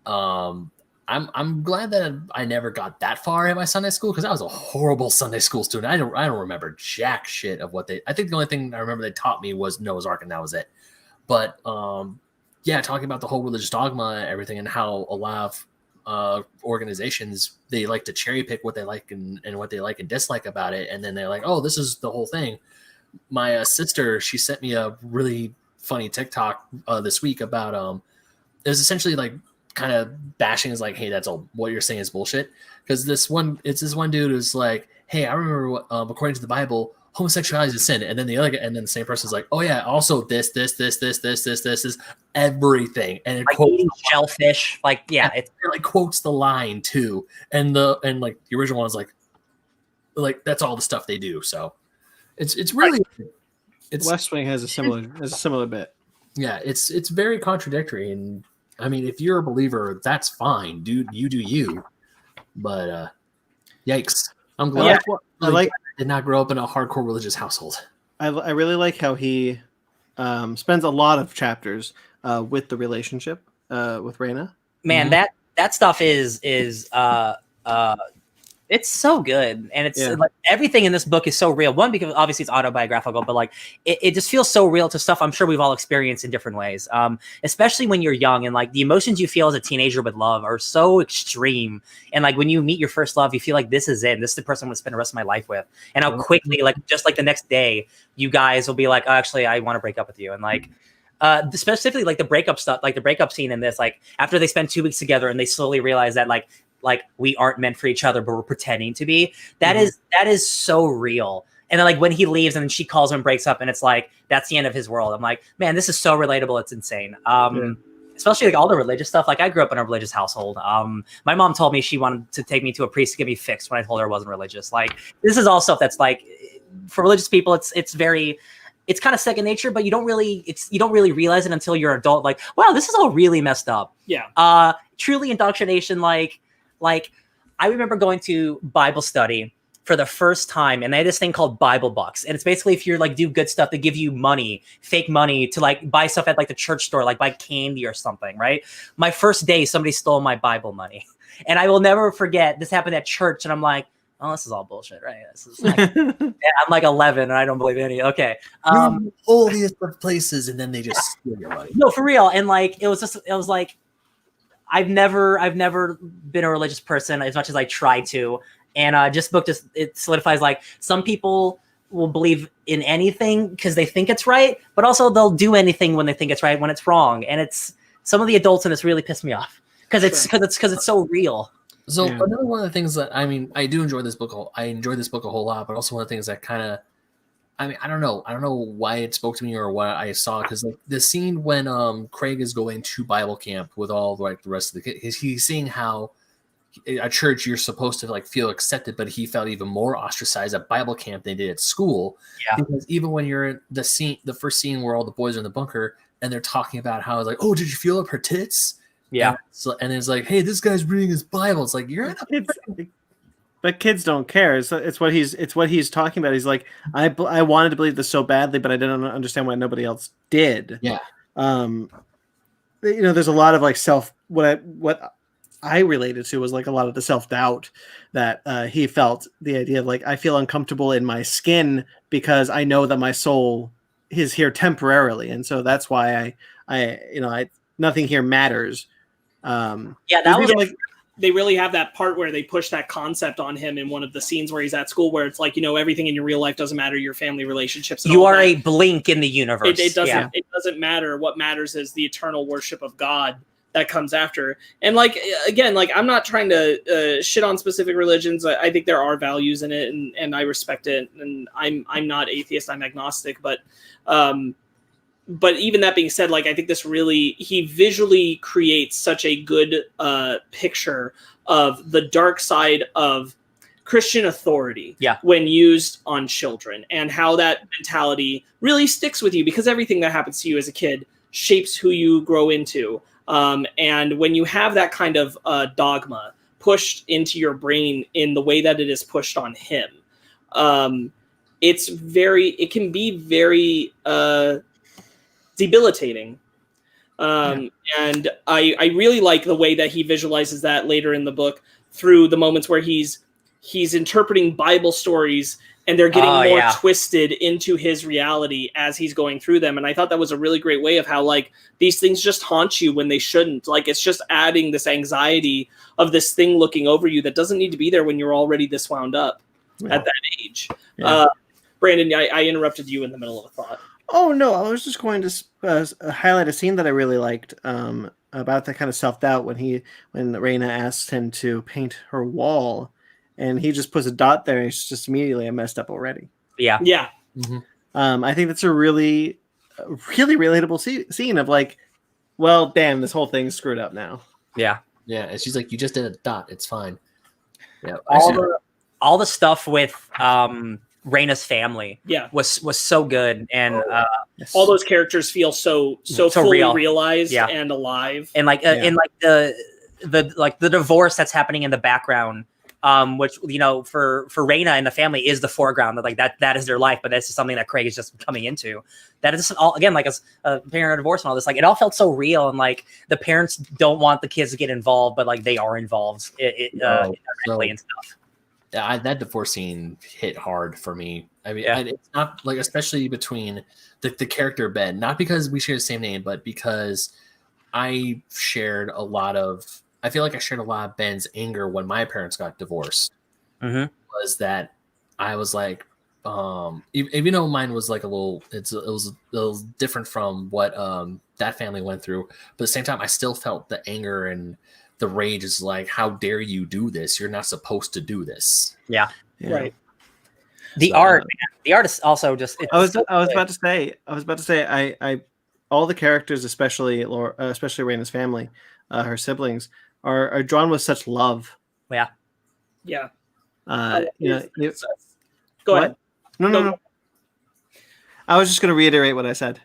I'm glad that I never got that far in my Sunday school, because I was a horrible Sunday school student. I don't remember jack shit of what I think the only thing I remember they taught me was Noah's Ark, and that was it. But yeah, talking about the whole religious dogma and everything, and how a lot of organizations, they like to cherry pick what they like and what they like and dislike about it, and then they're like, oh, this is the whole thing. My sister, she sent me a really funny TikTok this week about it was essentially like kind of bashing, is like, hey, that's all, what you're saying is bullshit, because this one dude who's like, hey, I remember what, according to the Bible, homosexuality is a sin, and then the same person's like, oh yeah, also this is everything, and it like quotes eating shellfish, like yeah, it like quotes the line too, and like the original one is like that's all the stuff they do. So it's really West Wing has a similar bit. Yeah, it's very contradictory, and I mean, if you're a believer, that's fine, dude. You do you. But yikes! I'm glad. I did not grow up in a hardcore religious household. I really like how he spends a lot of chapters with the relationship with Reyna. Man, that stuff is it's so good, and it's like everything in this book is so real. One, because obviously it's autobiographical, but like it just feels so real to stuff I'm sure we've all experienced in different ways. Especially when you're young, and like the emotions you feel as a teenager with love are so extreme. And like when you meet your first love, you feel like this is it. This is the person I'm gonna spend the rest of my life with. And how quickly, like just like the next day, you guys will be like, oh, actually, I want to break up with you. And like specifically like the breakup stuff, like the breakup scene in this, like after they spend 2 weeks together and they slowly realize that like we aren't meant for each other, but we're pretending to be. That is so real. And then like when he leaves and then she calls him and breaks up, and it's like that's the end of his world. I'm like, man, this is so relatable. It's insane. Especially like all the religious stuff. Like I grew up in a religious household. My mom told me she wanted to take me to a priest to get me fixed when I told her I wasn't religious. Like this is all stuff that's like for religious people, it's kind of second nature, but you don't really realize it until you're an adult. Like, wow, this is all really messed up. Yeah. Truly indoctrination. Like I remember going to Bible study for the first time, and they had this thing called Bible bucks, and it's basically if you're like do good stuff, they give you money, fake money to like buy stuff at like the church store, like buy candy or something, right? My first day, somebody stole my Bible money, and I will never forget. This happened at church, and I'm like, oh, this is all bullshit, right? This is like, I'm like 11 and I don't believe any. Okay. All these places, and then they just steal your money. No, for real. And like, it was like, I've never been a religious person as much as I try to. And it solidifies like some people will believe in anything because they think it's right, but also they'll do anything when they think it's right when it's wrong. And it's some of the adults in this really piss me off because it's so real. So another one of the things that, I mean, I do enjoy this book. I enjoy this book a whole lot, but also one of the things that kind of, I mean, I don't know why it spoke to me or what I saw, because like the scene when Craig is going to Bible camp with all like the rest of the kids, he's seeing how at church you're supposed to like feel accepted, but he felt even more ostracized at Bible camp than he did at school. Yeah. Because even when you're in the first scene where all the boys are in the bunker and they're talking about how it's like, oh, did you feel up her tits? Yeah. And it's like, hey, this guy's reading his Bible. It's like, you're in a But kids don't care. It's what he's talking about. He's like, I wanted to believe this so badly, but I didn't understand why nobody else did. Yeah. There's a lot of like what I related to was like a lot of the self-doubt that he felt. The idea of like, I feel uncomfortable in my skin because I know that my soul is here temporarily, and so that's why I nothing here matters. That was like, they really have that part where they push that concept on him in one of the scenes where he's at school, where it's like, everything in your real life doesn't matter, your family relationships. You are a blink in the universe. It doesn't matter. What matters is the eternal worship of God that comes after. And like, again, like, I'm not trying to shit on specific religions. I think there are values in it, and I respect it. And I'm not atheist, I'm agnostic, but even that being said, like, I think he visually creates such a good picture of the dark side of Christian authority when used on children, and how that mentality really sticks with you, because everything that happens to you as a kid shapes who you grow into. And when you have that kind of dogma pushed into your brain in the way that it is pushed on him, it can be very debilitating. And I really like the way that he visualizes that later in the book through the moments where he's interpreting Bible stories, and they're getting more twisted into his reality as he's going through them. And I thought that was a really great way of how, like, these things just haunt you when they shouldn't. Like, it's just adding this anxiety of this thing looking over you that doesn't need to be there when you're already this wound up at that age. Brandon, I interrupted you in the middle of a thought. Oh, no, I was just going to highlight a scene that I really liked about that kind of self-doubt when Raina asked him to paint her wall, and he just puts a dot there, and it's just immediately, I messed up already. Yeah. Yeah. Mm-hmm. I think that's a really, really relatable scene of like, well, damn, this whole thing's screwed up now. Yeah. Yeah, and she's like, you just did a dot. It's fine. Yeah. All the stuff with Raina's family was so good, and all those characters feel so fully realized and alive, and in like the divorce that's happening in the background, which for Raina and the family is the foreground, that is their life, but that's just something that Craig is just coming into. That is all, again, like, as a parent of divorce and all this, like, it all felt so real, and like the parents don't want the kids to get involved, but like they are involved indirectly and stuff. That divorce scene hit hard for me. I mean, and it's not like, especially between the character Ben, not because we share the same name, but because I feel like I shared a lot of Ben's anger when my parents got divorced. Mm-hmm. Was that I was like, even though mine was like it was a little different from what that family went through, but at the same time, I still felt the anger and the rage. Is like, how dare you do this? You're not supposed to do this. Yeah. Right. The art is also just. I was about to say, I all the characters, especially Raina's family, her siblings, are drawn with such love. Yeah. Yeah. Go ahead. No. I was just going to reiterate what I said.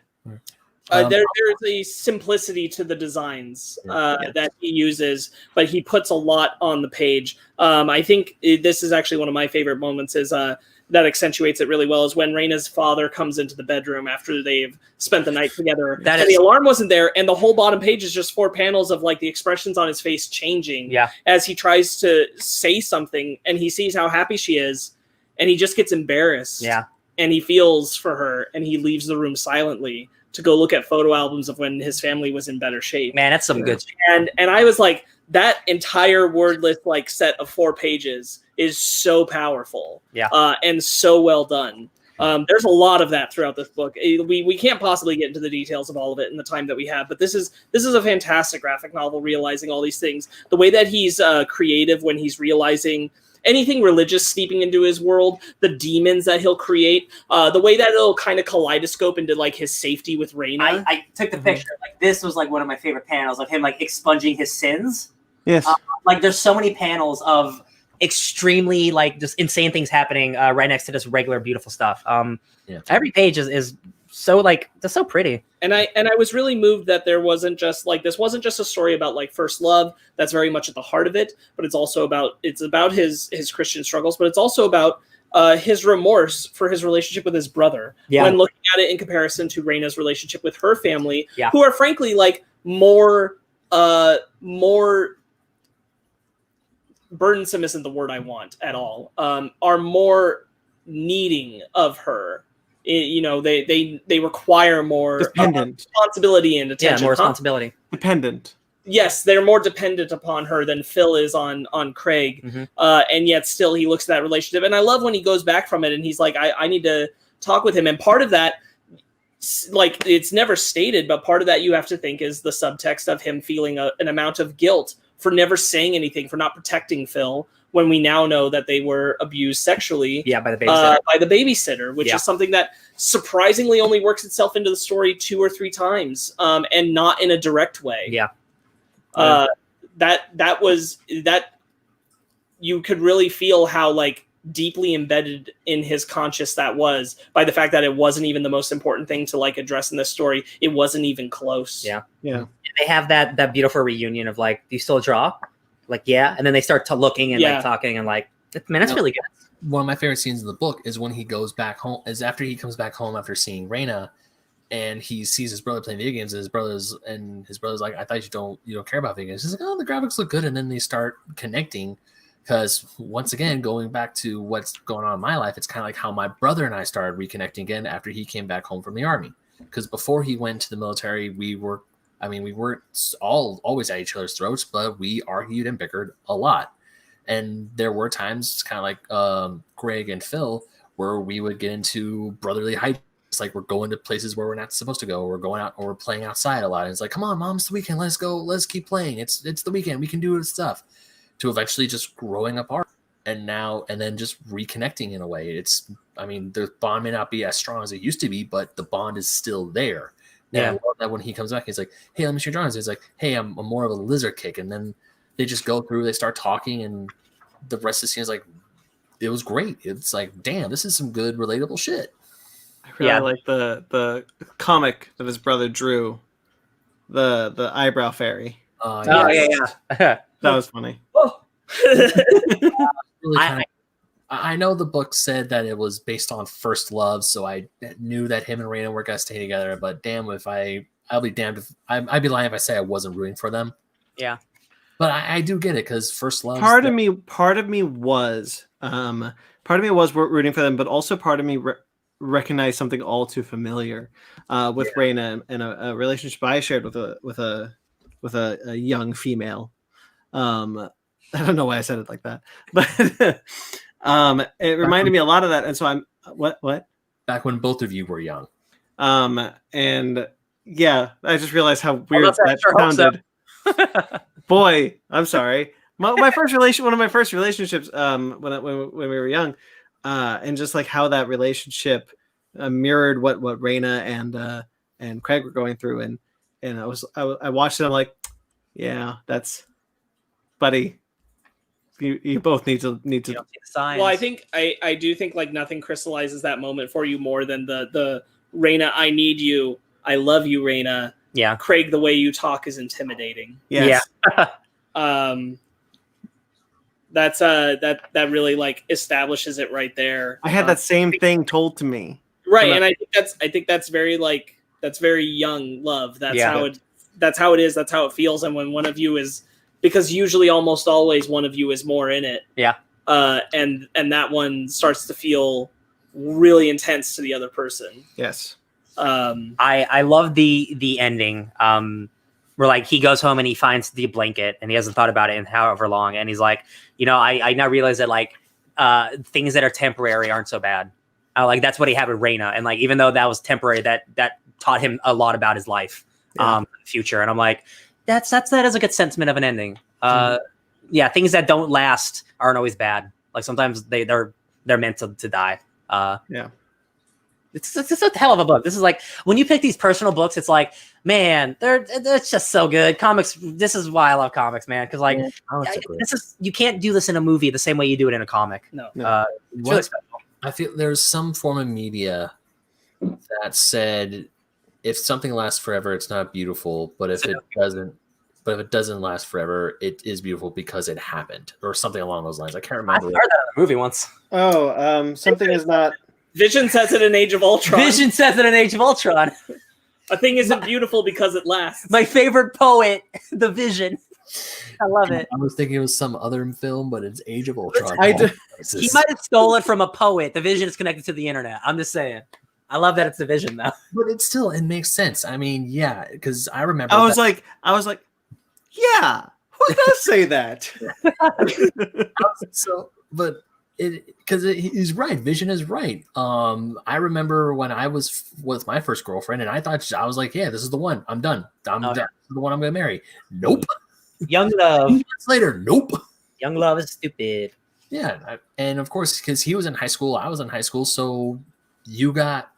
There's a simplicity to the designs that he uses, but he puts a lot on the page. I think this is actually one of my favorite moments is that accentuates it really well, is when Raina's father comes into the bedroom after they've spent the night together. The alarm wasn't there, and the whole bottom page is just 4 panels of like the expressions on his face changing as he tries to say something, and he sees how happy she is, and he just gets embarrassed. Yeah. And he feels for her, and he leaves the room silently to go look at photo albums of when his family was in better shape. Man, that's some good shit. And I was like, that entire wordless like set of 4 pages is so powerful. Yeah. And so well done. There's a lot of that throughout this book. We can't possibly get into the details of all of it in the time that we have, but this is a fantastic graphic novel realizing all these things. The way that he's creative when he's realizing anything religious seeping into his world, the demons that he'll create, the way that it'll kind of kaleidoscope into like his safety with Raina. I took the picture. Like, this was like one of my favorite panels of him like expunging his sins. Yes. Like, there's so many panels of extremely like just insane things happening right next to this regular beautiful stuff. Every page is so that's so pretty. And I was really moved that there wasn't just like this wasn't just a story about like first love. That's very much at the heart of it, but it's about his Christian struggles, but it's also about his remorse for his relationship with his brother. Yeah. When looking at it in comparison to Reina's relationship with her family, yeah. who are frankly like more burdensome isn't the word I want at all. Are more needing of her. They require more responsibility and attention. Yeah, more responsibility. Dependent. Yes, they're more dependent upon her than Phil is on Craig. Mm-hmm. And yet still he looks at that relationship. And I love when he goes back from it and he's like, I need to talk with him. And part of that, like, it's never stated, but part of that you have to think is the subtext of him feeling an amount of guilt for never saying anything, for not protecting Phil, when we now know that they were abused sexually by the babysitter. Which is something that surprisingly only works itself into the story 2 or 3 times, and not in a direct way. Yeah. That you could really feel how like deeply embedded in his conscious that was, by the fact that it wasn't even the most important thing to like address in this story. It wasn't even close. Yeah. Yeah. They have that beautiful reunion of like, do you still draw? Like, yeah. And then they start looking and like talking and like, man, that's really good. One of my favorite scenes in the book is when he goes back home, is after he comes back home after seeing Reina, and he sees his brother playing video games, and his brother's like, I thought you don't care about video games. He's like, oh, the graphics look good. And then they start connecting, because once again, going back to what's going on in my life, it's kind of like how my brother and I started reconnecting again after he came back home from the army. Because before he went to the military, we weren't all always at each other's throats, but we argued and bickered a lot. And there were times, kind of like Greg and Phil, where we would get into brotherly hijinks. It's like we're going to places where we're not supposed to go. Or we're going out, or we're playing outside a lot. And it's like, come on, Mom, it's the weekend. Let's go. Let's keep playing. It's the weekend. We can do stuff. To eventually just growing apart, and then just reconnecting in a way. The bond may not be as strong as it used to be, but the bond is still there. And I love that when he comes back, he's like, hey, let me see your drawings. He's like, hey, I'm more of a lizard kick. And then they just go through, they start talking, and the rest of the scene is like, it was great. It's like, damn, this is some good, relatable shit. I really like the comic that his brother drew, the eyebrow fairy. Yeah. That was funny. Oh. Really I know the book said that it was based on first love, so I knew that him and Reina were gonna stay together. But damn, I'll be damned if I'd be lying if I say I wasn't rooting for them. Yeah, but I do get it, because first love. Part of me was rooting for them, but also part of me recognized something all too familiar with Reina and a relationship I shared with a young female. I don't know why I said it like that, but it reminded me a lot of that. And so I'm what? Back when both of you were young. And yeah, I just realized how weird that sounded. Boy, I'm sorry. One of my first relationships, when we were young, and just like how that relationship mirrored what Reina and Craig were going through, and I watched it. I'm like, yeah, that's, buddy. You both need to. Well, I think I do think like nothing crystallizes that moment for you more than the Reina, I need you, I love you, Reina. Yeah. Craig, the way you talk is intimidating. Yes. Yeah. That really like establishes it right there. I had that same thing told to me. Right, and I think that's very like that's very young love. That's how it is. That's how it feels. And when one of you is, because usually almost always one of you is more in it. Yeah. And that one starts to feel really intense to the other person. Yes. I love the ending. Where like he goes home and he finds the blanket and he hasn't thought about it in however long, and he's like, I now realize that like things that are temporary aren't so bad. Like that's what he had with Reina, and like even though that was temporary, that taught him a lot about his life, future. And I'm like, that is a good sentiment of an ending. Yeah, things that don't last aren't always bad. Like sometimes they're meant to die. It's a hell of a book. This is like when you pick these personal books, it's man, it's just so good. Comics. This is why I love comics, man. Because you can't do this in a movie the same way you do it in a comic. No. It's really special. I feel there's some form of media that said, if something lasts forever, it's not beautiful. But if it doesn't last forever, it is beautiful because it happened, or something along those lines. I can't remember. I heard that in a movie once. Oh, something is not. Vision says it in Age of Ultron. Vision says it in Age of Ultron. A thing isn't beautiful because it lasts. My favorite poet, the Vision. I love it. I was thinking it was some other film, but it's Age of Ultron. He might have stole it from a poet. The Vision is connected to the internet. I'm just saying. I love that it's the Vision, though. But it makes sense. I mean, yeah, because I remember. I was like, yeah, who does say that? He's right. Vision is right. I remember when I was with my first girlfriend, and I was like, yeah, this is the one. I'm done. This is the one I'm gonna marry. Nope. Young love. 2 months later, nope. Young love is stupid. Yeah, and of course, because he was in high school, I was in high school, so you got.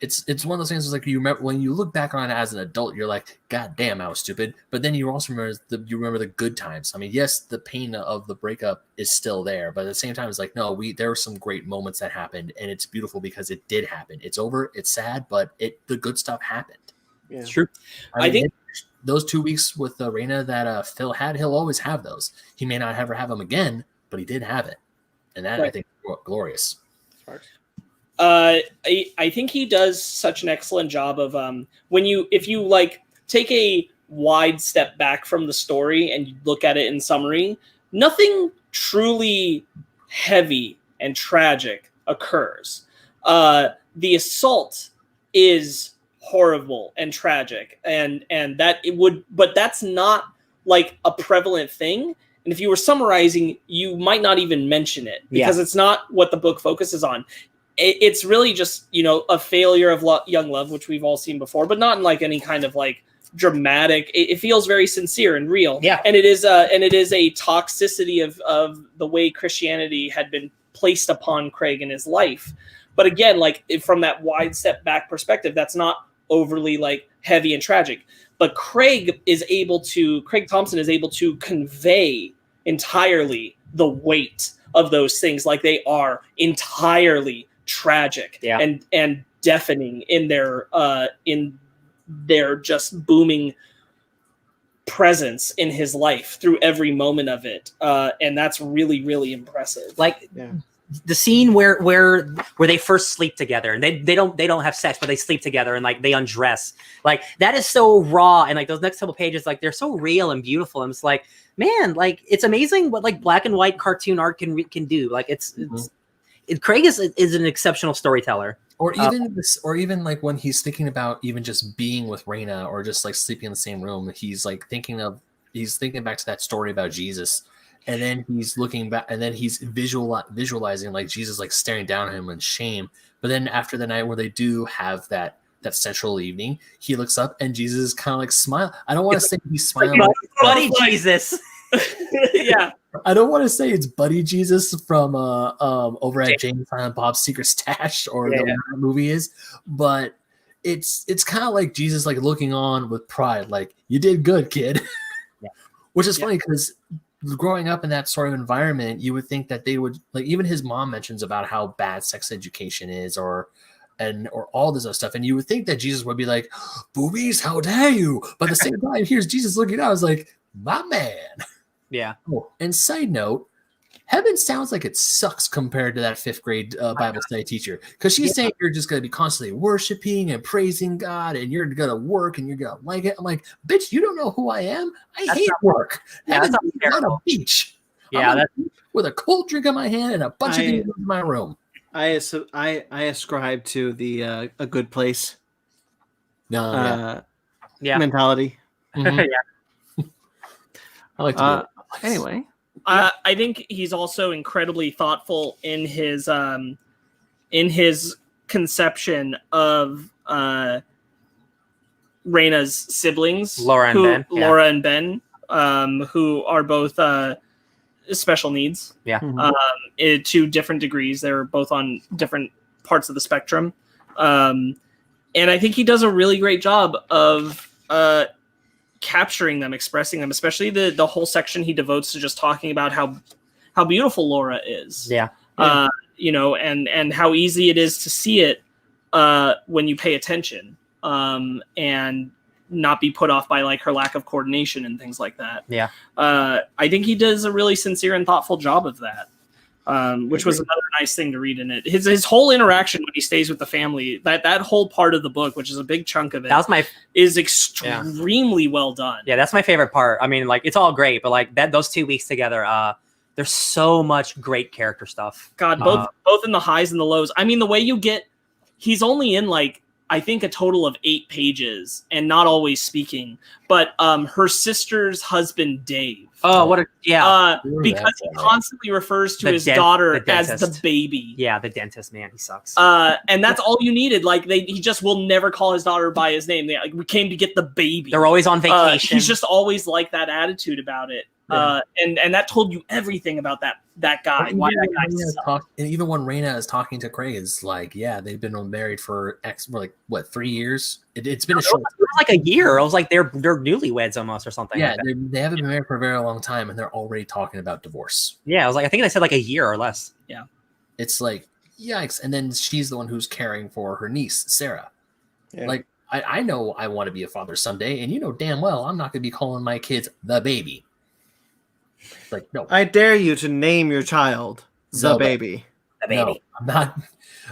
It's one of those things. Like you remember when you look back on it as an adult, you're like, God damn, I was stupid. But then you also remember the good times. I mean, yes, the pain of the breakup is still there, but at the same time, it's like, no, there were some great moments that happened, and it's beautiful because it did happen. It's over. It's sad, but the good stuff happened. Yeah. It's true. I think those 2 weeks with Raina that Phil had, he'll always have those. He may not ever have them again, but he did have it, and that I think is glorious. I think he does such an excellent job of if you like take a wide step back from the story and you look at it in summary, nothing truly heavy and tragic occurs. The assault is horrible and tragic, and that it would, but that's not like a prevalent thing. And if you were summarizing, you might not even mention it because it's not what the book focuses on. It's really just, a failure of young love, which we've all seen before, but not in like any kind of like dramatic. It feels very sincere and real. Yeah. And it is a toxicity of the way Christianity had been placed upon Craig in his life. But again, like from that wide step back perspective, that's not overly like heavy and tragic. But Craig Thompson is able to convey entirely the weight of those things, like they are entirely tragic and deafening in their just booming presence in his life through every moment of it, and that's really, really impressive. Like the scene where they first sleep together, and they don't have sex, but they sleep together and like they undress. Like that is so raw, and like those next couple pages, like they're so real and beautiful. And it's like, man, like it's amazing what like black and white cartoon art can do. Like Craig is an exceptional storyteller. Or even like when he's thinking about even just being with Raina or just like sleeping in the same room, he's thinking back to that story about Jesus, and then he's looking back, and then he's visualizing like Jesus like staring down at him in shame. But then after the night where they do have that central evening, he looks up and Jesus is kind of like smile. I don't want to say he's smiling, buddy Jesus. Yeah. I don't want to say it's Buddy Jesus from over at Jay and Silent Bob's Secret Stash or whatever that movie is, but it's kind of like Jesus like looking on with pride, like you did good, kid. Which is funny because growing up in that sort of environment, you would think that they would like, even his mom mentions about how bad sex education is or all this other stuff, and you would think that Jesus would be like, boobies, how dare you? But at the same time, here's Jesus looking out, I was like, my man. Yeah. Oh, and side note, heaven sounds like it sucks compared to that 5th grade Bible study teacher, because she's saying you're just going to be constantly worshiping and praising God, and you're going to work and you're going to like it. I'm like, bitch, you don't know who I am. I hate work. Heaven's not a beach. Yeah, with a cold drink in my hand and a bunch of things in my room. I ascribe to the a good place mentality. Mm-hmm. Yeah. I like to anyway. I think he's also incredibly thoughtful in his conception of Raina's siblings, Laura and Ben, who are both special needs. Yeah. To different degrees. They're both on different parts of the spectrum. And I think he does a really great job of capturing them, expressing them, especially the whole section he devotes to just talking about how beautiful Laura is. Yeah. And how easy it is to see it when you pay attention, and not be put off by like her lack of coordination and things like that. Yeah. I think he does a really sincere and thoughtful job of that. Which was another nice thing to read in it. His whole interaction when he stays with the family, that whole part of the book, which is a big chunk of it, is extremely well done. Yeah, that's my favorite part. I mean, like, it's all great, but like those 2 weeks together, there's so much great character stuff. God, both in the highs and the lows. I mean, the way he's only in like, I think a total of 8 pages and not always speaking, but her sister's husband, Dave. Oh, what a, yeah. Because he constantly refers to his daughter as the baby. Yeah, the dentist, man, he sucks. And that's all you needed. Like he just will never call his daughter by his name. We came to get the baby. They're always on vacation. He's just always like that attitude about it. Yeah. And that told you everything about that guy. Why that guy and even when Raina is talking to Craig, is like, yeah, they've been married for 3 years. It's been a short. It was like a year. I was like, they're newlyweds almost or something. Yeah, like they haven't been married for a very long time, and they're already talking about divorce. Yeah, I was like, I think they said like a year or less. Yeah, it's like, yikes. And then she's the one who's caring for her niece, Sarah. Yeah. Like, I know I want to be a father someday, and you know damn well I'm not going to be calling my kids the baby. Like, no. I dare you to name your child the baby. The baby. No, I'm not.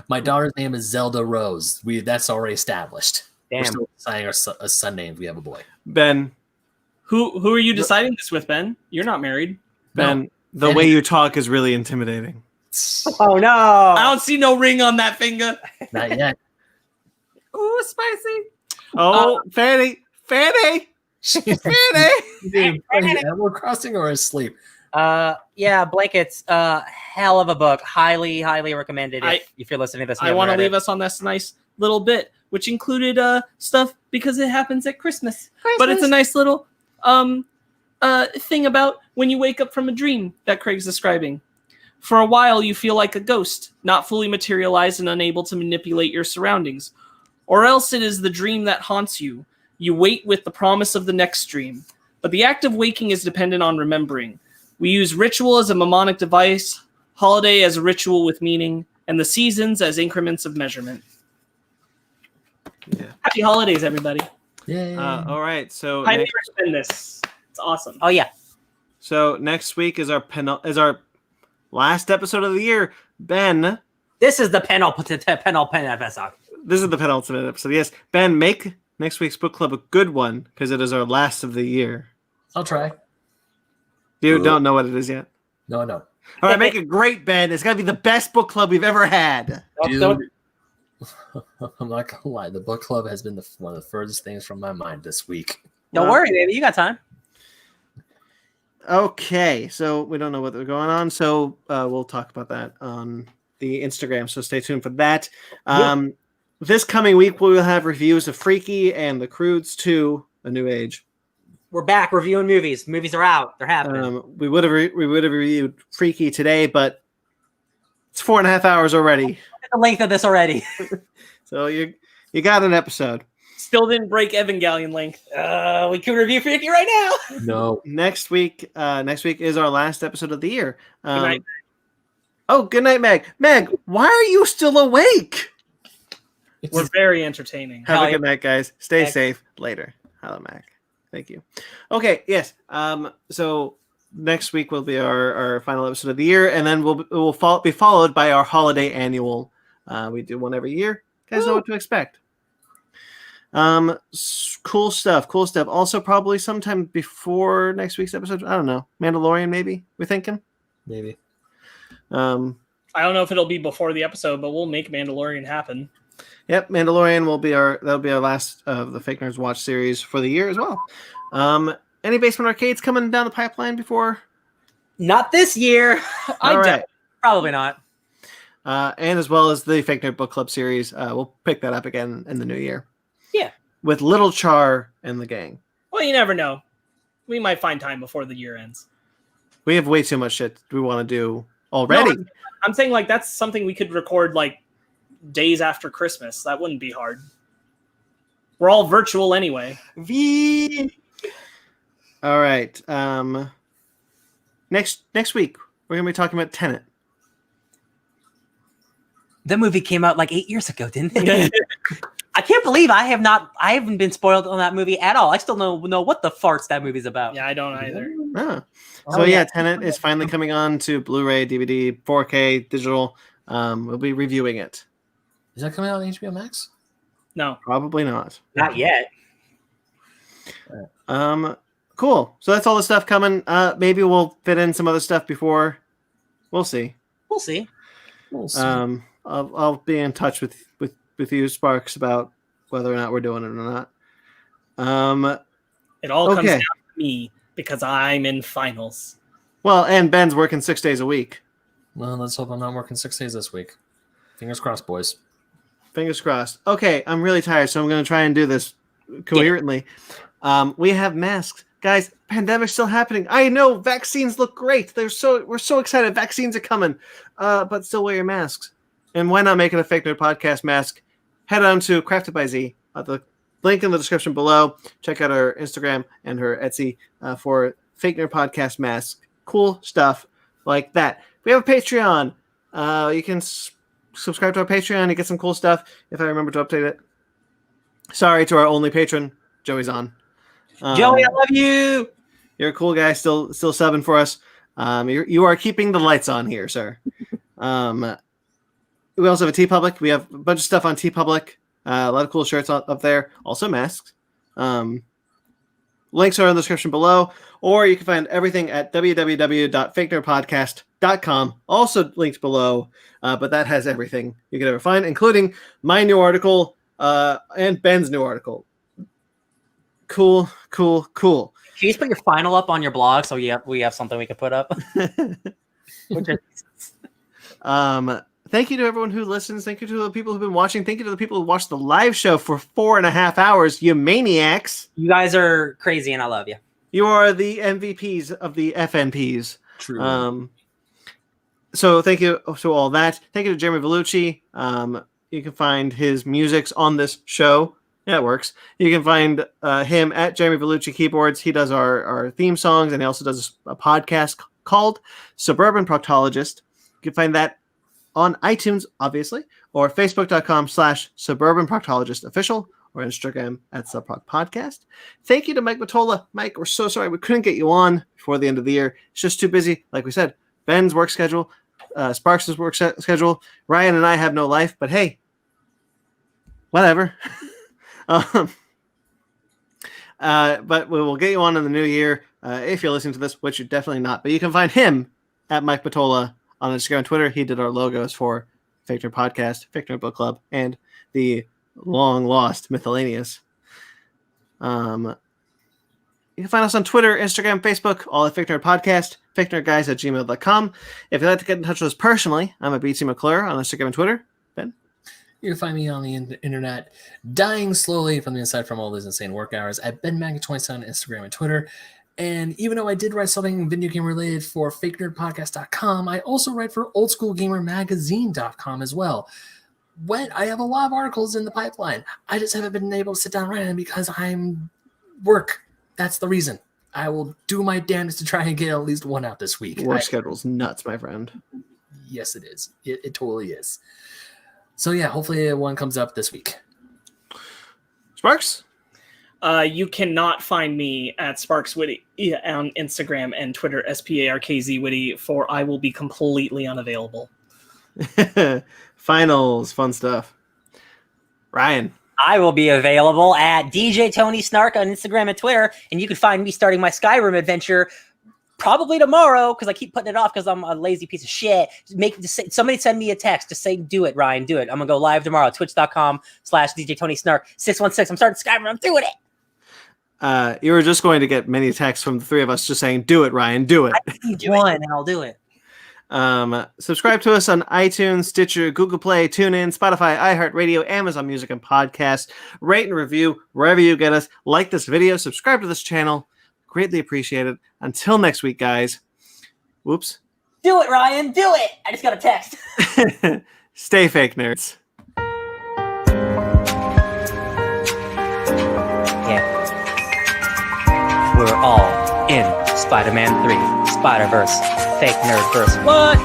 My daughter's name is Zelda Rose. That's already established. Damn. We're still deciding our son name if we have a boy. Ben. Who are you deciding this with, Ben? You're not married. Ben, the way you talk is really intimidating. Oh, no. I don't see no ring on that finger. Not yet. Ooh, spicy. Oh, Fanny. Animal Crossing or asleep? Yeah, Blankets. Hell of a book. Highly recommended if you're listening to this. I want to leave us on this nice little bit, which included stuff because it happens at Christmas. But it's a nice little thing about when you wake up from a dream that Craig's describing. For a while, you feel like a ghost, not fully materialized and unable to manipulate your surroundings. Or else it is the dream that haunts you. You wait with the promise of the next dream. But the act of waking is dependent on remembering. We use ritual as a mnemonic device, holiday as a ritual with meaning, and the seasons as increments of measurement. Yeah. Happy holidays, everybody. Yeah. All right. So I recommend this. It's awesome. Oh, yeah. So next week is our last episode of the year. Ben. This is the penultimate episode. This is the penultimate episode. Yes. Ben, make next week's book club a good one because it is our last of the year. I'll try. You don't know what it is yet? No. All right, make it great, Ben. It's got to be the best book club we've ever had. Dude, I'm not going to lie. The book club has been one of the furthest things from my mind this week. Don't worry, baby. You got time. Okay, so we don't know what's going on, so we'll talk about that on the Instagram, so stay tuned for that. This coming week, we will have reviews of Freaky and The Croods 2, A New Age. We're back reviewing movies. Movies are out. They're happening. We would have reviewed Freaky today, but it's 4.5 hours already. The length of this already. So you got an episode. Still didn't break Evangelion length. We can review Freaky right now. No. Next week is our last episode of the year. Good night. Oh, good night, Meg. Meg, why are you still awake? We're very entertaining. Have a good night, guys. Stay safe. Later. Hello, Meg. Thank you. Okay, yes. So next week will be our final episode of the year, and then it will be followed by our holiday annual. We do one every year. You guys know what to expect. Cool stuff. Also, probably sometime before next week's episode. I don't know. Mandalorian, maybe. We're thinking. Maybe. I don't know if it'll be before the episode, but we'll make Mandalorian happen. Yep, Mandalorian will be our last of the Fake Nerds Watch series for the year as well. Any Basement Arcades coming down the pipeline before? Not this year. Probably not. And as well as the Fake Nerd Book Club series, we'll pick that up again in the new year. Yeah, with Little Char and the gang. Well, you never know. We might find time before the year ends. We have way too much shit we want to do already. No, I'm saying like that's something we could record like days after Christmas. That wouldn't be hard. We're all virtual anyway. All right. Next week we're gonna be talking about Tenet. The movie came out like 8 years ago, didn't it? I can't believe I haven't been spoiled on that movie at all. I still know what the farts that movie's about. Yeah, I don't either. Oh. So yeah, Tenet is finally coming on to Blu-ray, DVD, 4K, digital. We'll be reviewing it. Is that coming out on HBO Max? No, Probably not. Not yet. Cool. So that's all the stuff coming. Maybe we'll fit in some other stuff before. We'll see. We'll see. I'll be in touch with you, Sparks, about whether or not we're doing it or not. it all comes down to me because I'm in finals. Well, and Ben's working 6 days a week. Well, let's hope I'm not working 6 days this week. Fingers crossed, boys. Fingers crossed. Okay, I'm really tired, so I'm going to try and do this coherently. We have masks. Guys, pandemic's still happening. I know, vaccines look great. We're so excited. Vaccines are coming. But still wear your masks. And why not make it a Fake Nerd Podcast mask? Head on to Crafted by Z. The link in the description below. Check out our Instagram and her Etsy for Fake Nerd Podcast mask. Cool stuff like that. We have a Patreon. You can subscribe to our Patreon and get some cool stuff if I remember to update it. Sorry to our only patron, Joey's on. Joey, I love you. You're a cool guy, still subbing for us. You are keeping the lights on here, sir. We also have a TeePublic. We have a bunch of stuff on TeePublic. A lot of cool shirts up there. Also masks. Links are in the description below, or you can find everything at www.fakenerdpodcast.com. Also linked below, but that has everything you could ever find, including my new article and Ben's new article. Cool. Can you just put your final up on your blog so we have something we can put up? Thank you to everyone who listens. Thank you to the people who've been watching. Thank you to the people who watched the live show for 4.5 hours. You maniacs. You guys are crazy and I love you. You are the MVPs of the FNPs. True. So thank you to all that. Thank you to Jeremy Vellucci. You can find his musics on this show. Yeah, it works. You can find him at Jeremy Vellucci Keyboards. He does our theme songs, and he also does a podcast called Suburban Proctologist. You can find that on iTunes, obviously, or facebook.com/Suburban Proctologist Official, or Instagram at Subproc Podcast. Thank you to Mike Matola. Mike, we're so sorry we couldn't get you on before the end of the year. It's just too busy. Like we said, Ben's work schedule, Sparks' work schedule. Ryan and I have no life, but hey, whatever. But we will get you on in the new year if you're listening to this, which you're definitely not. But you can find him at Mike Matola on Instagram and Twitter. He did our logos for Fake Nerd Podcast, Fake Nerd Book Club, and the long-lost Miscellaneous. You can find us on Twitter, Instagram, Facebook, all at Fake Nerd Podcast, fakenerdguys@gmail.com. If you'd like to get in touch with us personally, I'm at BT McClure on Instagram and Twitter. Ben? You can find me on the internet, dying slowly from the inside from all these insane work hours at BenMag27 on Instagram and Twitter. And even though I did write something video game related for FakeNerdPodcast.com, I also write for OldSchoolGamerMagazine.com as well. I have a lot of articles in the pipeline. I just haven't been able to sit down and write them because I'm work. That's the reason. I will do my damnedest to try and get at least one out this week. Work schedule's nuts, my friend. Yes, it is. It totally is. So yeah, hopefully one comes up this week. Sparks? You cannot find me at Sparks Witty on Instagram and Twitter, SPARKZ Witty, for I will be completely unavailable. Finals, fun stuff. Ryan? I will be available at DJ Tony Snark on Instagram and Twitter, and you can find me starting my Skyrim adventure probably tomorrow because I keep putting it off because I'm a lazy piece of shit. Somebody send me a text to say, do it, Ryan, do it. I'm going to go live tomorrow, twitch.com/DJ Tony Snark 616. I'm starting Skyrim. I'm doing it. You were just going to get many texts from the three of us just saying, do it, Ryan, do it. I need one, and I'll do it. Subscribe to us on iTunes, Stitcher, Google Play, TuneIn, Spotify, iHeartRadio, Amazon Music, and Podcasts. Rate and review wherever you get us. Like this video. Subscribe to this channel. Greatly appreciate it. Until next week, guys. Whoops. Do it, Ryan. Do it. I just got a text. Stay fake, nerds. Yeah. We're all in Spider-Man 3, Spider-Verse, Fake Nerdverse. What?